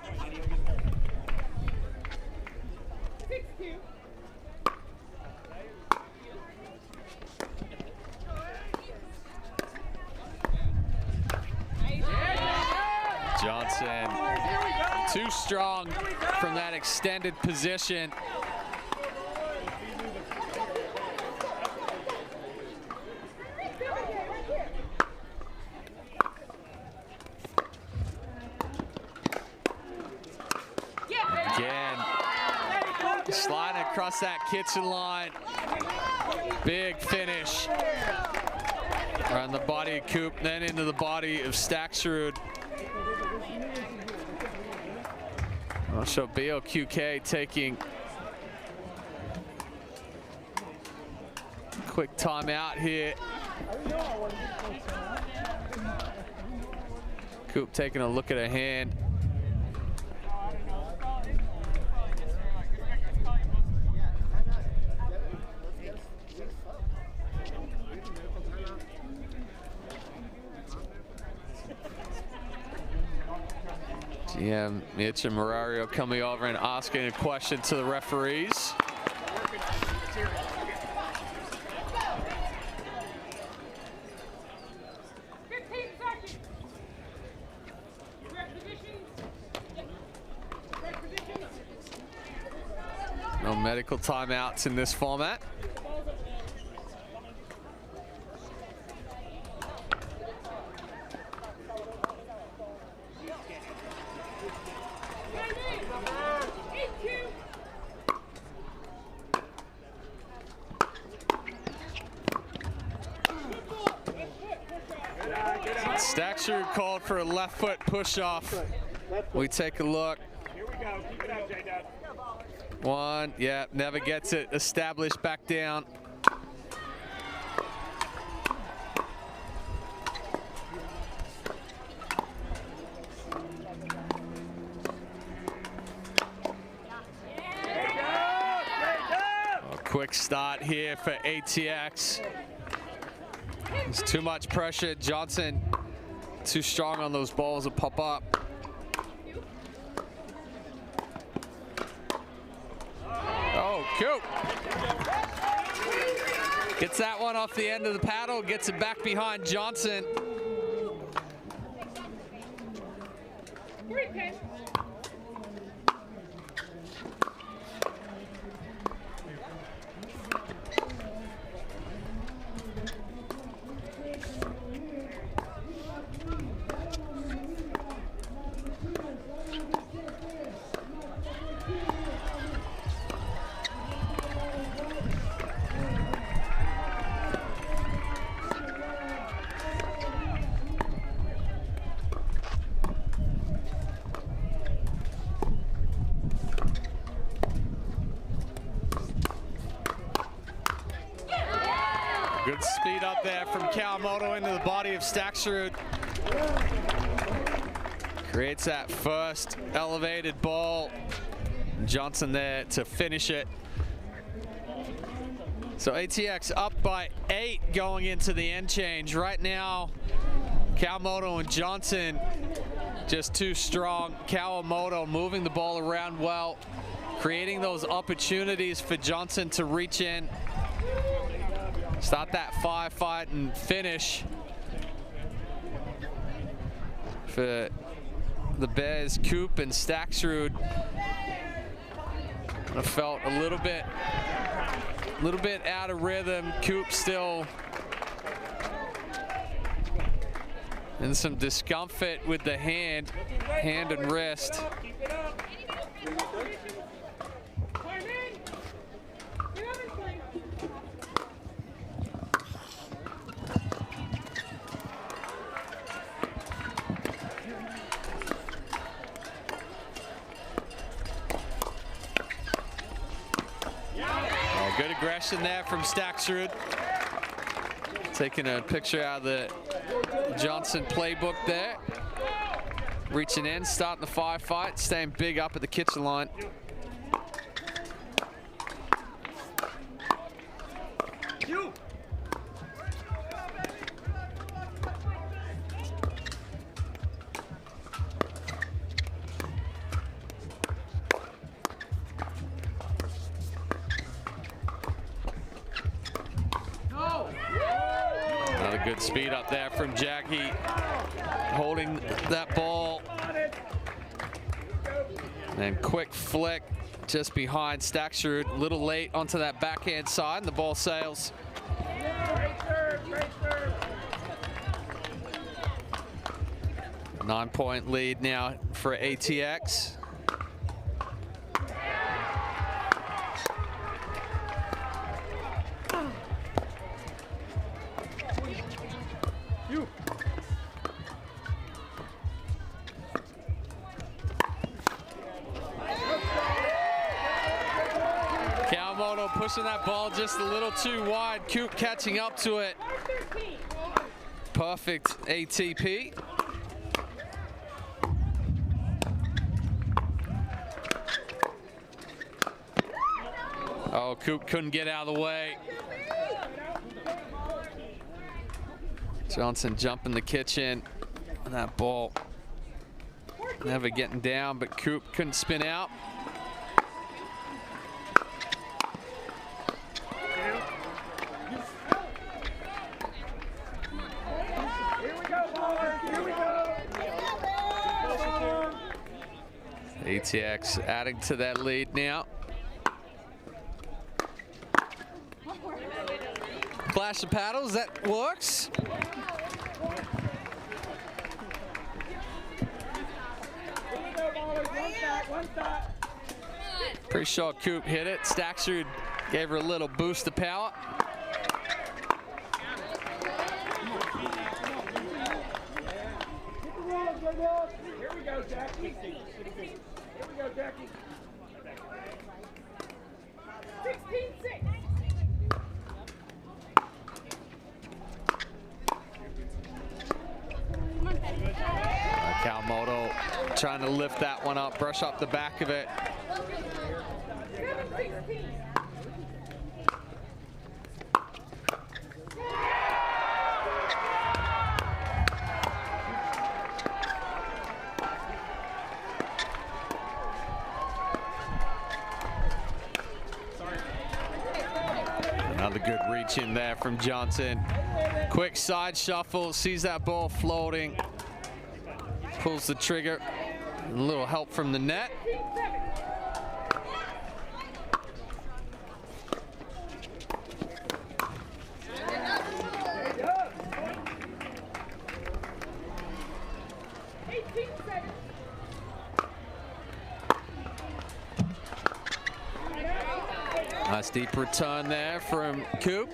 Johnson, too strong from that extended position. Again, sliding across that kitchen line. Big finish. Around the body of Coop, then into the body of Staxrud. So BLQK taking a quick timeout here. Coop taking a look at a hand. GM Mitch and Marario coming over and asking a question to the referees. No medical timeouts in this format. Staxrud called for a left foot push off. We take a look. Here we go. Keep it up, J-Dub. One, yeah, never gets it established back down. A quick start here for ATX. There's too much pressure. Johnson too strong on those balls that pop up. Oh, Coop. Gets that one off the end of the paddle, gets it back behind Johnson. Good speed up there from Kawamoto into the body of Staxrud. Creates that first elevated ball. Johnson there to finish it. So ATX up by 8 going into the end change. Right now, Kawamoto and Johnson just too strong. Kawamoto moving the ball around well, creating those opportunities for Johnson to reach in. Start that fight and finish for the Bears. Coop and Staxrud felt a little bit out of rhythm. Coop still And some discomfort with the hand and wrist. Good aggression there from Skechers. Taking a picture out of the Johnson playbook there. Reaching in, starting the firefight, staying big up at the kitchen line. Another good speed up there from Jackie, holding that ball. And quick flick just behind Skechers, a little late onto that backhand side, and the ball sails. Great serve. 9-point lead now for ATX. Pushing that ball just a little too wide. Coop catching up to it. Perfect ATP. Oh, Coop couldn't get out of the way. Johnson jumping the kitchen. And that ball never getting down, but Coop couldn't spin out. ATX adding to that lead now. Flash of paddles, that works. Pretty sure Coop hit it. Skechers gave her a little boost of power. Here we go, Jackie. Here we go, Jackie. 16-6. Calmoto trying to lift that one up, brush up the back of it. Another good reach in there from Johnson. Quick side shuffle, sees that ball floating, pulls the trigger. A little help from the net. Nice deep return there from Coop.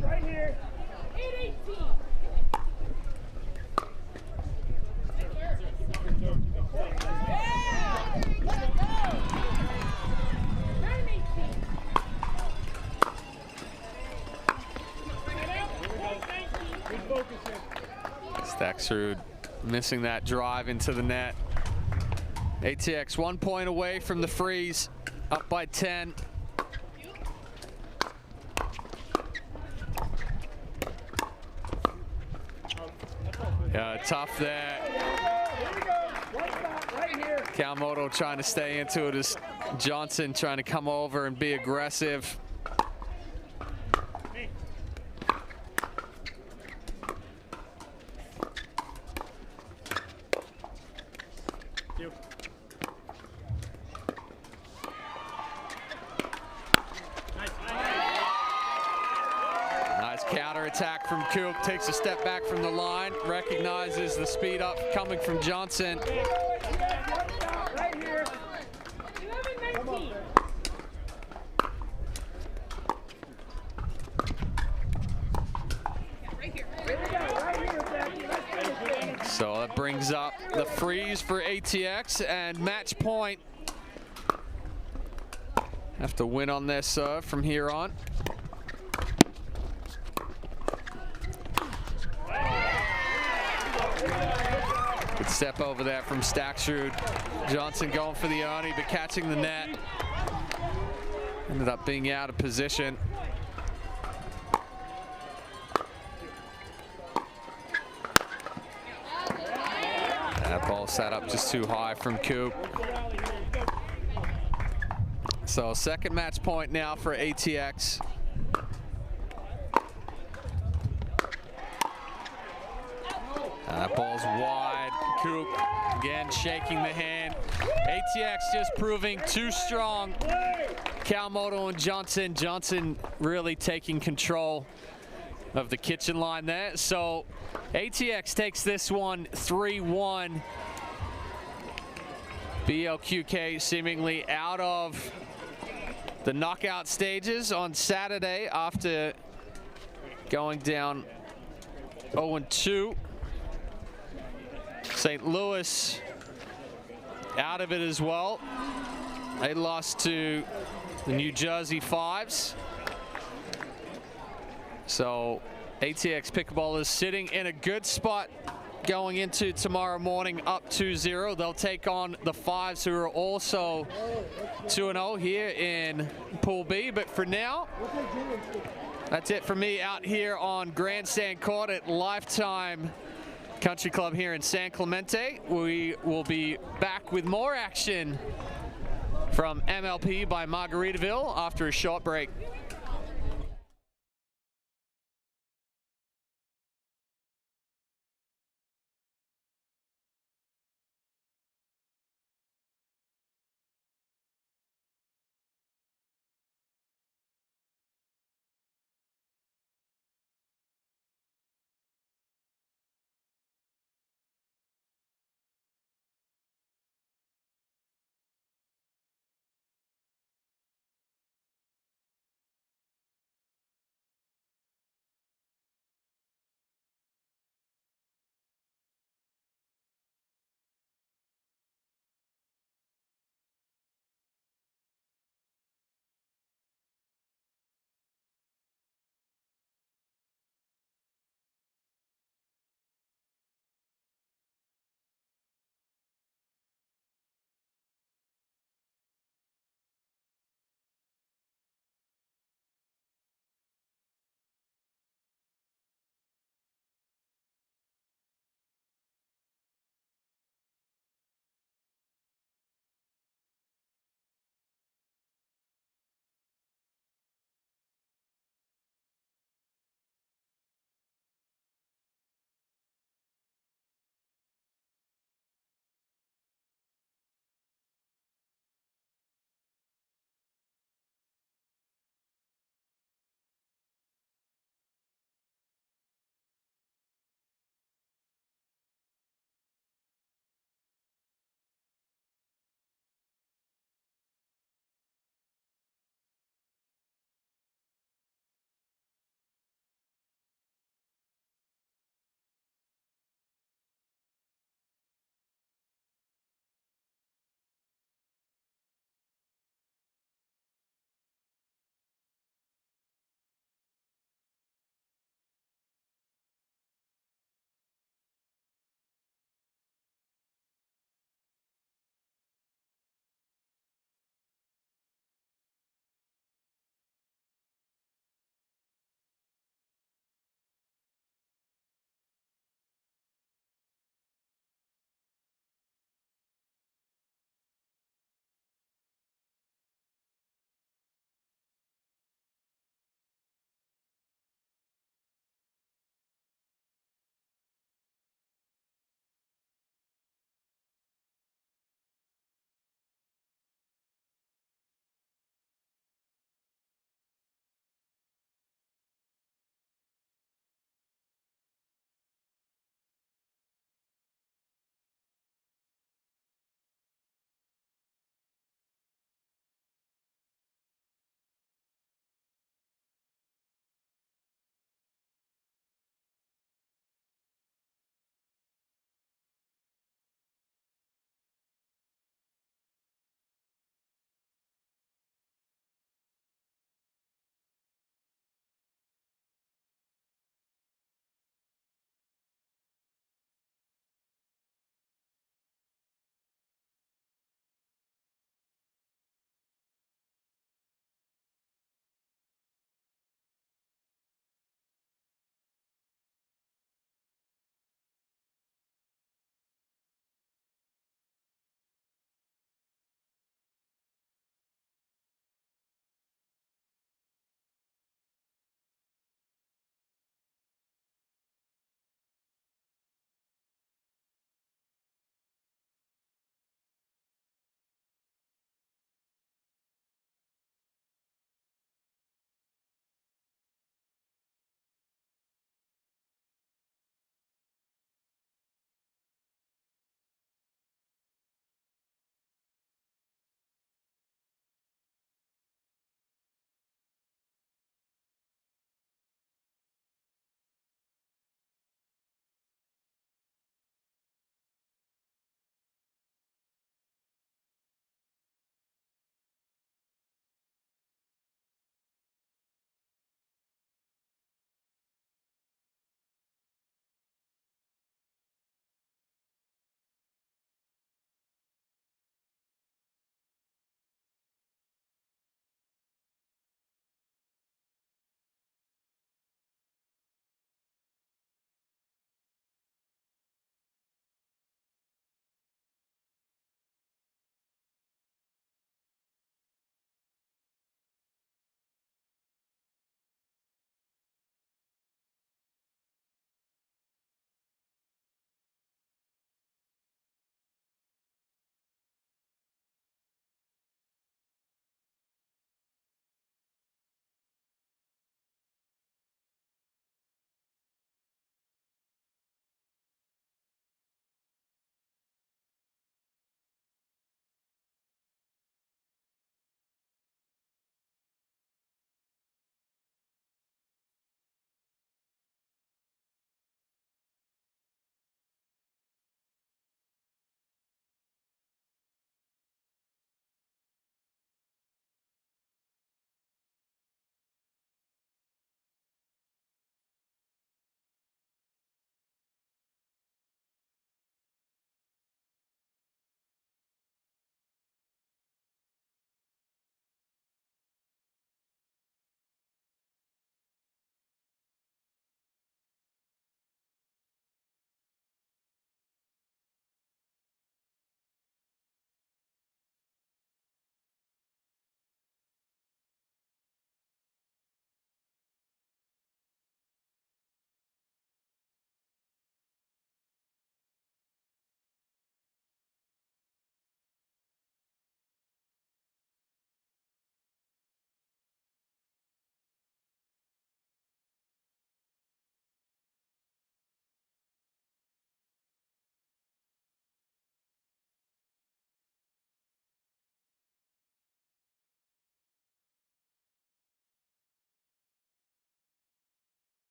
Right here. 8-18. Skechers missing that drive into the net. ATX 1 point away from the freeze, up by 10. Yeah, tough there. Calmoto trying to stay into it as Johnson trying to come over and be aggressive. Counter attack from Coop, takes a step back from the line, recognizes the speed up coming from Johnson. Right here. 11-19. So that brings up the freeze for ATX and match point. Have to win on this serve from here on. Good step over there from Stacksrud. Johnson going for the Ernie, but catching the net. Ended up being out of position. That ball set up just too high from Coop. So second match point now for ATX. That ball's wide. Coop again shaking the hand. ATX just proving too strong. Kawamoto and Johnson. Johnson really taking control of the kitchen line there. So ATX takes this one 3-1. BLQK seemingly out of the knockout stages on Saturday after going down 0-2. St. Louis out of it as well. They lost to the New Jersey Fives. So ATX Pickleball is sitting in a good spot going into tomorrow morning, up 2-0. They'll take on the Fives, who are also 2-0 here in Pool B. But for now, that's it for me out here on Grandstand Court at Lifetime Country Club here in San Clemente. We will be back with more action from MLP by Margaritaville after a short break.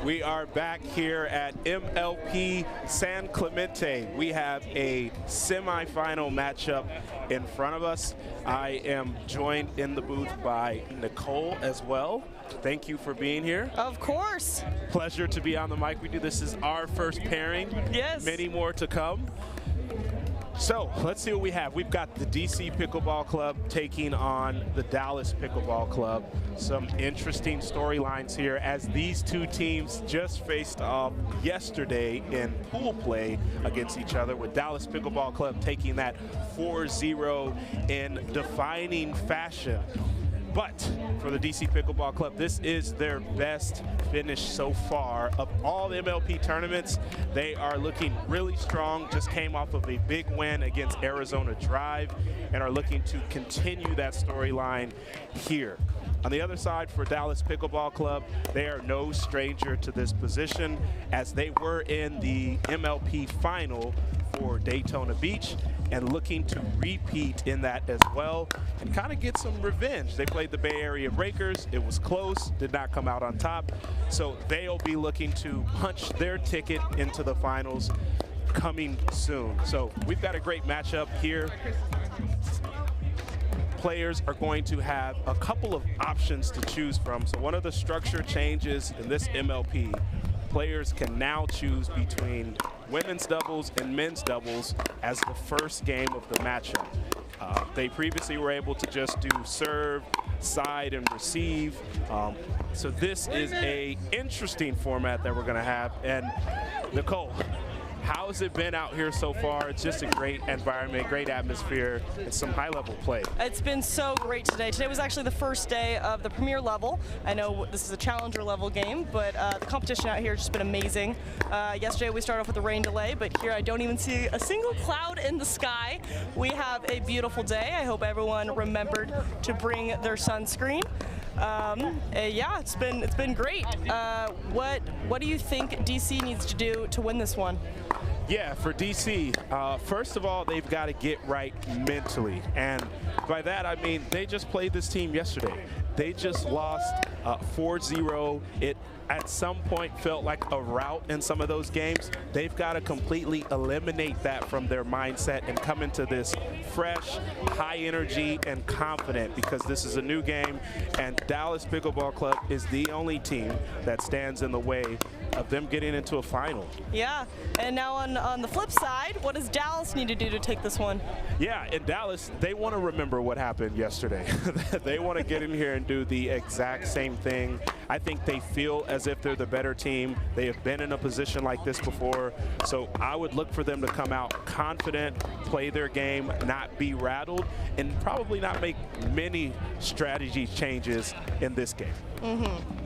We are back here at MLP San Clemente. We have a semifinal matchup in front of us. I am joined in the booth by Nicole as well. Thank you for being here. Of course. Pleasure to be on the mic with you. This is our first pairing. Yes. Many more to come. So let's see what we have. We've got the DC Pickleball Club taking on the Dallas Pickleball Club. Some interesting storylines here as these two teams just faced off yesterday in pool play against each other, with Dallas Pickleball Club taking that 4-0 in defining fashion. But for the DC Pickleball Club, this is their best finish so far of all the MLP tournaments. They are looking really strong, just came off of a big win against Arizona Drive and are looking to continue that storyline here. On the other side, for Dallas Pickleball Club, they are no stranger to this position, as they were in the MLP final for Daytona Beach and looking to repeat in that as well and kind of get some revenge. They played the Bay Area Breakers. It was close, did not come out on top. So they'll be looking to punch their ticket into the finals coming soon. So we've got a great matchup here. Players are going to have a couple of options to choose from. So one of the structure changes in this MLP, players can now choose between women's doubles and men's doubles as the first game of the matchup. They previously were able to just do serve, side, and receive. So this is an interesting format that we're going to have. And Nicole, how has it been out here so far? It's just a great environment, great atmosphere, and some high-level play. It's been so great today. Today was actually the first day of the premier level. I know this is a challenger level game, but the competition out here has just been amazing. Yesterday we started off with a rain delay, but here I don't even see a single cloud in the sky. We have a beautiful day. I hope everyone remembered to bring their sunscreen. Yeah, it's been great. What do you think DC needs to do to win this one? Yeah, for DC, first of all, they've got to get right mentally. And by that, I mean, they just played this team yesterday. They just lost 4-0. It at some point felt like a rout in some of those games. They've got to completely eliminate that from their mindset and come into this fresh, high energy, and confident, because this is a new game, and Dallas Pickleball Club is the only team that stands in the way of them getting into a final. Yeah, and now on the flip side, what does Dallas need to do to take this one? Yeah, in Dallas, they want to remember what happened yesterday. They want to get in here and do the exact same thing. I think they feel as if they're the better team. They have been in a position like this before, so I would look for them to come out confident, play their game, not be rattled, and probably not make many strategy changes in this game. Mm-hmm.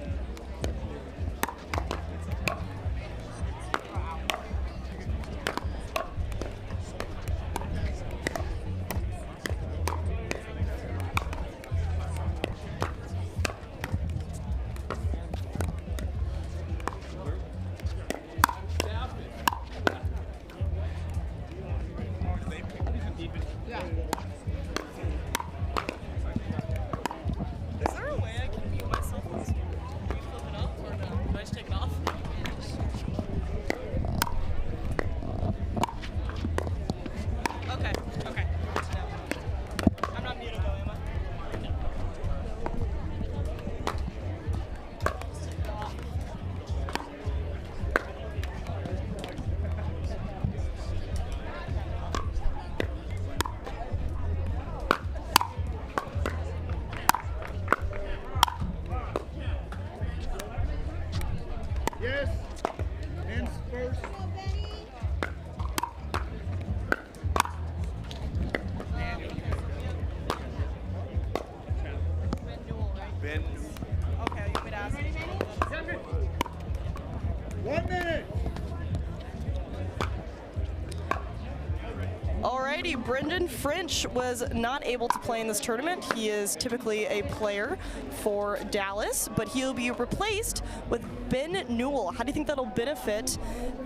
Brendan French was not able to play in this tournament. He is typically a player for Dallas, but he'll be replaced with Ben Newell. How do you think that'll benefit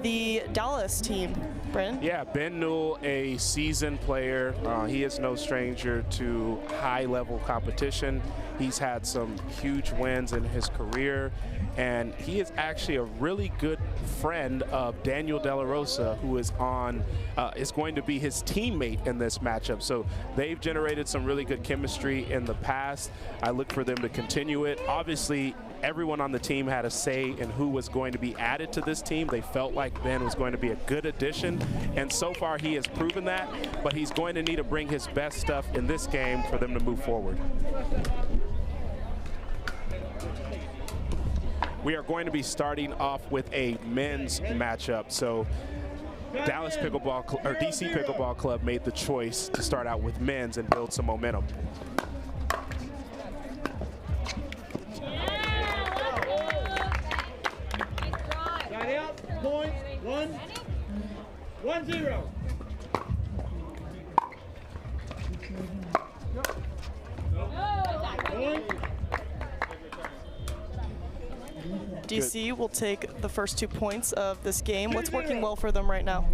the Dallas team, Brendan? Yeah, Ben Newell, a seasoned player. He is no stranger to high-level competition. He's had some huge wins in his career, and he is actually a really good friend of Daniel De La Rosa, who is going to be his teammate in this matchup. So they've generated some really good chemistry in the past. I look for them to continue it. Obviously, everyone on the team had a say in who was going to be added to this team. They felt like Ben was going to be a good addition, and so far he has proven that, but he's going to need to bring his best stuff in this game for them to move forward. We are going to be starting off with a men's matchup. So Dallas Pickleball, or DC Pickleball Club made the choice to start out with men's and build some momentum. Point 1-0. DC will take the first 2 points of this game. What's working well for them right now?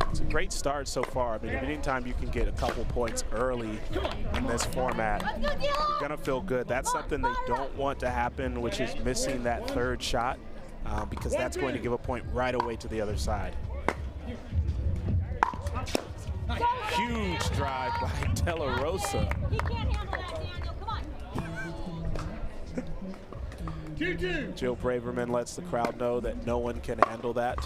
It's a great start so far. I mean, anytime you can get a couple points early in this format, you're going to feel good. That's something they don't want to happen, which is missing that third shot, because that's going to give a point right away to the other side. Huge drive by De La Rosa. He can't handle that, Daniel. Come on. 2-2. Jill Braverman lets the crowd know that no one can handle that.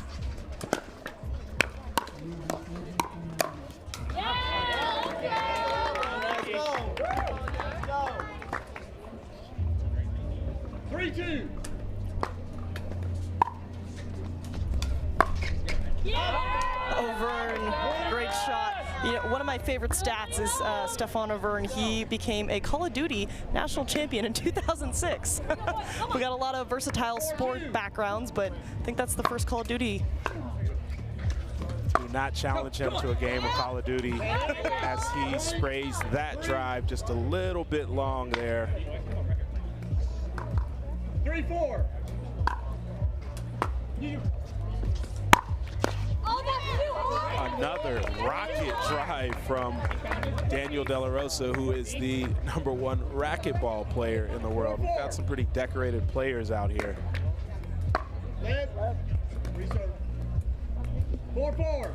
O'Vern, great shot. You know, one of my favorite stats is Stefan O'Vern. He became a Call of Duty national champion in 2006. We got a lot of versatile sport backgrounds, but I think that's the first Call of Duty. Do not challenge him to a game of Call of Duty as he sprays that drive just a little bit long there. 3-4. Another rocket drive from Daniel De La Rosa, who is the #1 racquetball player in the world. We've got some pretty decorated players out here. 4-4.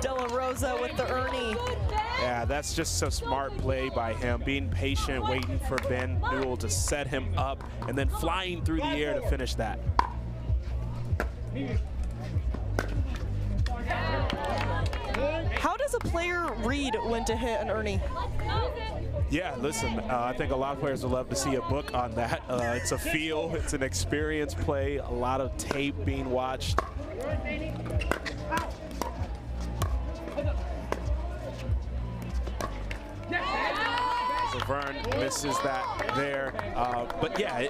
De La Rosa with the Ernie. Yeah, that's just a smart play by him, being patient, waiting for Ben Newell to set him up, and then flying through the air to finish that. How does a player read when to hit an Ernie? Yeah, listen, I think a lot of players would love to see a book on that. It's a feel, it's an experience play, a lot of tape being watched. Vern misses that there, but yeah,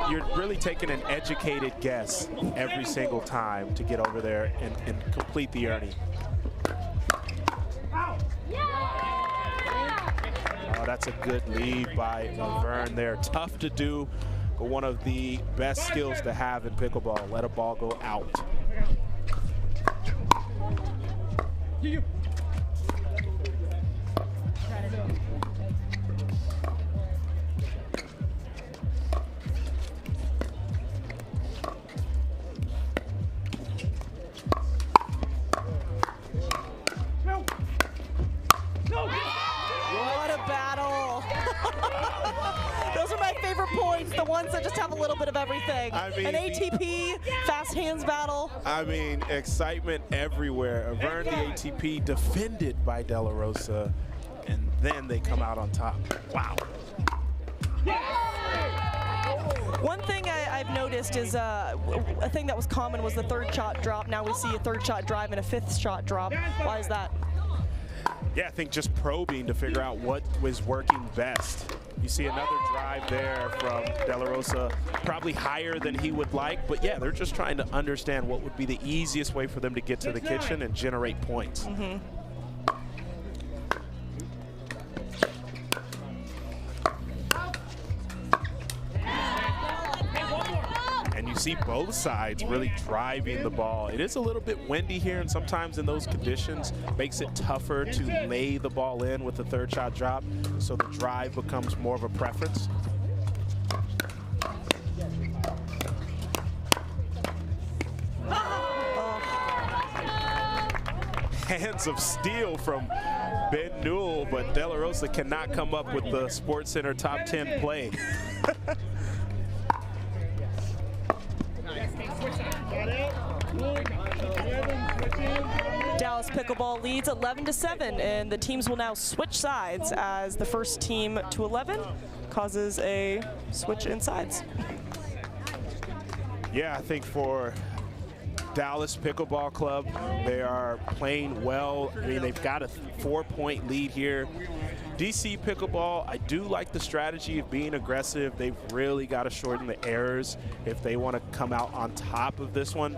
you're really taking an educated guess every single time to get over there and complete the Ernie. Oh, that's a good lead by Vern there. Tough to do, but one of the best skills to have in pickleball. Let a ball go out. What a battle. Those are my favorite points, the ones that just have a little bit of everything. I mean, an ATP, fast hands battle. I mean, excitement everywhere. Vern, the ATP, defended by De La Rosa, and then they come out on top. Wow. One thing I've noticed is a thing that was common was the third shot drop. Now we see a third shot drive and a fifth shot drop. Why is that? Yeah, I think just probing to figure out what was working best. You see another drive there from De La Rosa, probably higher than he would like, but yeah, they're just trying to understand what would be the easiest way for them to get to the kitchen and generate points. Mm-hmm. see both sides really driving the ball. It is a little bit windy here, and sometimes in those conditions makes it tougher to lay the ball in with the third shot drop, so the drive becomes more of a preference. Hands of steel from Ben Newell, but De La Rosa cannot come up with the Sports Center top 10 play. Dallas Pickleball leads 11-7, and the teams will now switch sides as the first team to 11 causes a switch in sides. Yeah, I think for Dallas Pickleball Club, they are playing well. I mean, they've got a 4-point lead here. DC Pickleball, I do like the strategy of being aggressive. They've really got to shorten the errors if they want to come out on top of this one.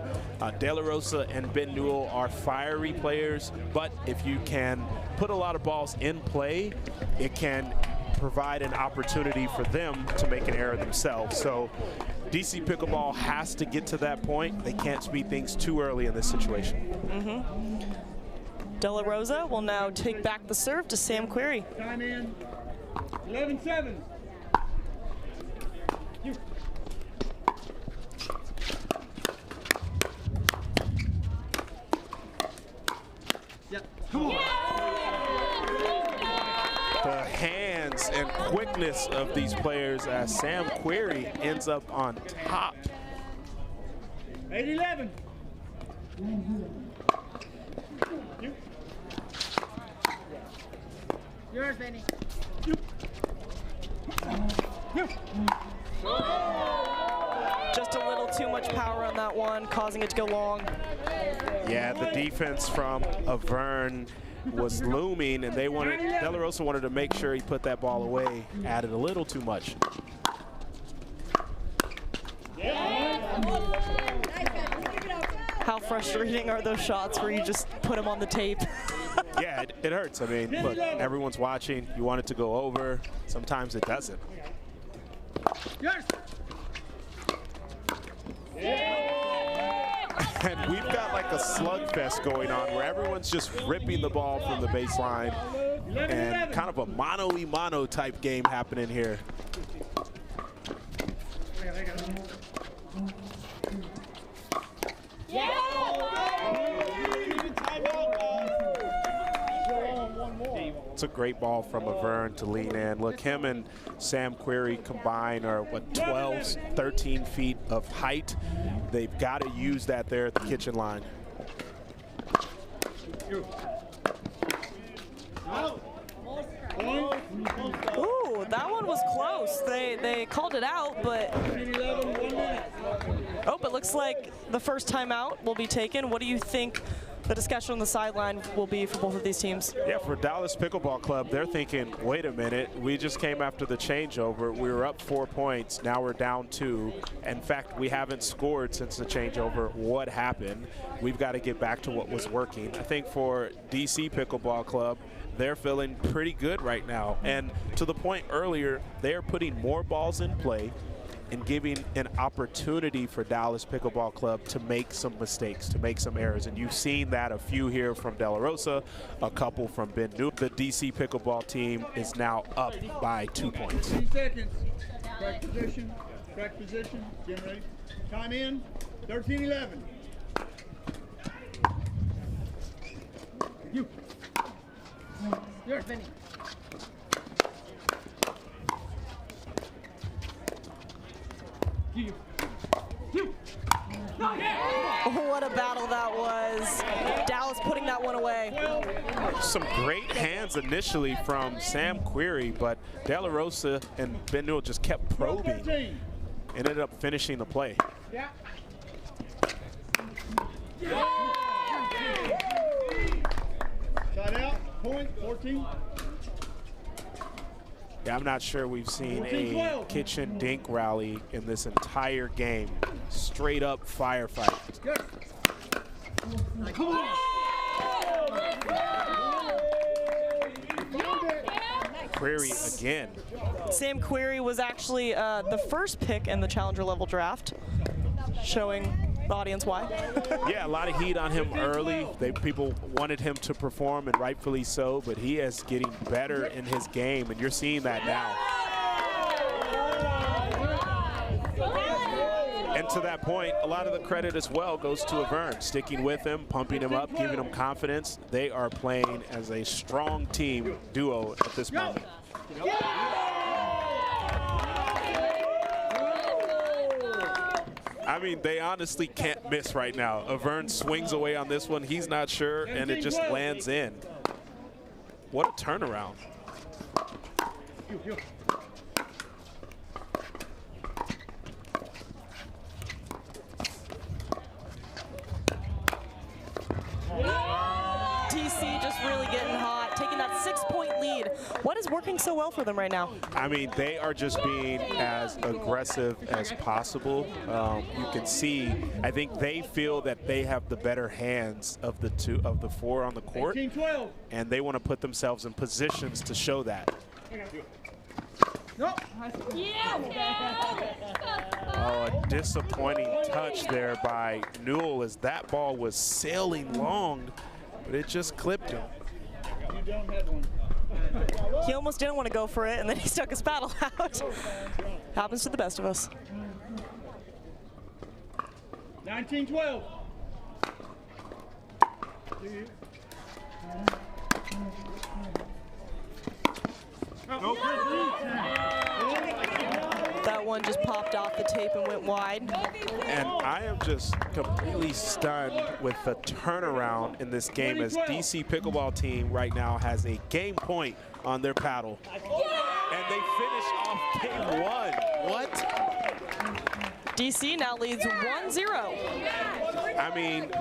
De La Rosa and Ben Newell are fiery players, but if you can put a lot of balls in play, it can provide an opportunity for them to make an error themselves. So DC Pickleball has to get to that point. They can't speed things too early in this situation. De La Rosa will now take back the serve to Sam Query. Time in. 11-7. The hands and quickness of these players as Sam Query ends up on top. 8-11. Yours, Benny. Just a little too much power on that one, causing it to go long. Yeah, the defense from Avern was looming, and they wanted, De La Rosa wanted to make sure he put that ball away, added a little too much. How frustrating are those shots where you just put them on the tape? Yeah, it hurts. I mean, look, everyone's watching. You want it to go over. Sometimes it doesn't. Yours. And we've got like a slugfest going on where everyone's just ripping the ball from the baseline, and kind of a mano-y-mano type game happening here. It's a great ball from Avern to lean in. Look, him and Sam Query combined are, what, 12, 13 feet of height. They've got to use that there at the kitchen line. Ooh, that one was close. They called it out, but oh, but looks like the first timeout will be taken. What do you think the discussion on the sideline will be for both of these teams? Yeah, for Dallas Pickleball Club, they're thinking, wait a minute, we just came after the changeover. We were up 4 points, now we're down 2. In fact, we haven't scored since the changeover. What happened? We've got to get back to what was working. I think for DC Pickleball Club, they're feeling pretty good right now. And to the point earlier, they're putting more balls in play and giving an opportunity for Dallas Pickleball Club to make some mistakes, to make some errors. And you've seen that, a few here from De La Rosa, a couple from Ben Newell. The DC Pickleball team is now up by 2 points. 10 seconds. Track position, generate. Time in, 13-11. You. Yours, Benny. Oh, what a battle that was. Dallas putting that one away. Some great hands initially from Sam Query, but De La Rosa and Ben Newell just kept probing and ended up finishing the play. Yeah. Shot out, point, 14. Yeah, I'm not sure we've seen a kitchen dink rally in this entire game. Straight up firefight. Query again. Sam Query was actually the first pick in the challenger level draft. showing the audience why. Yeah, a lot of heat on him early. People wanted him to perform, and rightfully so, but he is getting better in his game, and you're seeing that now. And to that point, a lot of the credit as well goes to Avern, sticking with him, pumping him up, giving him confidence. They are playing as a strong team duo at this moment. I mean, they honestly can't miss right now. Avern swings away on this one. He's not sure, and it just lands in. What a turnaround. DC just really getting hot, taking that 6-point lead. What is working so well for them right now? I mean, they are just being as aggressive as possible. You can see, I think they feel that they have the better hands of the four on the court, and they want to put themselves in positions to show that. Oh, a disappointing touch there by Newell as that ball was sailing long, but it just clipped him. He almost didn't want to go for it, and then he stuck his paddle out. Happens to the best of us. 19-12. That one just popped off the tape and went wide. And I am just completely stunned with the turnaround in this game, as DC Pickleball team right now has a game point on their paddle. And they finish off game one. What? DC now leads 1-0. I mean,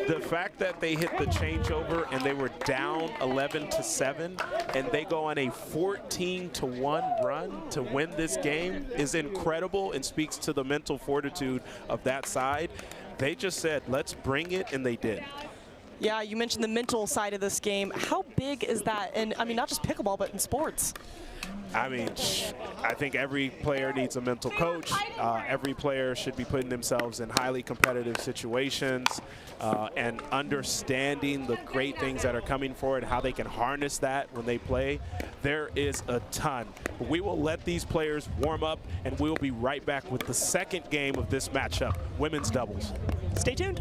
the fact that they hit the changeover and they were down 11-7 and they go on a 14-1 run to win this game is incredible and speaks to the mental fortitude of that side. They just said, let's bring it, and they did. Yeah, you mentioned the mental side of this game. How big is that? And I mean, not just pickleball, but in sports. I mean, I think every player needs a mental coach. Every player should be putting themselves in highly competitive situations and understanding the great things that are coming forward, how they can harness that when they play. There is a ton. But we will let these players warm up, and we'll be right back with the second game of this matchup, women's doubles. Stay tuned.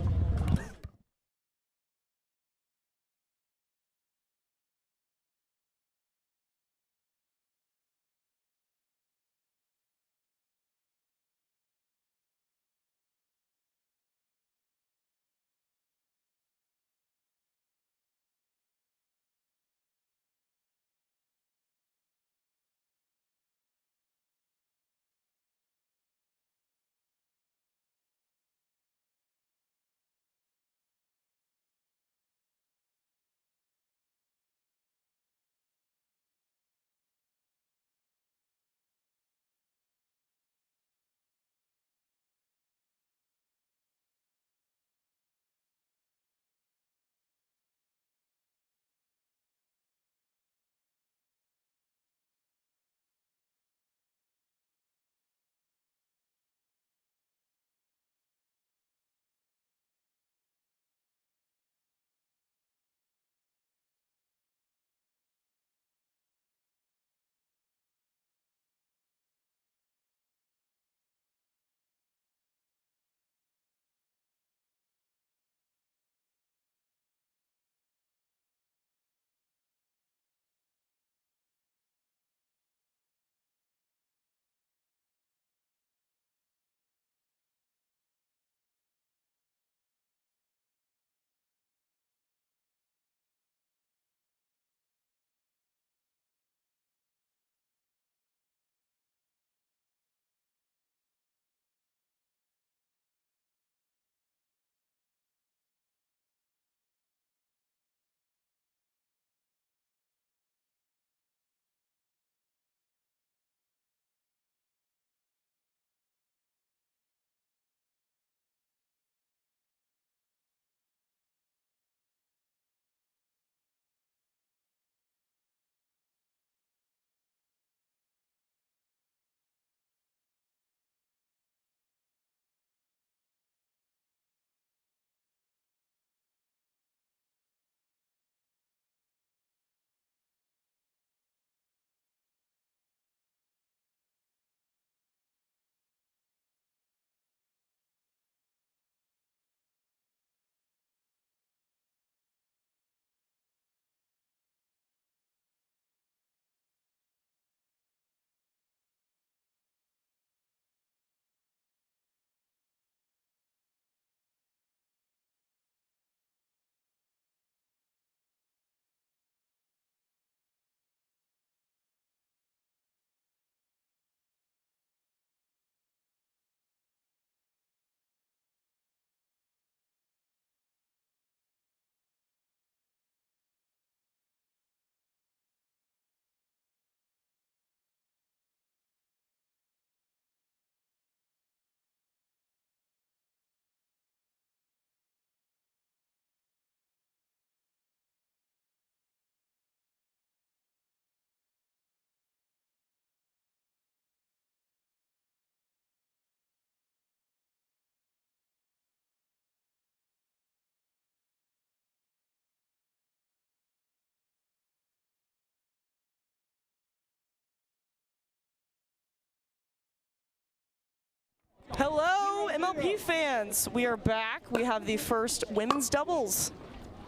Hello, MLP fans. We are back. We have the first women's doubles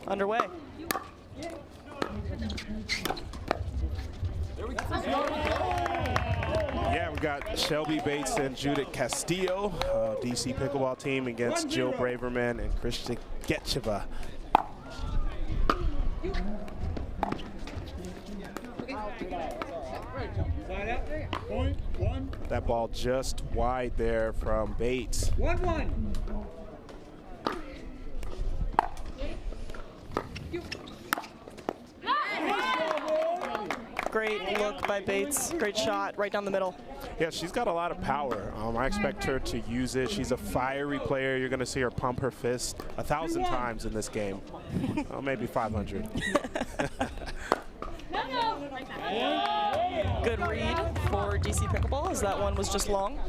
underway. Yeah, we got Shelby Bates and Judith Castillo, DC Pickleball team against Jill Braverman and Christian Getcheva. That ball just wide there from Bates. 1-1. Great look by Bates. Great shot right down the middle. Yeah, she's got a lot of power. I expect her to use it. She's a fiery player. You're going to see her pump her fist 1,000 times in this game. Maybe 500. Good read for DC Pickleball, as that one was just long.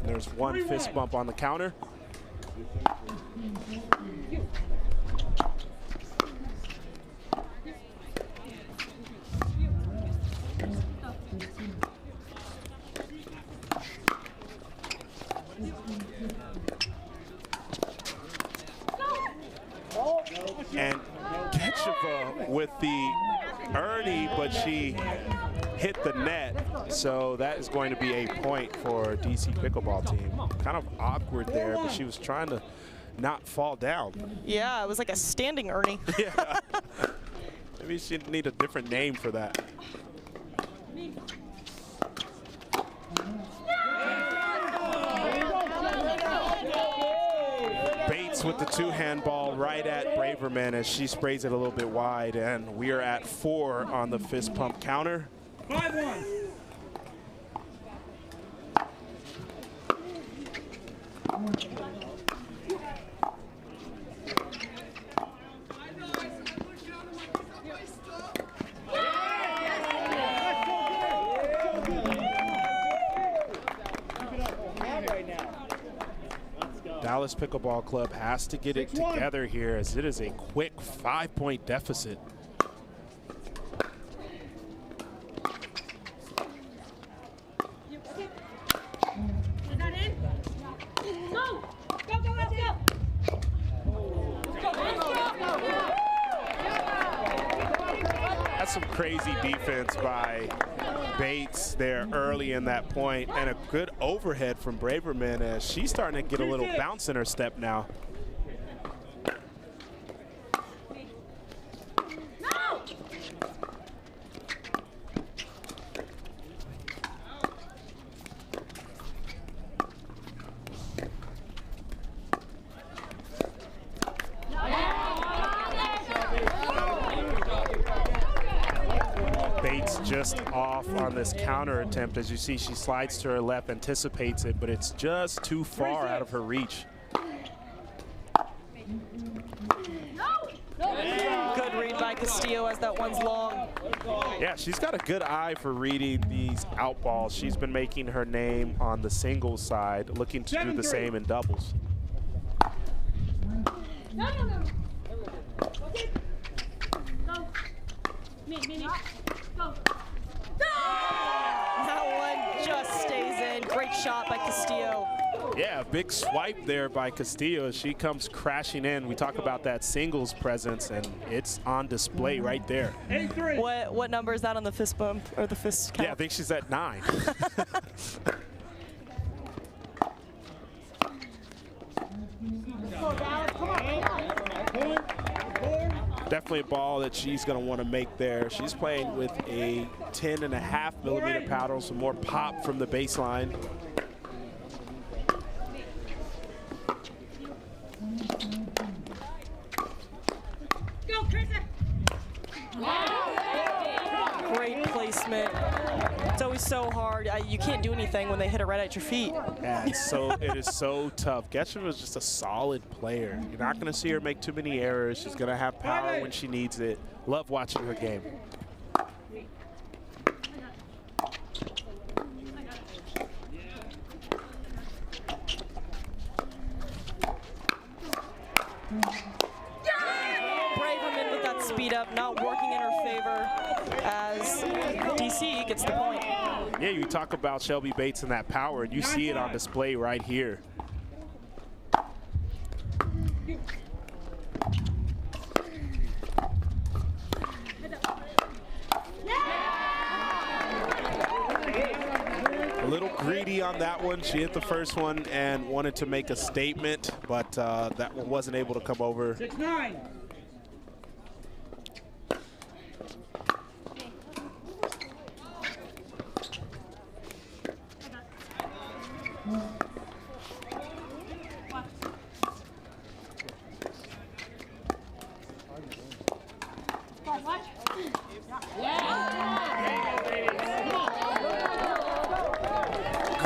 And there's one fist bump on the counter. And Getcheva with the Ernie, but she hit the net, so that is going to be a point for DC Pickleball team. Kind of awkward there, but she was trying to not fall down. Yeah, it was like a standing Ernie. Yeah. Maybe she'd need a different name for that. Bates with the two-hand ball right at Braverman as she sprays it a little bit wide, and we are at 4 on the fist pump counter. 5-1. Dallas Pickleball Club has to get it together here, as it is a quick 5-point deficit. That's some crazy defense by Bates there early in that point, and a good overhead from Braverman as she's starting to get a little bounce in her step now. Just off on this counter attempt. As you see, she slides to her left, anticipates it, but it's just too far out of her reach. Good read by Castillo as that one's long. Yeah, she's got a good eye for reading these out balls. She's been making her name on the singles side, looking to do the same in doubles. No. Okay. Go. Me. Go. That one just stays in. Great shot by Castillo. Yeah, big swipe there by Castillo as she comes crashing in. We talk about that singles presence, and it's on display right there. 8-3. What number is that on the fist bump or the fist count? Yeah, I think she's at 9. Definitely a ball that she's going to want to make there. She's playing with a 10.5mm paddle, some more pop from the baseline. Go, Krista. Great placement. It's always so hard. You can't do anything when they hit it right at your feet. Yeah, it is so tough. Getcheva is just a solid player. You're not going to see her make too many errors. She's going to have power when she needs it. Love watching her game. Braverman with that speed up, not working in her favor as DC gets the point. Yeah, you talk about Shelby Bates and that power, and you see it on display right here. greedy on that one. She hit the first one and wanted to make a statement, but that one wasn't able to come over. 6-9.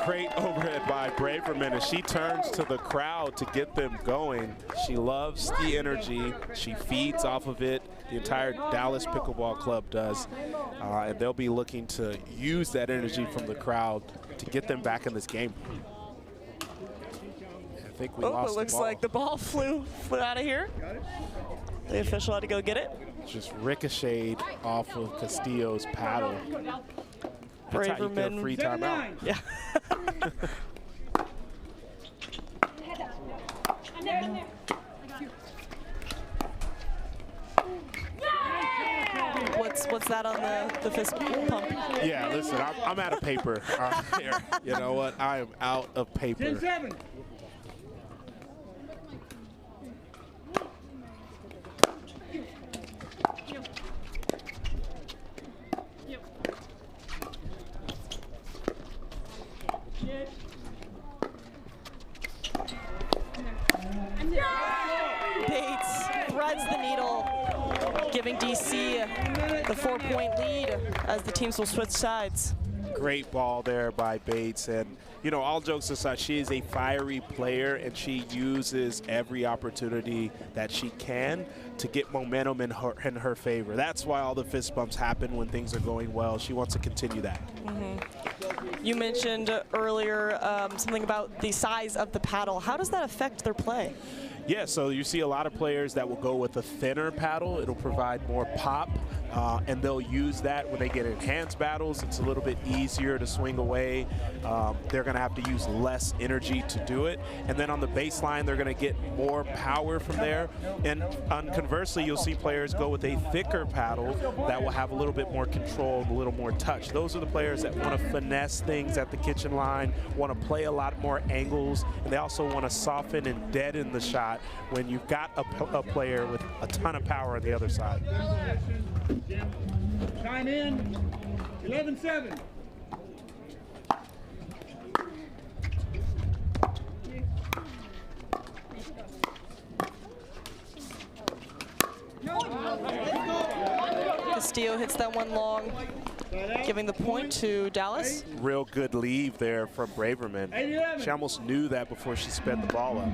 Great overhead by Braverman, and she turns to the crowd to get them going. She loves the energy. She feeds off of it. The entire Dallas Pickleball Club does. And they'll be looking to use that energy from the crowd to get them back in this game. I think we lost It looks the ball. like the ball flew out of here. The official had to go get it. Just ricocheted off of Castillo's paddle. That's how you get a free timeout. Yeah. What's that on the fist pump? Yeah, listen, I'm out of paper here. You know what? I am out of paper. 10-7. Bates threads the needle, giving DC the 4-point lead as the teams will switch sides. Great ball there by Bates. And, you know, all jokes aside, she is a fiery player, and she uses every opportunity that she can to get momentum in her favor. That's why all the fist bumps happen when things are going well. She wants to continue that. You mentioned earlier something about the size of the paddle. How does that affect their play? Yeah, so you see a lot of players that will go with a thinner paddle. It'll provide more pop, and they'll use that when they get in hands battles. It's a little bit easier to swing away. They're going to have to use less energy to do it. And then on the baseline, they're going to get more power from there. And conversely, you'll see players go with a thicker paddle that will have a little bit more control, a little more touch. Those are the players that want to finesse things at the kitchen line, want to play a lot more angles, and they also want to soften and deaden the shot when you've got a player with a ton of power on the other side. Time in. 11-7. Castillo hits that one long, giving the point to Dallas. Real good leave there from Braverman. She almost knew that before she sped the ball up.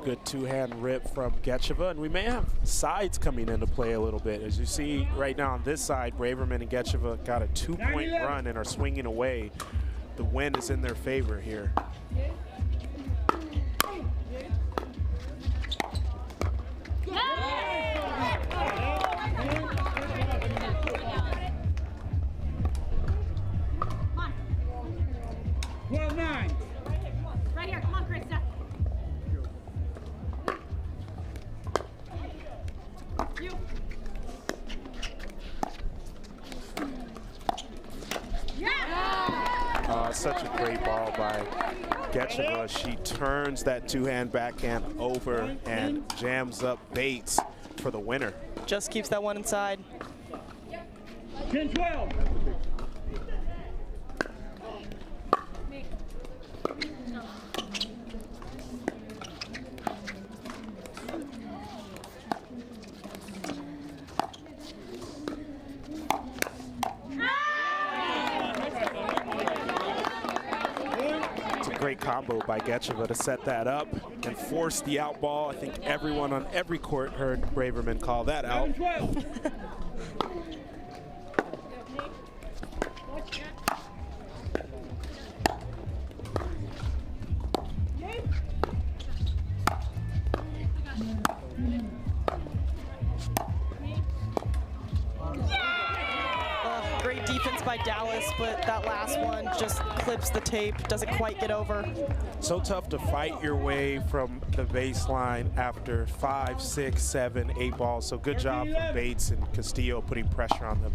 Good two-hand rip from Gecheva, and we may have sides coming into play a little bit. As you see right now on this side, Braverman and Gecheva got a 2-point run and are swinging away. The wind is in their favor here. Right here, come on, Krista. You. Such a great ball by Gecheva. She turns that two-hand backhand over and jams up Bates for the winner. Just keeps that one inside. 10-12. Great combo by Gecheva to set that up and force the out ball. I think everyone on every court heard Braverman call that out. Great defense defense by Dallas, but that last one just clips the tape, doesn't quite get over. So tough to fight your way from the baseline after 5, 6, 7, 8 balls. So good job from Bates and Castillo putting pressure on them.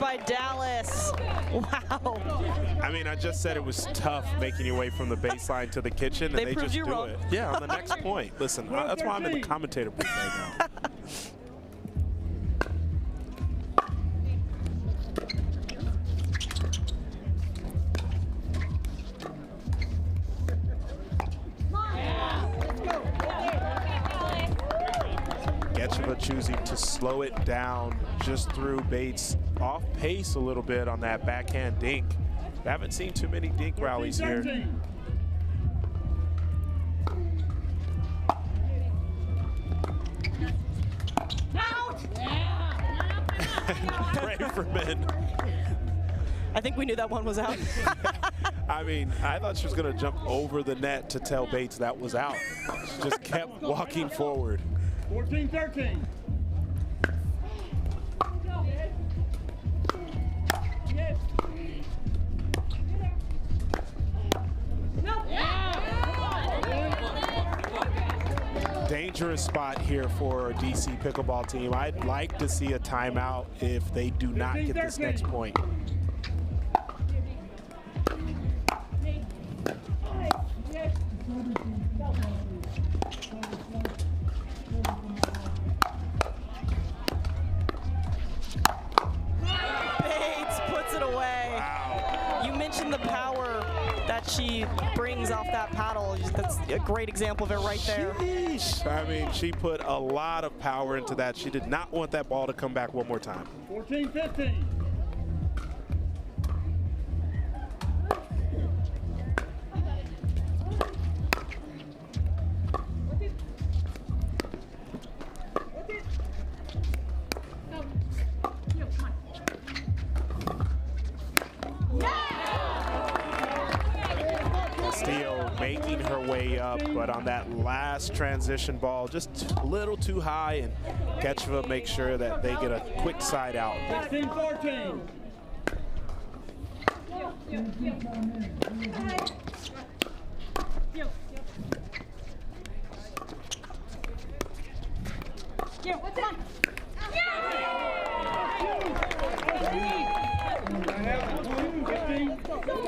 By Dallas. Wow. I mean, I just said it was tough making your way from the baseline to the kitchen, and they proved just you do wrong. it. Yeah, on the next point. Listen, that's why I'm in the commentator booth right now. Choosing to slow it down just through Bates off pace a little bit on that backhand dink. I haven't seen too many dink rallies here. Braverman. I think we knew that one was out. I mean, I thought she was going to jump over the net to tell Bates that was out. She just kept walking forward. 14-13. Dangerous spot here for a DC pickleball team. I'd like to see a timeout if they do not get this next point. She brings off that paddle. That's a great example of it right there. Sheesh. I mean, she put a lot of power into that. She did not want that ball to come back one more time. 14-15. Making her way up, but on that last transition ball, just a little too high, and Ketcheva makes sure that they get a quick side out. 16-14.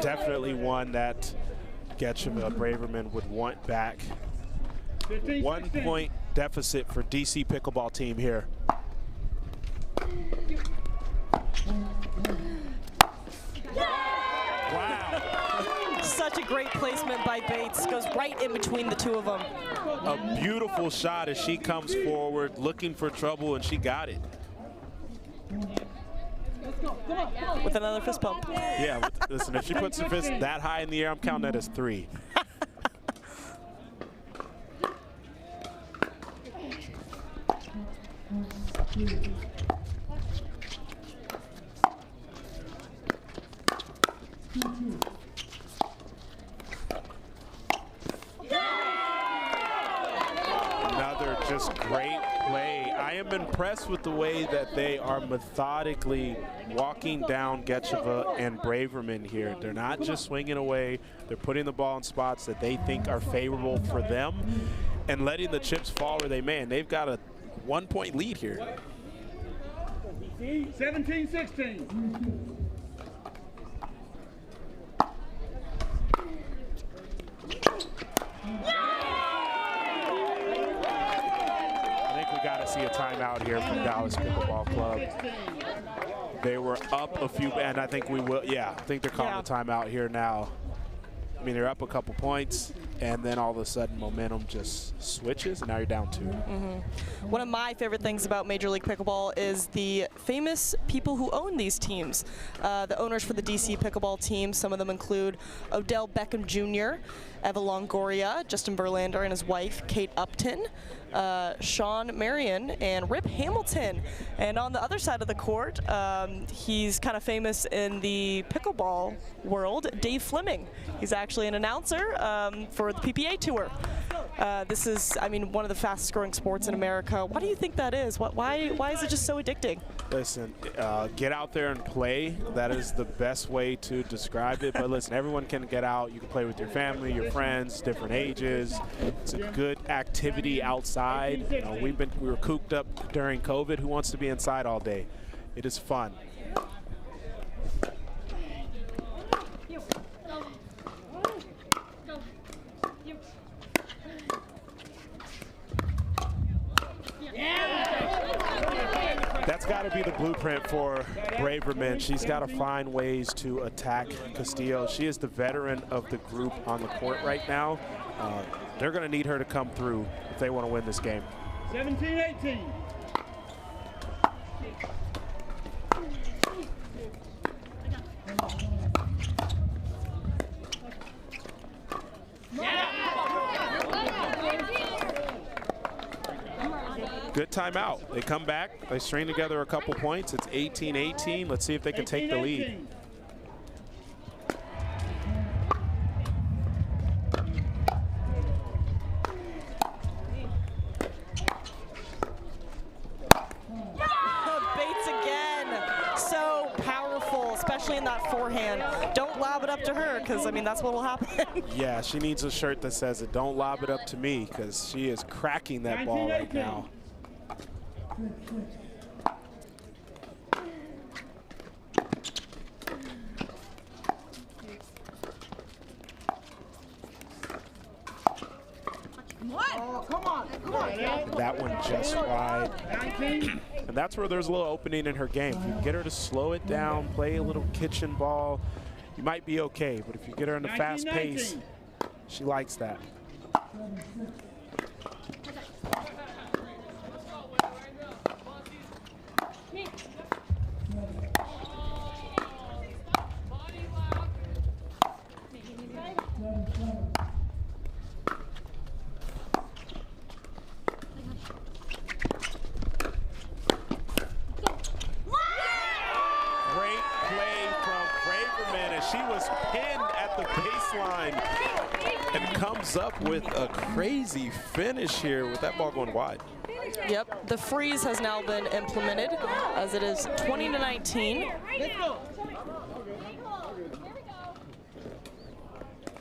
Definitely one that Getcheva Braverman would want back. 1 point deficit for DC pickleball team here. Wow. Such a great placement by Bates. Goes right in between the two of them. A beautiful shot as she comes forward looking for trouble, and she got it. With another fist pump. Yeah, listen, if she puts her fist that high in the air, I'm counting that as 3. Another just great play. I am impressed with the way that they are methodically walking down Getcheva and Braverman here. They're not just swinging away. They're putting the ball in spots that they think are favorable for them and letting the chips fall where they may. And they've got a 1 point lead here. 17-16. Got to see a timeout here from Dallas Pickleball Club. They were up a few, and I think we will. Yeah, I think they're calling a timeout here now. I mean, they're up a couple points. and then all of a sudden momentum just switches, and now you're down 2. One of my favorite things about Major League Pickleball is the famous people who own these teams. The owners for the DC Pickleball team, some of them include Odell Beckham Jr., Eva Longoria, Justin Verlander and his wife, Kate Upton, Sean Marion, and Rip Hamilton. And on the other side of the court, he's kind of famous in the pickleball world, Dave Fleming. He's actually an announcer for the PPA Tour. This is, I mean, one of the fastest growing sports in America. Why do you think that is? Why is it just so addicting? Listen, get out there and play. That is the best way to describe it. But listen, everyone can get out. You can play with your family, your friends, different ages. It's a good activity outside. You know, we were cooped up during COVID. Who wants to be inside all day? It is fun. That's got to be the blueprint for Braverman. She's got to find ways to attack Castillo. She is the veteran of the group on the court right now. They're going to need her to come through if they want to win this game. 17-18. Good timeout. They come back. They string together a couple points. It's 18-18. Let's see if they can take the lead. Bates again. So powerful, especially in that forehand. Don't lob it up to her, because, I mean, that's what will happen. Yeah, she needs a shirt that says it. Don't lob it up to me, because she is cracking that ball right now. That one just wide. And that's where there's a little opening in her game. If you can get her to slow it down, play a little kitchen ball, you might be okay. But if you get her in the fast pace, she likes that. She was pinned at the baseline and comes up with a crazy finish here with that ball going wide. Yep, the freeze has now been implemented as it is 20-19.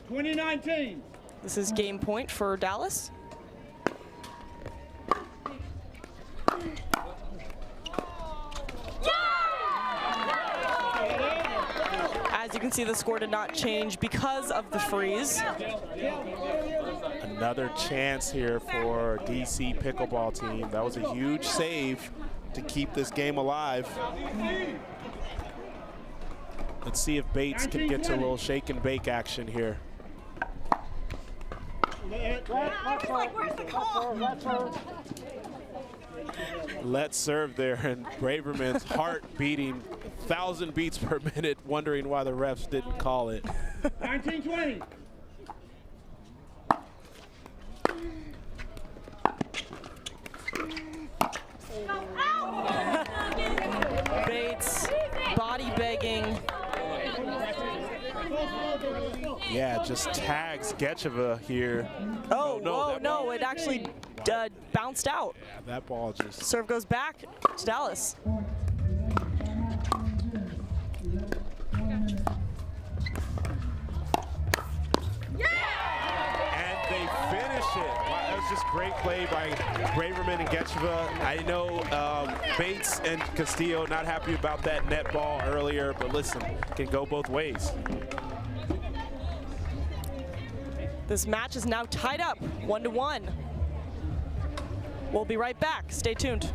20-19. This is game point for Dallas. As you can see, the score did not change because of the freeze. Another chance here for DC Pickleball team. That was a huge save to keep this game alive. Let's see if Bates can get to a little shake and bake action here. Let's serve there, and Braverman's heart beating 1,000 beats per minute, wondering why the refs didn't call it. 19-20. Bates body begging. Yeah, just tags Skechers here. Oh, no, it actually bounced out. Yeah, that ball just... Serve goes back to Dallas. And they finish it. Wow, that was just great play by Braverman and Skechers. I know Bates and Castillo not happy about that net ball earlier, but listen, can go both ways. This match is now tied up 1-1. We'll be right back. Stay tuned.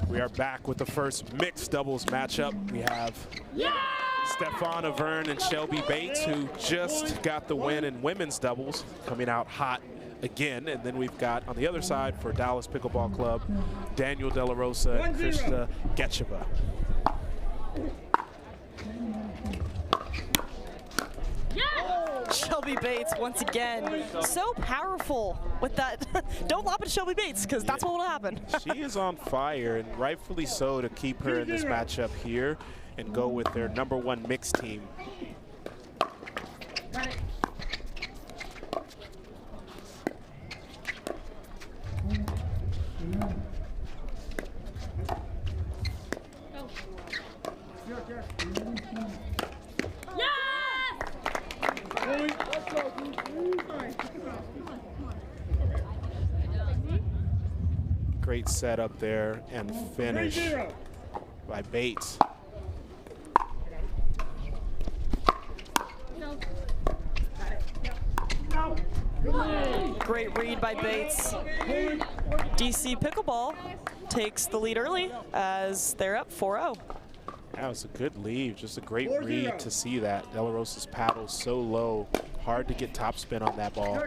We are back with the first mixed doubles matchup. We have Stefan Avern and Shelby Bates, who just got the win in women's doubles, coming out hot again. And then we've got on the other side for Dallas Pickleball Club, Daniel De La Rosa and Krista Getcheva. Shelby Bates once again, so powerful with that. Don't lop at Shelby Bates, because that's what will happen. She is on fire, and rightfully so, to keep her in this matchup here and go with their #1 mixed team. Great setup there and finish by Bates. Great read by Bates. DC Pickleball takes the lead early as they're up 4-0. That was a good lead, just a great read to see that. De La Rosa's paddle so low, hard to get topspin on that ball.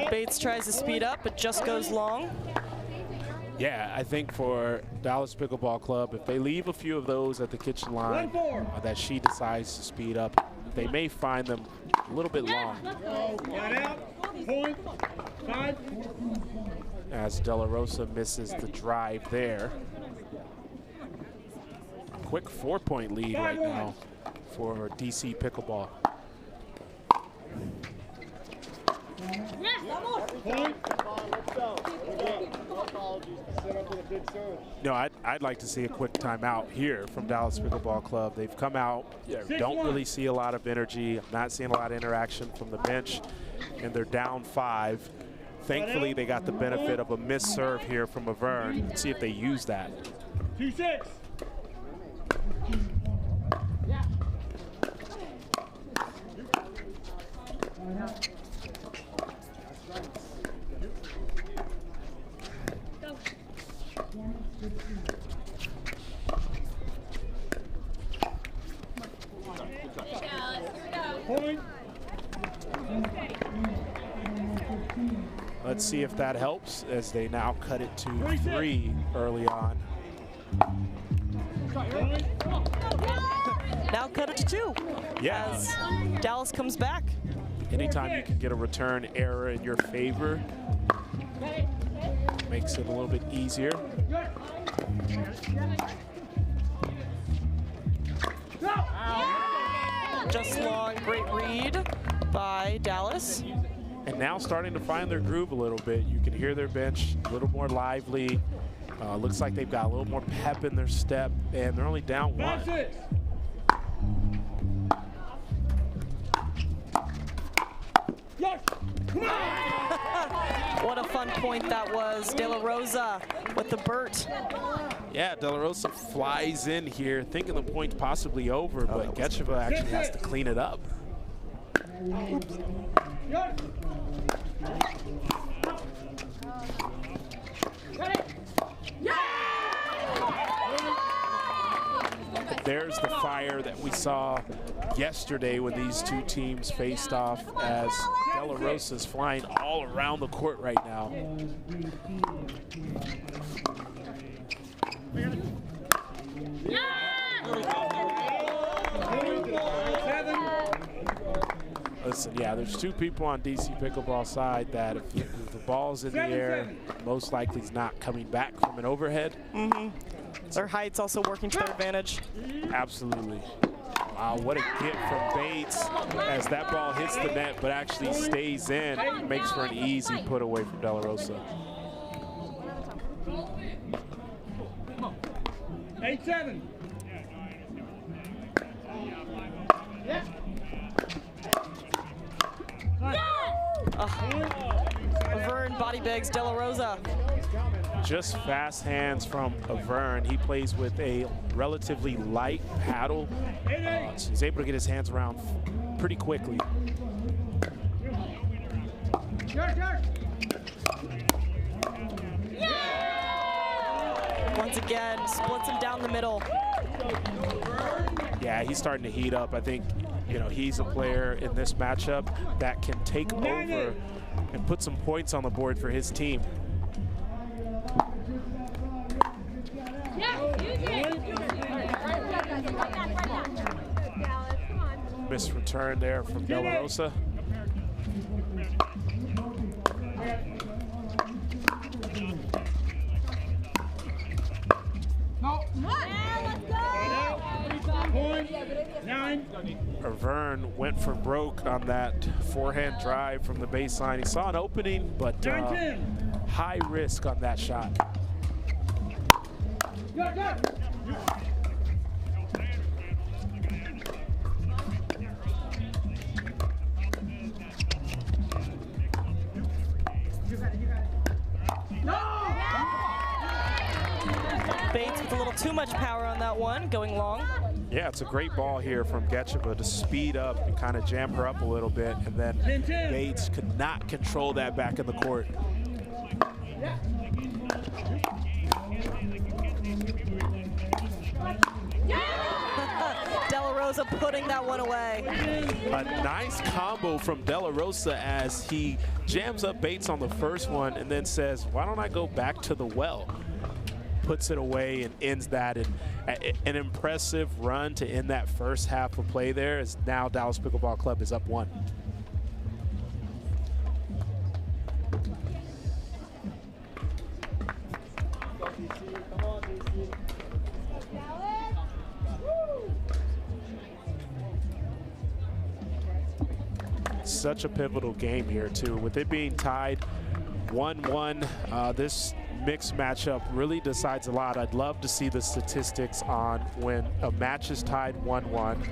Bates tries to speed up, but just goes long. Yeah, I think for Dallas Pickleball Club, if they leave a few of those at the kitchen line that she decides to speed up, they may find them a little bit long. As De La Rosa misses the drive there. Quick 4-point lead right now for DC Pickleball. No, I'd like to see a quick timeout here from Dallas Pickleball Club. They've come out, don't really see a lot of energy. I'm not seeing a lot of interaction from the bench, and they're down 5. Thankfully, they got the benefit of a missed serve here from Avern. Let's see if they use that. 2-6. Let's see if that helps as they now cut it to 3 early on. Now cut it to 2. Yeah. As Dallas comes back. Anytime you can get a return error in your favor, makes it a little bit easier. Just long, great read by Dallas. And now starting to find their groove a little bit. You can hear their bench a little more lively. Looks like they've got a little more pep in their step, and they're only down 1. What a fun point that was. De La Rosa with the Burt. Yeah, De La Rosa flies in here, thinking the point's possibly over, but Getcheva actually has to clean it up. There's the fire that we saw yesterday when these two teams faced off, as De La Rosa's flying all around the court right now. Listen, yeah, there's 2 people on DC Pickleball side that if the ball's in the air, most likely is not coming back from an overhead. Their height's also working to their advantage. Absolutely. Wow, what a get from Bates as that ball hits the net but actually stays in. Makes for an easy put away from De La Rosa. 8-7. Avern body bags De La Rosa. just fast hands from Avern. He plays with a relatively light paddle, so he's able to get his hands around pretty quickly. Once again, splits him down the middle. Yeah, he's starting to heat up. I think, you know, he's a player in this matchup that can take over and put some points on the board for his team. Missed return there from De La Rosa. Avern went for broke on that forehand drive from the baseline. He saw an opening, but high risk on that shot. Bates with a little too much power on that one, going long. Yeah, it's a great ball here from Getcheva to speed up and kind of jam her up a little bit, and then Bates could not control that back in the court. De La Rosa putting that one away. A nice combo from De La Rosa as he jams up Bates on the first one and then says, why don't I go back to the well? Puts it away and ends that. And an impressive run to end that first half of play there, as now Dallas Pickleball Club is up 1. Such a pivotal game here too, with it being tied 1-1. This mixed matchup really decides a lot. I'd love to see the statistics on when a match is tied 1-1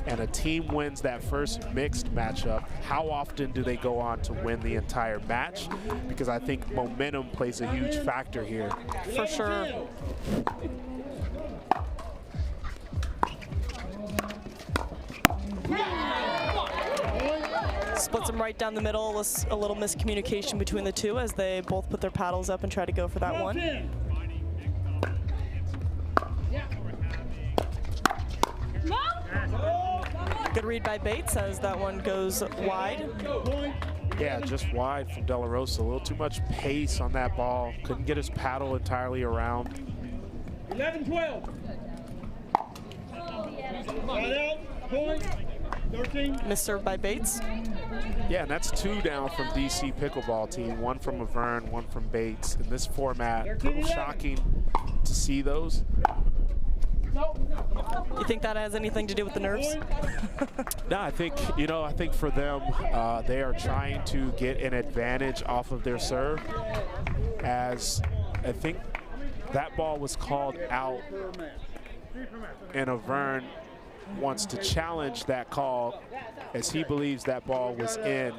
and a team wins that first mixed matchup, how often do they go on to win the entire match? Because I think momentum plays a huge factor here. For sure. Splits them right down the middle. A little miscommunication between the two as they both put their paddles up and try to go for that one. Good read by Bates as that one goes wide. Yeah, just wide from De La Rosa. A little too much pace on that ball. Couldn't get his paddle entirely around. 11-12. Point. 13. Misserved by Bates. Yeah, and that's 2 down from DC Pickleball team. 1 from Avern, 1 from Bates. In this format, a little shocking to see those. You think that has anything to do with the nerves? No, I think, you know, I think for them, they are trying to get an advantage off of their serve, as I think that ball was called out, and Avern wants to challenge that call as he believes that ball was in.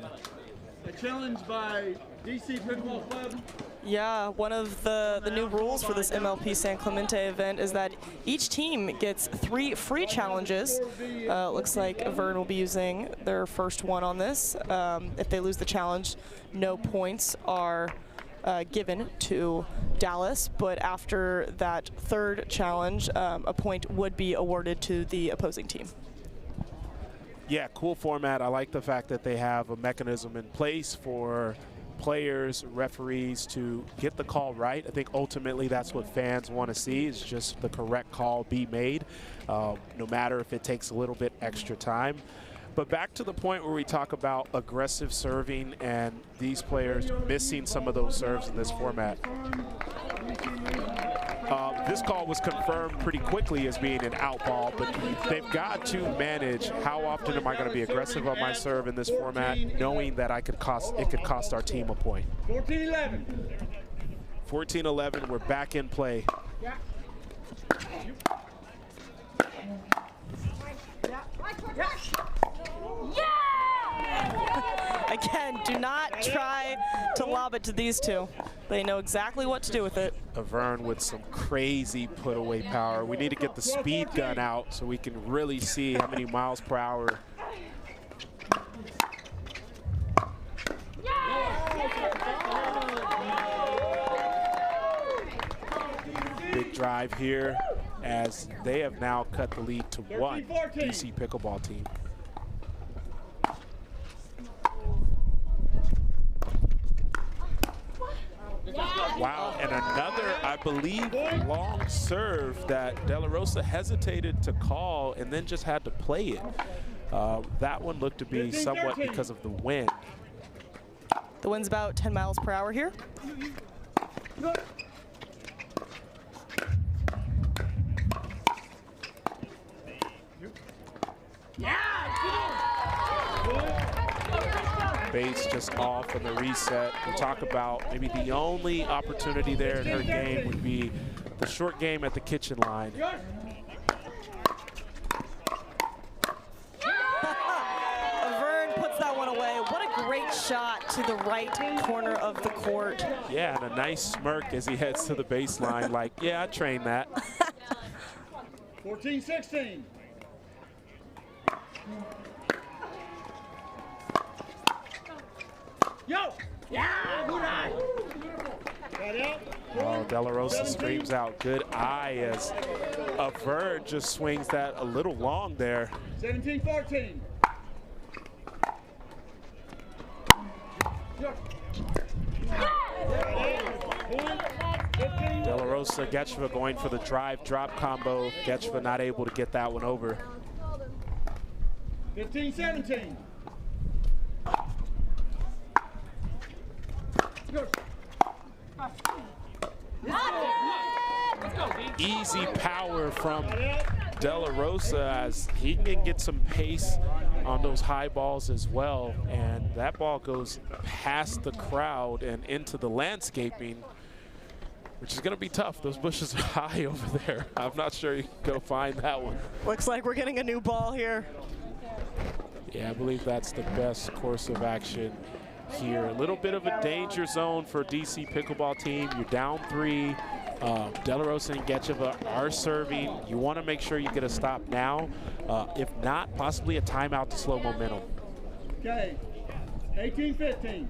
A challenge by DC Pickleball Club. Yeah, one of the new rules for this MLP San Clemente event is that each team gets 3 free challenges. Looks like Avern will be using their first one on this. If they lose the challenge, no points are given to Dallas, but after that third challenge, a point would be awarded to the opposing team. Yeah, cool format. I like the fact that they have a mechanism in place for players, referees to get the call right. I think ultimately that's what fans want to see, is just the correct call be made, no matter if it takes a little bit extra time. But back to the point where we talk about aggressive serving and these players missing some of those serves in this format. This call was confirmed pretty quickly as being an out ball, but they've got to manage how often am I going to be aggressive on my serve in this format, knowing that it could cost our team a point. 14-11. 14-11, we're back in play. Again, do not try to lob it to these two. They know exactly what to do with it. Avern with some crazy put away power. We need to get the speed gun out so we can really see how many miles per hour. Big drive here as they have now cut the lead to 1, DC Pickleball team. Wow, and another, I believe, long serve that De La Rosa hesitated to call and then just had to play it. That one looked to be somewhat because of the wind. The wind's about 10 miles per hour here. Base just off in the reset. We talk about maybe the only opportunity there in her game would be the short game at the kitchen line. Avern puts that one away. What a great shot to the right corner of the court. Yeah, and a nice smirk as he heads to the baseline like, yeah, I trained that. 14-16. Yo! Yeah! Good eye! Oh, De La Rosa screams out, good eye, as Avern just swings that a little long there. 17-14. De La Rosa, Gechva going for the drive drop combo. Gechva not able to get that one over. 15-17. Easy power from De La Rosa as he can get some pace on those high balls as well. And that ball goes past the crowd and into the landscaping, which is going to be tough. Those bushes are high over there. I'm not sure you can go find that one. Looks like we're getting a new ball here. Yeah, I believe that's the best course of action here. A little bit of a danger zone for DC Pickleball team. You're down 3. De La Rosa and Gechva are serving. You want to make sure you get a stop now. If not, possibly a timeout to slow momentum. Okay. 18-15.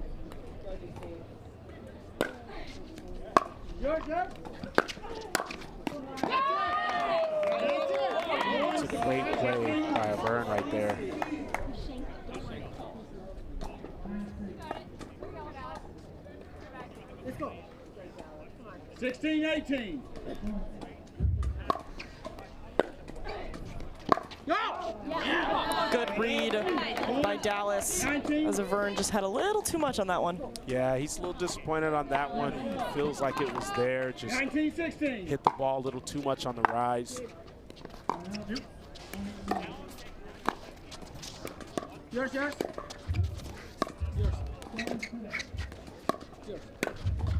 It's a great play by Avern right there. 16-18. Good read by Dallas, as Avern just had a little too much on that one. Yeah, he's a little disappointed on that one. Feels like it was there. Just 19-16. hit the ball a little too much on the rise. Yours.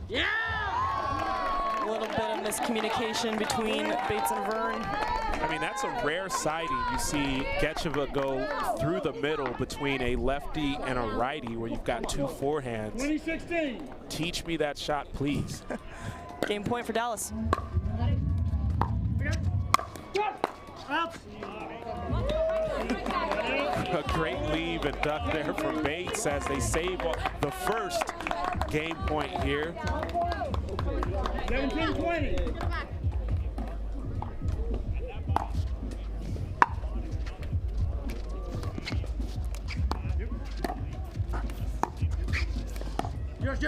Yeah! A little bit of miscommunication between Bates and Avern. I mean, that's a rare sighting. You see Gechva go through the middle between a lefty and a righty where you've got 2 forehands. 20-16. Teach me that shot, please. Game point for Dallas. A great leave and duck there from Bates as they save the first game point here. 17-20. Yours.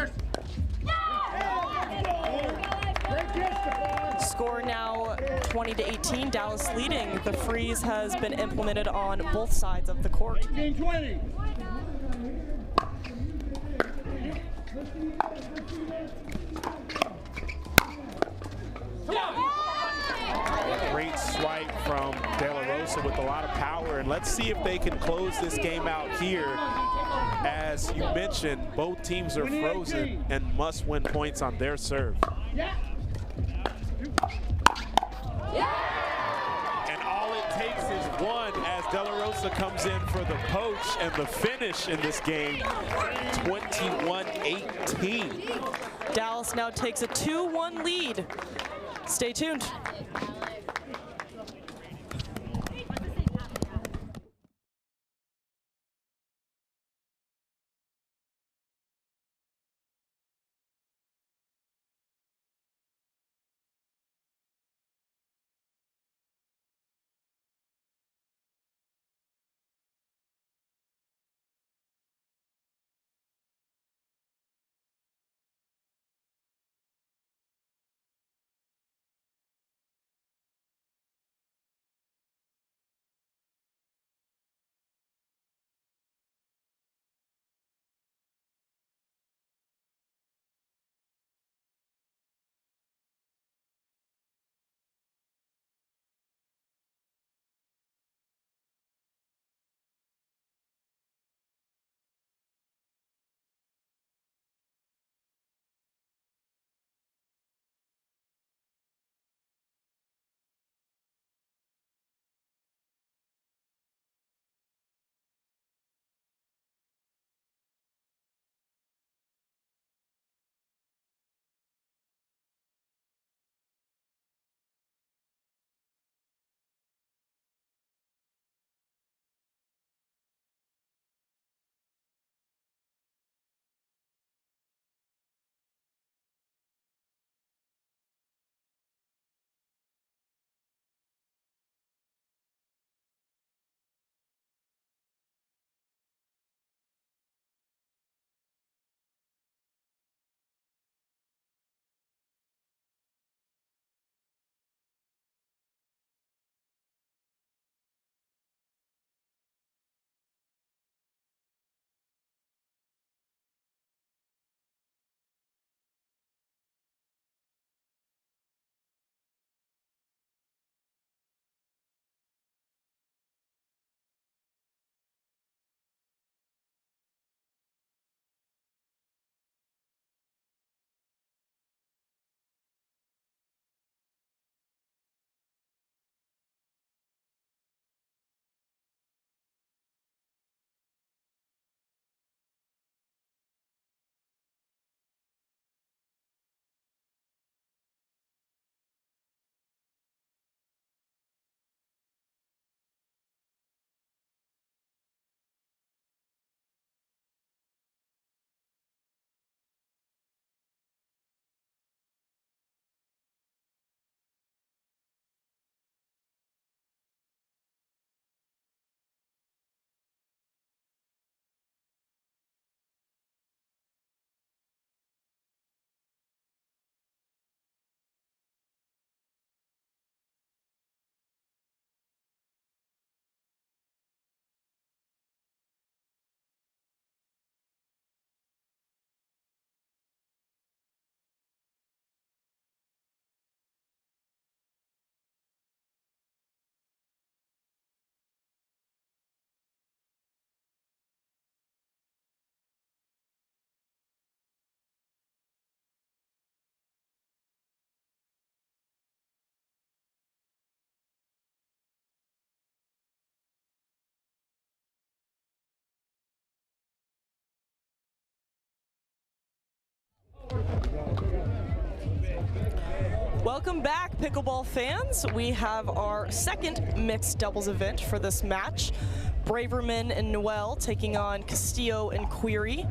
Score now 20-18. Dallas leading. The freeze has been implemented on both sides of the court. 18-20. Great swipe from De La Rosa with a lot of power, and let's see if they can close this game out here. As you mentioned, both teams are frozen and must win points on their serve. And all it takes is one as De La Rosa Dulce comes in for the poach and the finish in this game, 21-18. Dallas now takes a 2-1 lead. Stay tuned. Welcome back, Pickleball fans. We have our second mixed doubles event for this match. Braverman and Noel taking on Castillo and Query.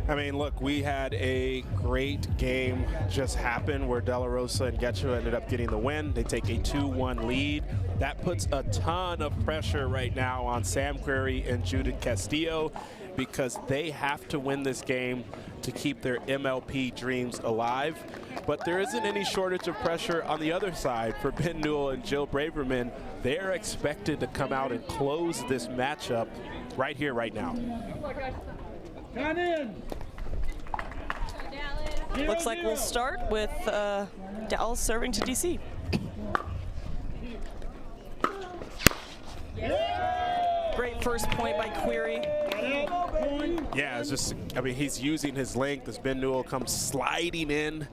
I mean, look, we had a great game just happen where De La Rosa and Getcho ended up getting the win. They take a 2-1 lead. That puts a ton of pressure right now on Sam Query and Judith Castillo because they have to win this game to keep their MLP dreams alive. But there isn't any shortage of pressure on the other side for Ben Newell and Jill Braverman. They're expected to come out and close this matchup right here, right now. Come in. Looks like we'll start with Dallas serving to DC. Great first point by Query. Yeah, it's just, I mean, he's using his length as Ben Newell comes sliding in,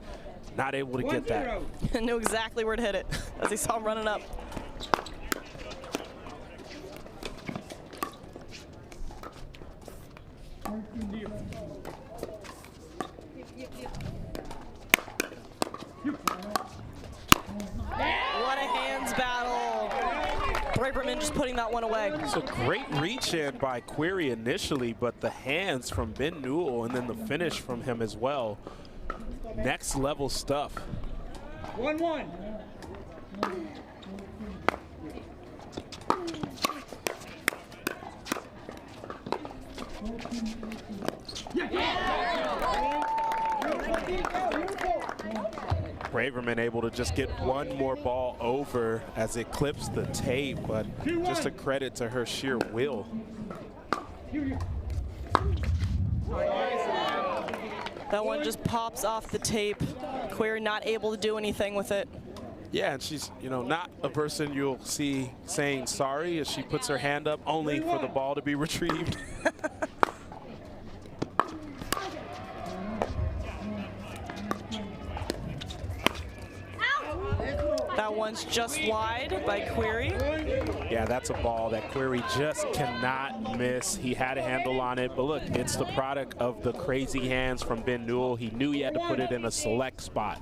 not able to get that. Knew exactly where to hit it as he saw him running up. Braverman just putting that one away. So great reach in by Query initially, but the hands from Ben Newell and then the finish from him as well. Next level stuff. 1-1. Braverman able to just get one more ball over as it clips the tape, but just a credit to her sheer will. That one just pops off the tape. Query not able to do anything with it. Yeah, and she's, you know, not a person you'll see saying sorry as she puts her hand up only for the ball to be retrieved. That one's just wide by Query. Yeah, that's a ball that Query just cannot miss. He had a handle on it, but look, it's the product of the crazy hands from Ben Newell. He knew he had to put it in a select spot.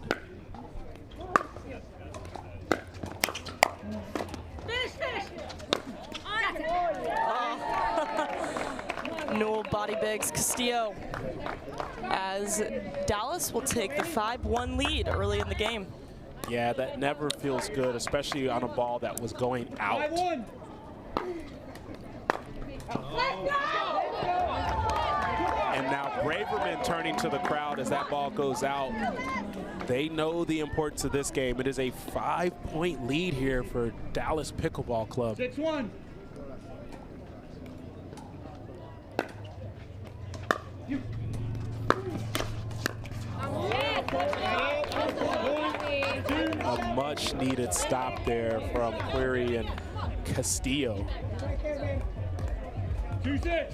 Newell body bigs Castillo as Dallas will take the 5-1 lead early in the game. Yeah, that never feels good, especially on a ball that was going out. 5-1. And now Braverman turning to the crowd as that ball goes out. They know the importance of this game. It is a 5-point lead here for Dallas Pickleball Club. 6-1. A much needed stop there from Query and Castillo. 2-6.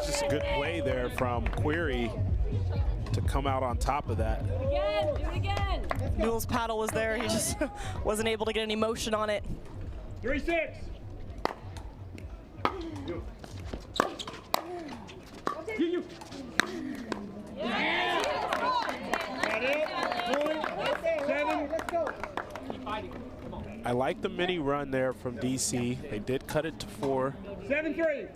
Just a good play there from Query to come out on top of that. Again, do it again. Newell's paddle was there. He just wasn't able to get any motion on it. 3-6. I like the mini run there from DC. They did cut it to 4. 7-3.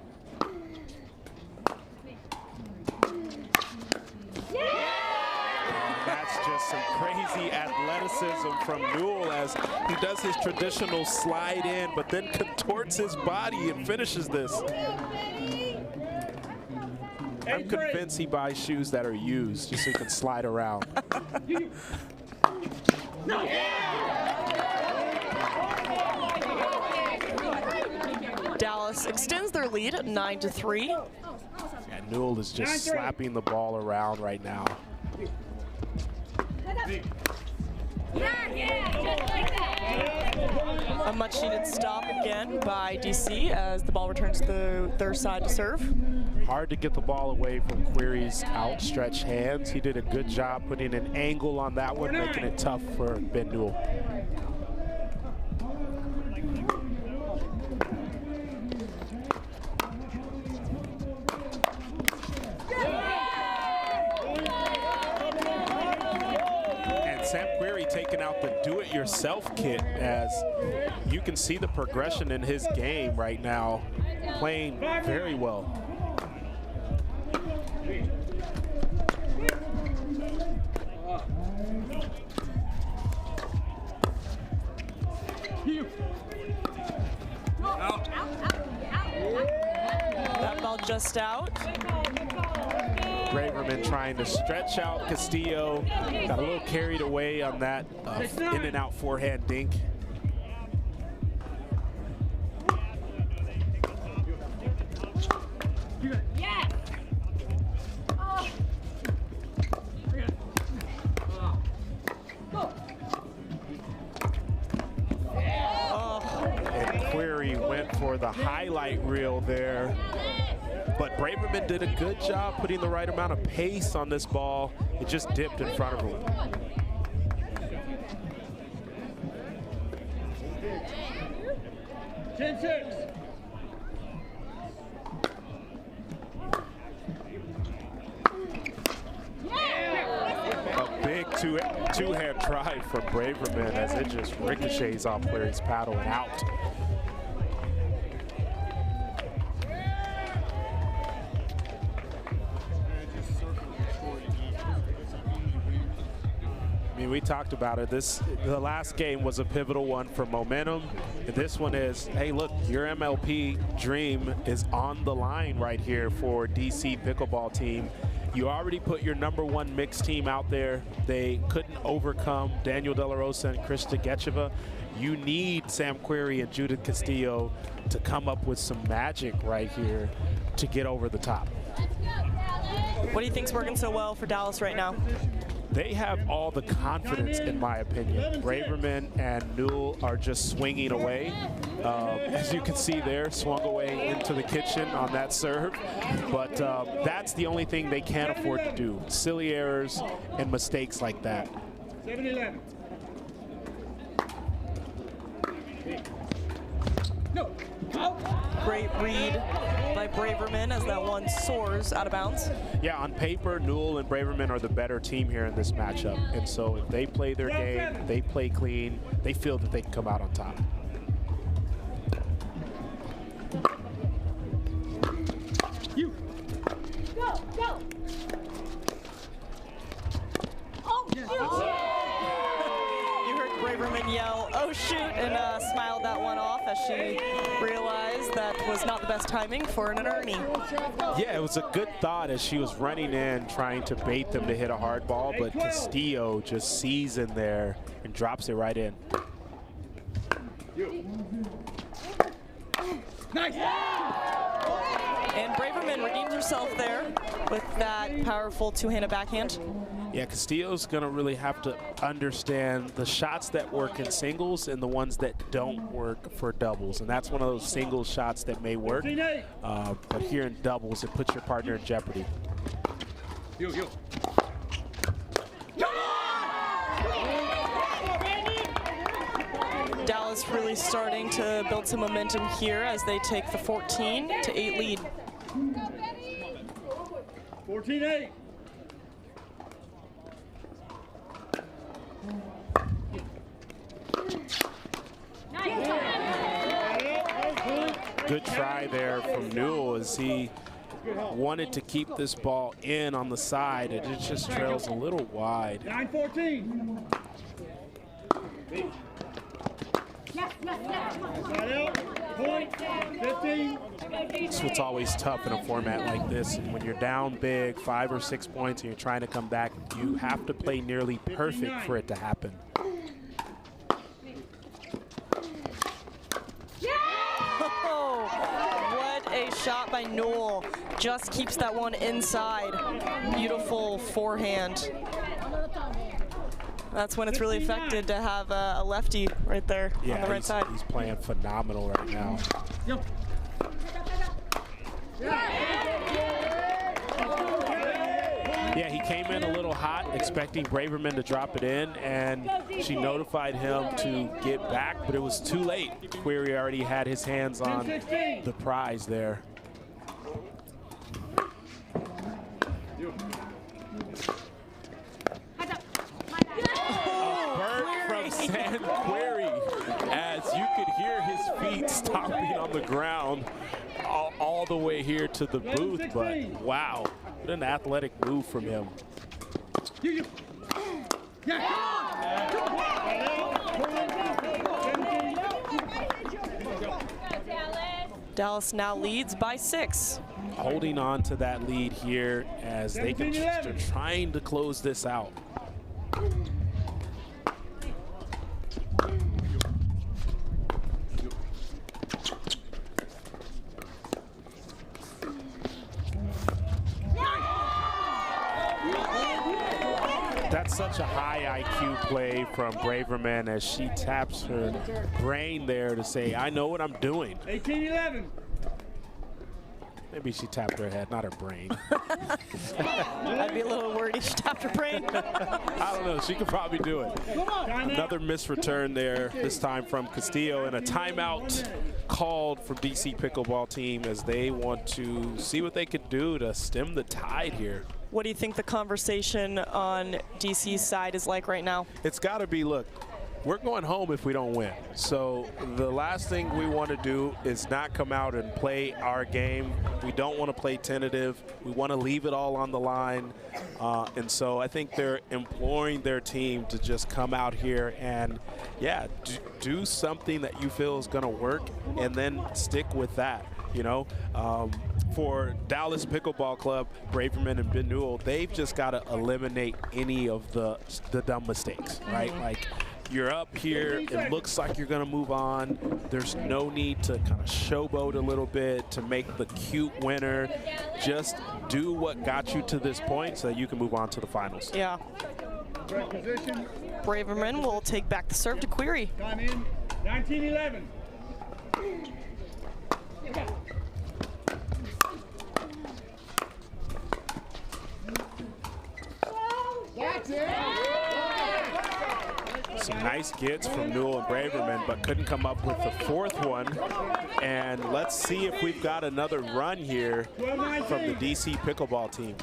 That's just some crazy athleticism from Newell as he does his traditional slide in, but then contorts his body and finishes this. I'm convinced he buys shoes that are used just so he can slide around. Dallas extends their lead at 9-3. Yeah, Newell is just slapping the ball around right now. A much needed stop again by DC as the ball returns to their side to serve. Hard to get the ball away from Query's outstretched hands. He did a good job putting an angle on that one, making it tough for Ben Newell. Sam Query taking out the do-it-yourself kit as you can see the progression in his game right now, playing very well. That ball just out. Braverman trying to stretch out Castillo. Got a little carried away on that in and out forehand dink. Yes. And Query went for the highlight reel there. But Braverman did a good job putting the right amount of pace on this ball. It just dipped in front of him. two-hand drive from Braverman as it just ricochets off Query's paddle and out. I mean, we talked about it. The last game was a pivotal one for momentum. And this one is, hey, look, your MLP dream is on the line right here for DC Pickleball team. You already put your #1 mixed team out there. They couldn't overcome Daniel De La Rosa and Krista Getcheva. You need Sam Querrey and Judith Castillo to come up with some magic right here to get over the top. What do you think's working so well for Dallas right now? They have all the confidence, in my opinion. Braverman and Newell are just swinging away. As you can see there, swung away into the kitchen on that serve. But that's the only thing they can't afford to do. Silly errors and mistakes like that. 7-11. No. Great read by Braverman as that one soars out of bounds. Yeah, on paper, Newell and Braverman are the better team here in this matchup. And so if they play their game, they play clean, they feel that they can come out on top. You. Go, go. Oh, yes. You heard Braverman yell, "Oh shoot," and smiled that one off as she realized that was not the best timing for an Ernie. Yeah, it was a good thought as she was running in trying to bait them to hit a hard ball, but Castillo just sees in there and drops it right in. Nice. And Braverman redeems herself there with that powerful two-handed backhand. Yeah, Castillo's gonna really have to understand the shots that work in singles and the ones that don't work for doubles. And that's one of those singles shots that may work. But here in doubles, it puts your partner in jeopardy. You. Dallas really starting to build some momentum here as they take the 14-8 lead. 14-8. Good try there from Newell as he wanted to keep this ball in on the side, and it just trails a little wide. 9-14. Side out. Point. 15. That's what's always tough in a format like this. When you're down big, 5 or 6 points, and you're trying to come back, you have to play nearly perfect for it to happen. Oh, what a shot by Newell. Just keeps that one inside. Beautiful forehand. That's when it's really affected to have a lefty right there on the right side. He's playing phenomenal right now. Yeah, he came in a little hot, expecting Braverman to drop it in, and she notified him to get back, but it was too late. Querrey already had his hands on the prize there. Sam Querrey, as you could hear his feet stomping on the ground all the way here to the booth, but wow, what an athletic move from him. Dallas now leads by 6. Holding on to that lead here as they're trying to close this out. That's such a high IQ play from Braverman as she taps her brain there to say, I know what I'm doing. 18-11. Maybe she tapped her head, not her brain. I'd be a little worried if she tapped her brain. I don't know, she could probably do it. Another missed return there, this time from Castillo, and a timeout called from DC Pickleball team as they want to see what they could do to stem the tide here. What do you think the conversation on DC's side is like right now? It's got to be, look, we're going home if we don't win. So the last thing we want to do is not come out and play our game. We don't want to play tentative. We want to leave it all on the line. And so I think they're imploring their team to just come out here and, yeah, do something that you feel is going to work and then stick with that, you know. For Dallas Pickleball Club, Braverman and Ben Newell, they've just got to eliminate any of the dumb mistakes, right? Like, you're up here, it looks like you're gonna move on. There's no need to kind of showboat a little bit to make the cute winner. Just do what got you to this point so that you can move on to the finals. Yeah. Braverman will take back the serve to Query. Time in, 19-11. That's it. Some nice gets from Newell and Braverman, but couldn't come up with the fourth one. And let's see if we've got another run here from the DC Pickleball team.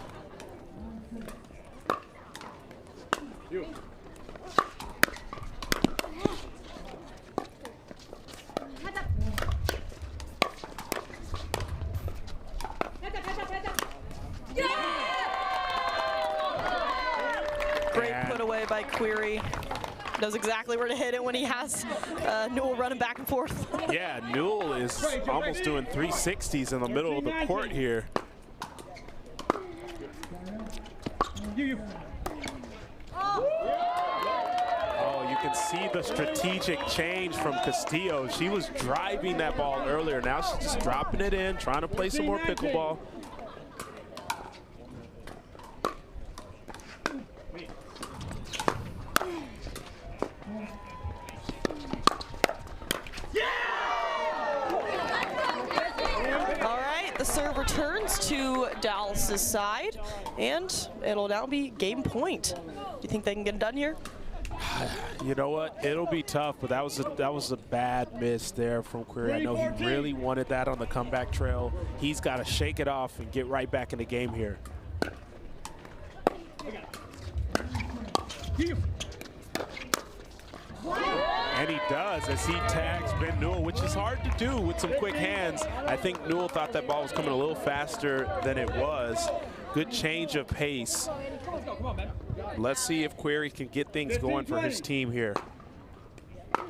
Great put away by Query. Knows exactly where to hit it when he has Newell running back and forth. Yeah, Newell is almost doing 360s in the middle of the court here. Oh, you can see the strategic change from Castillo. She was driving that ball earlier. Now she's just dropping it in, trying to play some more pickleball. Serve returns to Dulce's side, and it'll now be game point. Do you think they can get it done here? You know what? It'll be tough, but that was a bad miss there from Query. I know he really wanted that on the comeback trail. He's got to shake it off and get right back in the game here. And he does as he tags Ben Newell, which is hard to do with some quick hands. I think Newell thought that ball was coming a little faster than it was. Good change of pace. Let's see if Query can get things going for his team here. Oh,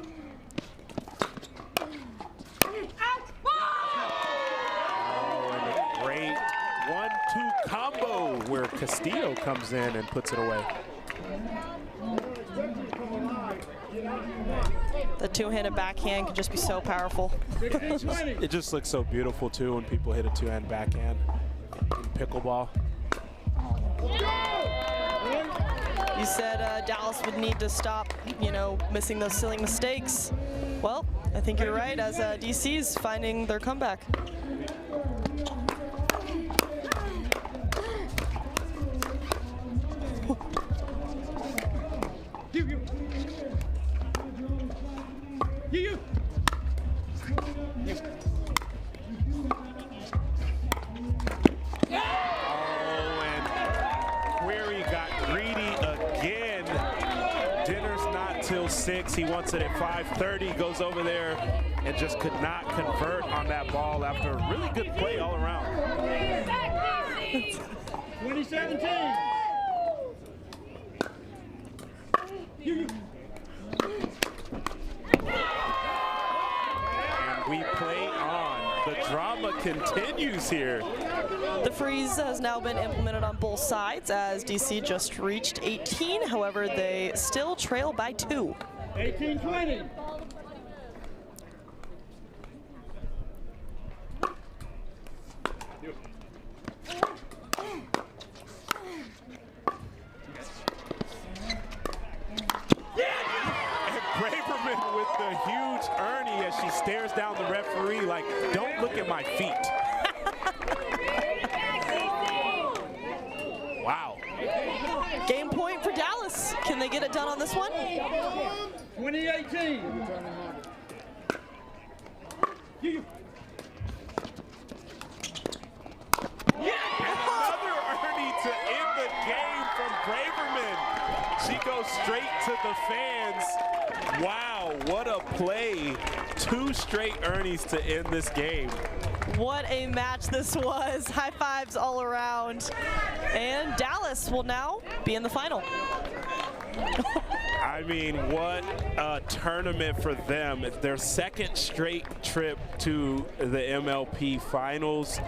and a great 1-2 combo where Castillo comes in and puts it away. The two-handed backhand could just be so powerful. It just looks so beautiful too when people hit a two-hand backhand in pickleball. You said Dallas would need to stop, you know, missing those silly mistakes. Well, I think you're right, as DC's finding their comeback. He wants it at 5:30, goes over there and just could not convert on that ball after a really good play all around. 2017. And we play on. The drama continues here. The freeze has now been implemented on both sides as DC just reached 18. However, they still trail by 2. 18-20. Braverman with the huge Ernie as she stares down the referee like, don't look at my feet. Wow. Game point for Dallas. Can they get it done on this one? 2018. Another Ernie to end goes straight to the fans. Wow, what a play. 2 straight Ernies to end this game. What a match this was. High fives all around. And Dallas will now be in the final. I mean, what a tournament for them. It's their 2nd straight trip to the MLP finals.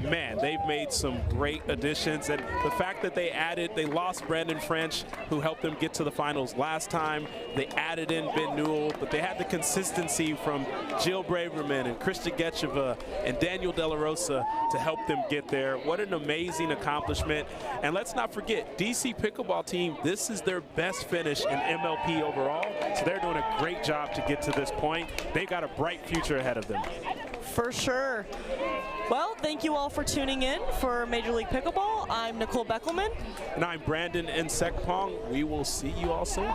Man, they've made some great additions. And the fact that they lost Brandon French, who helped them get to the finals last time. They added in Ben Newell, but they had the consistency from Jill Braverman and Krista Getcheva and Daniel De La Rosa to help them get there. What an amazing accomplishment. And let's not forget, DC Pickleball team, this is their best finish in MLP overall. So they're doing a great job to get to this point. They got a bright future ahead of them. For sure. Well, thank you all for tuning in for Major League Pickleball. I'm Nicole Beckelman. And I'm Brandon Sekpong. We will see you all soon.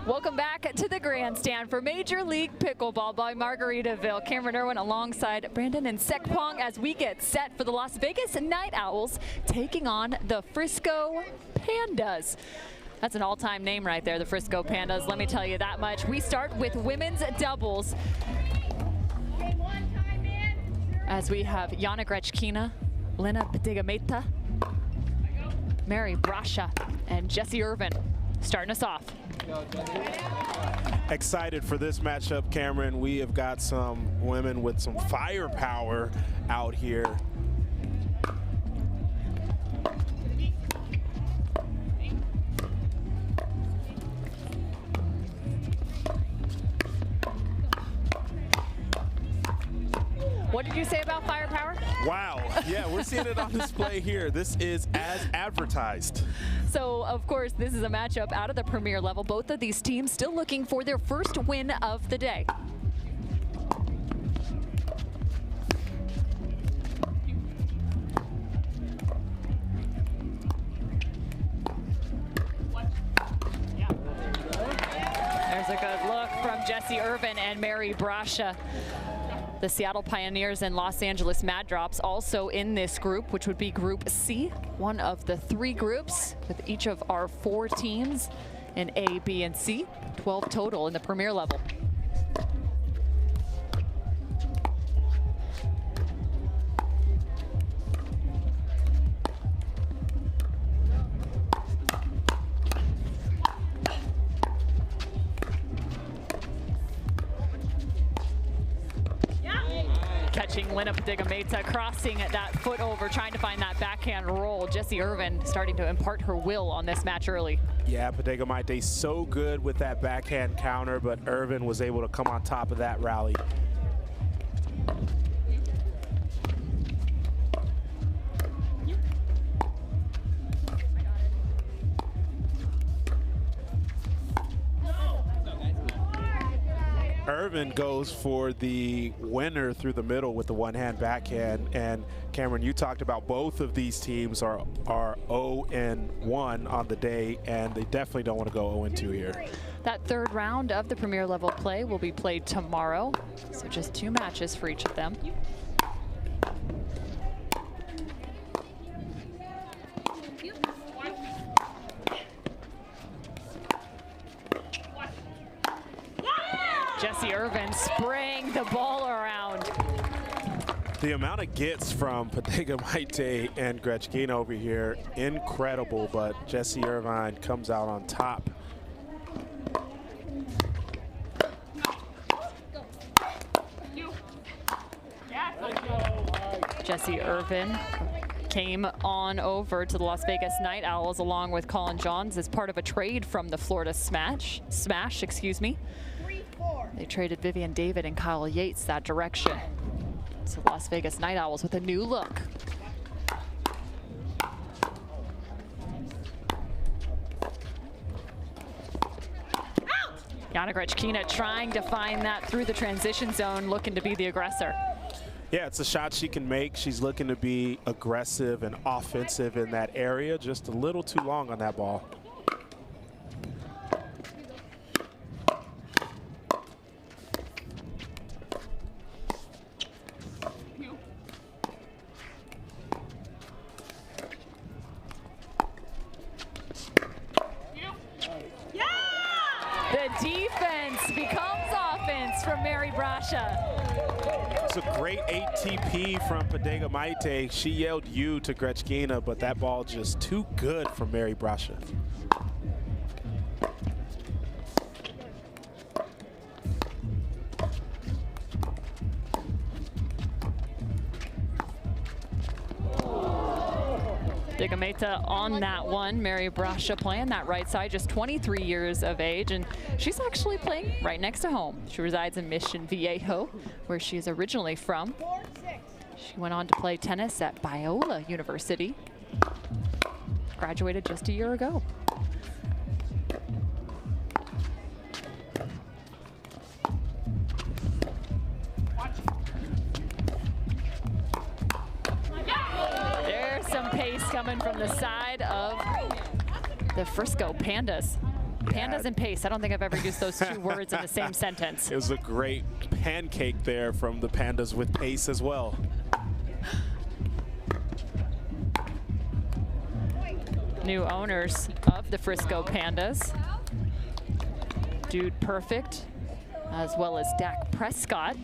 Welcome back to the Grandstand for Major League Pickleball by Margaritaville. Cameron Irwin alongside Brandon and Sekpong as we get set for the Las Vegas Night Owls taking on the Frisco Pandas. That's an all-time name right there, the Frisco Pandas. Let me tell you that much. We start with women's doubles as we have Yana Grechkina, Lena Pedigameta, Mary Brasha, and Jessie Irvin starting us off. Excited for this matchup, Cameron. We have got some women with some firepower out here. What did you say about firepower? Wow, yeah, we're seeing it on display here. This is as advertised. So, of course, this is a matchup out of the Premier level. Both of these teams still looking for their first win of the day. There's a good look from Jessie Irvin and Mary Brasha. The Seattle Pioneers and Los Angeles Mad Drops also in this group, which would be Group C, one of the 3 groups with each of our 4 teams in A, B, and C, 12 total in the Premier level. Catching Lena Pedigameta, crossing that foot over, trying to find that backhand roll. Jessie Irvin starting to impart her will on this match early. Yeah, Pedigameta so good with that backhand counter, but Irvin was able to come on top of that rally. Irvin goes for the winner through the middle with the one-hand backhand. And Cameron, you talked about both of these teams are 0-1 on the day, and they definitely don't want to go 0-2 here. That third round of the Premier level play will be played tomorrow. So just 2 matches for each of them. Jessie Irvin spraying the ball around. The amount of gets from Pedigameta and Grechkina over here, incredible, but Jessie Irvin comes out on top. Jessie Irvin came on over to the Las Vegas Night Owls along with Colin Johns as part of a trade from the Florida Smash. They traded Vivian David and Kyle Yates that direction. So Las Vegas Night Owls with a new look. Yana Grechkina trying to find that through the transition zone, looking to be the aggressor. Yeah, it's a shot she can make. She's looking to be aggressive and offensive in that area. Just a little too long on that ball. The defense becomes offense from Mary Brasha. It's a great ATP from Pedigameta. She yelled you to Grechkina, but that ball just too good from Mary Brasha. Pedigameta on that one. Mary Brasha playing that right side, just 23 years of age, and she's actually playing right next to home. She resides in Mission Viejo, where she is originally from. She went on to play tennis at Biola University. Graduated just a year ago. There's some pace coming from the side of the Frisco Pandas. Pandas and pace. I don't think I've ever used those two words in the same sentence. It was a great pancake there from the Pandas with pace as well. New owners of the Frisco Pandas. Dude Perfect, as well as Dak Prescott.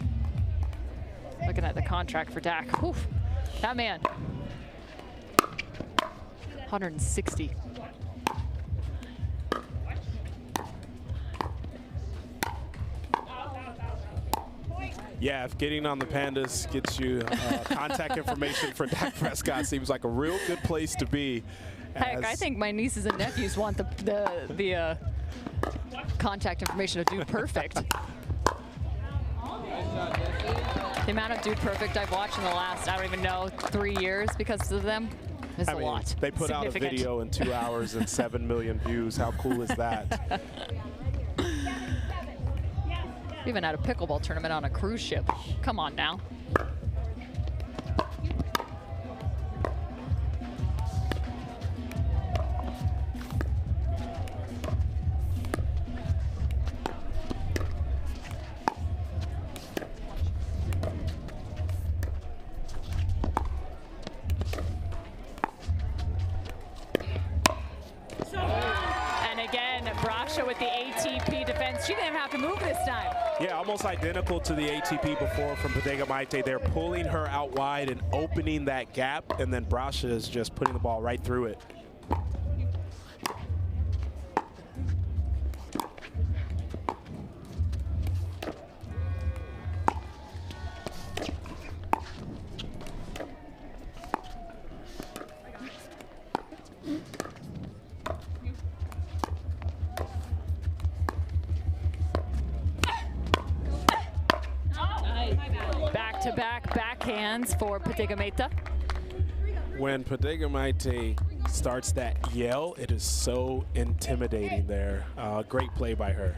Looking at the contract for Dak. Whew, that man. 160. Yeah, if getting on the Pandas gets you contact information for Dak Prescott, seems like a real good place to be. Heck, I think my nieces and nephews want the contact information of Dude Perfect. The amount of Dude Perfect I've watched in the last, I don't even know, 3 years because of them is a lot. They put out a video in 2 hours and 7 million views. How cool is that? Even at a pickleball tournament on a cruise ship. Come on now. With the ATP defense. She didn't even have to move this time. Yeah, almost identical to the ATP before from Bodega Maite. They're pulling her out wide and opening that gap, and then Brasha is just putting the ball right through it. Back-to-back backhands for Bodega Maite. When Bodega Maite starts that yell, it is so intimidating there. Great play by her.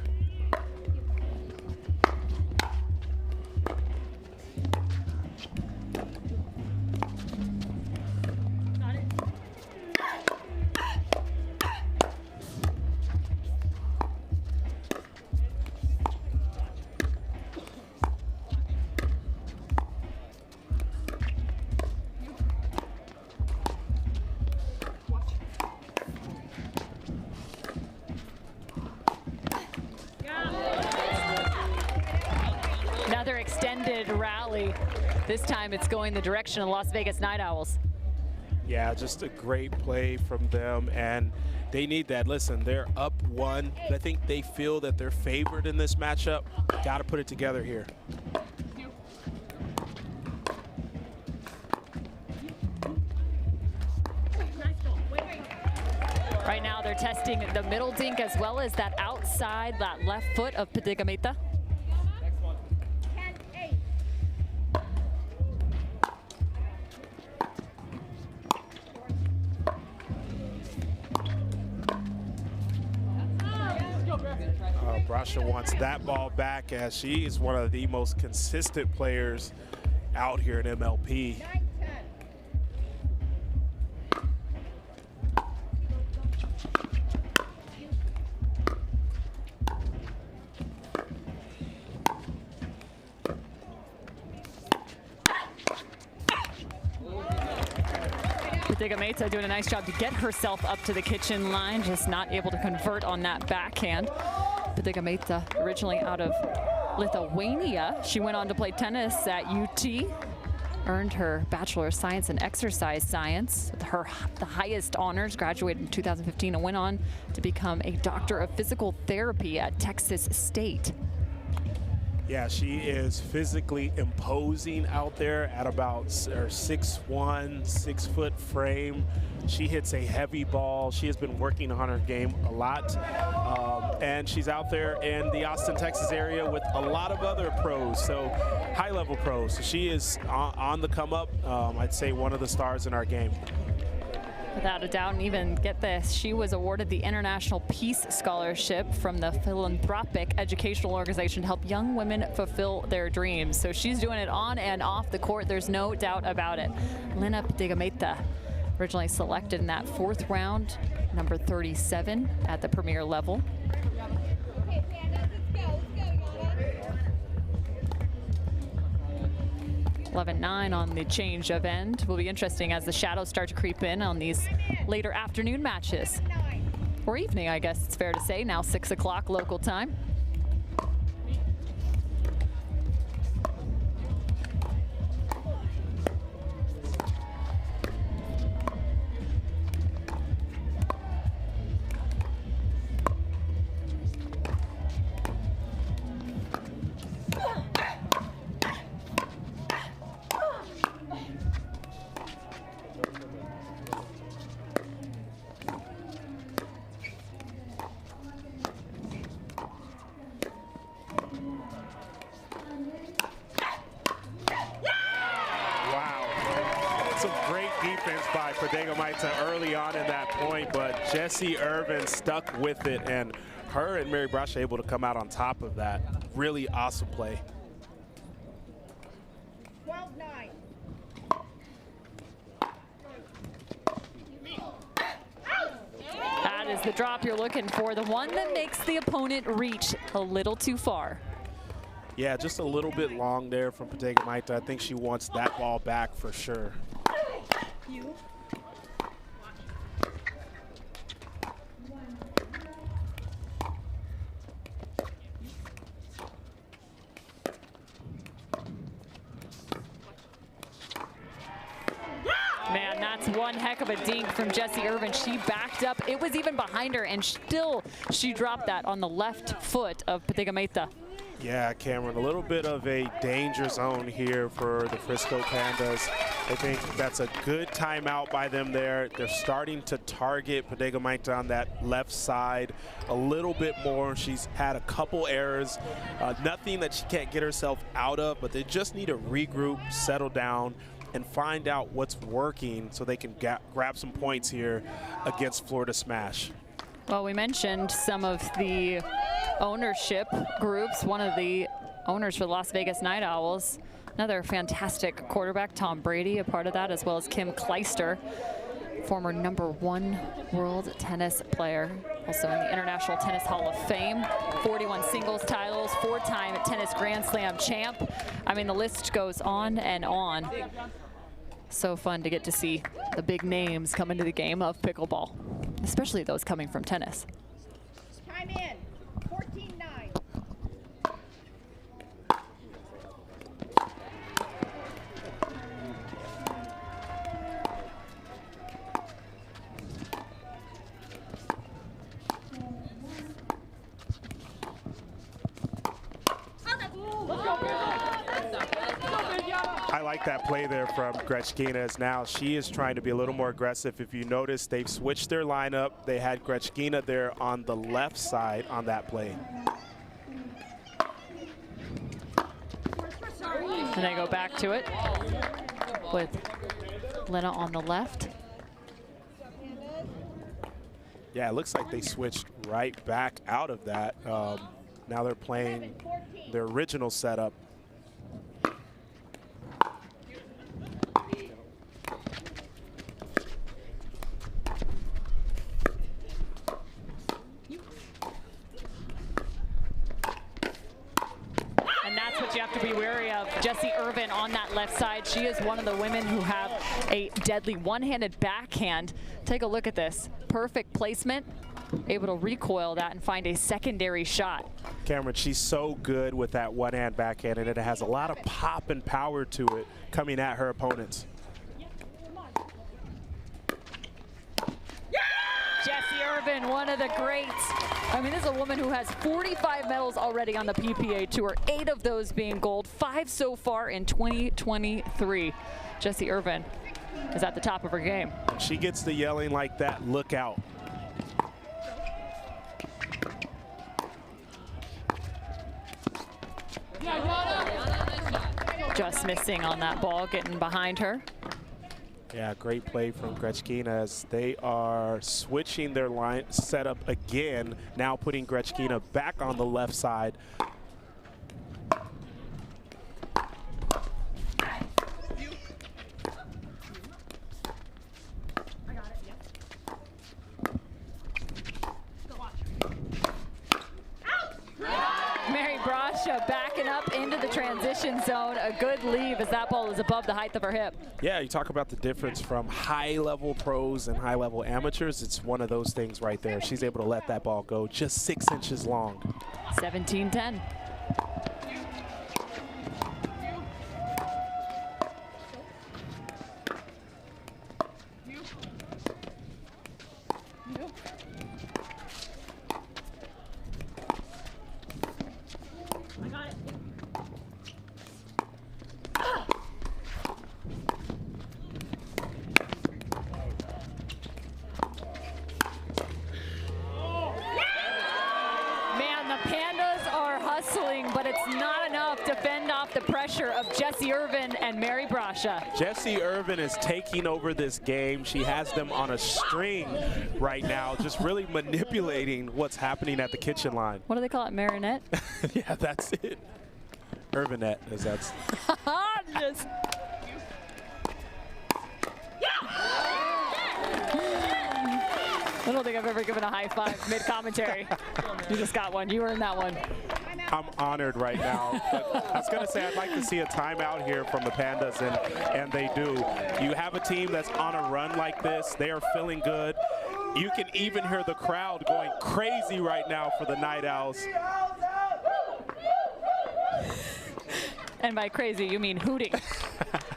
Another extended rally. This time it's going the direction of the Las Vegas Night Owls. Yeah, just a great play from them, and they need that. Listen, they're up 1. I think they feel that they're favored in this matchup. Got to put it together here. Right now they're testing the middle dink as well as that outside, that left foot of Bodega Maite. Brasha wants that ball back as she is one of the most consistent players out here in MLP. Bodega Maite doing a nice job to get herself up to the kitchen line, just not able to convert on that backhand. Bodega Maite, originally out of Lithuania. She went on to play tennis at UT, earned her Bachelor of Science in Exercise Science, the highest honors, graduated in 2015, and went on to become a Doctor of Physical Therapy at Texas State. Yeah, she is physically imposing out there at about her 6'1", 6 foot frame. She hits a heavy ball. She has been working on her game a lot. And she's out there in the Austin, Texas area with a lot of other pros, so high-level pros. So she is on the come-up. I'd say one of the stars in our game. Without a doubt, and even get this, she was awarded the International Peace Scholarship from the philanthropic educational organization to help young women fulfill their dreams. So she's doing it on and off the court. There's no doubt about it. Lena Bodega Maite, originally selected in that 4th round number 37 at the premier level. Okay, Pandas, let's go, y'all. 11-9 on the change of end. Will be interesting as the shadows start to creep in on these later afternoon matches. Or evening, I guess it's fair to say. Now 6 o'clock local time. Early on in that point, but Jessie Irvin stuck with it, and her and Mary Brosh able to come out on top of that. Really awesome play. 12-9. That is the drop you're looking for, the one that makes the opponent reach a little too far. Yeah, just a little bit long there from Patega Maita. I think she wants that ball back for sure. Man, that's one heck of a dink from Jessie Irvin. She backed up. It was even behind her, and still she dropped that on the left foot of Patega Maita. Yeah, Cameron, a little bit of a danger zone here for the Frisco Pandas. I think that's a good timeout by them there. They're starting to target Patega Maita on that left side a little bit more. She's had a couple errors, nothing that she can't get herself out of, but they just need to regroup, settle down, and find out what's working so they can grab some points here against Florida Smash. Well, we mentioned some of the ownership groups. One of the owners for the Las Vegas Night Owls, another fantastic quarterback, Tom Brady, a part of that, as well as Kim Kleister, former #1 world tennis player, also in the International Tennis Hall of Fame, 41 singles titles, 4-time tennis Grand Slam champ. I mean, the list goes on and on. So fun to get to see the big names come into the game of pickleball, especially those coming from tennis. Time in. 14-9. I like that play there from Grechkina, as now she is trying to be a little more aggressive. If you notice, they've switched their lineup. They had Grechkina there on the left side on that play. And they go back to it with Lena on the left. Yeah, it looks like they switched right back out of that. Now they're playing their original setup. You have to be wary of Jessie Irvin on that left side. She is one of the women who have a deadly one-handed backhand. Take a look at this. Perfect placement, able to recoil that and find a secondary shot. Cameron, she's so good with that one-hand backhand, and it has a lot of pop and power to it coming at her opponents. Jessie Irvin, one of the greats. I mean, this is a woman who has 45 medals already on the PPA Tour, 8 of those being gold, 5 so far in 2023. Jessie Irvin is at the top of her game. When she gets the yelling like that, look out. Just missing on that ball, getting behind her. Yeah, great play from Grechkina as they are switching their line setup again, now putting Grechkina back on the left side. Brasha backing up into the transition zone. A good leave as that ball is above the height of her hip. Yeah, you talk about the difference from high-level pros and high-level amateurs. It's one of those things right there. She's able to let that ball go just 6 inches long. 17-10. But it's not enough to fend off the pressure of Jessie Irvin and Mary Brasha. Jessie Irvin is taking over this game. She has them on a string right now, just really manipulating what's happening at the kitchen line. What do they call it, marionette? Yeah, that's it. Irvinette, as that's. Just. I don't think I've ever given a high five mid-commentary. You just got one. You were in that one. I'm honored right now. But I was going to say I'd like to see a timeout here from the Pandas, and they do. You have a team that's on a run like this. They are feeling good. You can even hear the crowd going crazy right now for the Night Owls. And by crazy, you mean hooting.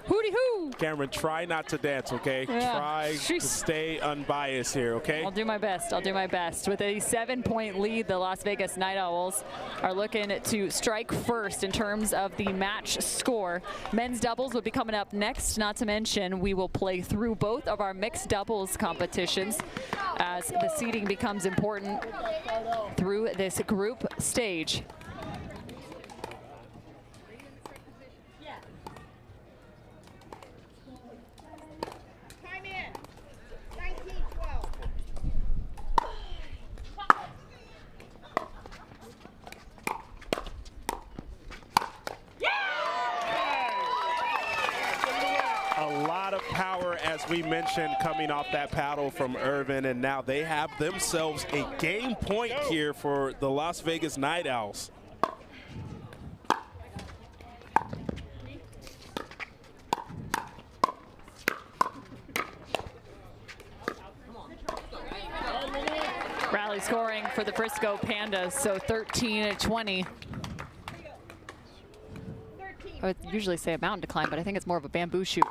Hooty hoo! Cameron, try not to dance, okay? Yeah. Try to stay unbiased here, okay? I'll do my best. I'll do my best. With a 7-point lead, the Las Vegas Night Owls are looking to strike first in terms of the match score. Men's doubles will be coming up next. Not to mention, we will play through both of our mixed doubles competitions as the seeding becomes important through this group stage. As we mentioned, coming off that paddle from Irvin, and now they have themselves a game point here for the Las Vegas Night Owls. Rally scoring for the Frisco Pandas, so 13-20. I would usually say a mountain to climb, but I think it's more of a bamboo shoot.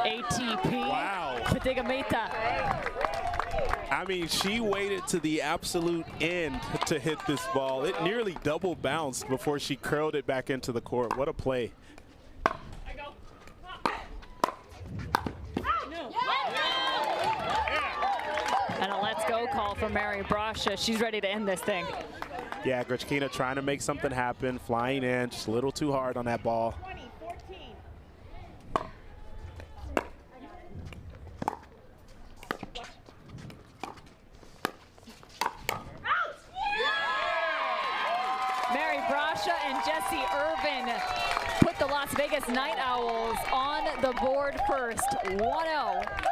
ATP. Wow. Patigameta. I mean, she waited to the absolute end to hit this ball. It nearly double bounced before she curled it back into the court. What a play. And a let's go call from Mary Brasha. She's ready to end this thing. Yeah, Grechkina trying to make something happen, flying in, just a little too hard on that ball. And Jessie Irvin put the Las Vegas Night Owls on the board first, 1-0.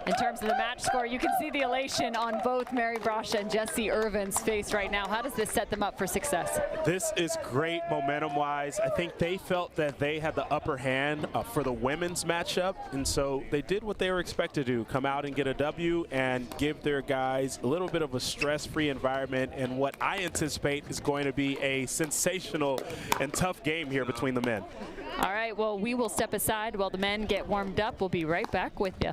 In terms of the match score, you can see the elation on both Mary Brasha and Jessie Irvin's face right now. How does this set them up for success? This is great momentum-wise. I think they felt that they had the upper hand for the women's matchup, and so they did what they were expected to do, come out and get a W and give their guys a little bit of a stress-free environment and what I anticipate is going to be a sensational and tough game here between the men. All right, well, we will step aside while the men get warmed up. We'll be right back with you.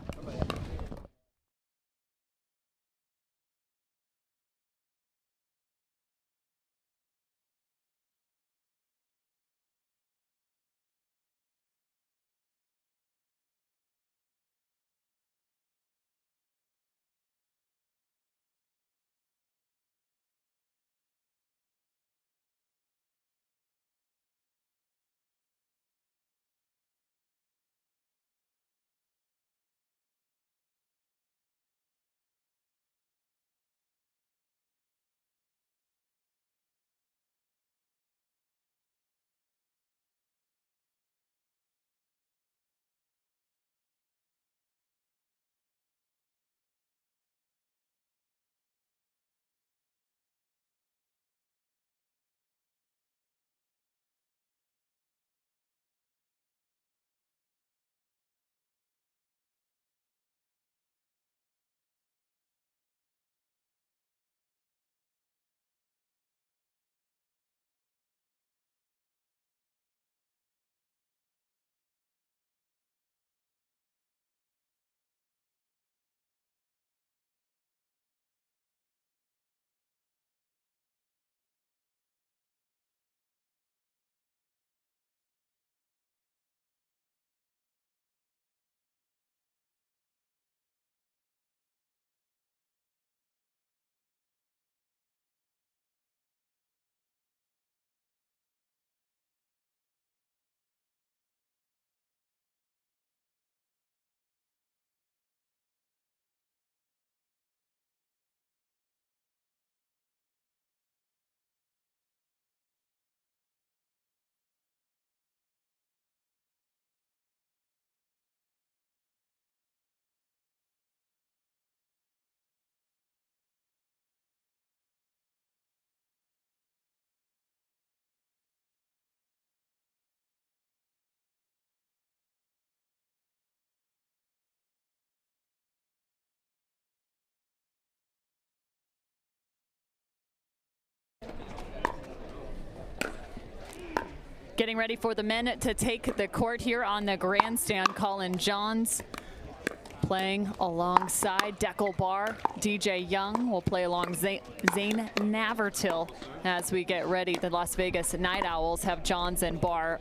Getting ready for the men to take the court here on the grandstand. Colin Johns playing alongside Deckle Barr. DJ Young will play along Zane Navratil as we get ready. The Las Vegas Night Owls have Johns and Barr.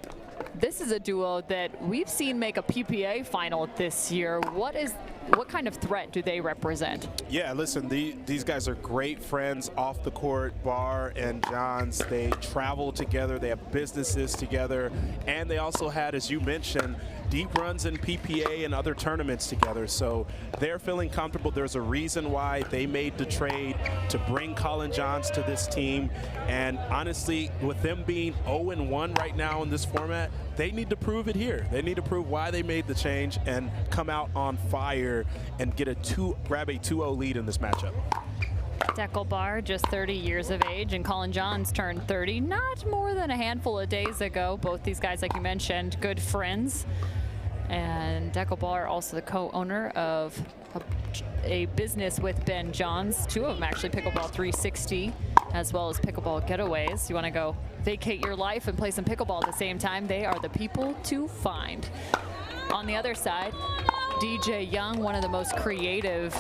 This is a duo that we've seen make a PPA final this year. What kind of threat do they represent? Yeah, listen, these guys are great friends off the court. Barr and Johns, they travel together, they have businesses together, and they also had, as you mentioned, deep runs in PPA and other tournaments together. So they're feeling comfortable. There's a reason why they made the trade to bring Colin Johns to this team. And honestly, with them being 0-1 right now in this format, they need to prove it here. They need to prove why they made the change and come out on fire and grab a 2-0 lead in this matchup. Deckle Barr, just 30 years of age, and Colin Johns turned 30 not more than a handful of days ago. Both these guys, like you mentioned, good friends. And Deckle Barr, also the co-owner of a business with Ben Johns, two of them actually, Pickleball 360, as well as Pickleball Getaways. You want to go vacate your life and play some pickleball at the same time, they are the people to find. On the other side, DJ Young, one of the most creative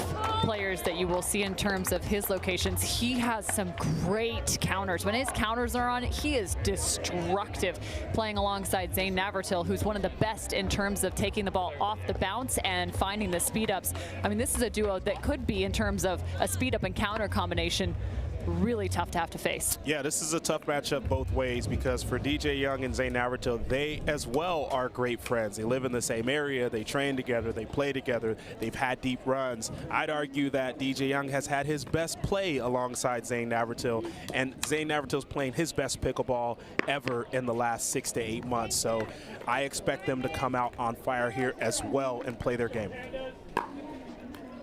players that you will see in terms of his locations. He has some great counters. When his counters are on, he is destructive. Playing alongside Zane Navratil, who's one of the best in terms of taking the ball off the bounce and finding the speed ups. I mean, this is a duo that could be, in terms of a speed up and counter combination, really tough to have to face. Yeah, this is a tough matchup both ways, because for DJ Young and Zane Navratil, they as well are great friends. They live in the same area, they train together, they play together, they've had deep runs. I'd argue that DJ Young has had his best play alongside Zane Navratil, and Zane Navratil's playing his best pickleball ever in the last 6 to 8 months. So I expect them to come out on fire here as well and play their game.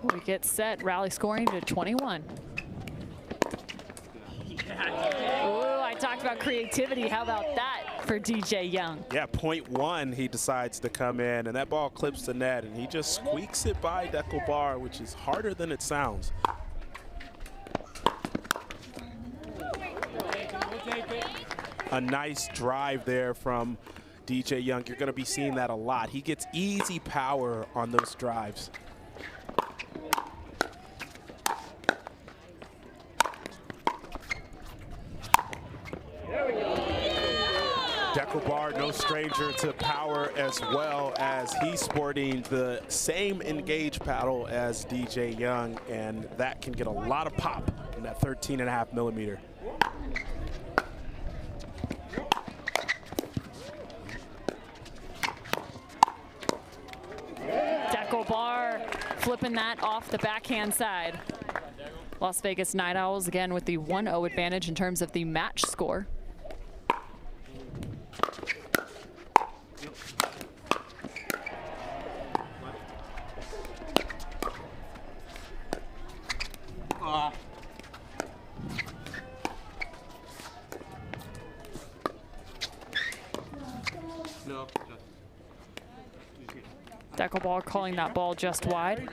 We get set, rally scoring to 21. Ooh, I talked about creativity. How about that for DJ Young? Yeah, .1, he decides to come in, and that ball clips the net, and he just squeaks it by Deckle Barr, which is harder than it sounds. A nice drive there from DJ Young. You're going to be seeing that a lot. He gets easy power on those drives. Deckle Barr, no stranger to power, as well as he's sporting the same engage paddle as DJ Young, and that can get a lot of pop in that 13.5 millimeter. Deckle Barr flipping that off the backhand side. Las Vegas Night Owls again with the 1-0 advantage in terms of the match score. Deckle Barr calling that ball just wide.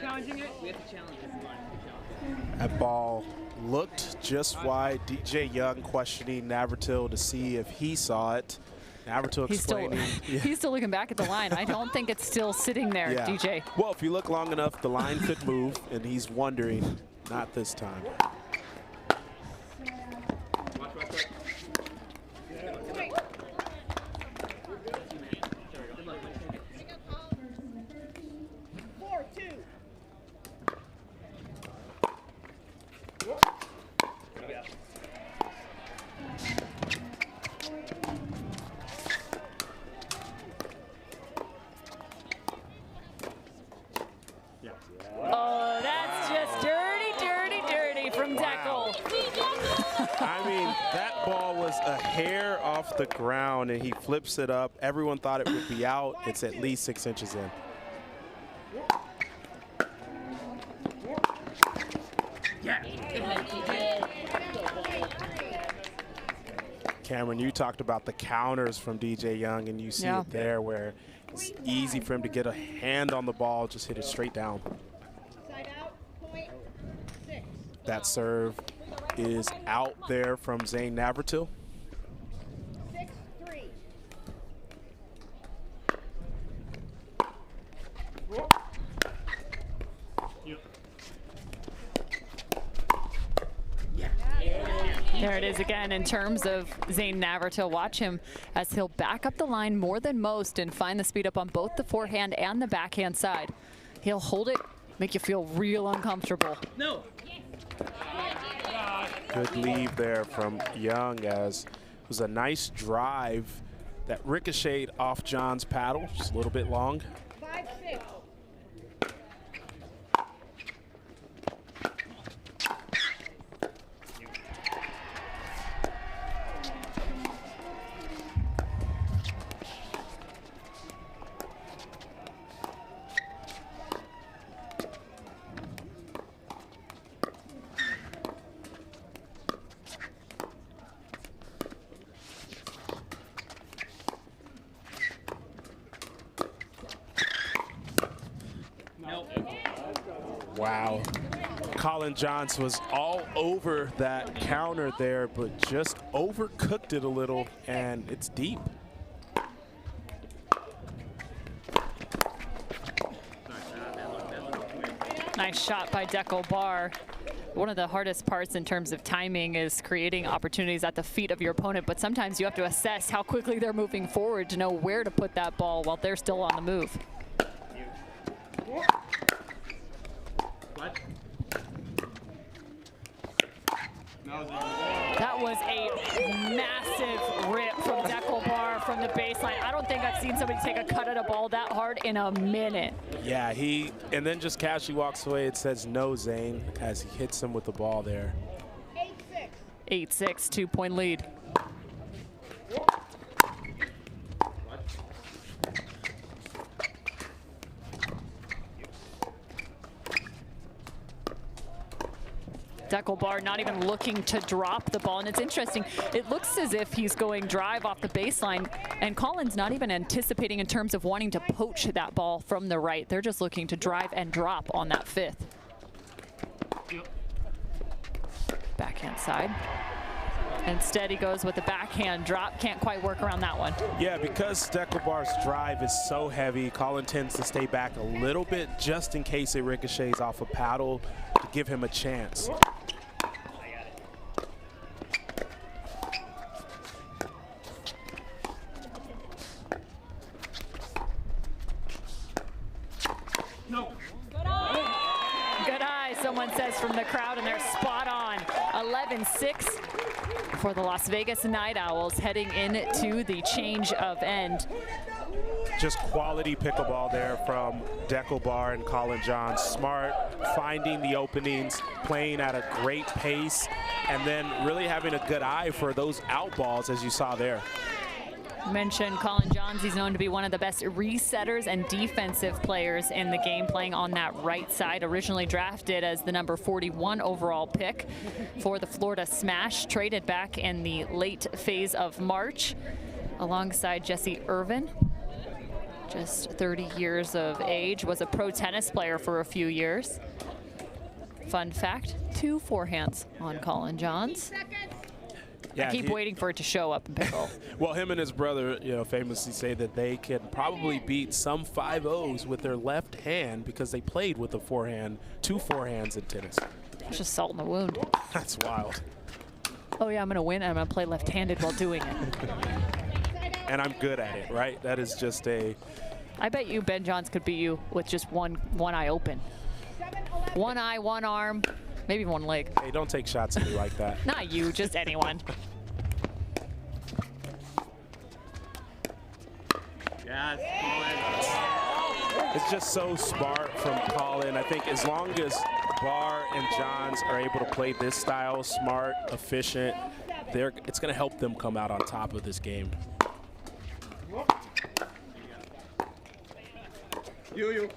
That ball looked just wide. DJ Young questioning Navratil to see if he saw it. Navratil explaining. He's still looking back at the line. I don't think it's still sitting there, Yeah. DJ. Well, if you look long enough, the line could move, and he's wondering, not this time. Oh, that's just dirty, dirty, dirty from Deckle. I mean, that ball was a hair off the ground, and he flips it up. Everyone thought it would be out. It's at least 6 inches in. Cameron, you talked about the counters from DJ Young, and you see it there where it's easy for him to get a hand on the ball, just hit it straight down. That serve is out there from Zane Navratil. 6-3. There it is again in terms of Zane Navratil. Watch him as he'll back up the line more than most and find the speed up on both the forehand and the backhand side. He'll hold it, make you feel real uncomfortable. No. Good leave there from Young, as it was a nice drive that ricocheted off John's paddle, just a little bit long. 5-6. Wow. Colin Johns was all over that counter there, but just overcooked it a little, and it's deep. Nice shot by Deco Bar. One of the hardest parts in terms of timing is creating opportunities at the feet of your opponent, but sometimes you have to assess how quickly they're moving forward to know where to put that ball while they're still on the move. That was a massive rip from Deco Bar from the baseline. I don't think I've seen somebody take a cut at a ball that hard in a minute. Yeah, and then just casually walks away. It says no, Zane, as he hits him with the ball there. 8-6. 8-6, 2-point lead. Deco Bar not even looking to drop the ball, and it's interesting, it looks as if he's going drive off the baseline, and Colin's not even anticipating in terms of wanting to poach that ball from the right. They're just looking to drive and drop on that fifth. Backhand side. Instead he goes with the backhand drop, can't quite work around that one. Yeah, because Deco Bar's drive is so heavy, Colin tends to stay back a little bit just in case it ricochets off a paddle to give him a chance. Good eye, someone says from the crowd, and they're spot on. 11-6 for the Las Vegas Night Owls heading into the change of end. Just quality pickleball there from Deco Bar and Colin Johns. Smart, finding the openings, playing at a great pace, and then really having a good eye for those out balls, as you saw there. Mentioned Colin Johns, he's known to be one of the best resetters and defensive players in the game, playing on that right side. Originally drafted as the number 41 overall pick for the Florida Smash, traded back in the late phase of March alongside Jesse Irvin. Just 30 years of age, was a pro tennis player for a few years. Fun fact, 2 forehands on Colin Johns. Yeah, I keep waiting for it to show up in Pickle. Well, him and his brother, famously say that they can probably beat some 5-0s with their left hand because they played with a forehand, 2 forehands in tennis. It's just salt in the wound. That's wild. Oh yeah, I'm gonna win and I'm gonna play left-handed while doing it. And I'm good at it, right? That is just I bet you Ben Johns could beat you with just one eye open. 1 eye, 1 arm, maybe 1 leg. Hey, don't take shots at me like that. Not you, just anyone. Yes, It's just so smart from Colin. I think as long as Bar and Johns are able to play this style, smart, efficient, it's going to help them come out on top of this game. You.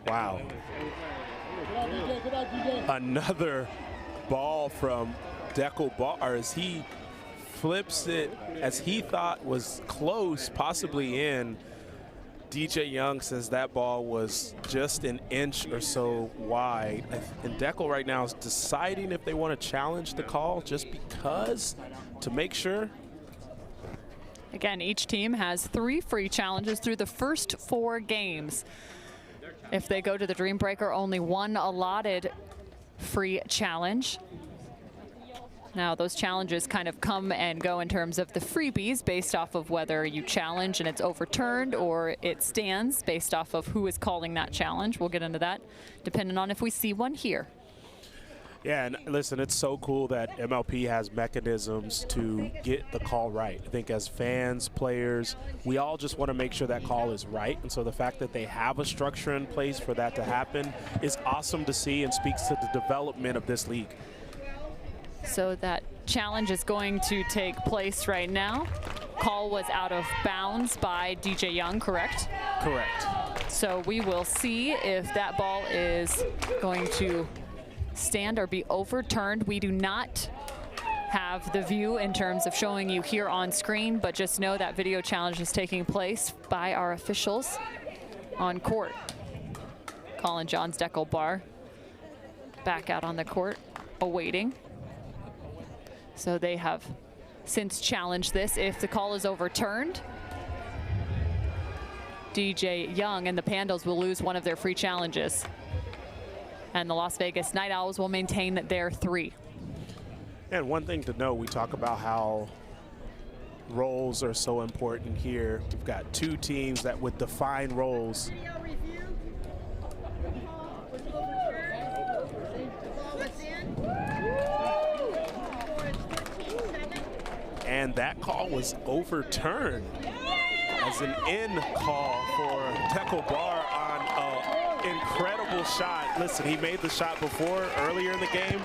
Wow. Another ball from Deco Bar as he flips it as he thought was close, possibly in. DJ Young says that ball was just an inch or so wide. And Deckle right now is deciding if they want to challenge the call just because, to make sure. Again, each team has 3 free challenges through the first 4 games. If they go to the Dream Breaker, only 1 allotted free challenge. Now, those challenges kind of come and go in terms of the freebies based off of whether you challenge and it's overturned or it stands based off of who is calling that challenge. We'll get into that depending on if we see one here. Yeah, and listen, it's so cool that MLP has mechanisms to get the call right. I think as fans, players, we all just want to make sure that call is right. And so the fact that they have a structure in place for that to happen is awesome to see and speaks to the development of this league. So that challenge is going to take place right now. Call was out of bounds by DJ Young, correct? Correct. So we will see if that ball is going to stand or be overturned. We do not have the view in terms of showing you here on screen, but just know that video challenge is taking place by our officials on court. Colin John's Deckle Bar back out on the court, awaiting. So they have since challenged this. If the call is overturned, DJ Young and the Pandas will lose one of their free challenges. And the Las Vegas Night Owls will maintain their 3. And one thing to know, we talk about how roles are so important here. We've got 2 teams that would define roles. And that call was overturned as an in call for Tequila Bar on an incredible shot. Listen, he made the shot before, earlier in the game.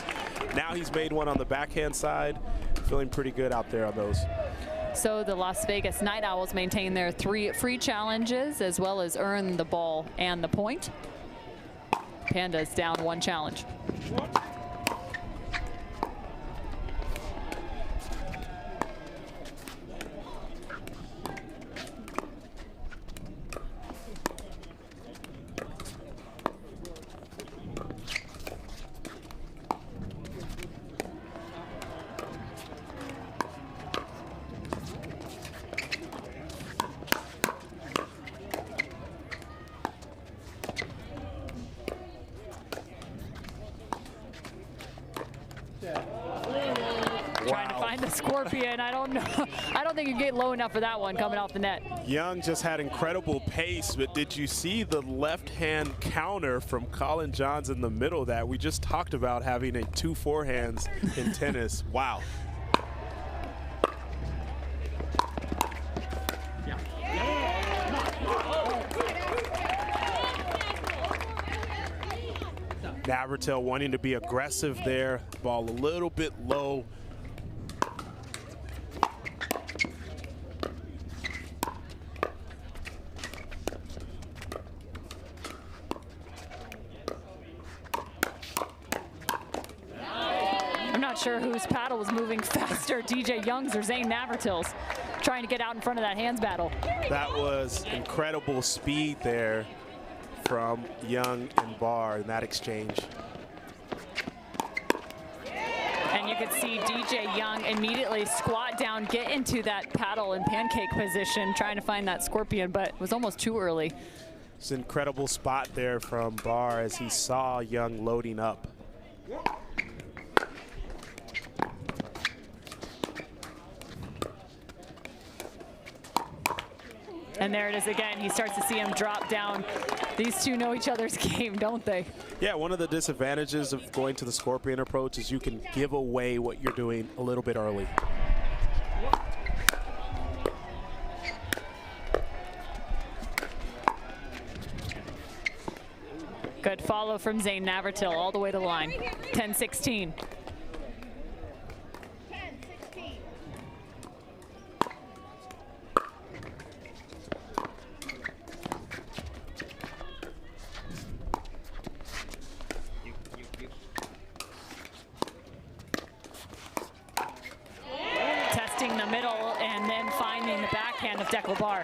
Now he's made one on the backhand side. Feeling pretty good out there on those. So the Las Vegas Night Owls maintain their 3 free challenges as well as earn the ball and the point. Pandas down 1 challenge. Trying to find the scorpion. I don't know. I don't think you get low enough for that one coming off the net. Young just had incredible pace, but did you see the left-hand counter from Colin Johns in the middle of that? We just talked about having 2 forehands in tennis. Wow. Navratil wanting to be aggressive there. Ball a little bit low. I'm not sure whose paddle was moving faster, DJ Young's or Zane Navratil's, trying to get out in front of that hands battle. That was incredible speed there from Young and Barr in that exchange. And you could see DJ Young immediately squat down, get into that paddle and pancake position, trying to find that scorpion, but it was almost too early. It's an incredible spot there from Barr as he saw Young loading up. And there it is again. He starts to see him drop down. These 2 know each other's game, don't they? Yeah, one of the disadvantages of going to the scorpion approach is you can give away what you're doing a little bit early. Good follow from Zane Navratil all the way to the line. 10-16. and finding the backhand of Bar.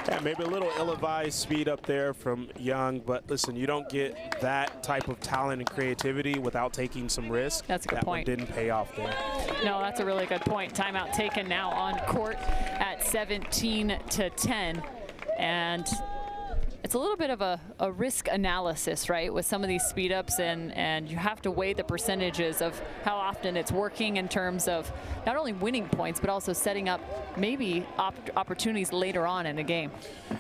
Yeah, maybe a little ill-advised speed up there from Young, but listen, you don't get that type of talent and creativity without taking some risk. That's a good point. That one didn't pay off there. No, that's a really good point. Timeout taken now on court at 17-10. And it's a little bit of a risk analysis, right, with some of these speed ups, and you have to weigh the percentages of how often it's working in terms of not only winning points, but also setting up maybe opportunities later on in a game.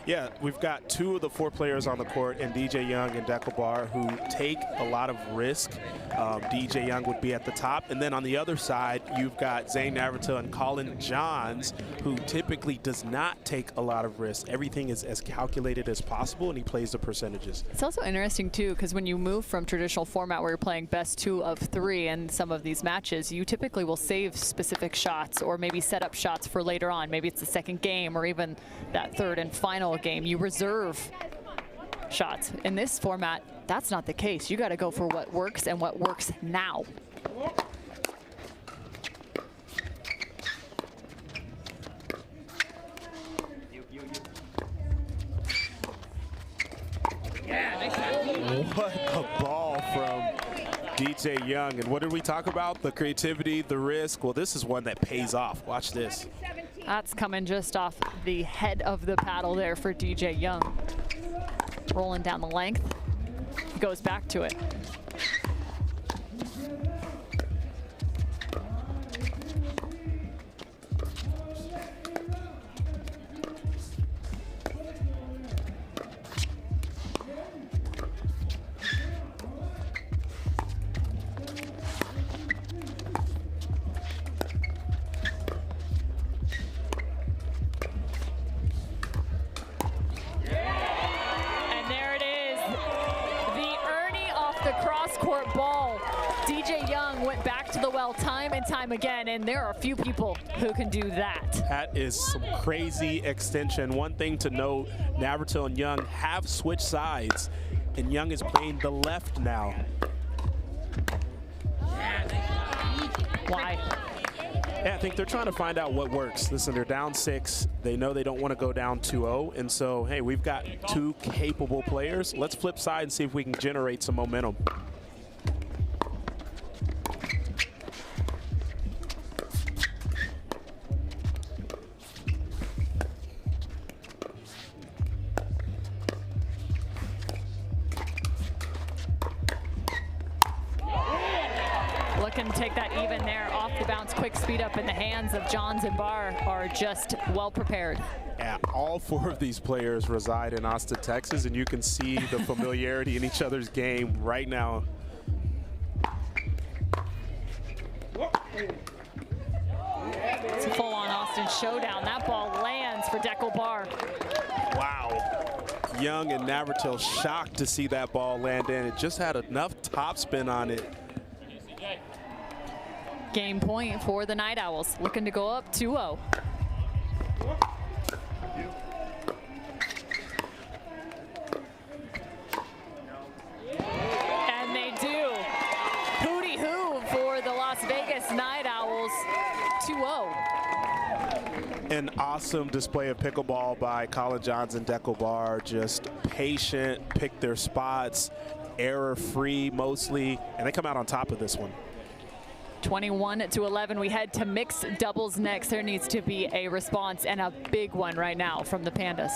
Yeah, we've got 2 of the 4 players on the court, and DJ Young and Bar, who take a lot of risk. DJ Young would be at the top, and then on the other side, you've got Zane Navratil and Colin Johns, who typically does not take a lot of risk. Everything is as calculated as possible, and he plays the percentages. It's also interesting too, because when you move from traditional format where you're playing best 2 of 3 in some of these matches, you typically will save specific shots or maybe set up shots for later on. Maybe it's the second game or even that third and final game. You reserve shots. In this format, that's not the case. You got to go for what works and what works now. What a ball from DJ Young. And what did we talk about? The creativity, the risk. Well, this is one that pays off. Watch this. That's coming just off the head of the paddle there for DJ Young. Rolling down the length. He goes back to it. Time and time again, and there are a few people who can do that. That is some crazy extension. One thing to note, Navratil and Young have switched sides, and Young is playing the left now. Why? Yeah, I think they're trying to find out what works. Listen, they're down 6. They know they don't want to go down 2-0, and so, hey, we've got 2 capable players. Let's flip side and see if we can generate some momentum. Looking to take that even there, off the bounce, quick speed up in the hands of Johns and Barr are just well prepared. Yeah, all 4 of these players reside in Austin, Texas, and you can see the familiarity in each other's game right now. It's a full-on Austin showdown. That ball lands for Barr. Wow. Young and Navratil shocked to see that ball land in. It just had enough topspin on it. Game point for the Night Owls, looking to go up 2-0. And they do. Hootie hoo for the Las Vegas Night Owls, 2-0. An awesome display of pickleball by Colin Johns and Barr. Just patient, pick their spots, error-free mostly, and they come out on top of this one. 21-11, we head to mixed doubles next. There needs to be a response, and a big one right now from the Pandas.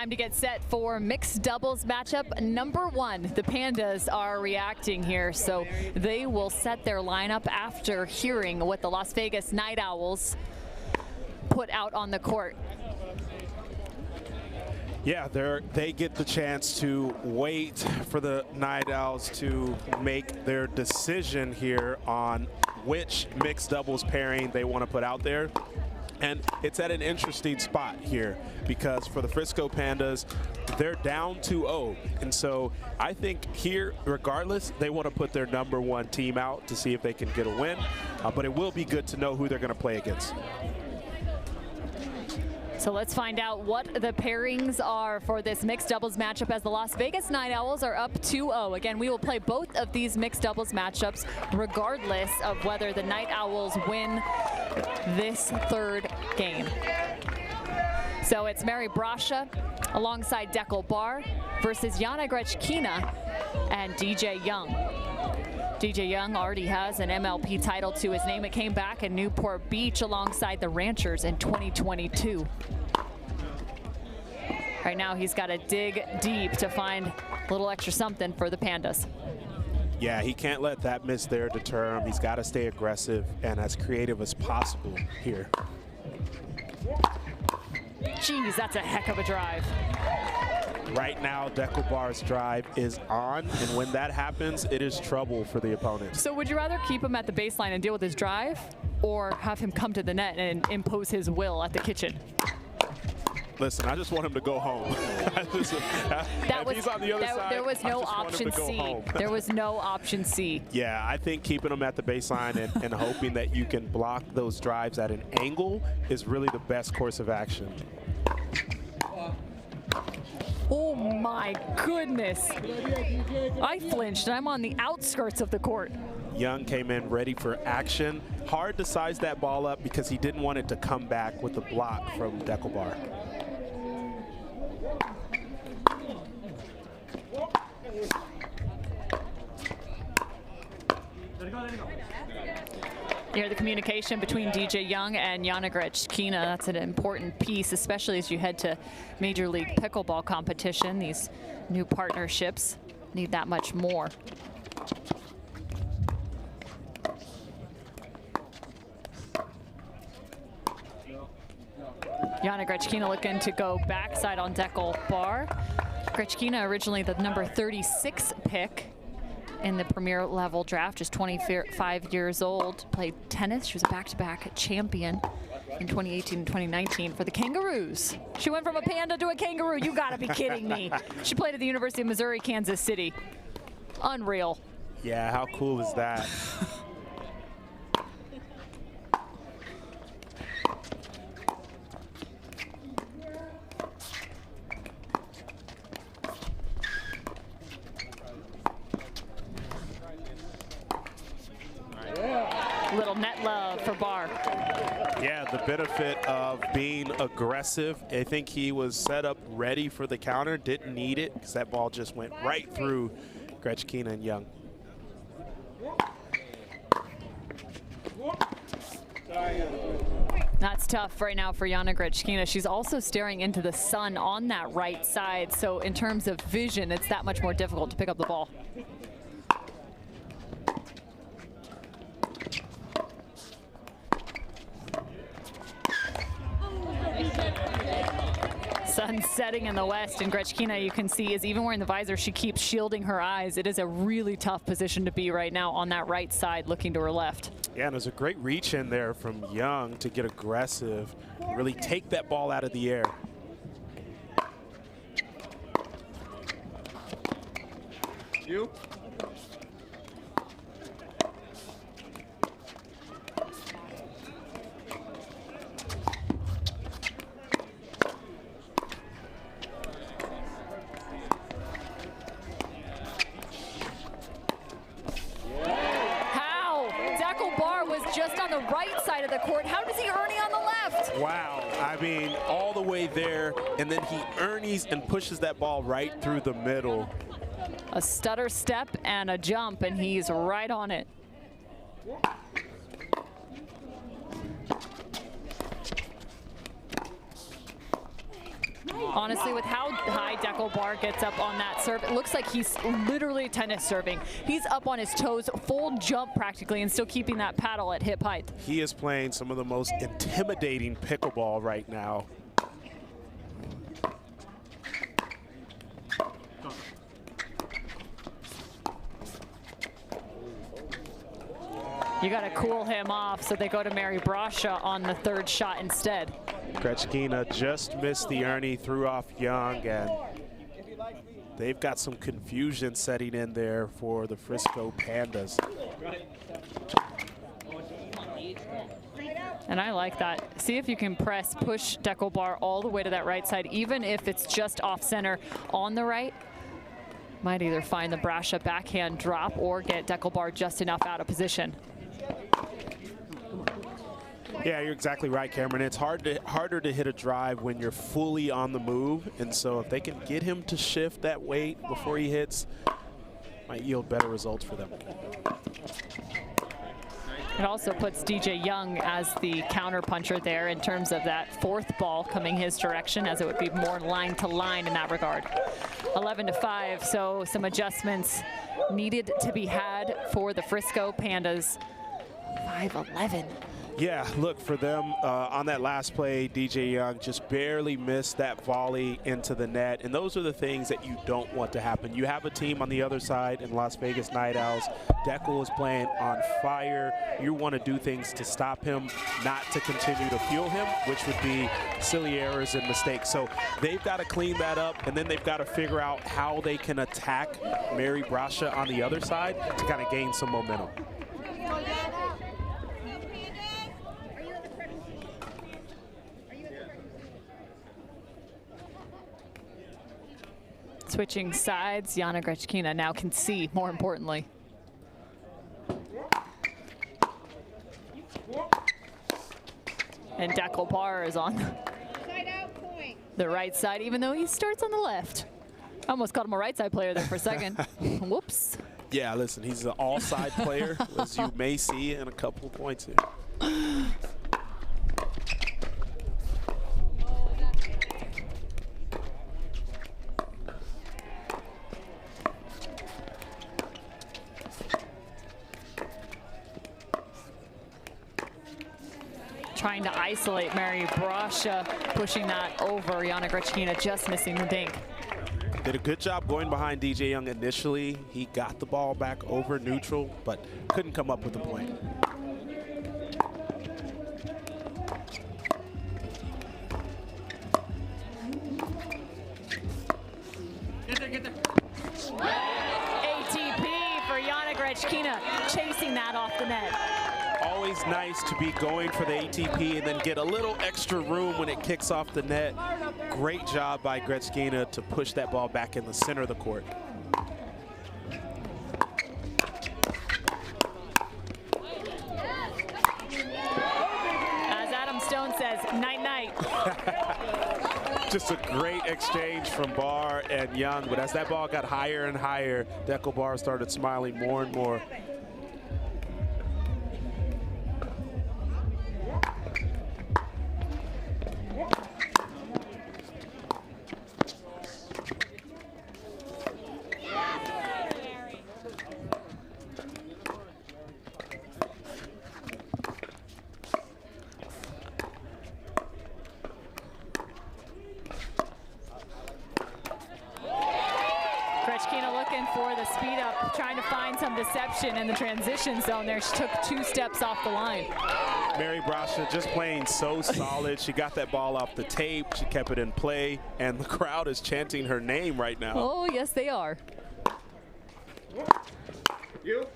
Time to get set for mixed doubles matchup number 1. The Pandas are reacting here, so they will set their lineup after hearing what the Las Vegas Night Owls put out on the court. Yeah, they get the chance to wait for the Night Owls to make their decision here on which mixed doubles pairing they want to put out there. And it's at an interesting spot here because for the Frisco Pandas, they're down 2-0. And so I think here, regardless, they want to put their #1 team out to see if they can get a win. But it will be good to know who they're going to play against. So let's find out what the pairings are for this mixed doubles matchup as the Las Vegas Night Owls are up 2-0. Again, we will play both of these mixed doubles matchups regardless of whether the Night Owls win this third game. So it's Mary Brasha alongside Dekel Bar versus Yana Grechkina and DJ Young. DJ Young already has an MLP title to his name. It came back in Newport Beach alongside the Ranchers in 2022. Right now he's got to dig deep to find a little extra something for the Pandas. Yeah, he can't let that miss there deter him. He's got to stay aggressive and as creative as possible here. Geez, that's a heck of a drive. Right now, Dekel Bar's drive is on, and when that happens, it is trouble for the opponent. So would you rather keep him at the baseline and deal with his drive, or have him come to the net and impose his will at the kitchen? Listen, I just want him to go home. He's on the other side, there was no option C. There was no option C. Yeah, I think keeping him at the baseline and hoping that you can block those drives at an angle is really the best course of action. Oh my goodness. I flinched and I'm on the outskirts of the court. Young came in ready for action. Hard to size that ball up because he didn't want it to come back with a block from Dekel Bar. You hear the communication between DJ Young and Yana Grechkina. That's an important piece, especially as you head to Major League Pickleball competition. These new partnerships need that much more. Yana Grechkina looking to go backside on Dekel Bar. Grechkina originally the number 36 pick in the premier level draft, just 25 years old, played tennis. She was a back-to-back champion in 2018 and 2019 for the Kangaroos. She went from a panda to a kangaroo. You gotta be kidding me. She played at the University of Missouri, Kansas City. Unreal. Yeah, how cool is that? Little net love for Bar. Yeah, the benefit of being aggressive. I think he was set up ready for the counter, didn't need it because that ball just went right through Grechkina and Young. That's tough right now for Yana Grechkina. She's also staring into the sun on that right side, so in terms of vision, it's that much more difficult to pick up the ball. Sun setting in the west, and Grechkina, you can see, is even wearing the visor. She keeps shielding her eyes. It is a really tough position to be right now on that right side, looking to her left. Yeah, and there's a great reach in there from Young to get aggressive, really take that ball out of the air. You? Just on the right side of the court. How does he Ernie on the left? Wow, I mean, all the way there, and then he Ernies and pushes that ball right through the middle. A stutter step and a jump, and he's right on it. Honestly, with how high deckle bar gets up on that serve. It looks like he's literally tennis serving. He's up on his toes, full jump practically, and still keeping that paddle at hip height. He is playing some of the most intimidating pickleball right now. You got to cool him off, so they go to Mary Brasha on the third shot instead. Grechkina just missed the Ernie, threw off Young, and they've got some confusion setting in there for the Frisco Pandas. And I like that. See if you can push deckle bar all the way to that right side, even if it's just off center on the right. Might either find the Brasha backhand drop or get deckle bar just enough out of position. Yeah, you're exactly right, Cameron. It's harder to hit a drive when you're fully on the move, and so if they can get him to shift that weight before he hits, might yield better results for them. It also puts DJ Young as the counter puncher there in terms of that fourth ball coming his direction, as it would be more line to line in that regard. 11-5, so some adjustments needed to be had for the Frisco Pandas. 5-11. Yeah, look, for them on that last play, DJ Young just barely missed that volley into the net. And those are the things that you don't want to happen. You have a team on the other side in Las Vegas Night Owls. Deckle is playing on fire. You want to do things to stop him, not to continue to fuel him, which would be silly errors and mistakes. So they've got to clean that up, and then they've got to figure out how they can attack Mary Brasha on the other side to kind of gain some momentum. Switching sides, Yana Grechkina now can see, more importantly. And deckle bar is on the right side, even though he starts on the left. I almost called him a right side player there for a second. Whoops. Yeah, listen, he's an all-side player, as you may see in a couple of points here. Trying to isolate Mary Brasha, pushing that over. Yana Grechkina just missing the dink. Did a good job going behind DJ Young initially. He got the ball back over neutral, but couldn't come up with a point. ATP for Yana Grechkina, chasing that off the net. Always nice to be going for the ATP and then get a little extra room when it kicks off the net. Great job by Grechkina to push that ball back in the center of the court. As Adam Stone says, night-night. Just a great exchange from Barr and Young, but as that ball got higher and higher, Deckle Barr started smiling more and more. In the transition zone there. She took 2 steps off the line. Mary Brasha just playing so solid. She got that ball off the tape. She kept it in play, and the crowd is chanting her name right now. Oh, yes, they are. You.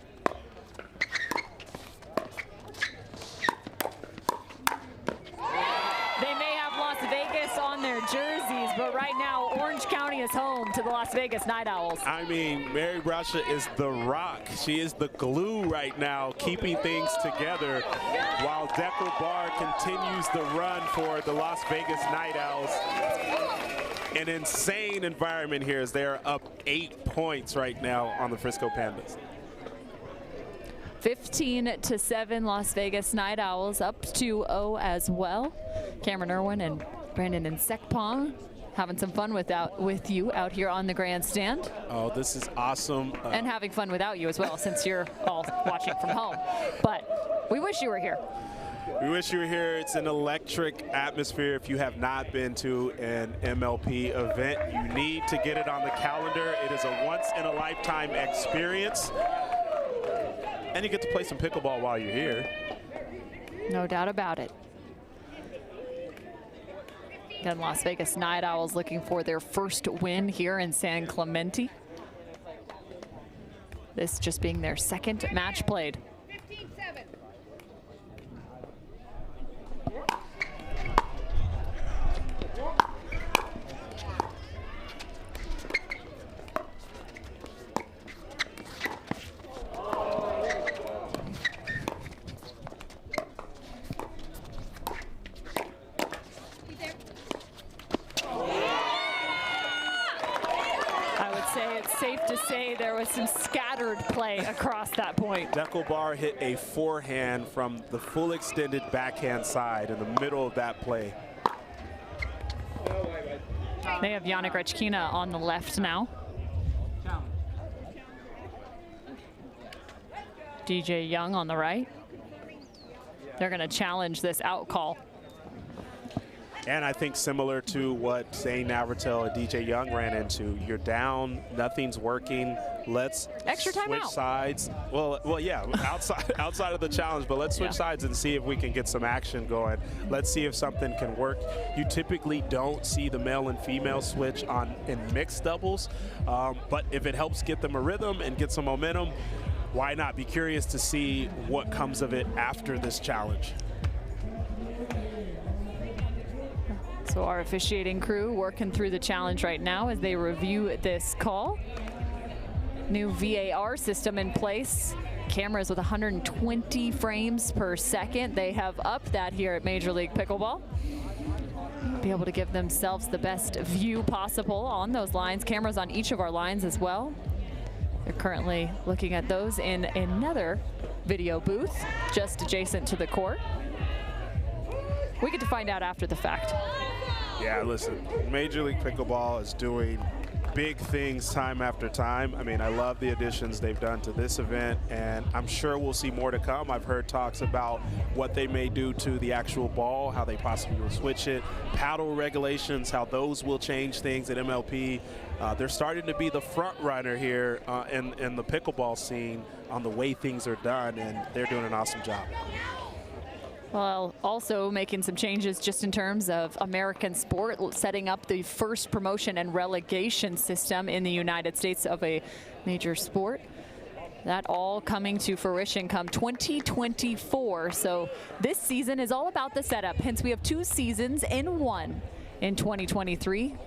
They may have Las Vegas on their jerseys, but right now Orange County is home to the Las Vegas Night Owls. I mean, Mary Brasha is the rock. She is the glue right now, keeping things together while Deckle Barr continues the run for the Las Vegas Night Owls. An insane environment here as they're up 8 points right now on the Frisco Pandas. 15-7 Las Vegas Night Owls, up 2-0 as well. Cameron Irwin and Brandon and Sekpong having some fun with you out here on the grandstand. Oh, this is awesome. And having fun without you as well, since you're all watching from home. But we wish you were here. We wish you were here. It's an electric atmosphere. If you have not been to an MLP event, you need to get it on the calendar. It is a once-in-a-lifetime experience. And you get to play some pickleball while you're here. No doubt about it. Again, Las Vegas Night Owls looking for their first win here in San Clemente. This just being their second match played. 15-7. Safe to say there was some scattered play across that point. Bar hit a forehand from the full extended backhand side in the middle of that play. They have Yana Grechkina on the left now. DJ Young on the right. They're going to challenge this out call. And I think similar to what Zane Navratil and DJ Young ran into, you're down, nothing's working. Let's extra switch timeout. Sides. Well, yeah, outside of the challenge, but let's switch sides and see if we can get some action going. Let's see if something can work. You typically don't see the male and female switch in mixed doubles, but if it helps get them a rhythm and get some momentum, why not? Be curious to see what comes of it after this challenge. So our officiating crew working through the challenge right now as they review this call. New VAR system in place. Cameras with 120 frames per second. They have upped that here at Major League Pickleball. Be able to give themselves the best view possible on those lines. Cameras on each of our lines as well. They're currently looking at those in another video booth just adjacent to the court. We get to find out after the fact. Yeah, listen, Major League Pickleball is doing big things time after time. I mean, I love the additions they've done to this event, and I'm sure we'll see more to come. I've heard talks about what they may do to the actual ball, how they possibly will switch it, paddle regulations, how those will change things at MLP. They're starting to be the front runner here in the pickleball scene on the way things are done, and they're doing an awesome job. Well, also making some changes just in terms of American sport, setting up the first promotion and relegation system in the United States of a major sport. That all coming to fruition come 2024. So this season is all about the setup. Hence, we have 2 seasons in one in 2023.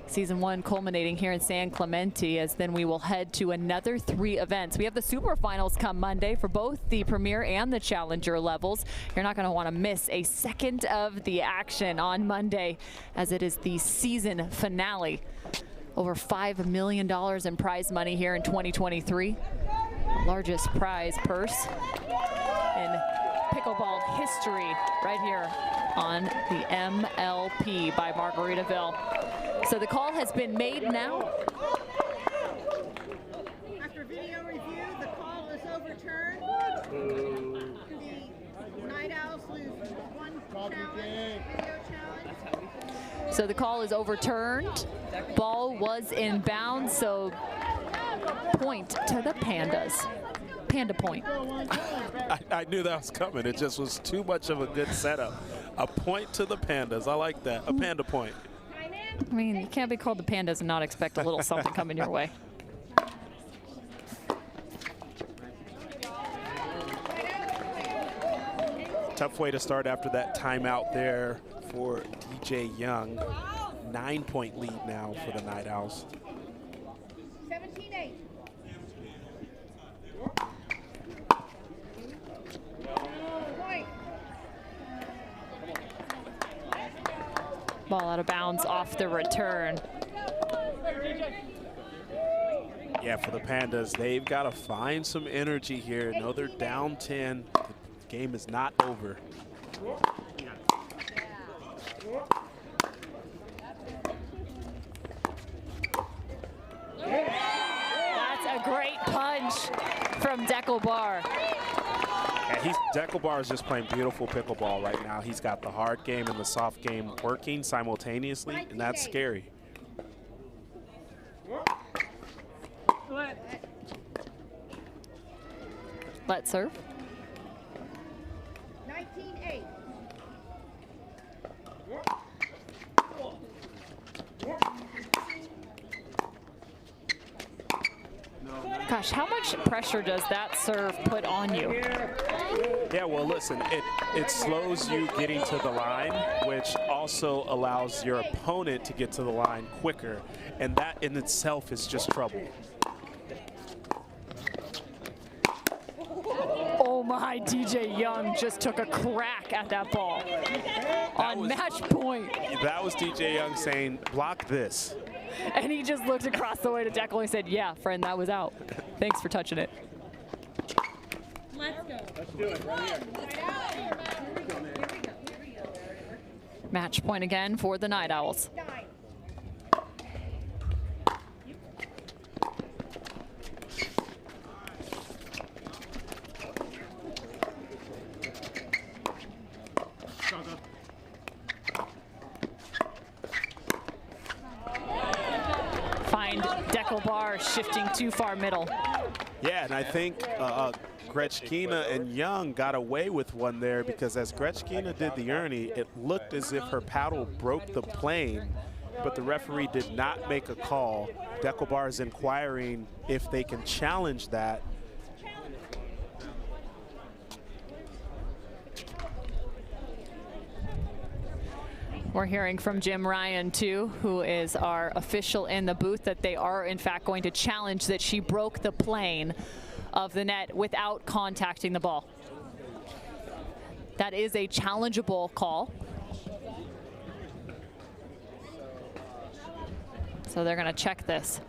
Season 1 culminating here in San Clemente, as then we will head to another 3 events. We have the Super Finals come Monday for both the Premier and the Challenger levels. You're not going to want to miss a second of the action on Monday, as it is the season finale. Over $5 million in prize money here in 2023. Largest prize purse in pickleball history right here on the MLP by Margaritaville. So the call has been made now. After video review, the call is overturned. The Night Owls lose 1 challenge, video challenge. So the call is overturned. Ball was in bounds, so point to the Pandas. Panda point. I knew that was coming. It just was too much of a good setup. A point to the Pandas. I like that. A panda point. I mean, you can't be called the Pandas and not expect a little something coming your way. Tough way to start after that timeout there for DJ Young. 9-point lead now for the Night Owls. 17-8. Point. Ball out of bounds off the return. Yeah, for the Pandas, they've got to find some energy here. No, they're down 10. The game is not over. That's a great punch from Deckelbar. Yeah, Deckelbar is just playing beautiful pickleball right now. He's got the hard game and the soft game working simultaneously, and that's scary. Let's serve. 19-8. Gosh, how much pressure does that serve put on you? Yeah, well, listen, it slows you getting to the line, which also allows your opponent to get to the line quicker, and that in itself is just trouble. Oh my, DJ Young just took a crack at that ball on match point. That was DJ Young saying, block this. And he just looked across the way to Deckel and said, yeah, friend, that was out. Thanks for touching it. Let's go. Let's do it right here. Match point again for the Night Owls. Find Deckelbar shifting too far middle. Yeah, and I think Grechkina and Young got away with one there because as Grechkina did the Ernie, it looked as if her paddle broke the plane, but the referee did not make a call. Deckelbar is inquiring if they can challenge that. We're hearing from Jim Ryan, too, who is our official in the booth, that they are, in fact, going to challenge that she broke the plane of the net without contacting the ball. That is a challengeable call. So they're going to check this.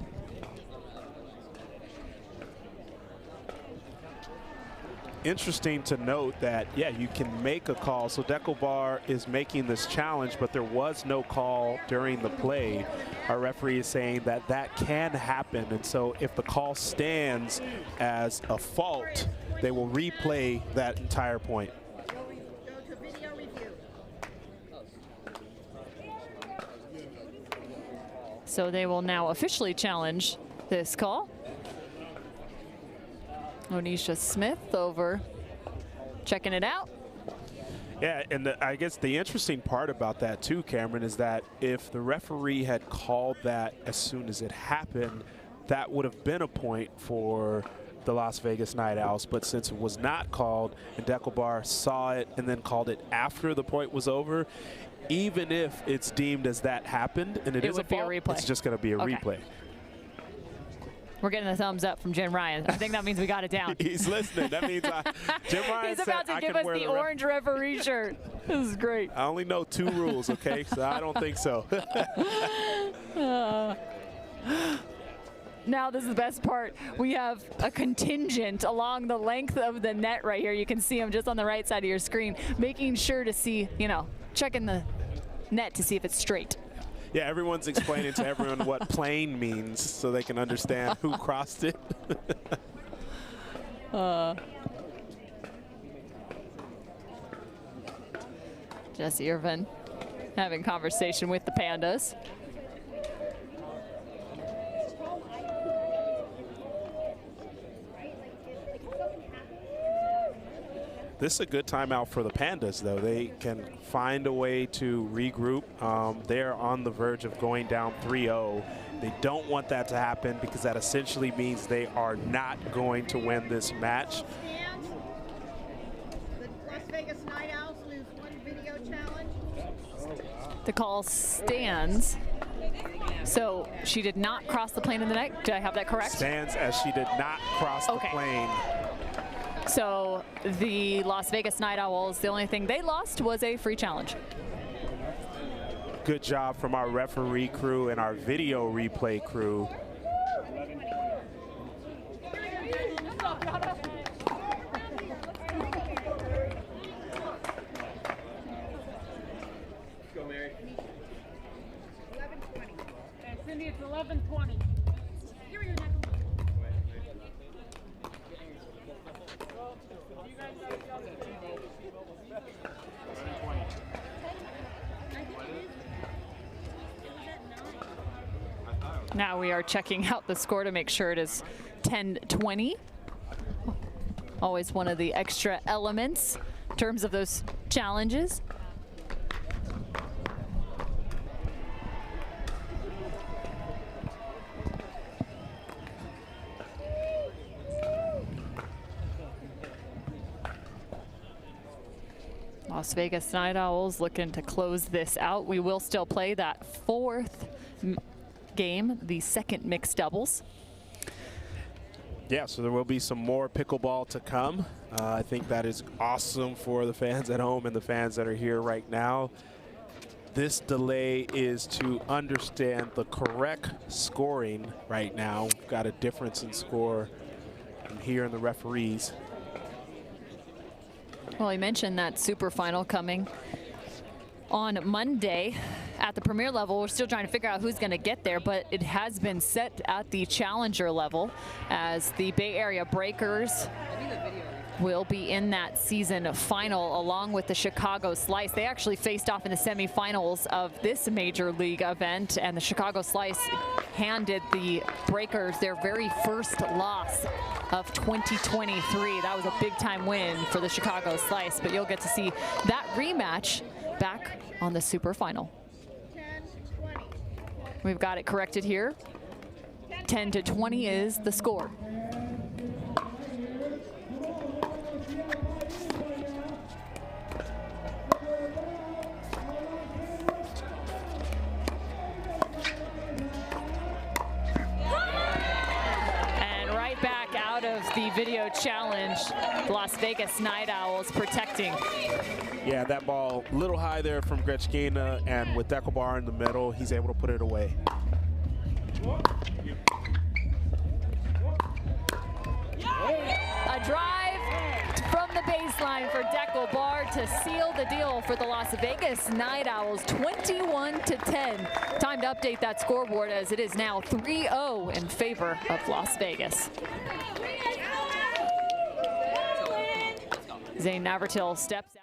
Interesting to note that, yeah, you can make a call. So Deckelbar is making this challenge, but there was no call during the play. Our referee is saying that that can happen. And so if the call stands as a fault, they will replay that entire point. Go to video review. So they will now officially challenge this call. Onisha Smith over checking it out. Yeah, and I guess the interesting part about that too, Cameron, is that if the referee had called that as soon as it happened, that would have been a point for the Las Vegas Night Owls. But since it was not called and Deckelbar saw it and then called it after the point was over, even if it's deemed as that happened and it is a fault, it's just going to be a replay. We're getting a thumbs up from Jim Ryan. I think that means we got it down. He's listening. That means Jim Ryan He's about to give us the orange referee shirt. This is great. I only know 2 rules, okay? So I don't think so. Now this is the best part. We have a contingent along the length of the net right here. You can see them just on the right side of your screen, making sure to see, you know, checking the net to see if it's straight. Yeah, everyone's explaining to everyone what plane means so they can understand who crossed it. Jesse Irvin having conversation with the Pandas. This is a good timeout for the Pandas, though. They can find a way to regroup. They're on the verge of going down 3-0. They don't want that to happen because that essentially means they are not going to win this match. The Las Vegas Night Owls lose 1 video challenge. The call stands. So she did not cross the plane in the net. Did I have that correct? Stands as she did not cross the plane. So the Las Vegas Night Owls, the only thing they lost was a free challenge. Good job from our referee crew and our video replay crew. Go, Mary. 11:20. And Cindy, it's 11:20. Now we are checking out the score to make sure it is 10-20. Always one of the extra elements in terms of those challenges. Las Vegas Night Owls looking to close this out. We will still play that fourth game, the second mixed doubles. Yeah, so there will be some more pickleball to come. I think that is awesome for the fans at home and the fans that are here right now. This delay is to understand the correct scoring right now. We've got a difference in score here in the referees. Well, you mentioned that super final coming on Monday at the premier level. We're still trying to figure out who's going to get there, but it has been set at the challenger level as the Bay Area Breakers will be in that season final along with the Chicago Slice. They actually faced off in the semifinals of this major league event, and the Chicago Slice handed the Breakers their very first loss of 2023. That was a big time win for the Chicago Slice, but you'll get to see that rematch back on the super final. We've got it corrected here. 10-20 is the score. Of the video challenge, Las Vegas Night Owls protecting. Yeah, that ball a little high there from Grechkina, and with Deckelbar in the middle, he's able to put it away. A drive from the baseline for Deckelbar to seal the deal for the Las Vegas Night Owls, 21-10. Time to update that scoreboard as it is now 3-0 in favor of Las Vegas. Zane Navratil steps out.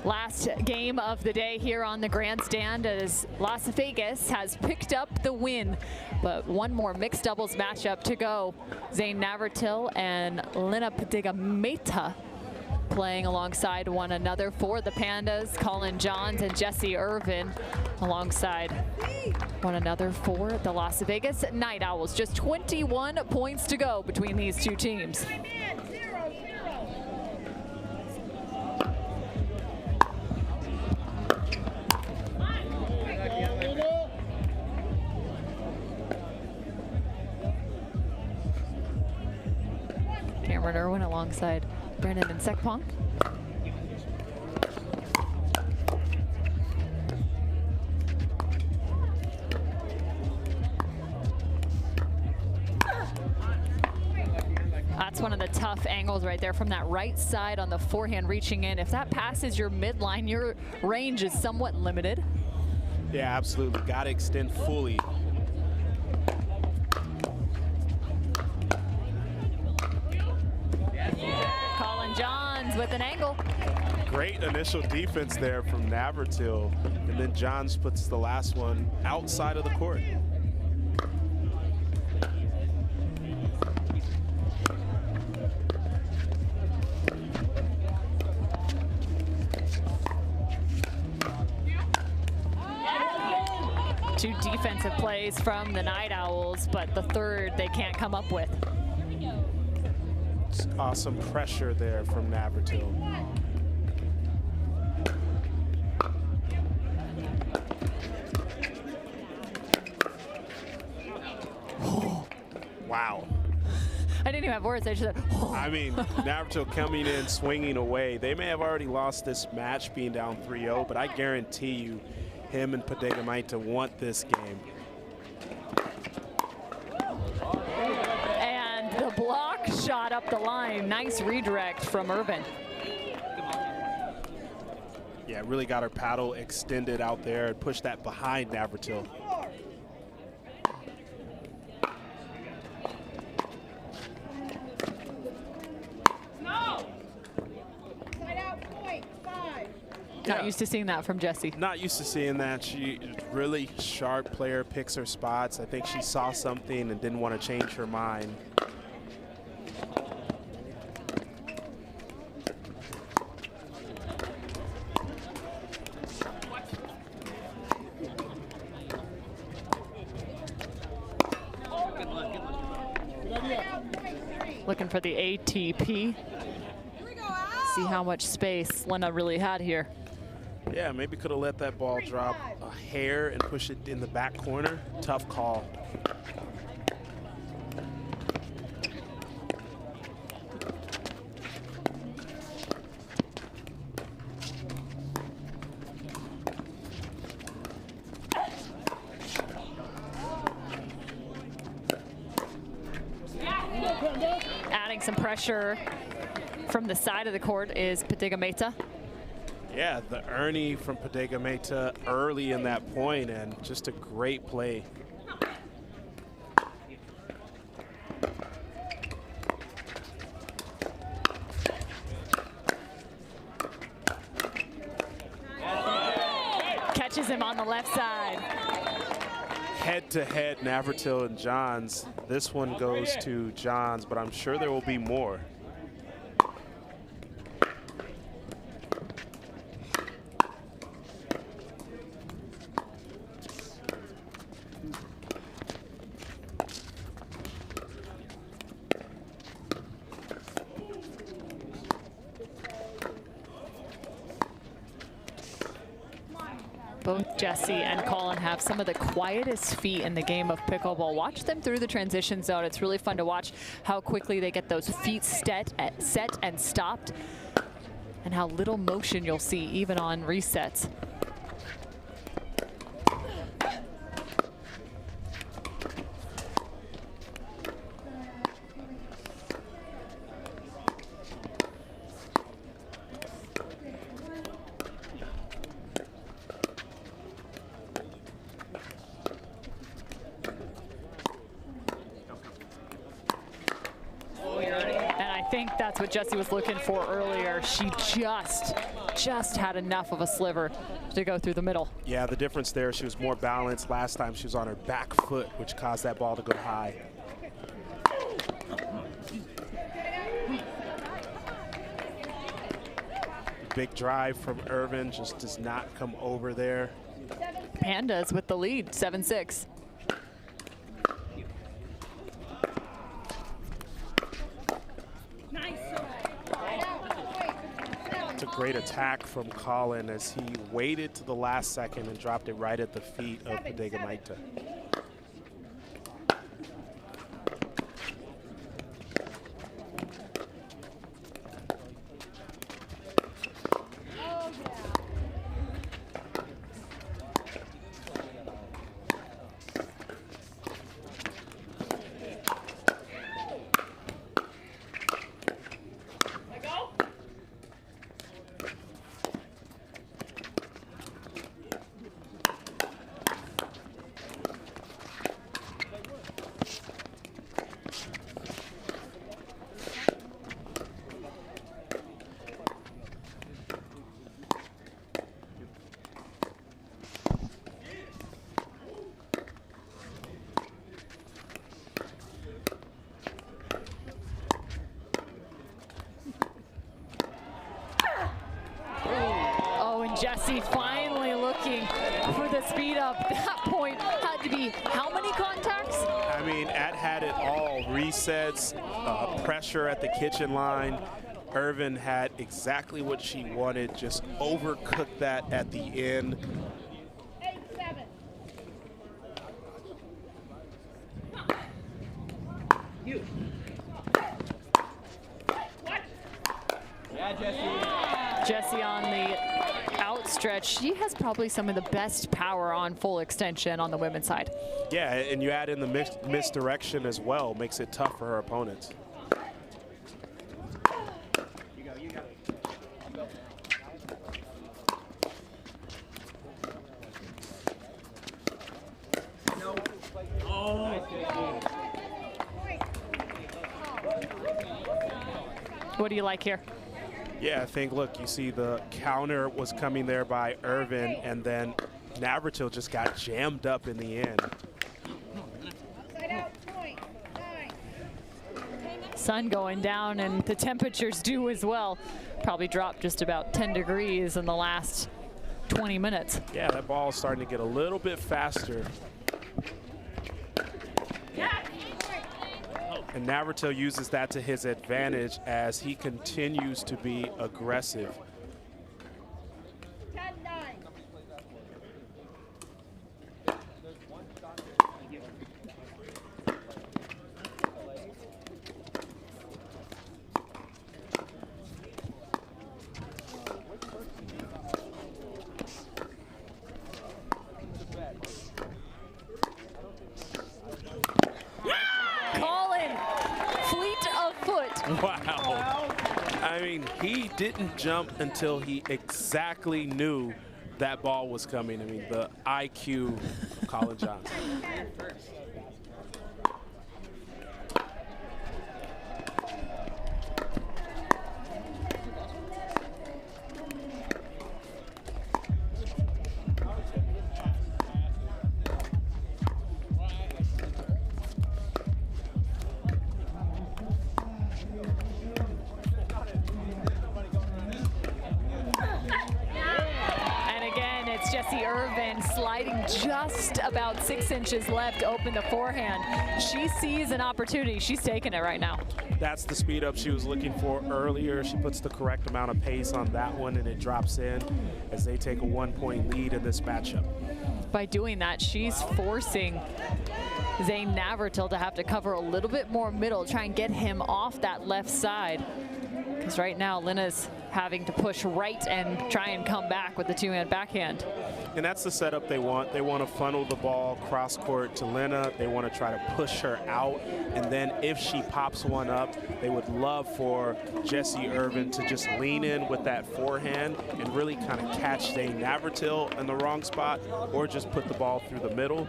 Last game of the day here on the Grandstand as Las Vegas has picked up the win. But one more mixed doubles matchup to go. Zane Navratil and Lina Padigameta playing alongside one another for the Pandas. Colin Johns and Jesse Irvin alongside one another for the Las Vegas Night Owls. Just 21 points to go between these two teams. Cameron Irwin alongside Brandon and Sekpong. That's one of the tough angles right there from that right side on the forehand reaching in. If that passes your midline, your range is somewhat limited. Yeah, absolutely. Got to extend fully. Colin Johns with an angle. Great initial defense there from Navratil. And then Johns puts the last one outside of the court. Two defensive plays from the Night Owls, but the third they can't come up with. Awesome pressure there from Navratil. Wow. I didn't even have words. I just said, oh. I mean, Navratil coming in, swinging away. They may have already lost this match being down 3-0, but I guarantee you him and Padigameta want this game. And the block shot up the line. Nice redirect from Irvin. Yeah, really got her paddle extended out there and pushed that behind Navratil. Not used to seeing that from Jessie. Not used to seeing that. She really sharp player, picks her spots. I think she saw something and didn't want to change her mind. Looking for the ATP. See how much space Lina really had here. Yeah, maybe could have let that ball drop a hair and push it in the back corner. Tough call. Adding some pressure from the side of the court is Padigameta. Yeah, the Ernie from Padigameta early in that point, and just a great play. Catches him on the left side. Head-to-head, Navratil and Johns. This one goes to Johns, but I'm sure there will be more. Both Jesse and Colin have some of the quietest feet in the game of pickleball. Watch them through the transition zone. It's really fun to watch how quickly they get those feet set and stopped, and how little motion you'll see even on resets. think that's what Jessie was looking for earlier. She just had enough of a sliver to go through the middle. Yeah, the difference there, she was more balanced. Last time she was on her back foot, which caused that ball to go high. Big drive from Irvin, just does not come over there. Pandas with the lead, 7-6. It's a great attack from Colin as he waited to the last second and dropped it right at the feet of Bodega Maita. Jessie finally looking for the speed up. That point had to be how many contacts? I mean, had it all. Resets, pressure at the kitchen line. Irvin had exactly what she wanted, just overcooked that at the end. 8-7. You. What? Yeah, Jessie. Jessie on the outstretch. She has probably some of the best power on full extension on the women's side. Yeah, and you add in the misdirection as well, makes it tough for her opponents. What do you like here? Yeah, I think, look, you see the counter was coming there by Irvin, and then Navratil just got jammed up in the end. Sun going down, and the temperatures do as well. Probably dropped just about 10 degrees in the last 20 minutes. Yeah, that ball is starting to get a little bit faster. And Navratil uses that to his advantage as he continues to be aggressive. 10-9. Wow. I mean, he didn't jump until he exactly knew that ball was coming. I mean, the IQ of Colin Johnson. Just about 6 inches left to open the forehand. She sees an opportunity. She's taking it right now. That's the speed up she was looking for earlier. She puts the correct amount of pace on that one, and it drops in as they take a 1-point lead in this matchup. By doing that, she's forcing Zane Navratil to have to cover a little bit more middle, try and get him off that left side. Because right now, Linna's having to push right and try and come back with the two-hand backhand. And that's the setup they want. They want to funnel the ball cross court to Linna. They want to try to push her out. And then if she pops one up, they would love for Jessie Irvin to just lean in with that forehand and really kind of catch Zane Navratil in the wrong spot, or just put the ball through the middle.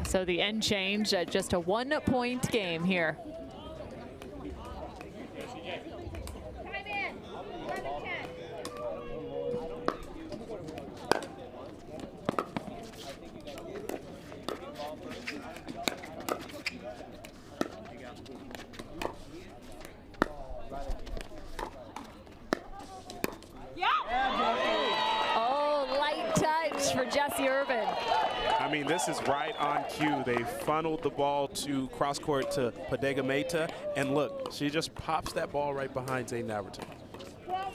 So the end change at just a 1-point game here. from Jesse Irvin. I mean, this is right on cue. They funneled the ball to cross court to Padega Meta, and look, she just pops that ball right behind Zane Navratil. 12-10.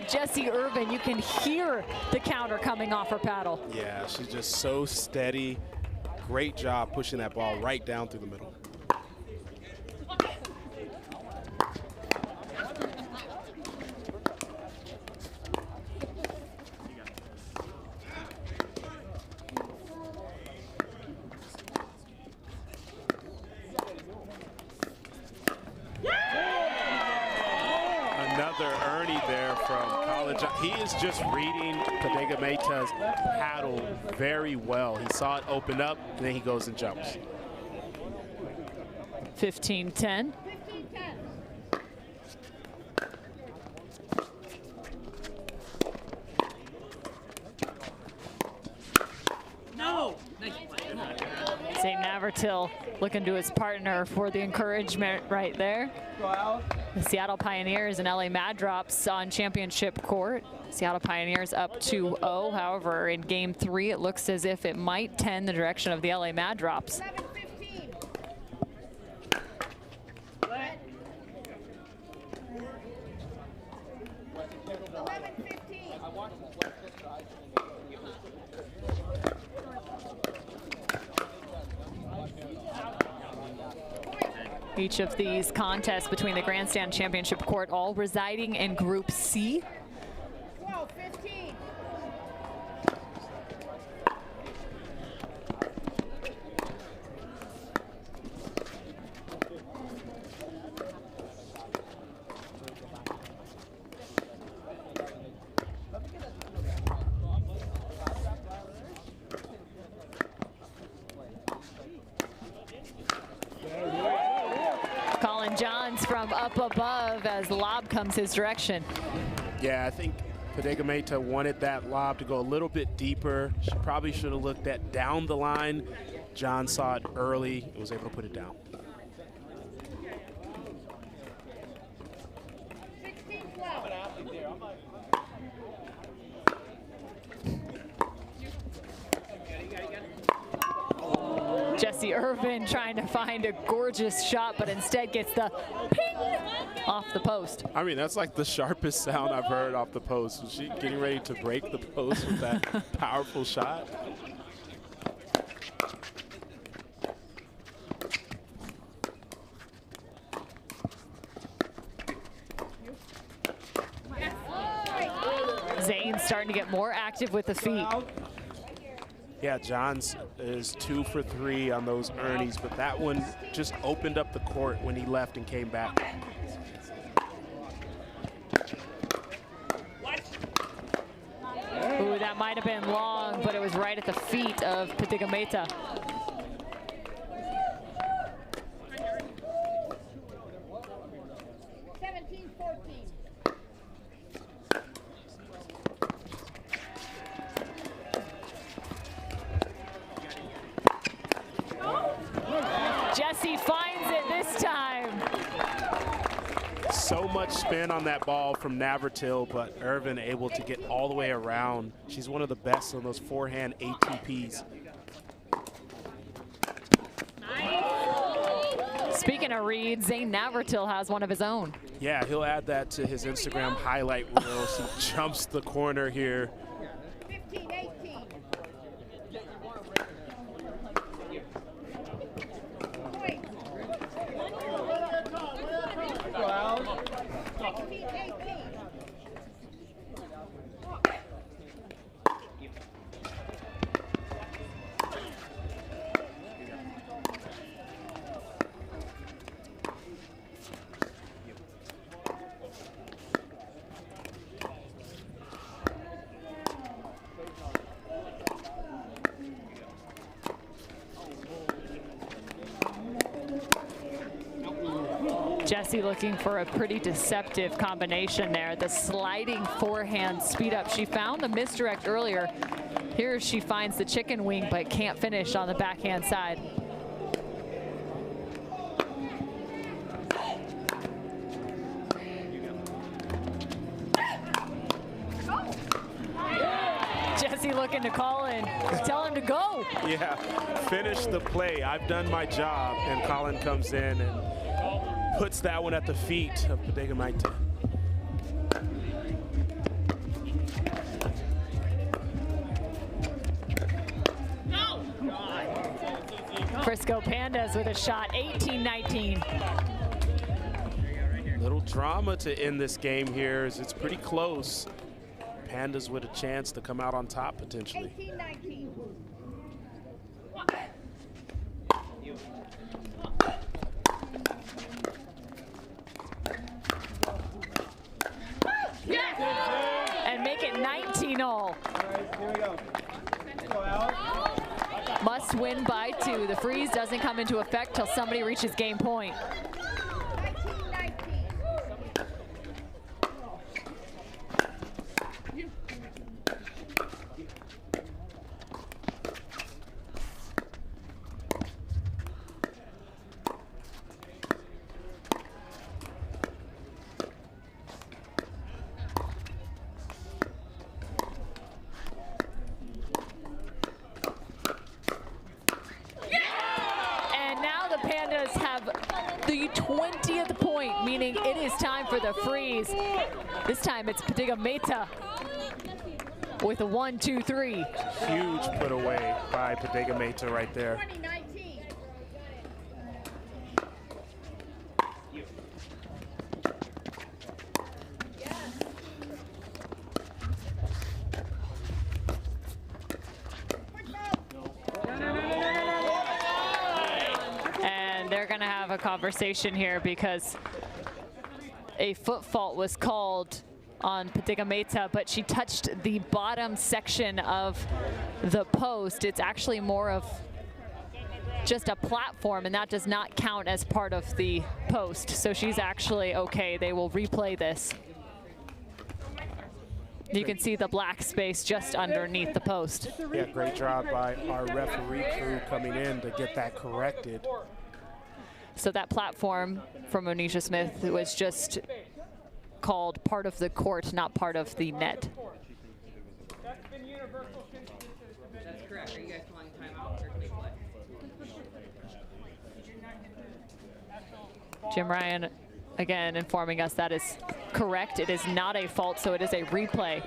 Jesse Irvin, you can hear the counter coming off her paddle. Yeah, she's just so steady. Great job pushing that ball right down through the middle. He is just reading Padega Meta's paddle very well. He saw it open up, and then he goes and jumps. 15-10. No! St. Navratil looking to his partner for the encouragement right there. The Seattle Pioneers and LA Mad Drops on championship court. Seattle Pioneers up 2-0. However, in game 3, it looks as if it might tend the direction of the LA Mad Drops. 11-15. Each of these contests between the Grandstand Championship Court all residing in Group C. 12-15. From up above as the lob comes his direction. Yeah, I think Padega Meta wanted that lob to go a little bit deeper. She probably should have looked at down the line. John saw it early and was able to put it down. 16-12. Jesse Irvin trying to find a gorgeous shot, but instead gets the ping off the post. I mean, that's like the sharpest sound I've heard off the post. Was she getting ready to break the post with that powerful shot? Zane's starting to get more active with the feet. Yeah, Johns is 2 for 3 on those earnings, but that one just opened up the court when he left and came back. Ooh, that might have been long, but it was right at the feet of Padega Meta. Jesse finds it this time. So much spin on that ball from Navratil, but Irvin able to get all the way around. She's one of the best on those forehand ATPs. Speaking of reads, Zane Navratil has one of his own. Yeah, he'll add that to his Instagram highlight reel. He jumps the corner here. 15-18. Jesse looking for a pretty deceptive combination there. The sliding forehand speed up. She found the misdirect earlier. Here she finds the chicken wing, but can't finish on the backhand side. Jesse looking to call in. Tell him to go. Yeah, finish the play. I've done my job. And Colin comes in and puts that one at the feet of Bodega Maite. Frisco Pandas with a shot, 18-19. Little drama to end this game here as it's pretty close. Pandas with a chance to come out on top potentially. 18-19. And make it 19 all. Here we go. Must win by 2. The freeze doesn't come into effect till somebody reaches game point. 19-19. The 20th point, meaning it is time for the freeze. This time it's Bodega Maite with a 1-2-3. Huge put away by Bodega Maite right there. 2019. They're going to have a conversation here because a foot fault was called on Bodega Maite, but she touched the bottom section of the post. It's actually more of just a platform, and that does not count as part of the post. So she's actually okay. They will replay this. You can see the black space just underneath the post. Yeah, great job by our referee crew coming in to get that corrected. So that platform from Onisha Smith was just called part of the court, not part of the net. That's been universal consensus. That's correct. Are you guys calling timeout or can we play? Jim Ryan, again, informing us that is correct. It is not a fault, so it is a replay.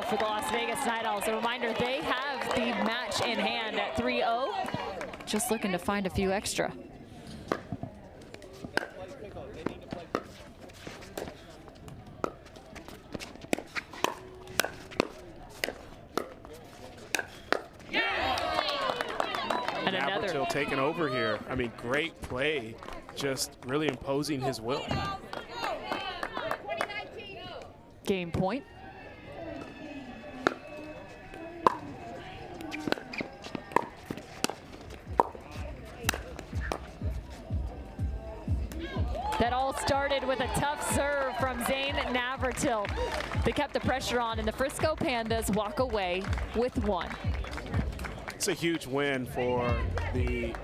For the Las Vegas Night Owls. A reminder, they have the match in hand at 3-0. Just looking to find a few extra. And another. Taking over here. I mean, great play. Just really imposing his will. Game point. That all started with a tough serve from Zane Navratil. They kept the pressure on, and the Frisco Pandas walk away with 1. It's a huge win for the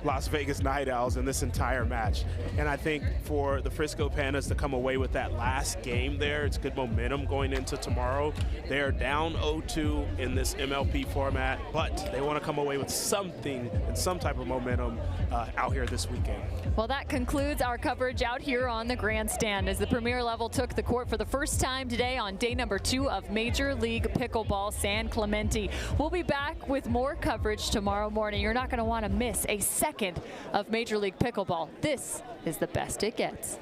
Las Vegas Night Owls in this entire match. And I think for the Frisco Pandas to come away with that last game there, it's good momentum going into tomorrow. They are down 0-2 in this MLP format, but they want to come away with something and some type of momentum out here this weekend. Well, that concludes our coverage out here on the Grandstand as the Premier Level took the court for the first time today on day number 2 of Major League Pickleball San Clemente. We'll be back with more coverage tomorrow morning. You're not going to want to miss a second of Major League Pickleball. This is the best it gets.